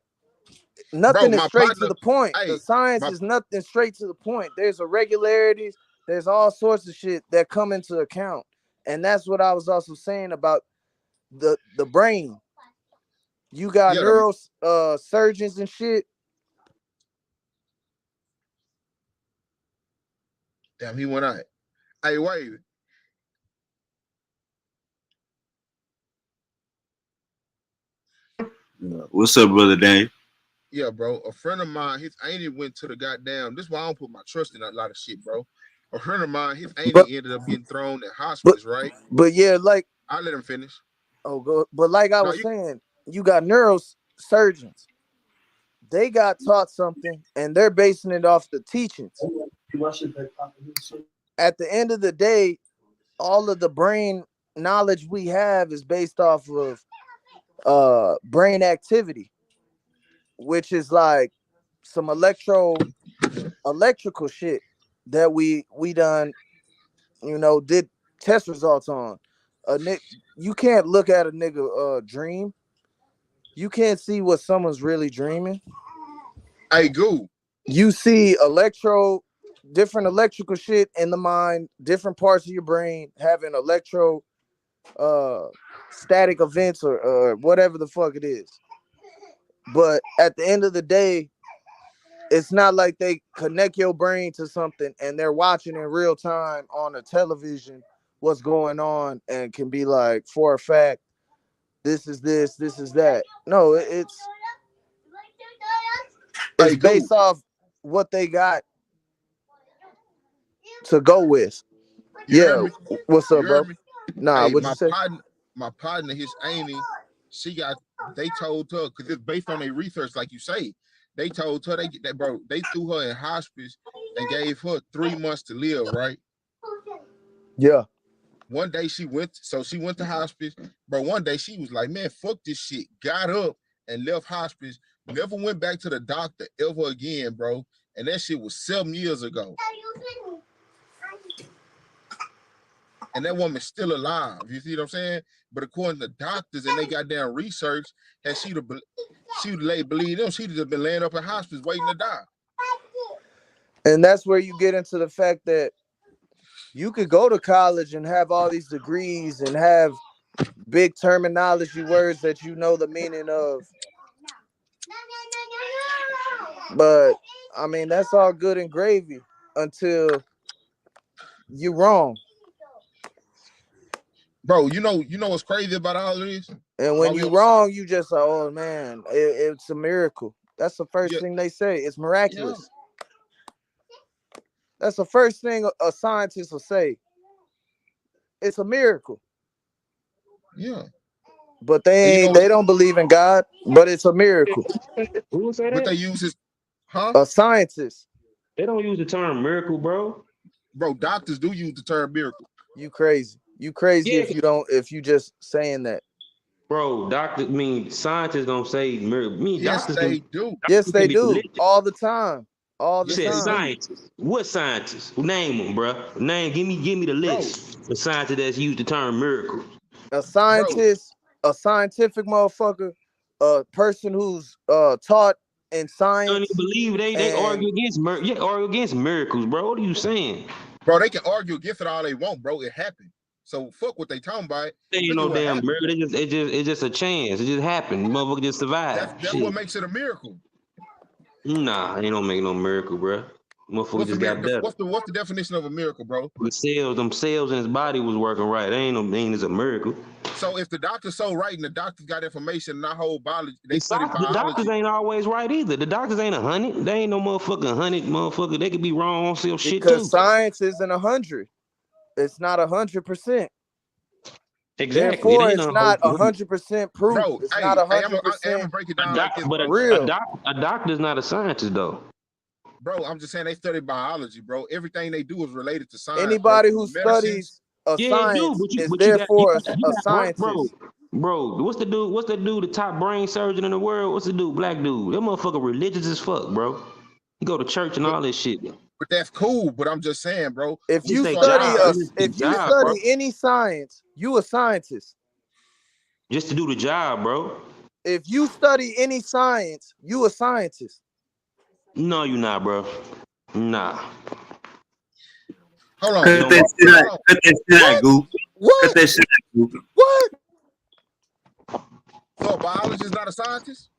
bro. Nothing is My straight to partner. the point. The Hey, science my is nothing straight to the point. There's irregularities. There's all sorts of shit that come into account. And that's what I was also saying about the brain. You got yeah. The, neuro surgeons and shit. damn, he went out. Hey, wait. What's up, brother Dave? Yeah, bro. A friend of mine, his auntie went to the goddamn. This is why I don't put my trust in a lot of shit, bro. A friend of mine, his But auntie ended up getting thrown in but hospice, right? but yeah, like I let him finish. but like I No, was you saying, you got neurosurgeons. They got taught something and they're basing it off the teachings. At the end of the day, all of the brain knowledge we have is based off of brain activity, which is like some electrical shit that we done, did test results on. You can't look at a nigga dream. You can't see what someone's really dreaming. hey, goo. You see different electrical shit in the mind, different parts of your brain having uh static events or whatever the fuck it is. But at the end of the day, it's not like they connect your brain to something and they're watching in real time on a television what's going on and can be like, for a fact, this is that. No, it's Hey, goo. based off what they got to go with. You heard Yeah. me? What's You up, heard bro? me? Nah, Hey, what'd you say? his auntie, she got. They told her because it's based on their research, like you say. They told her they get that, bro. They threw her in hospice and gave her 3 months to live. Right. Yeah. One day she went to hospice, but one day she was like, man, fuck this shit. Got up and left hospice. Never went back to the doctor ever again, bro. And that shit was 7 years ago. And that woman's still alive. You see what I'm saying? But according to doctors and they got down research, had she would believe them, she'd have been laying up in hospice waiting to die. And that's where you get into the fact that you could go to college and have all these degrees and have big terminology words that you know the meaning of. But I mean, that's all good and gravy until you're wrong. Bro, you know what's crazy about all of this? And when While we you on the side, wrong, you just like, oh man, it's a miracle. That's the first yeah, thing they say. It's yeah. miraculous. That's the first thing a scientist will say. It's a miracle. Yeah. But And you know, they don't believe in God, but it's a miracle. Who would say but they that? use his, huh? A scientist. They don't use the term miracle, bro. Bro, doctors do use the term miracle. You crazy. You crazy Yeah, if you just saying that. bro. Scientists don't say miracle. Yes, they do. Yes, Doctors they can be do. religious. All the time. All You the Yes, said they time. do. scientists. What scientists? Name them, bro. Give me the Bro, list of scientists that's used the term miracle. A bro, scientist, a scientific motherfucker, a person who's taught in I don't even science believe they and argue against miracles, bro. What are you saying? bro, they can argue against it all they want, bro. It happened. So fuck what they talking about. They ain't Look at no what damn happened. miracle. It's just a chance. It just happened. Motherfucker just survived. That's what Shit. makes it a miracle. Nah, ain't don't make no miracle, bro. Motherfucker What's a just got miracle? better. What's the definition of a miracle, bro? Them cells in his body was working right. Ain't it's a miracle. So if the doctor's so right and the doctor's got information in our whole biology, they The, study the doctors biology. ain't always right either. The doctors ain't 100. They ain't no motherfucking 100 motherfucker. They could be wrong on some shit because too. science isn't 100. It's not 100%. Exactly. It Therefore, ain't it's no not whole 100% proof. Bro, It's not hey, I'm 100% gonna break it a down doc, like this, but bro. real. a doctor's not a scientist though. Bro, I'm just saying they study biology, bro. Everything they do is related to science, bro. Anybody From who the medicines. studies a Yeah, it do, science is but therefore you a got right, bro. scientist. Bro, what's the dude? What's the dude? The top brain surgeon in the world? What's the dude? Black dude. That motherfucker religious as fuck, bro. He go to church and But all this shit. that's cool. But I'm just saying, bro. If We It's you their start study job. a, biology. It's their if you job, bro. study any science, you a scientist. Just to do the job, bro. If you study any science, you a scientist. No, you not, bro. Nah. Hold on. Cut You that don't. shit out. Cut that shit out, What? Goop. Cut What? that shit out, Goop. What? So a biologist not a scientist?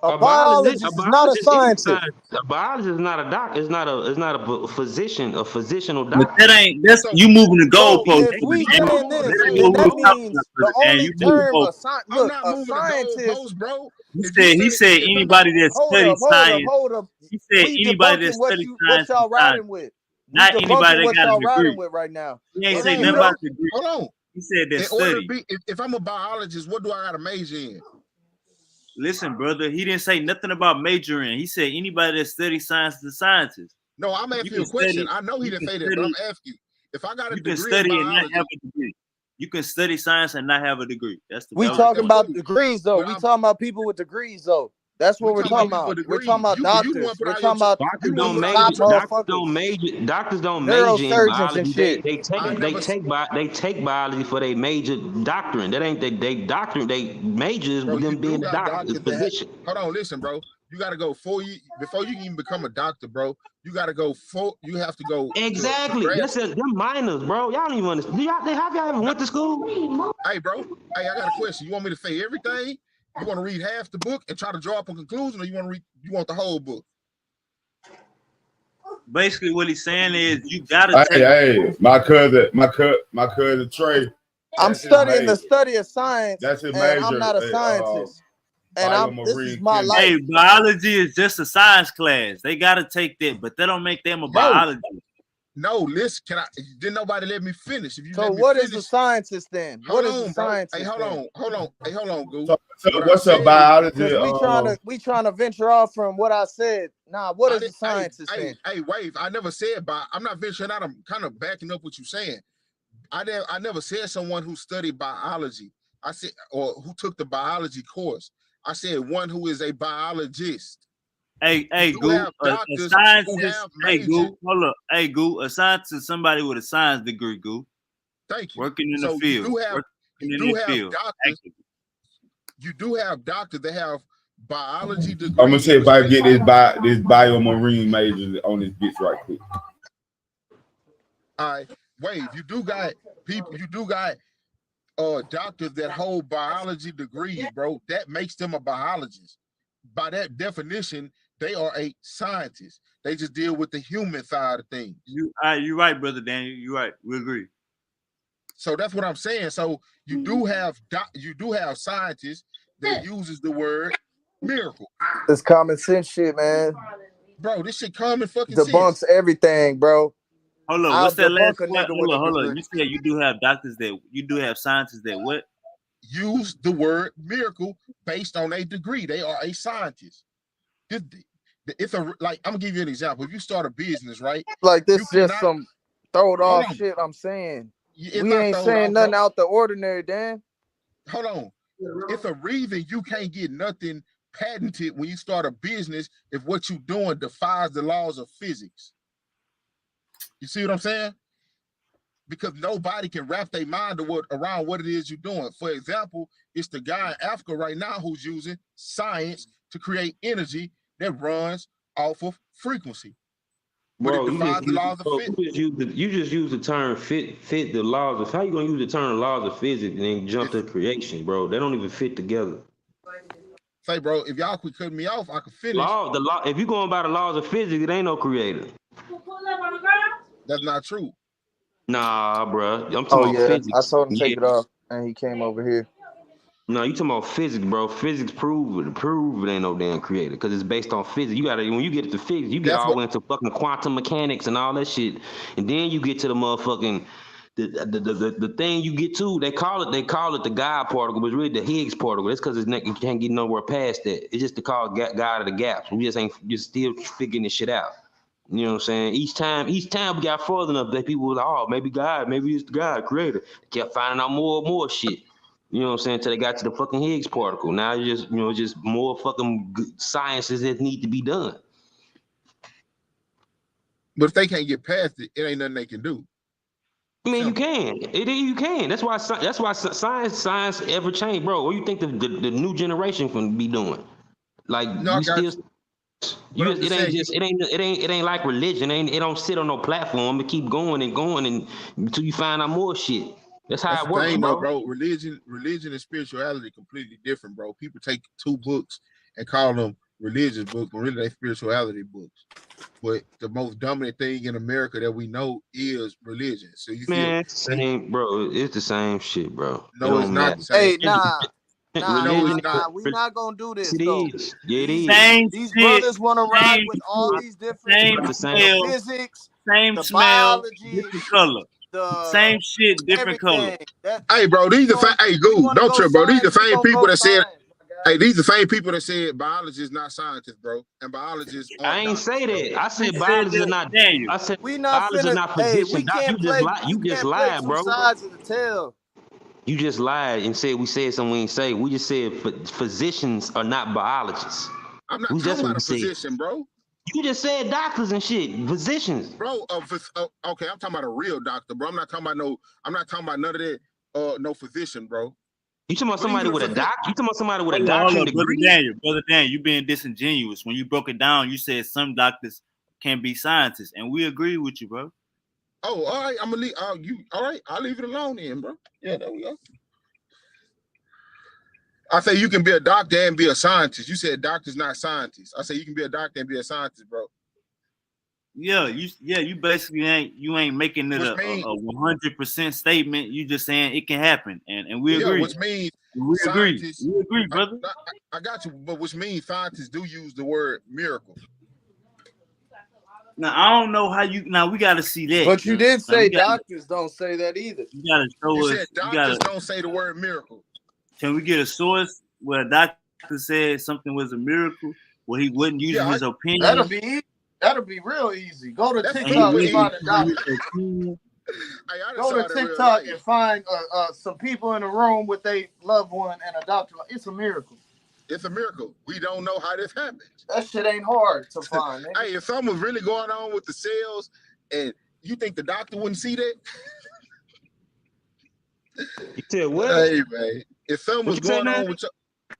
A biologist is not a Is a scientist. scientist. A biologist is not a doctor. It's not a physician. A physician But doctor. that's So you moving the So goalpost, if They brother we can be Dan. saying wrong. this, Let it hey, go then who that was hold on. talking means about, the brother Dan. only You moving the term goalpost. of science. I'm Look, not a moving the scientist. goalposts, bro. He If you said study, if somebody, anybody that studies science. Hold up. He said We anybody that debunking studies what science is y'all science, riding with. We not anybody debunking that what got a y'all riding degree. with right now. He ain't hold If say on, you nothing bro. about don't, the degree. Hold on. He said that In order to study. be, if I'm a biologist, what do I got to major in? Listen, brother, he didn't say nothing about majoring. He said anybody that studies science is a scientist. No, I'm You asking you can a question. study, I know he you didn't can say that, but I'm study, asking you. If I got a you can degree in study and not have biology, a degree. You can study science and not have a degree. That we was the talking that's point. about cool. degrees though. But We talking about people with degrees though. That's we what we're talking about talking people with about. We're talking degrees. about You the one doctors. put We're all your, talking about you Doctors the one don't put these all your, top major. motherfuckers, Doctors don't major in neurosurgeons and biology. They shit. they I take they never, take bi- they take biology for their major doctrine. That ain't they doctrine. They majors bro, with you them do being a got doctor, a doctors that physician. hold on, listen, bro. You got to go before you can even become a doctor, bro. You got to go you have to go to Exactly. grad. Them minors, bro. Y'all don't even understand. Have y'all ever went to school? Hey, bro. Hey, I got a question. You want me to say everything? You want to read half the book and try to draw up a conclusion, or you want to read? You want the whole book? Basically, what he's saying is you gotta take. Hey, my cousin Trey. I'm That's his studying the major. study of science, That's his and I'm major. not a scientist. And this is Biomarine my chemistry. Hey, life, biology is just a science class. They gotta take that, but that don't make them a No, biologist. no. Listen, can I? Didn't nobody let me finish? If you so let me what is a finish, scientist then? hold What is a on, bro. Hey, scientist then? Hey, hold on, Goo. So What I what's up, said is, biology? Because we trying to venture off from what I said. Nah, what I is a didn't. scientist then? Hey, wave. I never said I'm not venturing out. I'm kind of backing up what you're saying. I never said someone who studied biology. I said, or who took the biology course. I said one who is a biologist. Hey, You do Goo, have a doctors who scientist. have Hey, major. Goo, hold up. Hey, Goo, a scientist is somebody with a science degree, Goo, Thank you. working in the So field, working you in do the have field. doctors. Active. You do have doctors that have biology I'm gonna degrees, see if which I they get this biomarine major on this bitch right quick. all right. Wave. You do got people. You do got doctors that hold biology degrees, bro. That makes them a biologist. By that definition, they are a scientist. They just deal with the human side of things. You right, brother Daniel. You right. We agree. So that's what I'm saying. So you do have scientists that uses the word miracle. It's common sense shit, man. Bro, this shit common fucking sense. Debunks everything, bro. Hold on, I'll what's that debunk last a one? nigga with a Hold on. degree. You said you do have doctors that you do have scientists that what? Use the word miracle based on a degree. They are a scientist. It's a like I'm gonna give you an example. If you start a business, right? Like You this just cannot some throwed hold off on. shit I'm saying. It's We not ain't throwed saying off, bro. nothing out the ordinary, Dan. Hold on. It's a reason you can't get nothing patented when you start a business if what you're doing defies the laws of physics. You see what I'm saying? Because nobody can wrap their mind around what it is you're doing. For example, it's the guy in Africa right now who's using science to create energy that runs off of frequency. But it Bro, defies the laws of physics. you just use the term fit the laws of how you gonna use the term laws of physics and then jump to creation, bro? They don't even fit together. Say, bro, if y'all quit cutting me off, I can finish. The law. If you going by the laws of physics, it ain't no creator. That's not true. Nah, bro. I'm talking Oh about yeah, I physics. told him Yeah. take it off, and he came over here. No, you talking about physics, bro. Physics prove it ain't no damn creator because it's based on physics. You gotta when you get to physics, you get That's all what the way into fucking quantum mechanics and all that shit, and then you get to the motherfucking the thing you get to. They call it the God particle, but it's really the Higgs particle. That's because you can't get nowhere past that. It's just to call God of the gaps. We just ain't just still figuring this shit out. You know what I'm saying? Each time we got further enough that people were like, oh, maybe it's the God creator. They kept finding out more and more shit. You know what I'm saying? Until they got to the fucking Higgs particle. Now it's just more fucking sciences that need to be done. But if they can't get past it, it ain't nothing they can do. I mean, you can. You can. That's why science ever change, bro. What do you think the new generation can be doing? Like no, we still. It ain't like religion. It don't sit on no platform. It keep going and going and until you find out more shit. That's how That's it the works, thing, bro. though, bro. Religion and spirituality completely different, bro. People take two books and call them religious books, but really they spirituality books. But the most dominant thing in America that we know is religion. So you feel, Man, it's the same, bro. It's the same shit, bro. It no, it's don't not matter. the same. Hey, nah. Religion, We not gonna do this it though. is. Yeah, it Same is. These shit, brothers want to ride same with all shit, these different, same Not the same. the smell, physics, same the smell, biology, different color. the Same shit, different color. everything. That Hey, bro, these the hey, we go, want to don't go trip, bro. These the science. We same gonna people go that said, science, my guy. hey, these the same people that said biology is not scientists, bro, and biologists I aren't ain't doctors, say bro. that. I Who said said biology is that, not. Daniel? I said We not biology is finna. not Hey, physician. Doc, we you just can't play lied, two bro. sides of the tale. You just lied and said we said something we ain't say. We just said physicians are not biologists. I'm not talking That's what about we a said. physician, bro. You just said doctors and shit, physicians. Bro, okay, I'm talking about a real doctor, bro. I'm not talking about none of that. No physician, bro. You talking about But somebody even a with a physician, doc? You talking about somebody with a Hold doctorate on, brother degree? Daniel. Brother Daniel, you being disingenuous. When you broke it down, you said some doctors can be scientists, and we agree with you, bro. oh, all right, I'm gonna leave. You all right? I'll leave it alone then, bro. Yeah, there we go. I say you can be a doctor and be a scientist. You said doctors not scientists. I say you can be a doctor and be a scientist, bro. Yeah, you basically ain't making it Which a means 100% statement. You just saying it can happen, and we yeah, agree. which means We agree. scientists. We agree, brother. I got you, but which means scientists do use the word miracle. Now I don't know how you. Now we got to see that. But you did Now we say got. doctors don't say that either. You got to You show said us. You got doctors to. don't say the word miracle. Can we get a source where a doctor said something was a miracle, where he wasn't using Yeah, his That'll opinion? be easy. That'll be real easy. Go to that's And he TikTok and super wasn't find easy. a using doctor. his opinion. Hey, I just Go saw to that real TikTok life. and find some people in a room with a loved one and a doctor. It's a miracle. It's a miracle. We don't know how this happened. That shit ain't hard to find. Nigga. Hey, if something was really going on with the cells, and you think the doctor wouldn't see that? You said what? Hey, man, if something was What you say going now? on with your,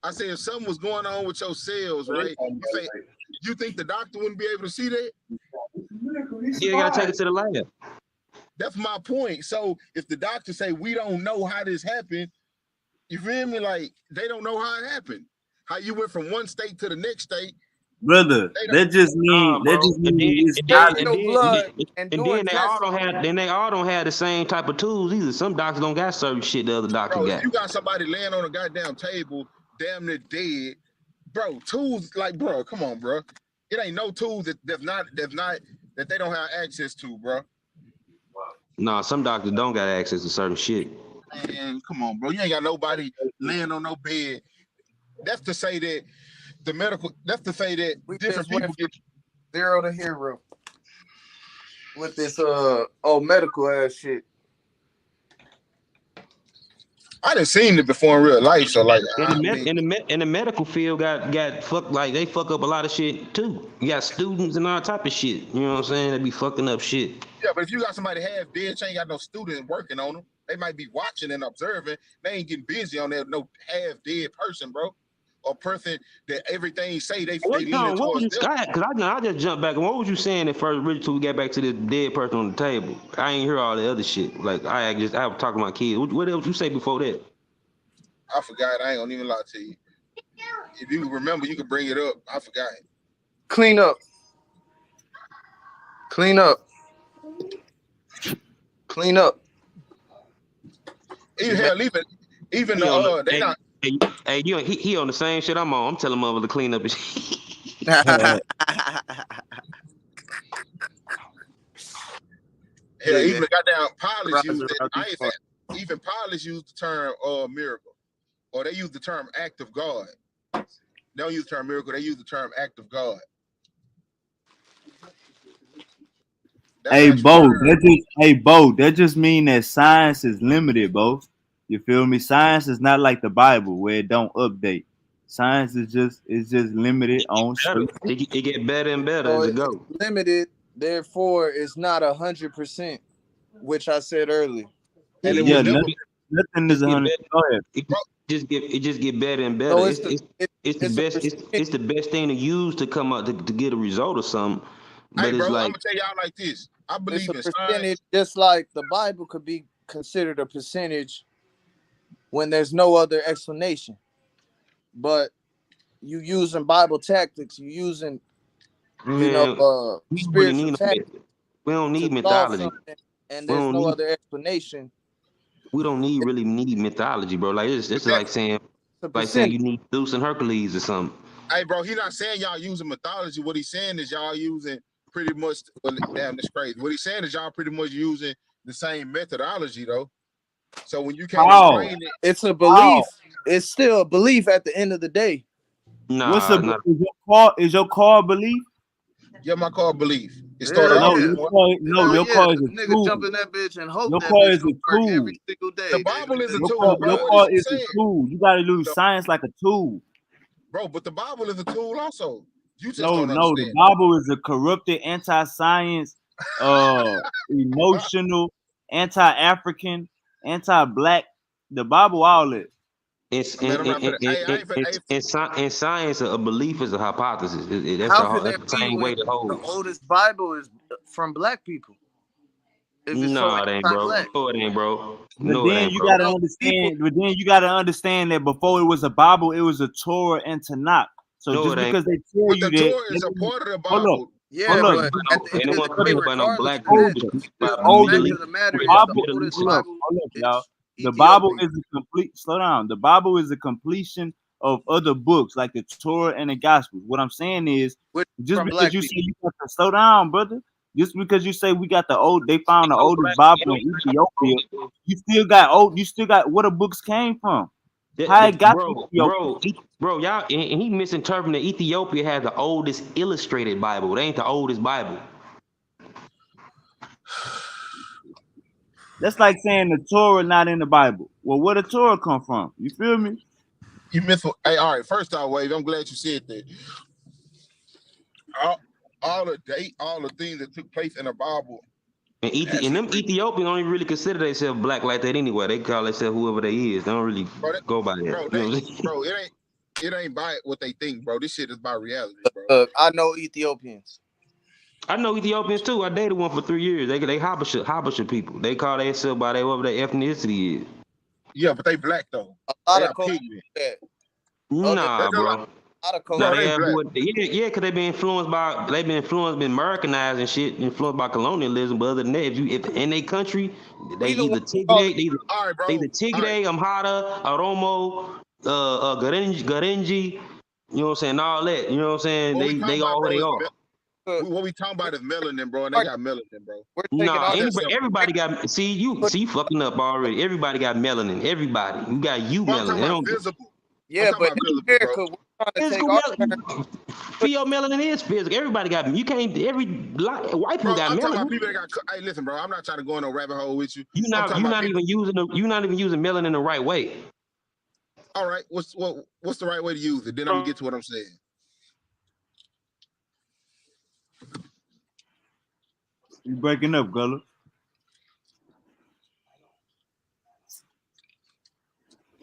I said if something was going on with your cells, right? You think the doctor wouldn't be able to see that? Yeah, you gotta take it to the lab. That's my point. So if the doctor say we don't know how this happened, you feel me? Like they don't know how it happened. How you went from one state to the next state. Brother, that just mean Bro. it's Taking knowledge. no blood and doing they tests. all don't have the same type of tools either. Some doctors don't got certain shit the other doctor Bro, if got. you got somebody laying on a goddamn table, damn near dead, bro, tools like, bro, come on, bro. It ain't no tools that they don't have access to, bro. Nah, some doctors don't got access to certain shit. Man, come on, bro. You ain't got nobody laying on no bed. That's to say that the medical. That's to say that We different just went people from get. zero to hero with this medical ass shit. I done seen it before in real life, so like, I mean, In the medical field got fuck like they fuck up a lot of shit too. You got students and all type of shit. You know what I'm saying? They be fucking up shit. yeah. But if you got somebody half dead, you ain't got no student working on them. They might be watching and observing. They ain't getting busy on that no half dead person, bro, or person that everything say they leaning What was towards you? them. Cause I just jumped back. What was you saying at first, really, till we got back to the dead person on the table? I ain't hear all the other shit. Like I was talking to my kids. What else you say before that? I forgot. I ain't gonna even lie to you. If you remember, you can bring it up. I forgot. Clean up. Clean up. Clean up. Even hell, even they not. Hey, he on the same shit I'm on. I'm telling mother to clean up his Yeah, even goddamn pilots use it. I ain't saying even pilots use the term miracle, or they use the term act of God. They don't use the term miracle. They use the term act of God. Hey, Bo, that just mean that science is limited, Bo. You feel me? Science is not like the Bible where it don't update. Science is just limited on certain. It get better and better So as it go. Limited, therefore, it's not 100%, which I said earlier. And it Yeah, was never. nothing is 100. Go ahead. It just get better and better. So It's the best thing to use to come up to get a result or something. But Hey, it's bro, I'm like gonna tell y'all like this. I it's believe a in percentage, science. just like the Bible could be considered a percentage when there's no other explanation. But you using Bible tactics, you using we don't really spiritual need tactics we don't to need solve mythology. something, and We there's don't no need other explanation. we don't really need mythology, bro. Like it's like saying It's a percentage. you need Zeus and Hercules or something. Hey, bro, he not saying y'all using mythology. What he's saying is y'all using pretty much. Well, damn, that's crazy. What he's saying is y'all pretty much using the same methodology, though. So when you can't explain it, It's a belief. It's still a belief at the end of the day. What's Nah, is your car belief? yeah, my car belief. It started Hell off No, as yeah. one. your Yeah. car is a Nigga tool. jump in that bitch and hope Your that car bitch is a gonna work tool. every single The day. Bible is a Your tool, car, bro. your What is car you is a saying? tool. You gotta use science like a tool. Bro, but the Bible is a tool also. You just No, don't no, the understand. Bible is a corrupted, anti-science, emotional, anti-African, anti-black. The Bible, all it. It's Man, I'm not finna. Hey, I ain't finna. in science, a belief is a hypothesis. How could That's that the be same when way it the holds. oldest Bible is from black people? If it's so No, it ain't, bro. anti-black. No, it ain't, bro. But No, it then ain't, you bro. gotta understand. But then you gotta understand that before it was a Bible, it was a Torah and Tanakh. So No, just it ain't. because they tell But you the that, Torah is a part of the hold up, Bible. Yeah, hold up. but at the Ain't no end of one the day, talking about no regardless black of people. that, Older, still, it's the older. fact of the The matter is the Bible, oldest hold up, Bible y'all. is The Bible Ethiopian. is a complete. Slow down. The Bible is a completion of other books like the Torah and the Gospels. What I'm saying is, Which just from because black you people. say you got to slow down, brother. Just because you say we got they found the No oldest black, Bible ain't in no Ethiopia. black. You still got where the books came from. How it got to Ethiopia? Y'all, and he misinterpreted. Ethiopia has the oldest illustrated Bible. They ain't the oldest Bible. That's like saying the Torah not in the Bible. Well, where the Torah come from? You feel me? You missed. Hey, all right. First off, Wave, I'm glad you said that. All the things that took place in the Bible. And them Ethiopians don't even really consider themselves black like that anyway. They call themselves whoever they is. They don't really go by that. Bro, You know what I'm saying? bro, it ain't by what they think, bro. This shit is by reality, bro. I know Ethiopians. I know Ethiopians too. I dated one for 3 years. They Habesha people. They call themselves by whatever their ethnicity is. Yeah, but they black though. A lot They of are cultures pigment. that. Nah, bro. A lot of Nah, cultures. they they have black. yeah, cause been Americanized and shit, influenced by colonialism. But other than that, if in their country, they We the either ones call Tigray, All right, bro. All right. Tigray, Amhara, Oromo, Garenji, You know what I'm saying? All that. You know what I'm saying? What we talking They about, all who bro, they is are. what we talking about is melanin, bro, and they got melanin, bro. We're taking Nah, all It's that simple. everybody got. See you fucking up already. Everybody got melanin. Everybody. You got you But I'm melanin. talking They about don't. visible. I'm Yeah, talking but about in visible, bro. America, we're trying to take Physical our turn. melanin. Fetal melanin is physical. Everybody got. You can't. White people Bro, got I'm talking about melanin. people that got. Hey, listen, bro. I'm not trying to go in no rabbit hole with you. You I'm not. talking You about not people. even using. You not even using melanin the right way. All right, what's the right way to use it? Then I'm gonna get to what I'm saying. You breaking up, Gullah.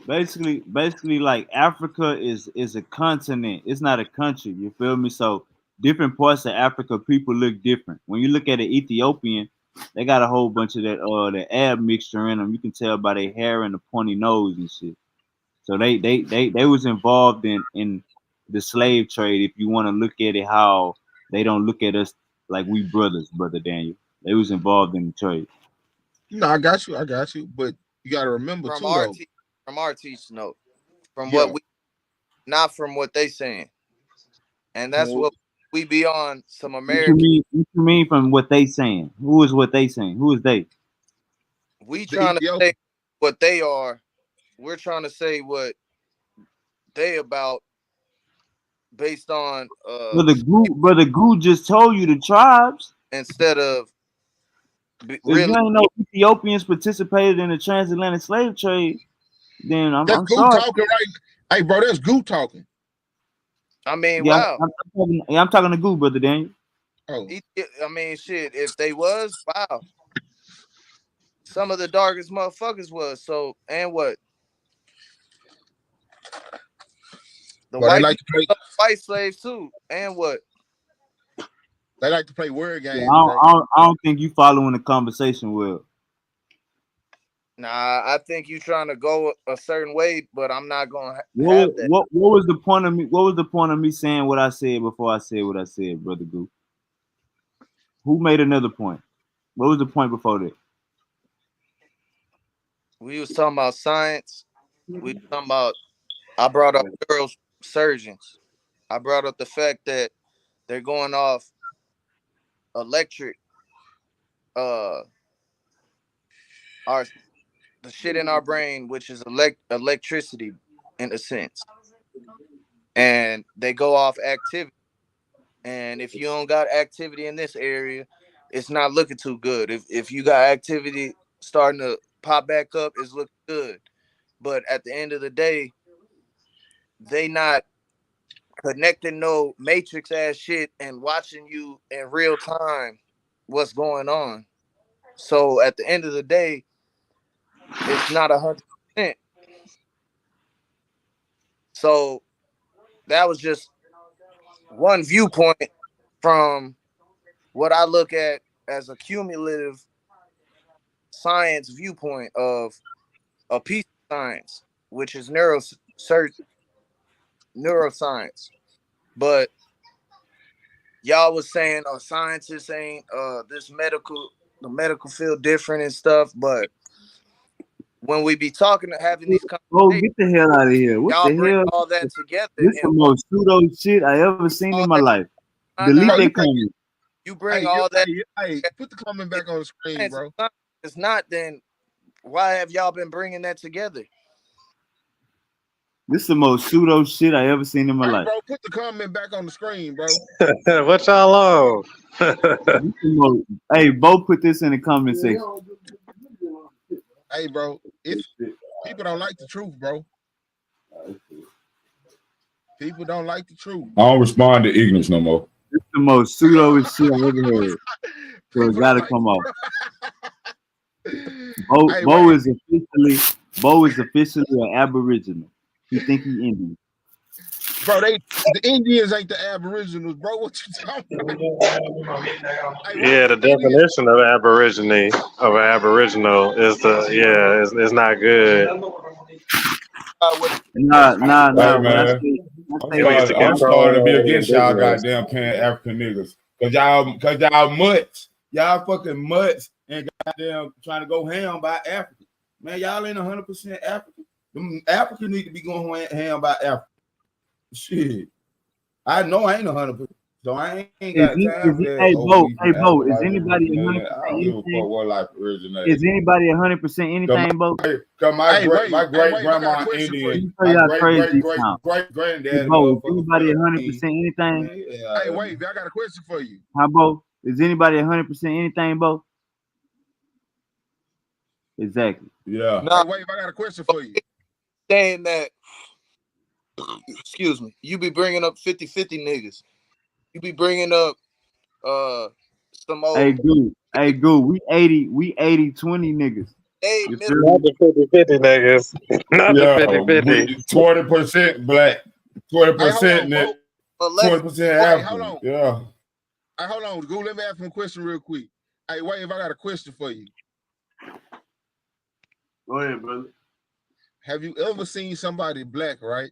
Basically, like Africa is a continent. It's not a country. You feel me? So different parts of Africa, people look different. When you look at an Ethiopian, they got a whole bunch of that the Arab mixture in them. You can tell by their hair and the pointy nose and shit. So they was involved in the slave trade. If you want to look at it, how they don't look at us like we brothers, brother Daniel. They was involved in the trade. No, I got you. I got you. But you got to remember From too, our though. from our teach note, from Yeah. what we, not from what they saying, and that's Well, what we be on. Some What you American. mean? What you mean from what they saying? Who is what they saying? Who is they? We the trying to say Ethiopian. what they are. We're trying to say what they about based on Brother Goo just told you the tribes. instead of If really. you ain't know Ethiopians participated in the transatlantic slave trade, then That's I'm Goo sorry. talking, right? Hey, bro, that's Goo talking. I mean, Yeah, wow. I'm talking to Goo, brother Daniel. Oh, I mean, shit. If they was, wow. Some of the darkest motherfuckers was so. And what the but they white like people, to play. white slaves too. And what? They like to play word Yeah, games, bro. I don't think you following the conversation well. Nah, I think you trying to go a certain way, but I'm not gonna What have that. what was the point of me? What was the point of me saying what I said before I said what I said, brother Goo? Who made another point? What was the point before that? We was talking about science. We was talking about. I brought up neurosurgeons. I brought up the fact that they're going off electric, uh, our the shit in our brain, which is electricity in a sense, and they go off activity. And if you don't got activity in this area, it's not looking too good. If you got activity starting to pop back up, it's looking good. But at the end of the day, they not connecting no matrix ass shit and watching you in real time what's going on. So at the end of the day, it's not 100%. So that was just one viewpoint from what I look at as a cumulative science viewpoint of a piece of science, which is neuroscience. But y'all was saying, oh, scientists ain't the medical field different and stuff. But when we be talking and having these Oh, conversations, get the hell out of here! What y'all the bring hell? all that together This the in one. most pseudo shit I ever seen in All my that, life. nah, Delete Bro, you that can't. comment. you Hey, bring all that. hey, put the comment back on the screen, Science, bro. it's not. Then why have y'all been bringing that together? This the most pseudo shit I ever seen in my Hey, life. bro, put the comment back on the screen, bro. What y'all on? This the most, hey, Bo, put this in the comment section. Hey, bro, it's people don't like the truth, bro. People don't like the truth. I don't respond to ignorance no more. This the most pseudo shit I ever heard. So it People don't gotta like. come off. Hey, bro, Bo is officially an Aboriginal. He think he Indian. bro, the Indians ain't the Aboriginals, bro. What you talking about? Hey, Yeah, the Indians, definition of aboriginal is it's not good. What Hey Nah. When I man, say Like it's I'm against our starting to be own against y'all indigenous. goddamn pan African niggas. Cause y'all mutts. Y'all fucking mutts and goddamn trying to go ham by Africa. Man, y'all ain't 100% African. Them Africans need to be going ham by Africa. Shit. I know I ain't 100%. So I ain't Is, got he, time is for he, that. hey Oh, Bo, he hey from Bo, Africa is life anybody originated. 100% I don't give a fuck anything? what life Is originated. anybody 100% anything, Bo? Cause Hey, wait, my hey, great wait, I got a grandma question for Let Indian, you. me show my y'all great crazy great great now. great Hey granddaddy Bo, is motherfucker anybody Philippine. 100% anything? Man, yeah, Hey, man. wait, I got a question for you. How Bo? Is anybody 100% anything, Bo? Exactly. Yeah. Hey, Nah, wait, I got a question for you. saying that, excuse me, you be bringing up 50-50 niggas. You be bringing up some Hey, old Goo. Hey, Goo. We 80-20 niggas. hey You middle. feel Not me? the 50-50 niggas. Not the Yeah, 50-50. 20% black, Hey, hold 20% on, net, Bo. 20% Hey, hold African. on. Yeah. Hey, hold on. Go, let me ask him a question real quick. Hey, wait, if I got a question for you. Go ahead, brother. Have you ever seen somebody black, right?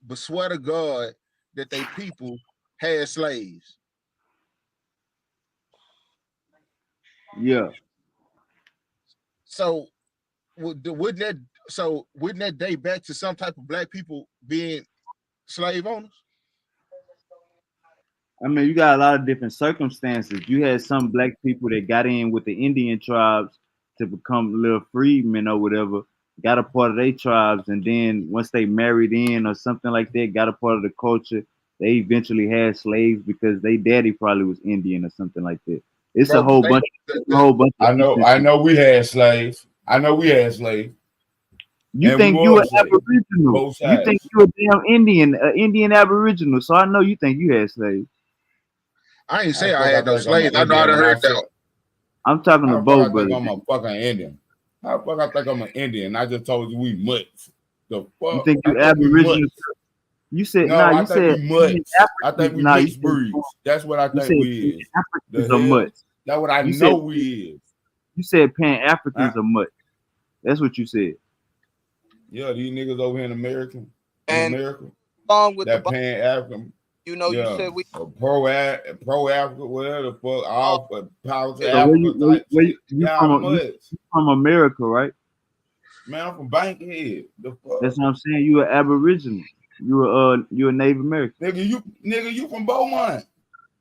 But swear to God that they people had slaves. Yeah. So wouldn't that date back to some type of black people being slave owners? I mean, you got a lot of different circumstances. You had some black people that got in with the Indian tribes to become little freedmen or whatever, got a part of their tribes, and then once they married in or something like that, got a part of the culture, they eventually had slaves because they daddy probably was Indian or something like that. It's a Bro, but whole they bunch. It's a whole bunch of I instances. know we had slaves. I know we had slaves. You And we think you an was slaves. Aboriginal? Both You think sides. you a damn Indian, Indian Aboriginal? So I know you think you had slaves. I ain't How say the I fuck I had no think I'm an slaves. I know I Indian done when I heard said that. I'm talking to how the fuck Bo, I think brother. I'm a fucking Indian? How the fuck I think I'm an Indian? I just told you we mutts. The You fuck? think I you think we Aboriginal? mutts. You said nah. No, I You think said we Indian mutts. I think Africans. we Nah, you mixed said breeds. That's what I you think said we Pan is. Africans are The hell? mutts. That's what I You know said we is. you said Pan Huh? Africans are mutts. That's what you said. Yeah, these niggas over here in and America, along with the that Pan African, you yeah, said we pro Africa, whatever the fuck, all all power to So Africa type shit. you Y'all from mutts. you from America, right? Man, I'm from Bankhead. The That's fuck? what I'm saying. You an Aboriginal. You a Native American. Nigga, you from Beaumont.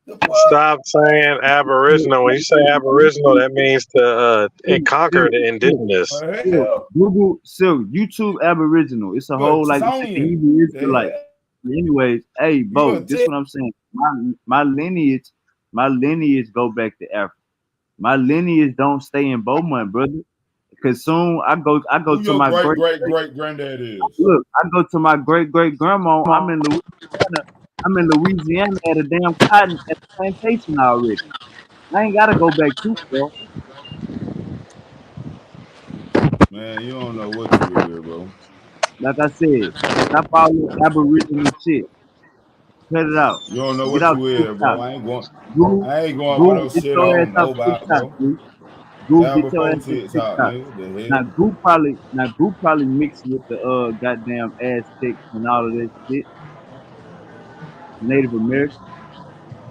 The fuck? Stop saying Aboriginal. When you say Aboriginal, that means to conquer the indigenous. Silk, Hell, Google Silk, YouTube Aboriginal. It's a you a whole like the Tonian. Hebrew The Israelite. hell? Anyways, hey You Bo, a this what I'm saying. My lineage go back to Africa. My lineage don't stay in Beaumont, brother. Cause soon I go Who to your my great great great great granddad is? look, I go to my great great grandma. I'm in Louisiana. I'm in Louisiana at a damn cotton at a plantation already. I ain't gotta go back too far. Man, you don't know what you is, bro. Like I said, stop all this aboriginal shit. Cut it out. You don't know Get what out you is, bro. TikTok. Goo, I ain't going for Goo, no get shit your ass on off nobody, TikTok, bro. Goo. Goo, That get was your before ass off TikTok, TikTok. nigga. The hell? Now Goo probably mixed with the goddamn Aztecs and all of that shit, Native American.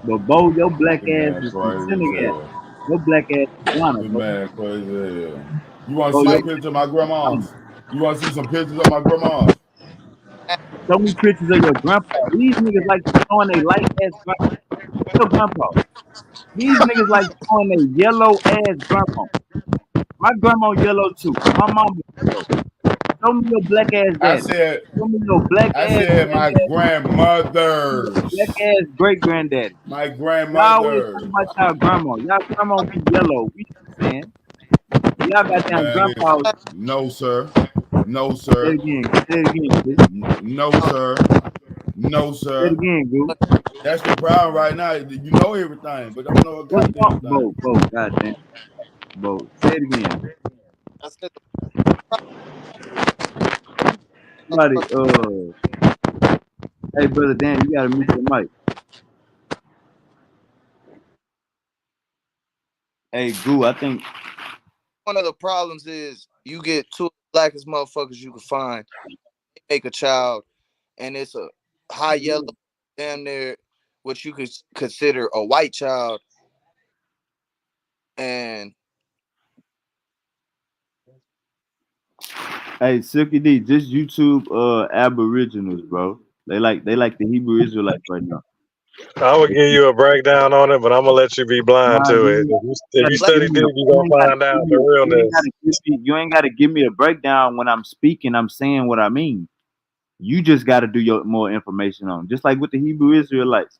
But Bo, your black This ass man is from crazy as Senegal. hell. Your black ass is Ghana, This bro. man crazy as hell. You want to Bro, see a your picture of my Ghana. grandma's? You want to see some pictures of my grandma's? Show me pictures of your grandpa. These niggas like showing they light ass grandpa. What's your grandpa? These niggas like showing they yellow ass grandma. My grandma yellow too. My mama yellow. Show me your black ass I daddy. said, Show me your black I ass said my granddaddy. Show me your black grandmother's. ass great granddaddy. My Y'all always talk grandmother. about y'all grandma. Y'all grandma be yellow. We understand. But y'all goddamn Man, grandpa. listen. No, sir. No, Say it sir. again. Say it again, Goo. No, sir. No, Say it sir. again, Goo. That's the problem right now. You know everything, but don't know a What's wrong? goddamn thing. Bo, goddamn. Bo. Say it again, Bo. I said Somebody, hey brother Dan, you gotta mute your mic. Hey Goo, I think one of the problems is you get two of the blackest motherfuckers you can find. They make a child, and it's a high yellow, damn near what you could consider a white child, and hey Silky D, just YouTube Aboriginals, bro. They like the Hebrew Israelites right now. I would give you a breakdown on it, but I'm gonna let you be blind Nah, to it. you If you ain't gotta study give me deep, you're you gonna ain't gotta find out give me the you realness. you ain't gotta give me a breakdown when I'm speaking. I'm saying what I mean. You just got to do your more information on, just like with the Hebrew Israelites.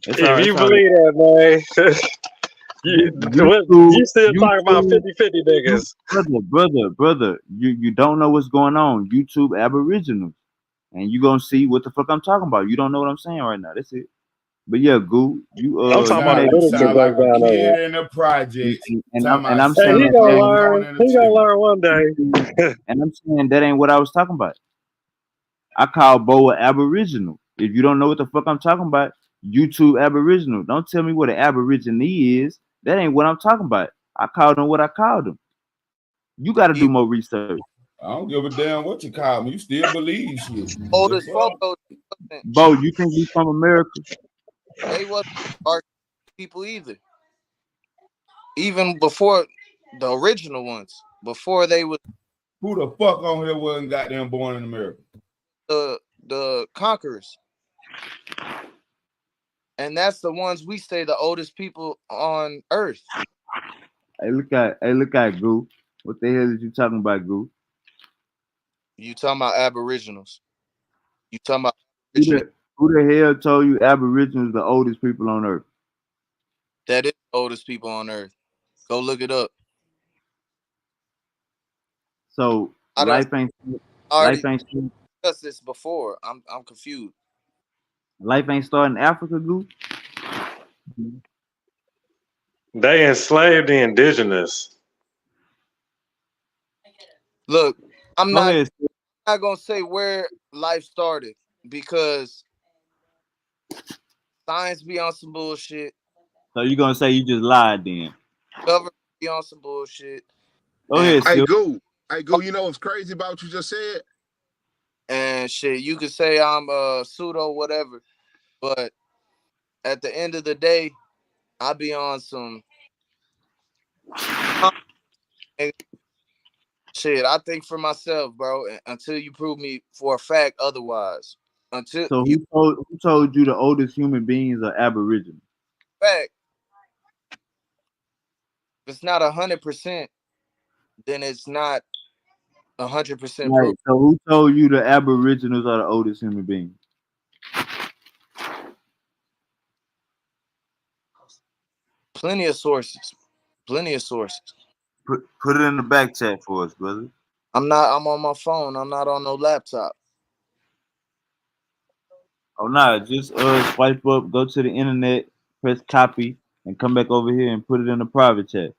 That's all. If you That's all. believe that, man, you still talking about YouTube, 50-50 niggas. brother. You don't know what's going on. YouTube Aboriginals, and you gonna see what the fuck I'm talking about. You don't know what I'm saying right now. That's it. But yeah, Goo, I'm you talking about a made You literature sound like a breakdown of kid it. in the projects. Talking and about I'm Hey, saying he selling gonna that drugs, learn. going in the He gonna church. learn one day. and I'm saying that ain't what I was talking about. I call Bo an Aboriginal. If you don't know what the fuck I'm talking about, YouTube Aboriginal. Don't tell me what an Aborigine is. That ain't what I'm talking about. I called them what I called them. You got to do more research. I don't give a damn what you call me. You still believe shit. The Oldest fuck? photos Bo, you think we from America? they wasn't our people either. Even before the original ones, before they was Who the fuck on here wasn't goddamn born in America? the conquerors, and that's the ones we say the oldest people on Earth. Hey, look at Goo. What the hell is you talking about, Goo? You talking about Aboriginals? You talking about Who Aborigine? the who the hell told you Aboriginals the oldest people on earth? That is the oldest people on Earth. Go look it up. So I don't life already ain't discussed this before. I'm confused. life ain't starting in Africa, Goo. They enslaved the indigenous. Look, I'm Go not ahead. not gonna say where life started because science be on some bullshit. So you gonna say you just lied then? Government be on some bullshit. Go And ahead, Hey, Skip. Go. You know what's crazy about what you just said? and shit, you could say I'm pseudo whatever, but at the end of the day, I be on some and shit. I think for myself, bro. Until you prove me for a fact otherwise. Until So you who told you the oldest human beings are Aboriginal? fact, if it's not 100%, then it's not 100% Right. proof. So who told you the Aboriginals are the oldest human beings? Plenty of sources. Plenty of sources. Put it in the back chat for us, brother. I'm on my phone. I'm not on no laptop. Oh nah, just swipe up, go to the internet, press copy, and come back over here and put it in the private chat.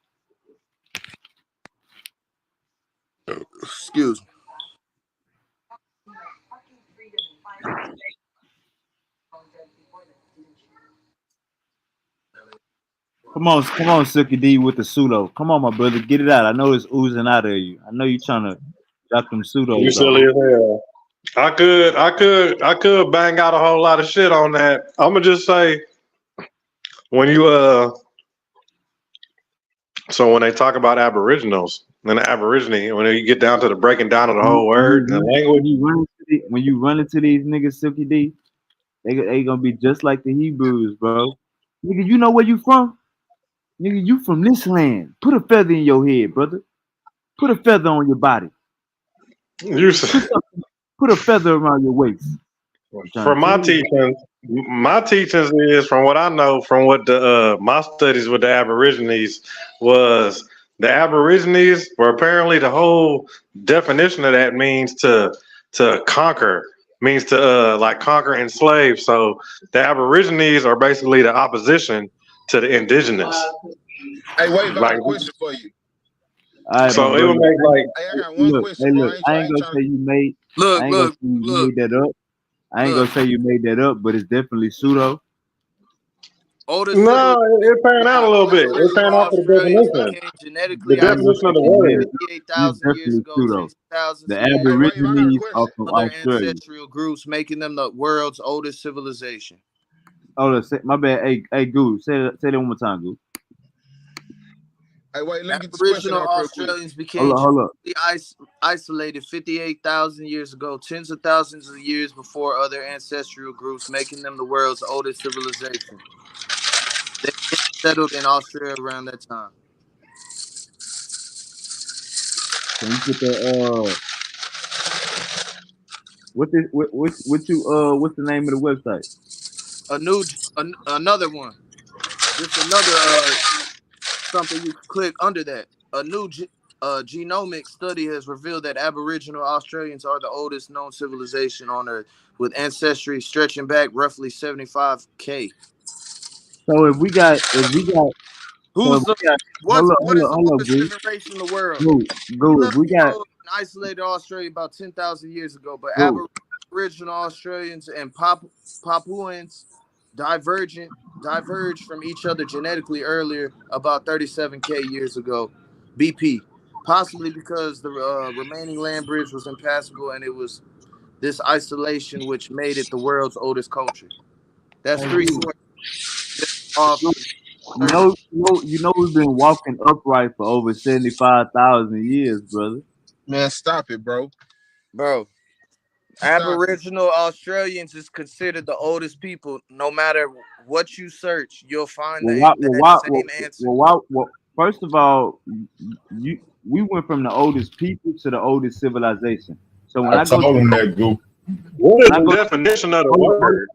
Excuse me. Come on, Silky D with the pseudo. Come on, my brother, get it out. I know it's oozing out of you. I know you trying to drop them You pseudos silly on. as hell. I could bang out a whole lot of shit on that. I'm gonna just say when you so when they talk about aboriginals and the aborigine, when you get down to the breaking down of the whole word and the language, When you run into these niggas, Silky D, they gonna be just like the Hebrews, bro. Nigga, you know where you from? Nigga, you from this land. Put a feather in your head, brother. Put a feather on your body. you Put a feather around your waist. I'm trying from to tell my you. teachings is from what I know from what the my studies with the aborigines was the aborigines were apparently the whole definition of that means to conquer, means to like conquer and enslave. So the aborigines are basically the opposition to the indigenous. Hey, Wave, I got Like a question for you. All right, my so it would brother. make like Hey, I got one Look, question, hey, bro. look. I ain't trying to. I Look, ain't gonna look, say you look, made that up. I ain't gonna look. say you made that up, but it's definitely pseudo. Oldest no, civilization it pan out a little bit. It America pan or out for the Australia definition. became The genetically I ain't gonna definition say of the you word. made. It's 58,000 years definitely ago, tens pseudo. of thousands The of years Hey, ago. Wave, I got a Aborigines are question. from Other Australia. ancestral groups making them the world's oldest civilization. Oh, my bad. Hey, Goo, say that one more time, Goo. Hey, wait, let me get this question Aboriginal off real quick. Australians became Hold up. isolated 58,000 years ago, tens of thousands of years before other ancestral groups, making them the world's oldest civilization. They settled in Australia around that time. Can you put the what's the name of the website? Another one. Just another something you can click under that. A new genomic study has revealed that Aboriginal Australians are the oldest known civilization on Earth, with ancestry stretching back roughly 75K. So if we got so if Who's the we got what is the hold up, oldest Goo. generation in the world? Goo, We Goo, if left we got isolated Australia about 10,000 years ago, but Goo. Aboriginal Australians and Papuans diverged from each other genetically earlier, about 37K years ago, BP. Possibly because the remaining land bridge was impassable, and it was this isolation which made it the world's oldest culture. That's Hey, three Goo, sources off Goo, 30. we've been walking upright for over 75,000 years, brother. Man, stop it, bro. Bro, Stop it. Aboriginal Australians is considered the oldest people. No matter what you search, you'll find that same answer. First of all, you we went from the oldest people to the oldest civilization. So when I I go told to him that, Goo. What is when I the go definition of the hold word?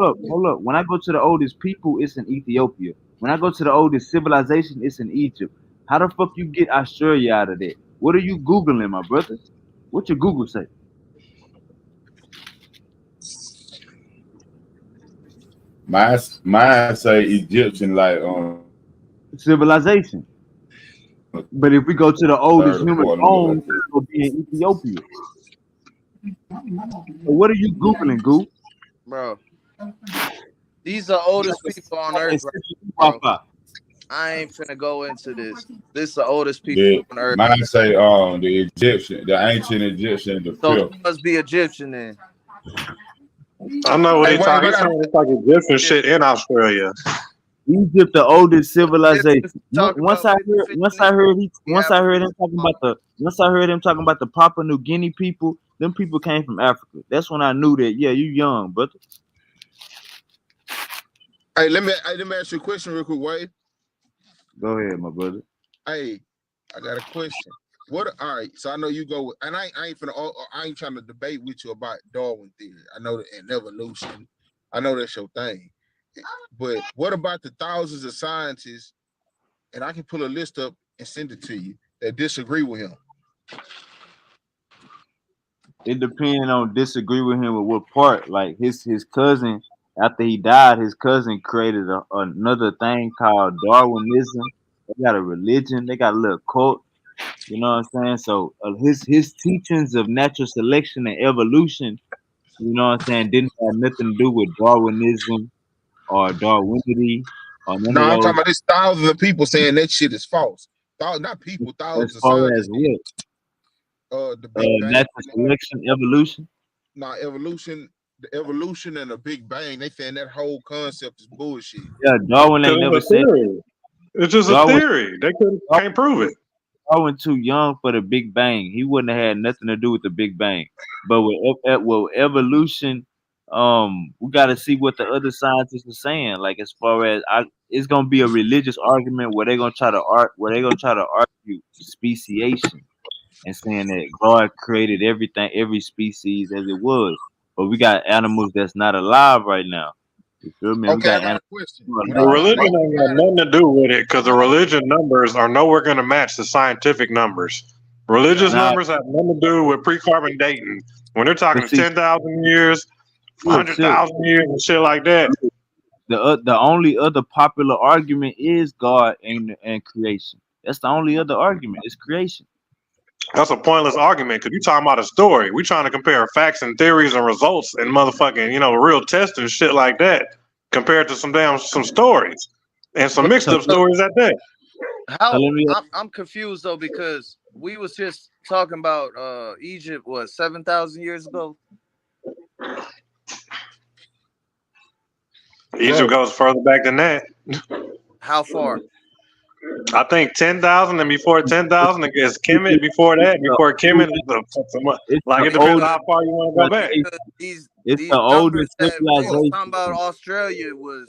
up. When I go to the oldest people, it's in Ethiopia. When I go to the oldest civilization, it's in Egypt. How the fuck you get Australia out of that? What are you googling, my brother? What your Google say? Mine say Egyptian like Civilization. But if we go to the oldest third or human fourth. Let me go bones, back to it. it'll be in Ethiopia. So what are you googling, Goo? Bro, these are oldest people on Earth right now, bro. I ain't finna go into this. This is the oldest people Yeah, on Earth. mine say the Egyptian, the ancient Egyptian, the So fifth. he must be Egyptian then. I know what Hey, he's wait, talking. wait. He's saying it's like Egyptian shit in Australia. Egypt, the oldest civilization. Talk Once about I heard, once I 15 heard he, once I heard him talking about the Papua New Guinea people, them people came from Africa. That's when I knew that. Yeah, you young, brother. Hey, let me ask you a question real quick, Wade. Go ahead, my brother. Hey, I got a question. What? All right. So I know you go, and I ain't trying to debate with you about Darwin theory. I know that and evolution. I know that's your thing. But what about the thousands of scientists? And I can pull a list up and send it to you that disagree with him. It depends on disagree with him with what part. Like his cousin, after he died, his cousin created another thing called Darwinism. They got a religion. They got a little cult. You know what I'm saying? So his teachings of natural selection and evolution, you know what I'm saying, didn't have nothing to do with Darwinism or Darwinity or none No, of I'm those. talking about this thousands of people saying that shit is false. Not people, As thousands of far as scientists. what The Big Bang. natural selection, evolution. Now the evolution and the Big Bang, they saying that whole concept is bullshit. Yeah, Darwin ain't never It's a said theory. It's just a Darwin. theory. They can't prove it. Darwin too young for the Big Bang. He wouldn't have had nothing to do with the Big Bang. But with evolution, we got to see what the other scientists are saying. Like as far as it's gonna be a religious argument where they're gonna try to argue speciation and saying that God created everything, every species as it was. But we got animals that's not alive right now. You feel me? We Okay, I got got a animals question. who are The alive. religion ain't got nothing to do with it because the religion numbers are nowhere going to match the scientific numbers. Religious Now, numbers have nothing to do with pre-carbon dating. When they're but talking see, 10,000 years, look, 100,000 years, and shit like that. the only other popular argument is God and creation. That's the only other argument. It's creation. That's a pointless argument because you're talking about a story. We're trying to compare facts and theories and results and motherfucking, real tests and shit like that compared to some stories and some mixed So, up stories at that. so How let me. I'm confused though because we was just talking about Egypt 7,000 years ago. Egypt goes further back than that. How far? I think 10,000, and before 10,000, it gets Kemet. Before that, before Kemet, It's like the it depends oldest how far you want to go back. Because these it's the numbers oldest that they was civilization. talking about Australia was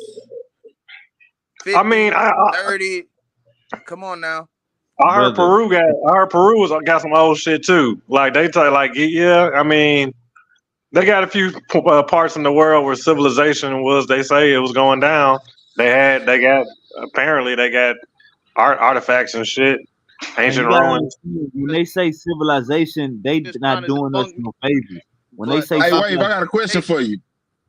I 50, mean, 30. Come on now. I heard Brother. Peru got some old shit too. Like they tell, like yeah, I mean, they got a few parts in the world where civilization was. They say it was going down. Apparently they got artifacts and shit, And ancient you gotta ruins. understand, when they say civilization, they Just not trying to doing us debunk me. no favors. When they But say Hey, about Wave, I got a question for you.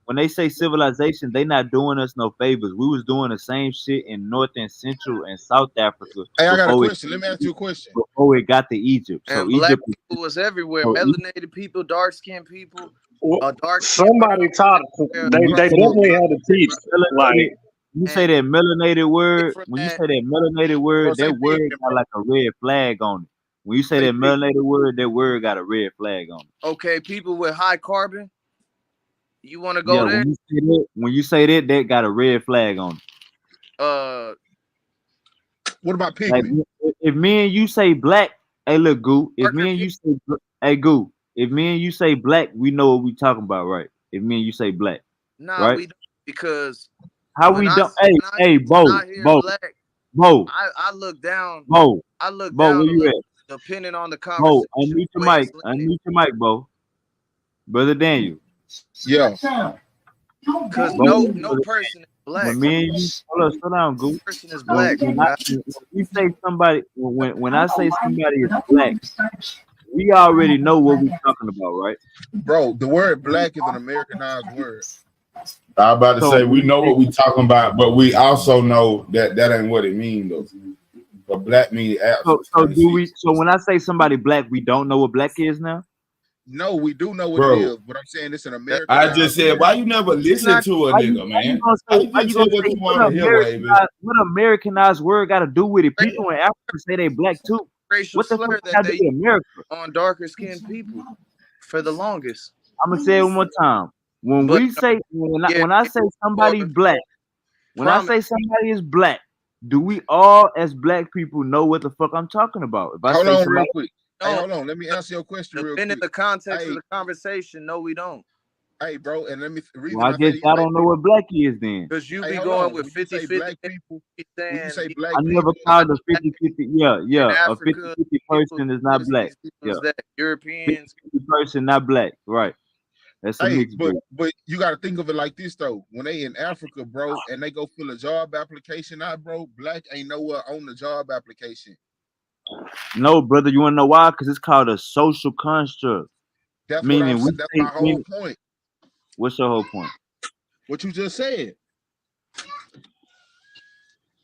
when they say civilization, they not doing us no favors. We was doing the same shit in North and Central and South Africa Hey, I got a before question. Let me ask you a question. got to Egypt. So and black Egypt, people was everywhere. so Melanated people, dark skinned people, dark skinned Somebody taught. They when you say definitely had to teach. Like melanated, when you say that melanated word, from when you that. say that melanated Bro, word, say that word pigment, got bro. like a red flag on it. When you say Say that pigment. melanated word, that word got a red flag on it. Okay, people with high carbon. You want to Yeah, go there? when you say that, that got a red flag on it. What about Like pigment? if me and you say black, hey look, Goo. If Darker me and people. you say, hey Goo, if me and you say black, we know what we talking about, right? If me and you say black, Nah, right? we don't because How when we I don't? Hey, hey, when I hear Bo, black, Bo, I look down. Bo, I look Bo, down where a you little, at? depending on the Bo, conversation, unmute the your way mic, it's leaning. unmute your mic, Bo, brother Daniel. Yeah. Cause Bo, no person is black. when me and you, hold up, slow down, Goo. Person is black. When we say somebody, when I say somebody is black, we already know what we talking about, right? Bro, the word black is an Americanized word. I was about to So say we know what we talking about, but we also know that that ain't what it means though. But black means absence. so do we? So when I say somebody black, we don't know what black is now. No, we do know what it Bro, is, but I'm saying it's an I Americanized just said, word. why you never listen Not to a Why you, nigga, why you man? gonna How say? you Why just you say gonna what say you want to hear, Wavy? what Americanized word got to do with it? People in Africa say they black too. racial What the fuck slur got that to do they with America? on darker skinned people for the longest. I'm gonna say it one more time. When But we say yeah, when I say or somebody black, when I prominent. say somebody is black, do we all as black people know what the fuck I'm talking about? If I Hold say on real somebody, quick. Hey, hold on. Let me answer your question real Depending quick. the context of Hey, the conversation, no, we don't. hey, bro, and the well, reason I I say guess you y'all say don't know what black is then. Because you hey, be hold going on. with When you say 50-50 black people, when you saying say these I black never people, called not a black 50-50. in Yeah, a Africa, 50-50 people, person is what not is black. these people Yeah, is that? Europeans. 50-50 person not black. Right. That's a hey, mixed but breed. you got to think of it like this though. When they in Africa, bro, and they go fill a job application out, bro, black ain't nowhere on the job application. No, brother, you wanna know why? Because it's called a social construct. That's what I'm. Meaning we That's say, my whole point. what's your whole point? What you just said.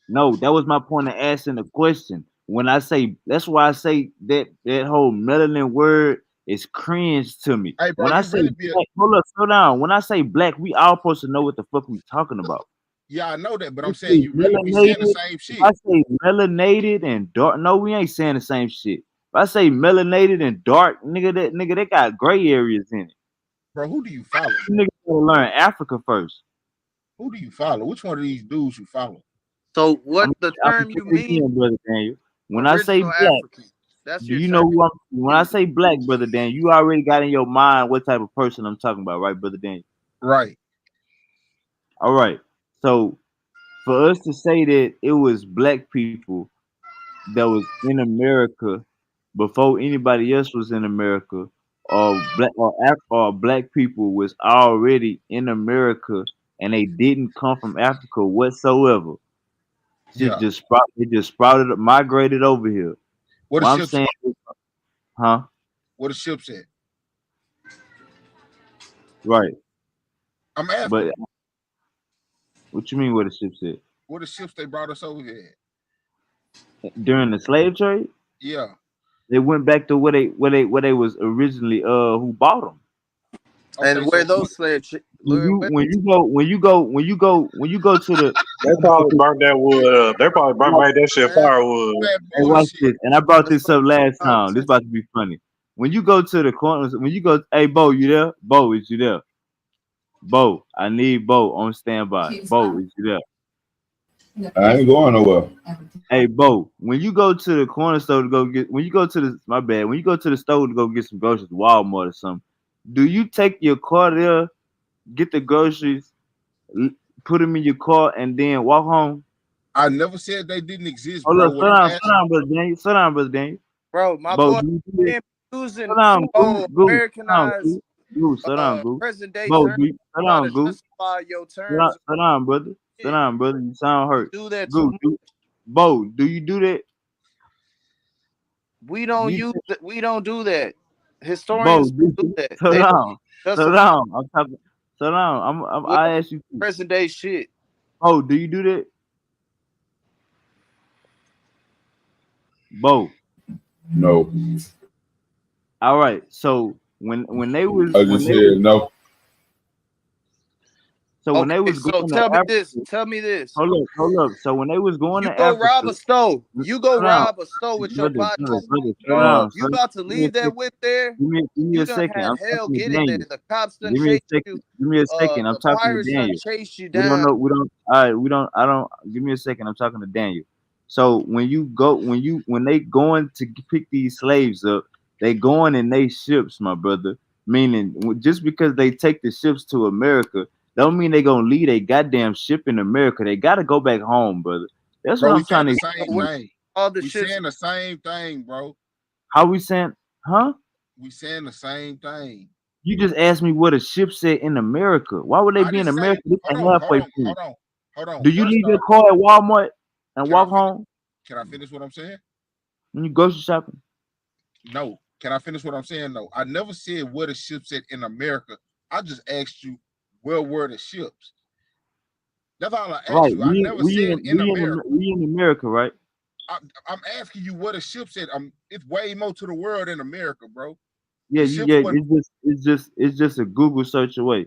No, that was my point of asking the question. When I say, that's why I say that whole melanin word is cringe to me. Hey, bro, When I you say really be. black, hold up, slow down. When I say black, we all supposed to know what the fuck we talking about. Yeah, I know that, but We I'm saying say you really be saying the melanated. same If shit, I say melanated and dark, no, we ain't saying the same shit. If I say melanated and dark, nigga, they got gray areas in it. bro. Who do you follow, You bro? niggas gotta learn Africa first. Who do you follow? Which one of these dudes you follow? So I'm, what the I'm term you say it mean, again, brother Daniel. When I say original black, African. That's do your you term. know who I'm? When I say black, brother Daniel, you already got in your mind what type of person I'm talking about, right, brother Daniel? Right. All right. So for us to say that it was black people that was in America before anybody else was in America, or black people was already in America and they didn't come from Africa whatsoever. Shit Yeah. just it just sprouted up, migrated over here. What a What I'm ship saying, at? huh? What a ship's at? Right. I'm asking But you. what you mean what the ship said? What the ships they brought us over here During the slave trade, at? Yeah. they went back to where they was originally who bought them. Okay, And where so those When you go to the They probably burnt that wood up. They probably made that shit man, firewood. that hey, watch bullshit. this, and I brought let's this go up to last the time. This conversation. about to be funny. When you go to the corners, when you go, hey Bo, you there? Bo, is you there? Bo, I need Bo on standby. Bo, is you there? I ain't going nowhere. Hey, Bo, when you go to the corner store to go get, when you go to the, my bad, when you go to the store to go get some groceries, Walmart or something, do you take your car there, get the groceries, l- put them in your car, and then walk home? I never said they didn't exist, Oh, bro. look, What I'm slow asking, down, brother Daniel, slow down, brother Daniel. Bro, my Bo, boy do you do it? can't be using Slow down, Goose, slow down, Americanized Goose, slow down, Goose. present day Bo, terms, do you, slow try to down, Goose. justify your Slow down, terms of slow down, brother. Slow shit. down, brother. You sound You hurt. do that too Goose, much. Bo, do you do that? We don't You use it. We don't do that. Bo, Historians do do you, that. slow They don't down. Slow justify down. I'm talking. Slow down. with I ask you. present day shit. Bo, do you do that? Bo. No. All right. So I just said no. when they Okay, was so going to tell me this. Africa, Tell me this. hold up. So when they was going You to go Africa, rob a store. You go slow down, rob a store with your brother, partners. slow down. You Slow, about to give me a leave that second. whip there. Give me You a done second. had I'm hell talking to getting there. Daniel. The cops done Give me a chased second. you. Give me a second. I'm The talking to pirates done Daniel. chased you We don't down. know. We don't. All right. We don't. I don't. Give me a second. I'm talking to Daniel. So when they going to pick these slaves up, they going in they ships, my brother. Meaning, just because they take the ships to America, don't mean they gonna leave a goddamn ship in America. They gotta go back home, brother. That's what bro. We I'm saying trying to the same explain. thing. All the We ships. saying the same thing, bro. How we saying, huh? We saying the same thing. You just asked me what a ship said in America. Why would they I be in just say, America? This hold ain't on, hold halfway on, point. hold on, hold on. Do you First leave your off, car at Walmart and can I walk finish? home Can I finish what I'm saying? when you grocery shopping? No. Can I finish what I'm saying? No. I never said where the ships at in America. I just asked you where were the ships. That's all I asked Right. you. I never said in America. We in America, right? I'm asking you where the ships at. It's way more to the world than America, bro. Yeah, The you ships yeah, wasn't. it's just a Google search away. You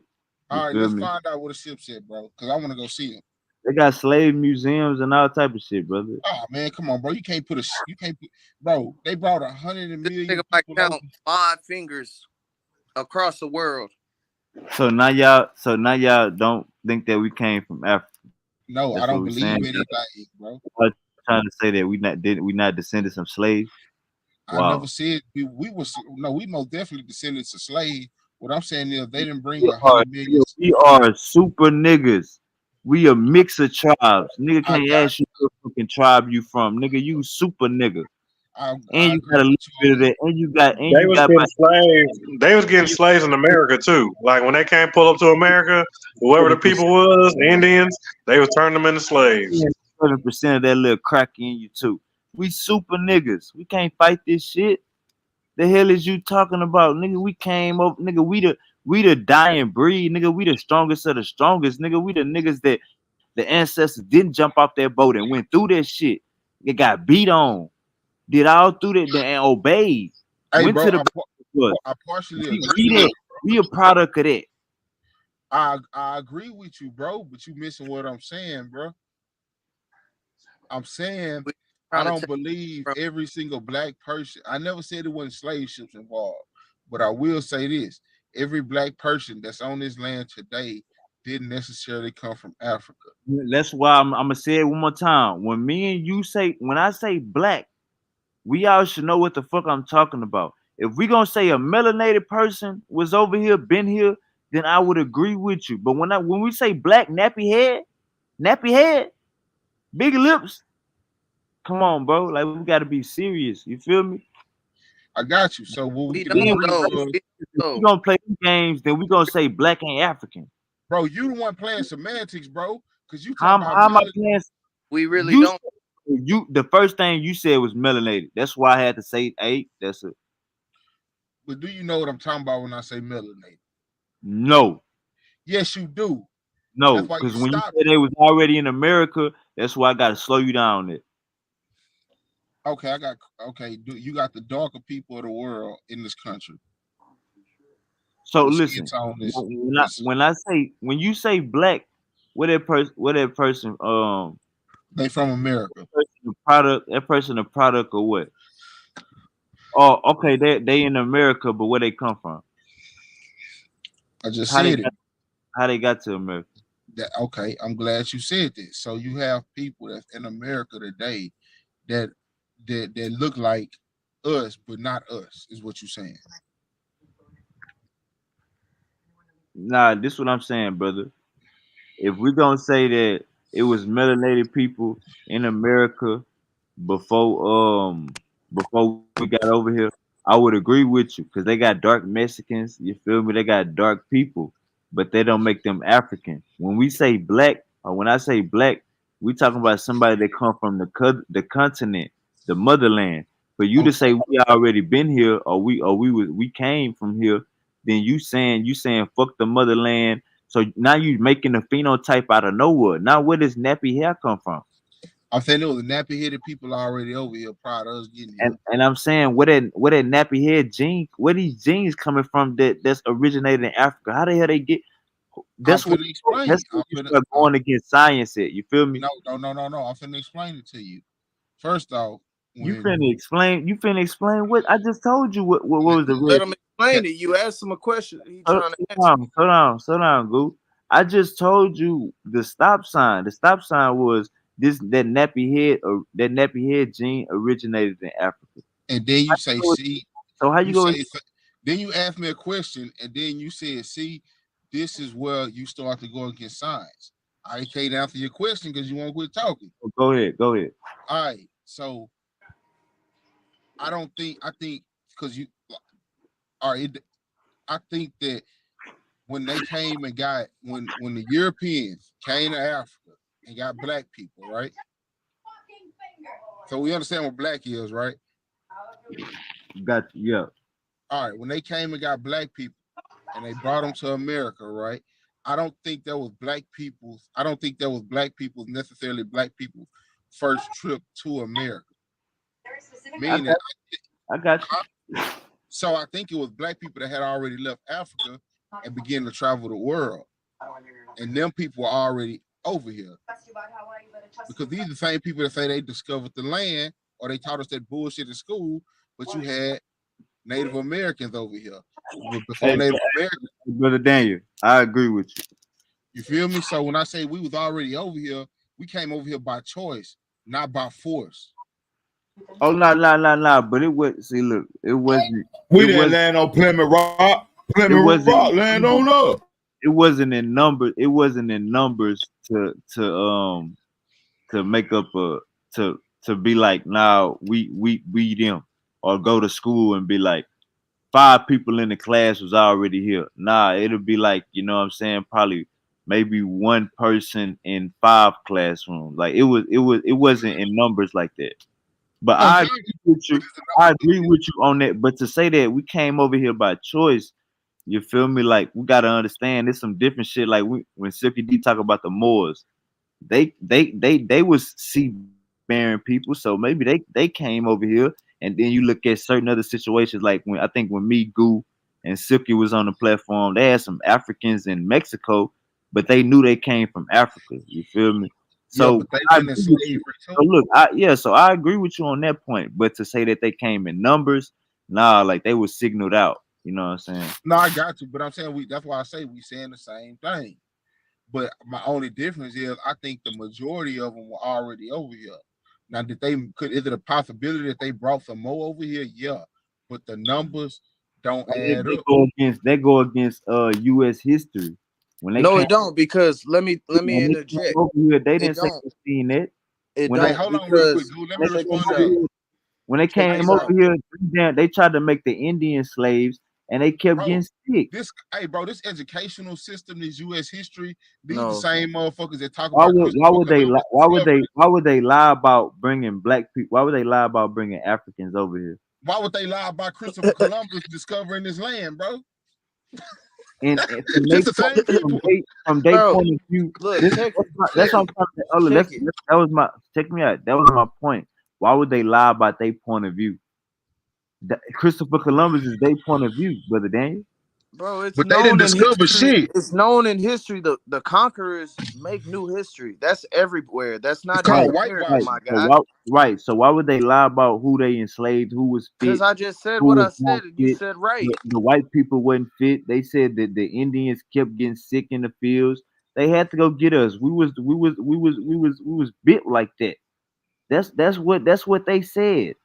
All right, feel let's me? find out where the ships at, bro. Cause I want to go see them. They got slave museums and all type of shit, brother. Oh man, come on, bro. You can't put you can't put, bro. They brought 100 This million nigga might people over. count 5 fingers across the world. So now y'all don't think that we came from Africa. No, I That's what don't we're saying. believe anything, bro. Y'all trying to say that we not descendants of slaves. I never Wow. said we was no, we most definitely descendants of slaves. What I'm saying is they didn't bring We are 100 million. we are super niggas. We a mix of tribes. Nigga I can't got ask you what fucking tribe you from. Nigga, you super nigga. And I you agree got a little with you bit on of that. that. And They you was got getting slaves. They was getting slaves in America too. Like when they came pull up to America, whoever the people was, Indians, they was turning them into slaves. 7% of that little crack in you too. We super niggas. We can't fight this shit. The hell is you talking about, nigga? We came up, nigga. We the dying breed, nigga. We the strongest of the strongest, nigga. We the niggas that the ancestors didn't jump off that boat and went through that shit. They got beat on, did all through that and obeyed. Hey, Went bro, to the was. I partially We, agree we with that we a product of that. I agree with you, bro, but you missing what I'm saying, bro. I'm saying I don't believe every single black person. I never said it wasn't slave ships involved, but I will say this: every black person that's on this land today didn't necessarily come from Africa. That's why I'm gonna say it one more time. When I say black, we all should know what the fuck I'm talking about. If we gonna say a melanated person was over here, been here, then I would agree with you. But when we say black, nappy head, big lips, come on, bro. Like we gotta be serious. You feel me? I got you. So what we We can don't agree know. was, If we gonna play games, then we gonna say black ain't African. bro, you the one playing semantics, bro, because you talking How about am I melon. playing? We really You don't. said- you the first thing you said was melanated. That's why I had to say eight. That's it. But do you know what I'm talking about when I say melanated? No. Yes, you do. No, That's why you because when you stopped. said they was already in America, that's why I gotta slow you down there. Okay, you got the darker people of the world in this country. So The skin listen, tone is when you say black, what that person they from America. that person a product of what? Oh, okay, they in America, but where they come from? I just How they said it. got how they got to America? That okay, I'm glad you said this. So you have people that's in America today that that look like us, but not us, is what you're saying. Nah, this what I'm saying, brother. If we're gonna say that it was melanated people in America before before we got over here, I would agree with you because they got dark Mexicans. You feel me? They got dark people, but they don't make them African. When we say black, or when I say black, we talking about somebody that come from the continent, the motherland. For you to Okay. say we already been here, we came from here, then you saying fuck the motherland. So now you making a phenotype out of nowhere. Now where does nappy hair come from? I'm saying there was nappy headed people already over here prior to us getting here. And I'm saying where that nappy head gene, where these genes coming from that's originated in Africa? How the hell they get? I'm That's what finna explain. that's when you start going against science. At you feel me? No. I'm finna explain it to you. First off, You when finna explain. You finna explain what I just told you. What was the Let red? him explain it. You asked him a question. He Slow trying to answer. down, slow down, Goo. I just told you the stop sign. The stop sign was this that nappy head gene originated in Africa. and then you say, see, So how you you go? say, then you ask me a question, and then you said, see, this is where you start to go against science. I can't answer your question because you won't quit talking. Go ahead. Go ahead. All right, so I think because you, all right, I think that when they came and got when the Europeans came to Africa and got black people, right? So we understand what black is, right? Got you. Yeah. All right, when they came and got black people and they brought them to America, right? I don't think that was black people's. I don't think that was black people's necessarily black people's first trip to America. I Meaning, got, I got you. so I think it was black people that had already left Africa and began to travel the world, and them people were already over here because these are the same people that say they discovered the land or they taught us that bullshit in school. But you had Native Americans over here. But before Hey, Native Americans, brother Daniel, I agree with you. you feel me? So when I say we was already over here, we came over here by choice, not by force. Oh no. But it was see, look, it wasn't. It We didn't was. land on Plymouth Rock. It Plymouth wasn't. Rock land on up. It wasn't in numbers. It wasn't in numbers to make up a to be like now we them or go to school and be like five people in the class was already here. Nah, it'll be like, you know what I'm saying, probably maybe one person in five classrooms. Like it wasn't in numbers like that. But Oh, I God, agree with you. I agree with you on that. But to say that we came over here by choice, you feel me? Like we gotta understand there's some different shit. Like when Silky D talk about the Moors, they was sea bearing people, so maybe they came over here. And then you look at certain other situations, like when I think when me, Goo, and Silky was on the platform, they had some Africans in Mexico, but they knew they came from Africa. You feel me? yeah, So but they I went in agree with you. slavery So too. look, so I agree with you on that point. But to say that they came in numbers, nah, like they were signaled out. You know what I'm saying? No, I got you, but I'm saying we. That's why I say we saying the same thing. But my only difference is I think the majority of them were already over here. Now, did they is it a possibility that they brought some more over here? Yeah, but the numbers don't add up. They go against U.S. history. When they No, came it don't because let me when they came interject. over here, they It didn't say don't. they seen it. It When they Hey, don't hold on real quick, because dude. Let me when they check respond came this to over out. this. here, when they Check came this Hey, over out. bro, here, they tried to make the Indian slaves, and they kept bro, getting sick. this educational system, this U.S. history, these the No, same motherfuckers that talk about Christopher Columbus discovery. Why would they lie about bringing black people? Why would they lie about bringing Africans over here? Why would they lie about Christopher Columbus discovering this land, bro? And This the same people. from their bro. point of view, Look, check it. that's Check what it. I'm trying to. Oh, Check it. that was my check me out. That was my point. Why would they lie about their point of view? Christopher Columbus is their point of view, brother Daniel. Bro, it's But they didn't known in discover history. shit. It's known in history. The conquerors make new history. That's everywhere. That's It's not just Right, called America, right. whitewashing. my guy. Right. So why would they lie about who they enslaved, who was Cause fit, I just said who what was I not said, and you fit? said right. The white people wasn't fit. They said that the Indians kept getting sick in the fields. They had to go get us. We was bit like that. That's what they said.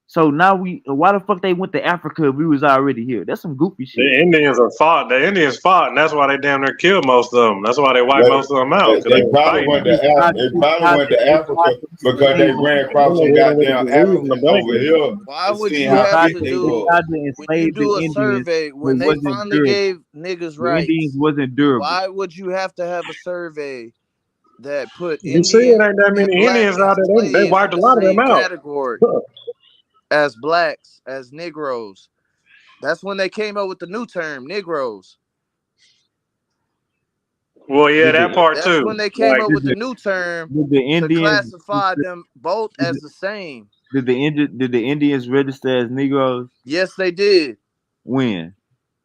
So now why the fuck they went to Africa if we was already here? That's some goofy shit. The Indians are fought. The Indians fought, and that's why they damn near killed most of them. That's why they wiped most of them out because they They was probably fighting. went to Africa because they ran across some goddamn Africans over here Why and would seeing you how have tried big to they they do were. tried to when you enslave the do a Indians, survey but when it they wasn't finally durable. gave niggas The Indians rights? wasn't durable. Why would you have to have a survey that put You see, it Indians ain't that and many black Indians and out there. They slaves in wiped a the lot of them same out. category as blacks, as Negroes? That's when they came up with the new term, Negroes. Well, yeah, Did that the part That's too. when they came Like, up did with the the, new term did the to Indians classify them both did as the, the same. did the Indians register as Negroes? Yes, they did. When?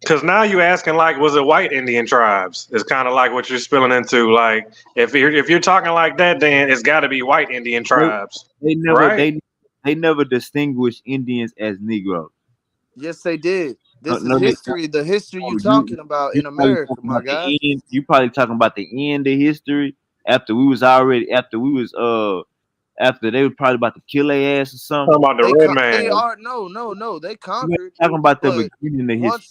because now you asking like, was it white Indian tribes? It's kind of like what you're spilling into. Like, if you're talking like that, then it's got to be white Indian They tribes, they never right? they never distinguished Indians as Negroes. Yes, they did. No, This is no, history. The history you no, talking about you in probably America, talking my about guy. the end. You probably talking about the end of history after they were probably about to kill their ass or something. Talking about the They red they man. are no. They You ain't conquered, talking about the but beginning of history.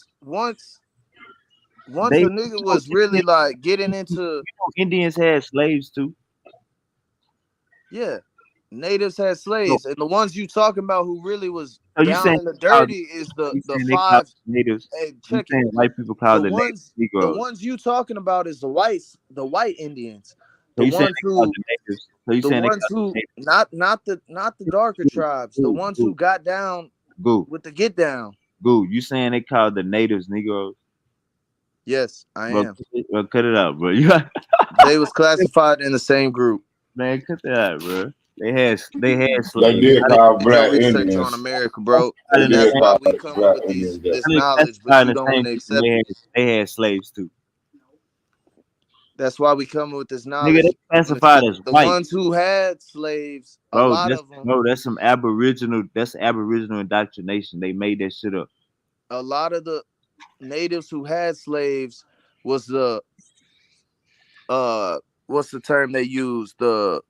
once They a nigga was really like getting into Indians had slaves too. yeah, natives had So, slaves, and the ones you talking about who really was so you down saying in the dirty is you the saying they call five. natives? Hey, You check it. saying white people call The the natives ones the Negroes? ones you talking about is the white Indians, So the you saying ones they call who the natives? So you the saying they ones call who the not the darker tribes, the natives? ones who got down Go, with the get down. go. You saying they call the natives Negroes? Yes, I Bro, am. cut it out, bro. You got They was classified in the same group. man, cut that out, bro. They had They slaves. did How they call Do your black research on Indians. America, bro, They classified in and the that's did same? why call we coming black with Indians that. this How they knowledge, but classified in you the don't same want to people? accept it. They had slaves too. That's why we coming with this Nigga, knowledge. they You don't want to classified accept as it. The white, ones who had slaves, a bro. lot of them, That's some aboriginal. That's Aboriginal indoctrination. They made that shit up. a lot of the natives who had slaves was the what's the term they used? The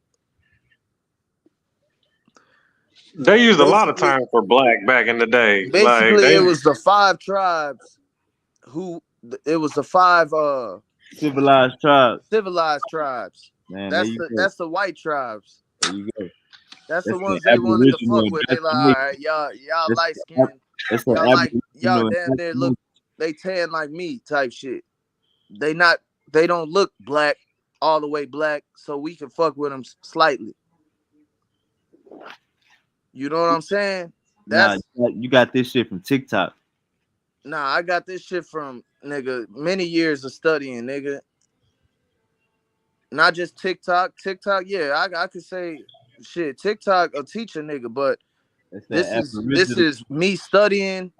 They used a lot of basically time for black back in the day. Like basically they, it was the five tribes who it was the five Civilized tribes, civilized tribes. man. There you go. That's the white tribes. There you go. That's the That's the ones they wanted to Aboriginal fuck with. They like, all indoctrination. right, y'all That's light the, skinned, that's the y'all Aboriginal damn near look indoctrination. they tan like me type shit. They not they don't look black all the way black, so we can fuck with them slightly. You know what I'm saying? Nah, That's you got this shit from TikTok. nah. I got this shit from nigga many years of studying, nigga. Not just TikTok. TikTok, yeah, I could say shit. TikTok a teacher nigga, but That's this that Aboriginal, is me studying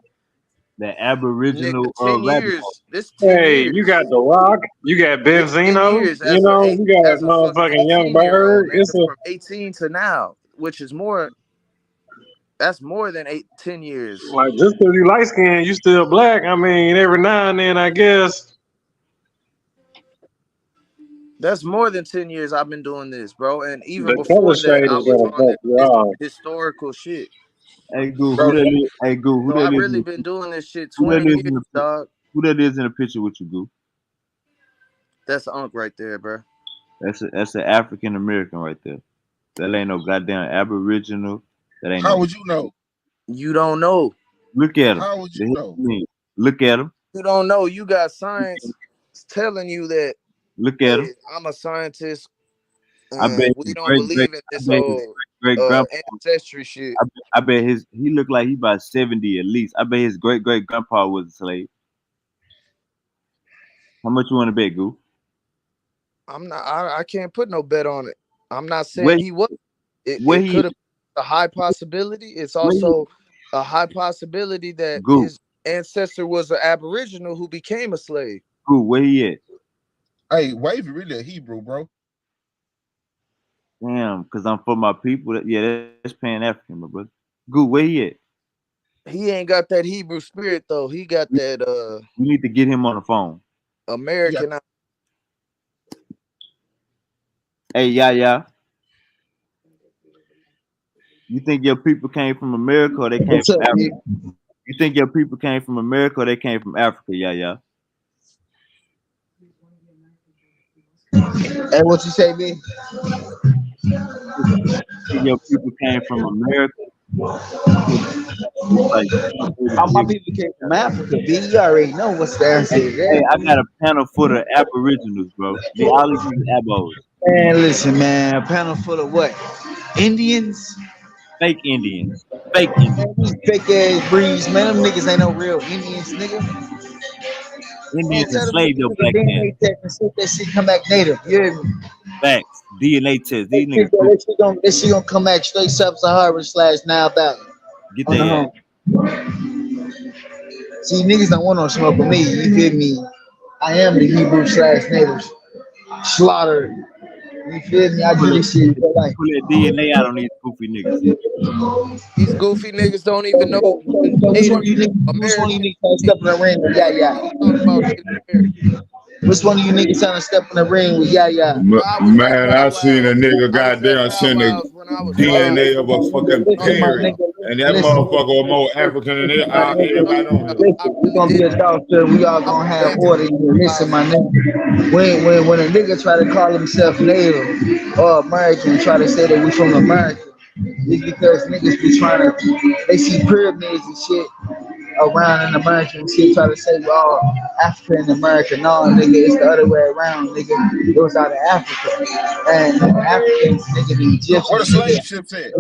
that nigga Aboriginal 10 rabbit hole. years. This 10 hey, you years. got The Rock, you got This 10 Benzino, years as you got a fucking motherfucking Young 18-year old Bird. It's nigga a from 18 to now, which is more that's more than 10 years. like just because you light skinned, you still black. I mean, every now and then, I guess. That's more than 10 years I've been doing this, bro. And even The color before that, shade I is was gonna on fuck you this off. historical shit. Hey, Goo, Bro, who so that I've is? really been doing this shit Who that 20 is years, dog. who that is in the picture with you, Goo? That's Unc right there, bro. That's an African American right there. That ain't no goddamn Aboriginal. That ain't How no. would you know? You don't know. Look at him. How would you know? Look at him. You don't know. You got science telling you that, Look at hey, him. I'm a scientist I bet and we his don't great great. believe in I this bet his whole great grandpa. ancestry shit. I bet he looked like he about 70 at least. I bet his great great grandpa was a slave. How much you want to bet, Goo? I'm not I can't put no bet on it. I'm not Where saying he was. where It he could have been a high possibility. It's where he also a high possibility that Goo his ancestor was an aboriginal who became a slave. Goo where he at? Hey, Wavy really a Hebrew, bro. Damn, cause I'm for my people. Yeah, that's Pan African, my brother. Goo where he at? He ain't got that Hebrew spirit though. He got We, that we need to get him on the phone. You got American. Hey, yeah. You think your people came from America or they came What's from up, Africa? B? You think your people came from America or they came from Africa? Yeah. Hey, what you say, B? You think your people came from America? Like All my 36. people came from Africa, B. You already know what's the answer to Hey, that, I got B. a panel for the Aboriginals, bro. All these niggas abos. Man, listen, man. A panel full of what? Indians? Fake Indians. Fake Indians. Man, these fake ass breeds, man. Them niggas ain't no real Indians, nigga. Man, Indians tell them niggas enslaved them to black get a man. DNA test and see if that shit come back native. You hear me? Facts. DNA test. That These shit, niggas that shit gonna, that shit gonna come back straight sub-Saharan / Nile Valley get on the their ass. home. See, niggas don't want no smoke with me. You feel me? I am the Hebrew / natives slaughtered. You feel me? I do this shit for life. Pull that DNA out on these goofy niggas. These goofy niggas don't even know which one of you niggas. Which one of you niggas trying to step in the ring with Yeah? Which one of you niggas trying to step in the ring with Yeah? Man, I seen a nigga goddamn send the DNA of a fucking Listen, my parrot, nigga. and that Listen. motherfucker was more African than My nigga, everybody on here. listen, we gonna be adults, sir. We all gonna have order here. Listen, my nigga. When a nigga try to call himself native or American, try to say that we from America, it's because niggas be trying to. They see pyramids and shit around in America and shit, try to say, well, Africa and America. No, nigga, it's the other way around, nigga. It was out of Africa. And the Africans, nigga, the Where the Egyptians, slave nigga. ships at?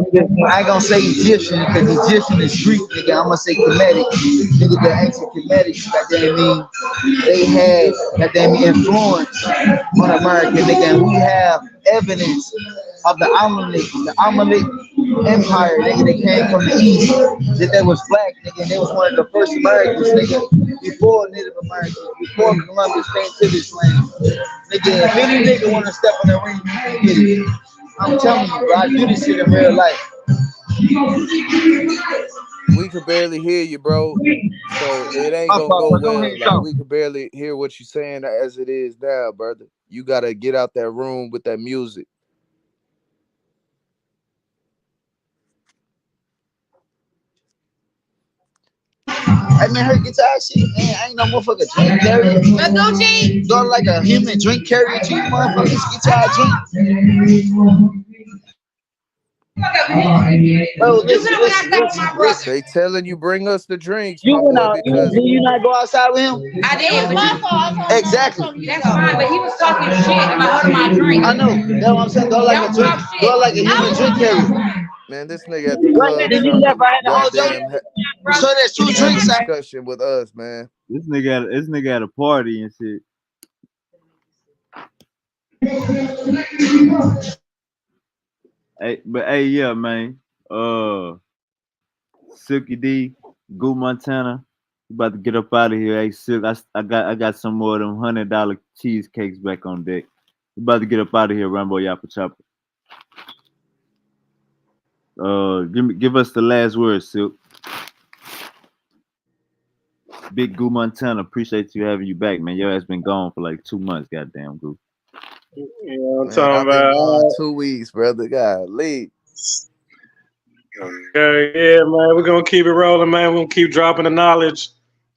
I ain't gonna say Egyptian because Egyptian is Greek, nigga. I'm gonna say Kemetic. Nigga, the ancient Kemetics, goddamn mean, they had goddamn influence on America, nigga. And we have evidence of the Amalek Empire, nigga, that came from the east, that they was black, nigga, and they was one of the first Americans, nigga, before Native Americans, before Columbus came to this land. Nigga, if any nigga wanna step in the ring, you can get it. I'm telling you, bro, I do this shit in real life. We could barely hear you, bro. So it ain't My gonna fault, go bro. Go well. ahead, Like talk. we could barely hear what you're saying as it is now, brother. You gotta get out that room with that music. Hey man, her guitar shit, man. I ain't no motherfucker drink carrier. Let's go, G. Go like a human drink carrier, G, motherfuckers. Guitar drink. Bro, listen. They telling you bring us the drinks, You my went boy, out. because Did you not go outside with him? I did, but Exactly. that's fine. But he was talking shit about my drink. I know. That's what I'm saying. Go like a drink. Go like a human drink carrier. man, this nigga at the Right. club Then you trying to left. I had the whole goddamn joke. So there's two have a drinks. discussion with us, man. This nigga at a party and shit. Hey, yeah, man. Silky D, Goo Montana. We about to get up out of here. Hey, Silk, I got some more of them $100 cheesecakes back on deck. We about to get up out of here, Rambo Yappa Chopper. Give us the last word, Silk. Big Goo Montana, appreciate you having you back, man. Your ass been gone for like 2 months, goddamn Goo. You know what I'm Man, talking I've been gone about? 2 weeks, brother. Golly. Yeah, man. We're gonna keep it rolling, man. We're gonna keep dropping the knowledge.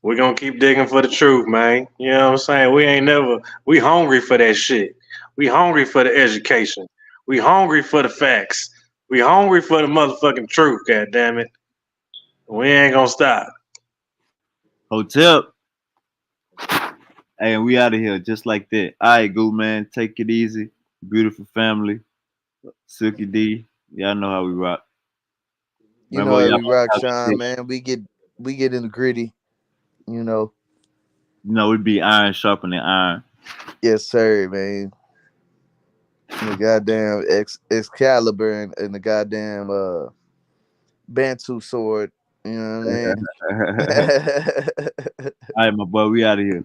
We're gonna keep digging for the truth, man. You know what I'm saying? We hungry for that shit. We hungry for the education. We hungry for the facts. We hungry for the motherfucking truth, god damn it. We ain't gonna stop. Hotel. Hey, we out of here just like that. All right, Goo, man. Take it easy. Beautiful family. Silky D. Y'all know how we rock. You know Rambo how Yappa we rock, Chopper Sean, shit. man. We get in the gritty, you know. You know, it'd be iron sharpening iron. Yes, sir, man. And the goddamn Excalibur and the goddamn Bantu sword. You know what I mean? All right, my boy, we out of here.